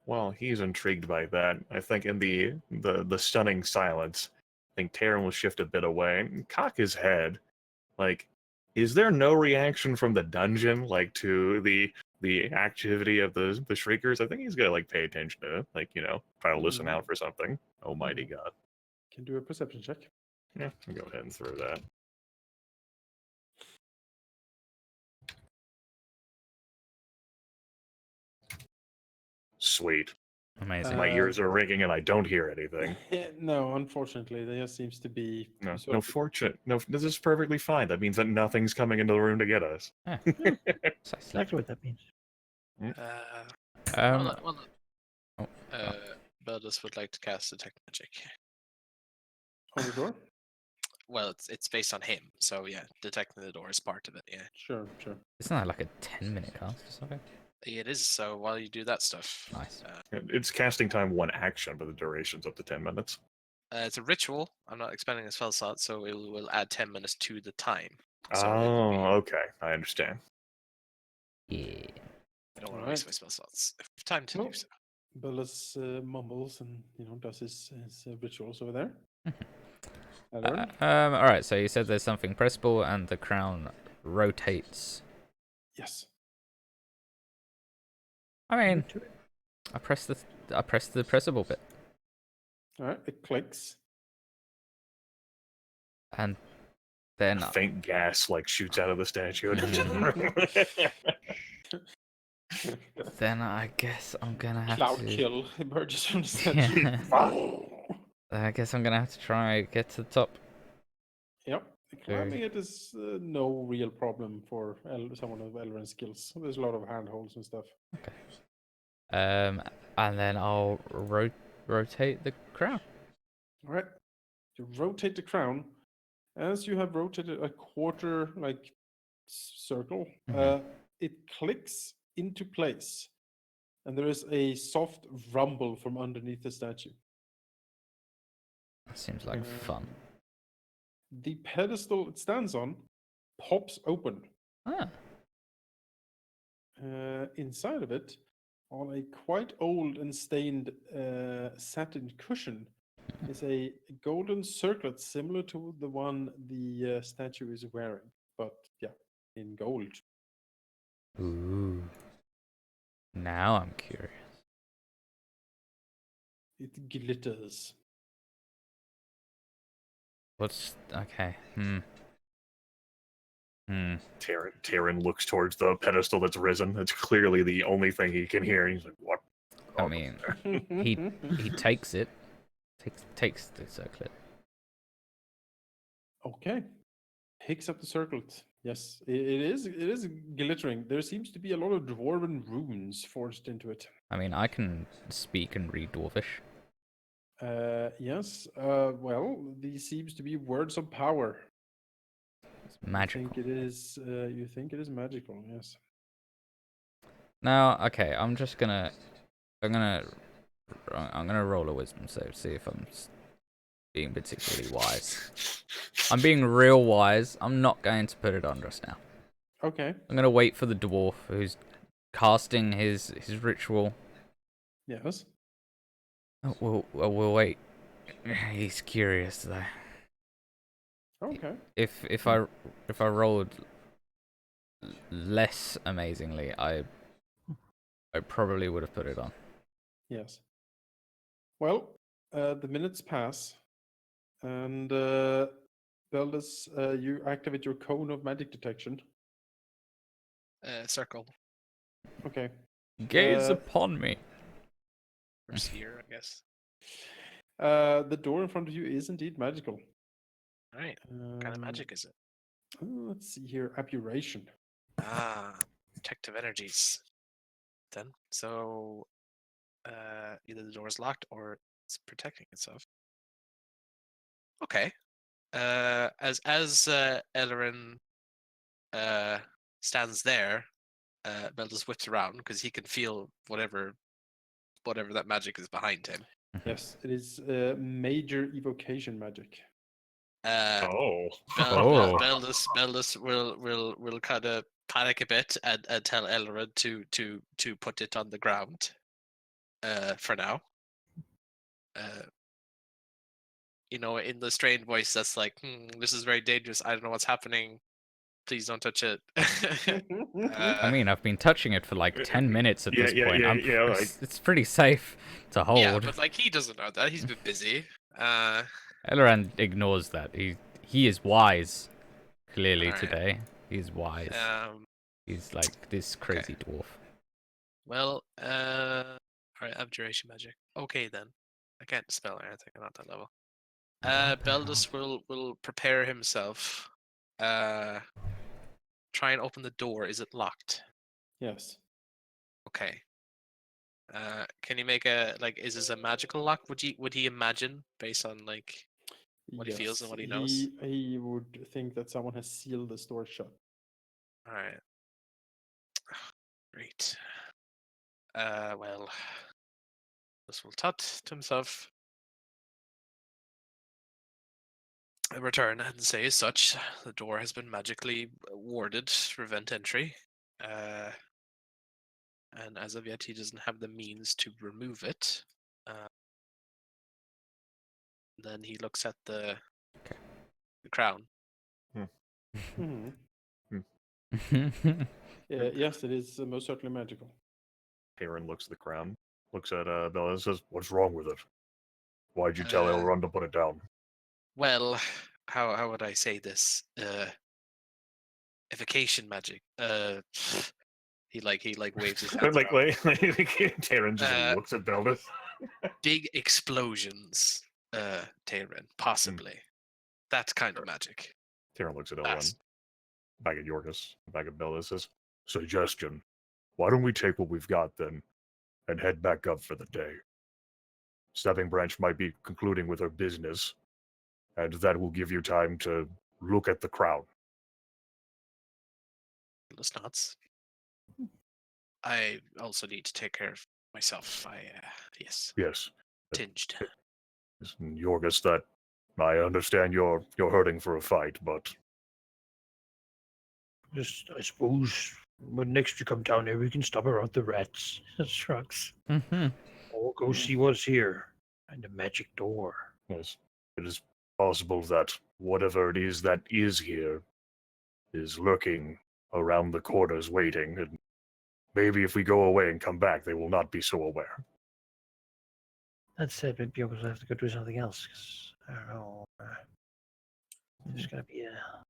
S6: Well, he's intrigued by that. I think in the stunning silence, I think Taerin will shift a bit away and cock his head. Like, is there no reaction from the dungeon, like to the activity of the shriekers? I think he's gonna like pay attention to it, like try to listen out for something. Almighty God.
S1: Can do a perception check.
S6: Yeah, I'll go ahead and throw that. Sweet.
S3: Amazing.
S6: My ears are ringing and I don't hear anything.
S1: No, unfortunately, there seems to be
S6: No,
S1: sort
S6: no
S1: of-
S6: fortune. No, this is perfectly fine. That means that nothing's coming into the room to get us.
S3: Precisely.
S2: Exactly what that means.
S3: Um, oh,
S5: Beldas would like to cast Detect Magic.
S1: on the door.
S5: Well, it's based on him, so yeah, detecting the door is part of it. Yeah,
S1: Sure.
S3: isn't that like a 10-minute cast or something?
S5: it is. So while you do that stuff,
S3: Nice.
S6: It's casting time 1 action, but the duration's up to 10 minutes.
S5: it's a ritual. I'm not expending a spell slot, so it will add 10 minutes to the time. So
S6: Okay, I understand.
S3: Yeah.
S5: I don't want to
S1: Alright.
S5: waste my spell slots. I have time to
S1: Well,
S5: do so.
S1: Bellas mumbles and does his rituals over there.
S3: All
S1: Eleran?
S3: right. So you said there's something pressable, and the crown rotates.
S1: Yes.
S3: I mean,
S2: To it.
S3: I press the pressable bit,
S1: All right. It clicks.
S3: and then
S6: Faint gas like shoots out of the statue.
S3: then I guess I'm gonna have
S1: Cloud
S3: to.
S1: kill emerges from the statue.
S3: I guess I'm gonna have to try get to the top.
S1: Yep. Climbing it is no real problem for someone of Eleran's skills. There's a lot of handholds and stuff.
S3: And then I'll rotate the crown.
S1: All right. You rotate the crown. As you have rotated a quarter circle, it clicks into place, and there is a soft rumble from underneath the statue.
S3: That seems like fun.
S1: The pedestal it stands on pops open.
S3: Ah,
S1: Inside of it, on a quite old and stained satin cushion, is a golden circlet similar to the one the statue is wearing, but yeah, in gold.
S3: ooh. Now I'm curious.
S1: It glitters.
S3: What's okay?
S6: Taerin looks towards the pedestal that's risen. That's clearly the only thing he can hear. He's like, "What?"
S3: I mean, he takes it. Takes the circlet.
S1: Okay. Picks up the circlet. Yes, it is glittering. There seems to be a lot of dwarven runes forged into it.
S3: I mean, I can speak and read Dwarvish.
S1: Yes. Well, these seems to be words of power.
S3: It's magical.
S1: You think it is? You think it is magical? Yes.
S3: Now, okay, I'm gonna roll a wisdom save, see if I'm being particularly wise. I'm being real wise. I'm not going to put it on just now.
S1: Okay.
S3: I'm going to wait for the dwarf who's casting his ritual.
S1: Yes.
S3: Oh, we'll wait. He's curious though.
S1: Okay.
S3: If I rolled less amazingly, I probably would have put it on.
S1: Yes. Well, the minutes pass, and Beldas, you activate your cone of magic detection.
S5: Circle
S1: Okay.
S3: Gaze
S1: Uh,
S3: upon me.
S5: or sphere, I guess.
S1: The door in front of you is indeed magical.
S5: All right. What kind of magic is it?
S1: Let's see here. Abjuration.
S5: Ah, protective energies. Then, so either the door is locked or it's protecting itself. Okay. As Eleran stands there, Beldas whips around because he can feel whatever that magic is behind him.
S1: Yes, it is major evocation magic.
S6: Oh.
S5: Beldas will kind of panic a bit and tell Eleran to put it on the ground. For now. In the strained voice that's like, this is very dangerous. I don't know what's happening. Please don't touch it.
S3: I mean, I've been touching it for like 10 minutes at this point. It's pretty safe to hold.
S5: Yeah, but like he doesn't know that. He's been busy.
S3: Eleran ignores that. He is wise. Clearly
S5: Alright.
S3: today, he's wise.
S5: Um,
S3: He's like this crazy dwarf.
S5: well, alright, abjuration magic. Okay then. I can't spell or anything. I'm not that level. Beldas will prepare himself. Try and open the door. Is it locked?
S1: Yes.
S5: Okay. Can you make is this a magical lock? Would he imagine based on like what he feels and what he knows?
S1: He would think that someone has sealed this door shut.
S5: All right. Great. Well, this will tut to himself. Return and say as such, the door has been magically warded to prevent entry. And as of yet, he doesn't have the means to remove it. Then he looks at the crown.
S1: Mhm. Yes, it is most certainly magical.
S6: Taerin looks at the crown, looks at Bella and says, "What's wrong with it? Why'd you tell Eleran to put it down?"
S5: Well, how would I say this? Evocation magic. He waves his hands
S6: like,
S5: around.
S6: Taerin just looks at Beldas.
S5: Big explosions. Taerin, possibly. That kind of magic.
S6: Taerin looks at Eleran, back at Yorgos, back at Beldas, says, "Suggestion. Why don't we take what we've got then, and head back up for the day? Stepping Branch might be concluding with her business, and that will give you time to look at the crown."
S5: Those nuts. I also need to take care of myself. Yes.
S6: Yes.
S5: Tinged.
S6: Yorgos, that I understand you're hurting for a fight, but
S2: Just, I suppose, when next you come down here, we can stop around the rats. Shrugs. Or go see what's here. And the magic door.
S6: yes, it is possible that whatever it is that is here is lurking around the corners waiting, and maybe if we go away and come back, they will not be so aware.
S2: That said, maybe Yorgos will have to go do something else, because, I don't know, there's going to be a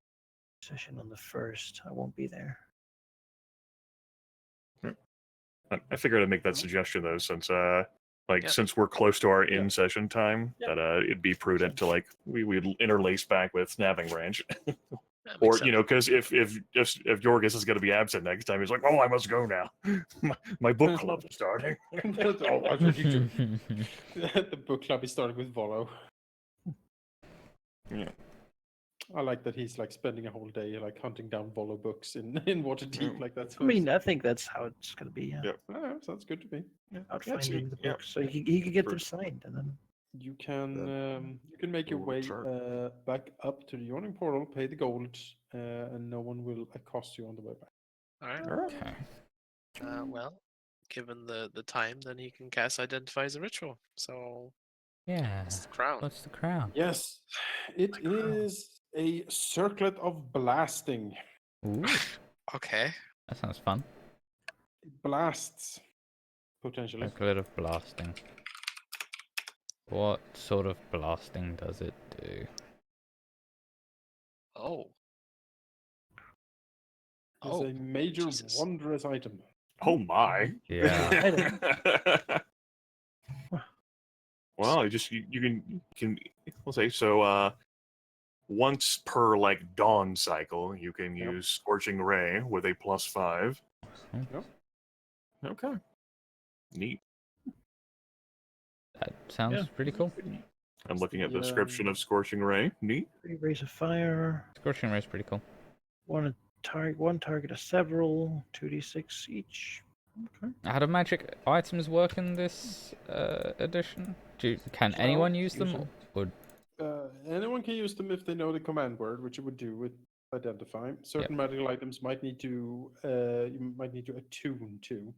S2: session on the 1st. I won't be there.
S6: I figured I'd make that suggestion though, since since we're close to our in-session time,
S2: Yeah.
S6: that it'd be prudent to we'd interlace back with Snapping Branch,
S5: That
S6: or
S5: makes sense.
S6: because if Yorgos is going to be absent next time, he's like, "Oh, I must go now. my book club is starting."
S1: That's what you do. The book club is starting with Volo.
S6: Yeah.
S1: I like that he's spending a whole day hunting down Volo books in Waterdeep. That's.
S2: I mean, I think that's how it's going to be.
S6: Yeah.
S1: Sounds good to me.
S2: Out
S6: Yeah,
S2: finding the
S6: yeah.
S2: books. So he could get them signed, and then
S1: You can make your
S6: Roll the
S1: way
S6: chart.
S1: back up to the yawning portal, pay the gold, and no one will accost you on the way back.
S5: All right.
S6: All right.
S3: Okay.
S5: Well, given the time, then he can cast Identify as a Ritual. So
S3: Yeah.
S5: it's the crown.
S3: What's the crown?
S1: Yes, it is a circlet of blasting.
S3: Ooh,
S5: Okay.
S3: that sounds fun.
S1: It blasts potentially.
S3: Circlet of blasting. What sort of blasting does it do?
S5: Oh.
S1: It's
S5: Oh.
S1: a major
S5: Jesus.
S1: wondrous item.
S6: Oh my.
S3: Yeah.
S6: Well, you can we'll say so. Once per like dawn cycle, you can
S1: Yep.
S6: use Scorching Ray with a +5.
S1: Yep.
S6: Okay. Neat.
S3: That sounds
S2: Yeah.
S3: pretty cool.
S6: I'm looking at the
S1: the,
S6: description of Scorching Ray. Neat.
S2: 3 rays of fire.
S3: Scorching Ray is pretty cool.
S2: One target of several. 2d6 each. Okay.
S3: How do magic items work in this edition? Can
S1: Well,
S3: anyone use them?
S1: usually-
S3: Or
S1: Anyone can use them if they know the command word, which you would do with identify. Certain magical items might need to you might need to attune to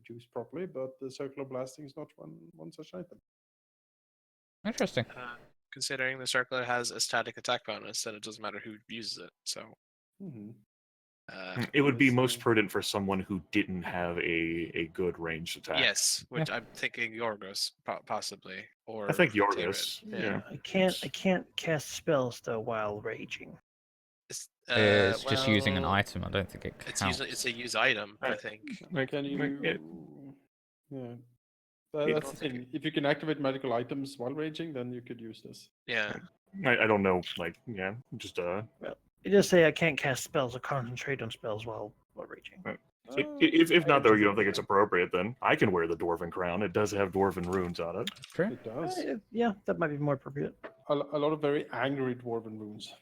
S1: use properly, but the circular blasting is not one such item.
S3: interesting.
S5: Considering the circlet has a static attack bonus, then it doesn't matter who uses it. So
S1: Mm-hmm.
S6: It would be
S1: Yes,
S6: most prudent for someone who didn't have a good ranged attack.
S5: yes, which I'm thinking Yorgos possibly, or
S6: I think
S5: Taerin.
S6: Yorgos. Yeah.
S2: I can't cast spells though while raging.
S3: It's just using an
S5: well,
S3: item. I don't think it counts.
S5: it's a use item, I think.
S1: Can you? Yeah, that's the thing. If you can activate magical items while raging, then you could use this.
S5: Yeah.
S6: I don't know. Like, yeah, just
S2: It does say I can't cast spells or concentrate on spells while raging.
S6: If not though, you don't think it's appropriate, then I can wear the Dwarven crown. It does have Dwarven runes on it.
S3: True.
S1: It does.
S2: Yeah, that might be more appropriate.
S1: A lot of very angry dwarven runes.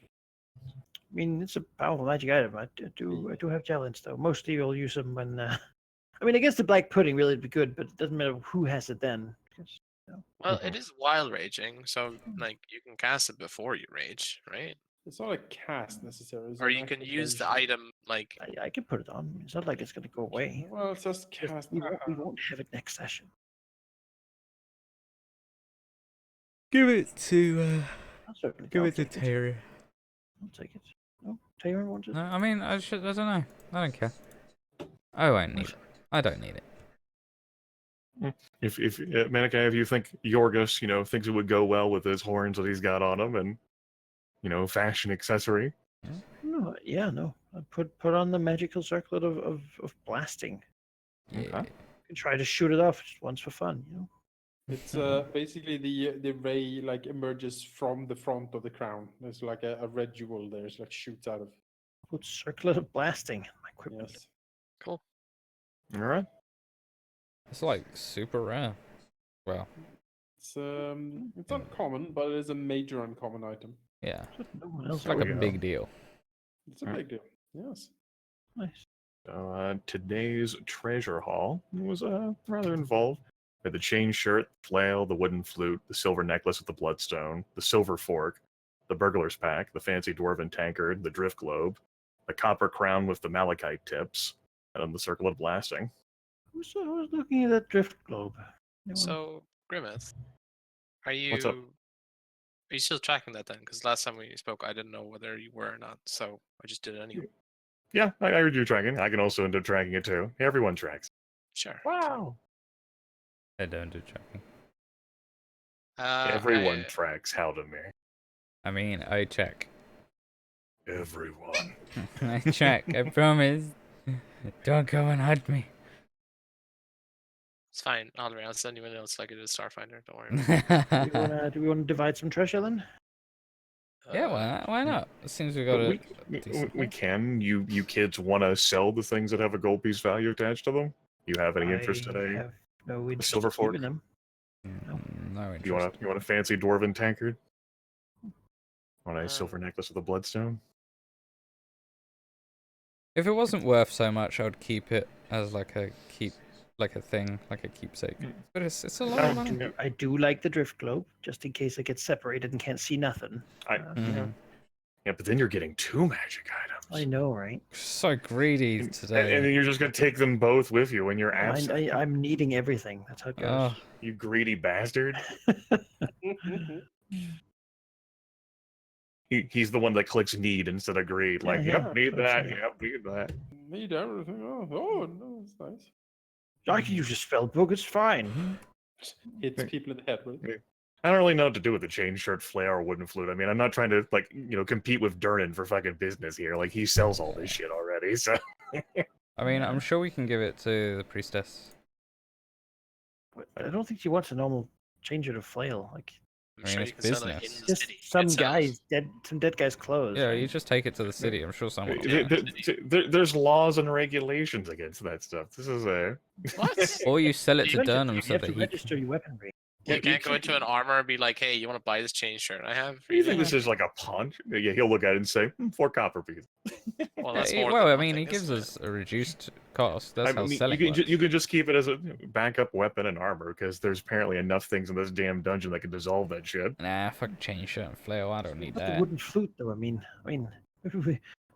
S2: I mean, it's a powerful magic item. I do have javelins though. Mostly you'll use them when. I mean, against the black pudding, really, it'd be good, but it doesn't matter who has it then.
S5: Well, it is while raging, so like you can cast it before you rage, right?
S1: It's not a cast necessarily. it's
S5: Or
S1: an
S5: you can use the
S1: activation.
S5: item like
S2: I can put it on. It's not like it's going to go away.
S1: Well, it's just
S2: Just
S1: cast.
S2: we won't have it next session.
S3: Give it to
S2: I'll certainly
S3: give
S2: I'll
S3: it to
S2: take it.
S3: Taerin.
S2: I'll take it. Oh, Taerin wants it.
S3: No, I mean I don't know. I don't care. I won't need it. I don't need it.
S6: If Manaki, if you think Yorgos, thinks it would go well with his horns that he's got on him, and fashion accessory.
S2: No, yeah, no. I put on the magical circlet of blasting.
S3: Yeah.
S6: Okay.
S2: You can try to shoot it off just once for fun,
S1: It's basically the ray like emerges from the front of the crown. There's like a red jewel there. It's like shoots out of.
S2: Put circlet of blasting in my equipment.
S1: Yes.
S5: cool.
S6: All right.
S3: It's like super rare. Well,
S1: It's uncommon, but it is a major uncommon item.
S3: yeah.
S2: No one else
S3: It's like
S6: we
S3: a
S6: go.
S3: big deal.
S1: It's a
S6: Alright.
S1: big deal. Yes.
S2: Nice.
S6: So today's treasure haul was rather involved. We had the chain shirt, flail, the wooden flute, the silver necklace with the bloodstone, the silver fork, the burglar's pack, the fancy dwarven tankard, the drift globe, the copper crown with the malachite tips, and then the circle of blasting.
S2: Who's looking at that drift globe? Anyone?
S5: So Grimith, are you
S6: What's up?
S5: Are you still tracking that then? Because last time we spoke, I didn't know whether you were or not, so I just did it anyway.
S6: Yeah, I heard you tracking. I can also end up tracking it too. Everyone tracks.
S5: Sure.
S6: Wow.
S3: I don't do tracking.
S6: Everyone tracks Halldamir.
S3: I mean, I check.
S6: Everyone.
S3: I check. I promise. Don't come and hunt me.
S5: It's fine, Halldamir. I'll send you a note like it is Starfinder. Don't worry.
S2: Do we want to divide some treasure then?
S3: Yeah, why not? It seems we got
S6: But
S3: a decent
S6: we
S3: one.
S6: can. You kids want to sell the things that have a gold piece value attached to them? You have any interest
S2: I
S6: today?
S2: have no interest
S6: silver
S2: in
S6: fork?
S2: keeping them.
S3: No interest.
S6: You want a fancy dwarven tankard? Want a
S5: Um,
S6: silver necklace with a bloodstone?
S3: If it wasn't worth so much, I would keep it as like a keep like a thing, like a keepsake.
S6: Mm.
S3: But it's a lot of money.
S6: Yeah.
S2: I do like the drift globe, just in case I get separated and can't see nothing.
S3: Mhm.
S6: Yeah, but then you're getting 2 magic items.
S2: I know, right?
S3: So greedy
S6: And
S3: today.
S6: then you're just gonna take them both with you when you're absent.
S2: I'm needing everything. That's how it goes.
S3: Oh,
S6: You greedy bastard. He's the one that clicks need instead of greed. Like,
S2: Yeah,
S6: yep, need
S2: that's what I'm
S6: that.
S2: saying.
S6: Yep, need that.
S1: Need everything. Oh, no, it's nice.
S2: I can use a spell book. It's fine.
S1: Hits people in the head with.
S6: Yeah. I don't really know what to do with the chain shirt, flail, or wooden flute. I mean, I'm not trying to compete with Durnan for fucking business here. Like, he sells all this shit already. So
S3: I mean, I'm sure we can give it to the priestess.
S2: But I don't think she wants a normal changer to flail. Like
S5: I'm
S3: I mean,
S5: sure
S3: it's
S5: you can sell it in
S3: business.
S5: the
S2: just
S5: city.
S2: some
S5: It sells.
S2: some dead guy's clothes.
S3: Yeah,
S2: right?
S3: you just take it to the city. I'm sure someone will.
S5: Yeah.
S6: there's laws and regulations against that stuff. This is a
S5: What?
S3: Or you sell it
S5: You
S3: to
S5: have to-
S3: Durham
S2: You
S3: so
S2: have
S3: that
S2: to
S3: he
S2: register your weaponry.
S5: You
S6: you
S5: can't go
S6: can't-
S5: into an armor and be like, "Hey, you want to buy this chain shirt I have?"
S6: You think this is like a punch? Yeah, he'll look at it and say, 4 copper pieces.
S5: Well, that's
S3: Yeah,
S5: more.
S3: well,
S5: than
S3: I
S5: one
S3: mean,
S5: thing,
S3: he gives
S5: isn't
S3: us a reduced cost. That's
S6: I
S3: how
S6: mean,
S3: selling
S6: you
S3: works.
S6: can just keep it as a backup weapon and armor, because there's apparently enough things in this damn dungeon that can dissolve that shit.
S3: Nah, fuck chain shirt and flail. I don't need
S2: Not the
S3: that.
S2: wooden flute, though. I mean,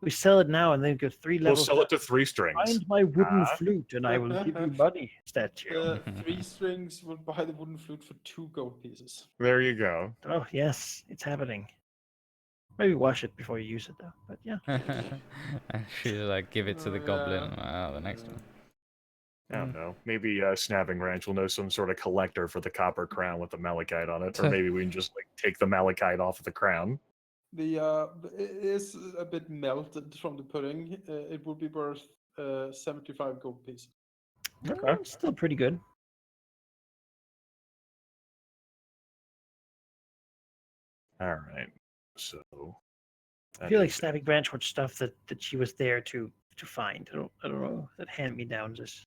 S2: we sell it now and then go 3
S6: We'll
S2: levels.
S6: sell it to 3 strings.
S2: Find my wooden
S6: Ah.
S2: flute, and I will give you money. Statue.
S1: 3 strings will buy the wooden flute for 2 gold pieces.
S6: There you go.
S2: Oh yes, it's happening. Maybe wash it before you use it, though. But yeah.
S3: And she's like, give it to the
S1: Oh,
S3: goblin.
S1: yeah.
S3: The next one.
S6: I don't know. Maybe Snapping Ranch will know some sort of collector for the copper crown with the malachite on it, or maybe we can just like take the malachite off of the crown.
S1: The it is a bit melted from the pudding. It will be worth 75 gold pieces.
S6: Okay.
S2: Still pretty good.
S6: All right. So
S2: I
S6: that
S2: feel like
S6: is-
S2: Snapping Branch was stuff that she was there to find. I don't know that hand me downs is.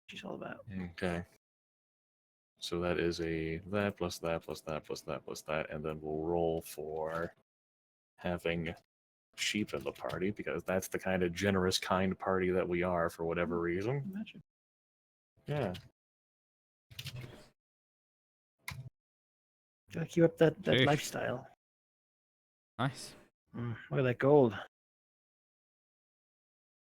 S2: She's all about.
S6: Okay. So that is that plus that plus that plus that plus that, and then we'll roll for having sheep in the party, because that's the kind of generous, kind party that we are for whatever reason.
S2: Imagine.
S6: Yeah.
S2: Gotta keep up that
S3: Sheesh.
S2: lifestyle.
S3: Nice.
S2: Look at that gold.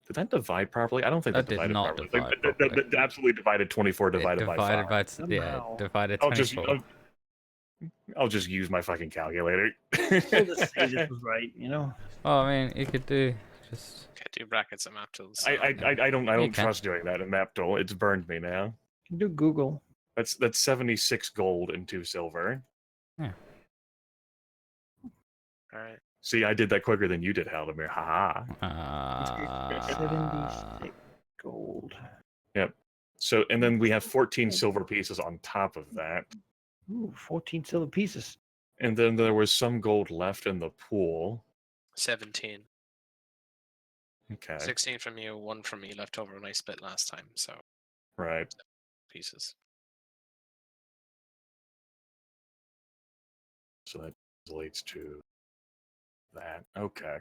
S6: Did that divide properly? I don't think
S3: That
S6: that
S3: did
S6: divided
S3: not
S6: properly.
S3: divide
S6: That
S3: properly.
S6: absolutely divided 24 divided by 5.
S3: Yeah,
S2: Somehow.
S3: divided
S6: I'll just
S3: 24.
S6: I'll just use my fucking calculator.
S2: We'll just say this was right, you know.
S3: Oh, I mean, you could do just.
S5: Can't do brackets and map tools.
S6: I don't
S3: can.
S6: trust doing that in map tool. It's burned me now.
S2: You can do Google.
S6: That's 76 gold and 2 silver.
S5: All right.
S6: See, I did that quicker than you did, Halldamir. Haha.
S2: 76 gold.
S6: So, and then we have 14 silver pieces on top of that.
S2: Ooh, 14 silver pieces.
S6: And then there was some gold left in the pool.
S5: 17.
S6: Okay.
S5: 16 from you, 1 from me left over when I split last time. So
S6: Right.
S5: pieces.
S6: So that relates to that. Okay.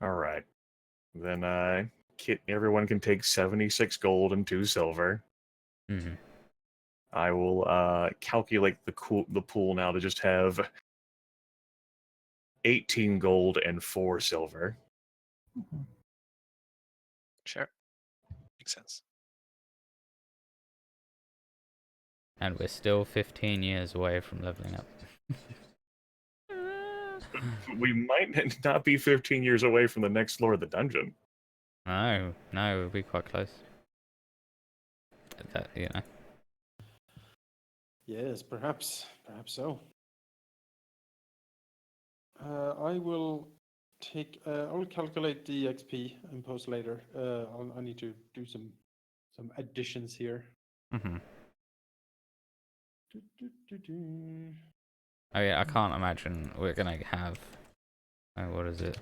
S6: All right. Then everyone can take 76 gold and 2 silver.
S3: Mm-hmm.
S6: I will calculate the pool now to just have 18 gold and 4 silver.
S5: Sure. Makes sense.
S3: And we're still 15 years away from leveling up.
S6: We might not be 15 years away from the next floor of the dungeon.
S3: No, we'll be quite close. That, you know.
S1: Yes, perhaps so. I will I will calculate the XP and post later. I need to do some additions here.
S3: Mm-hmm.
S1: Do.
S3: Oh yeah, I can't imagine we're gonna have. What is it?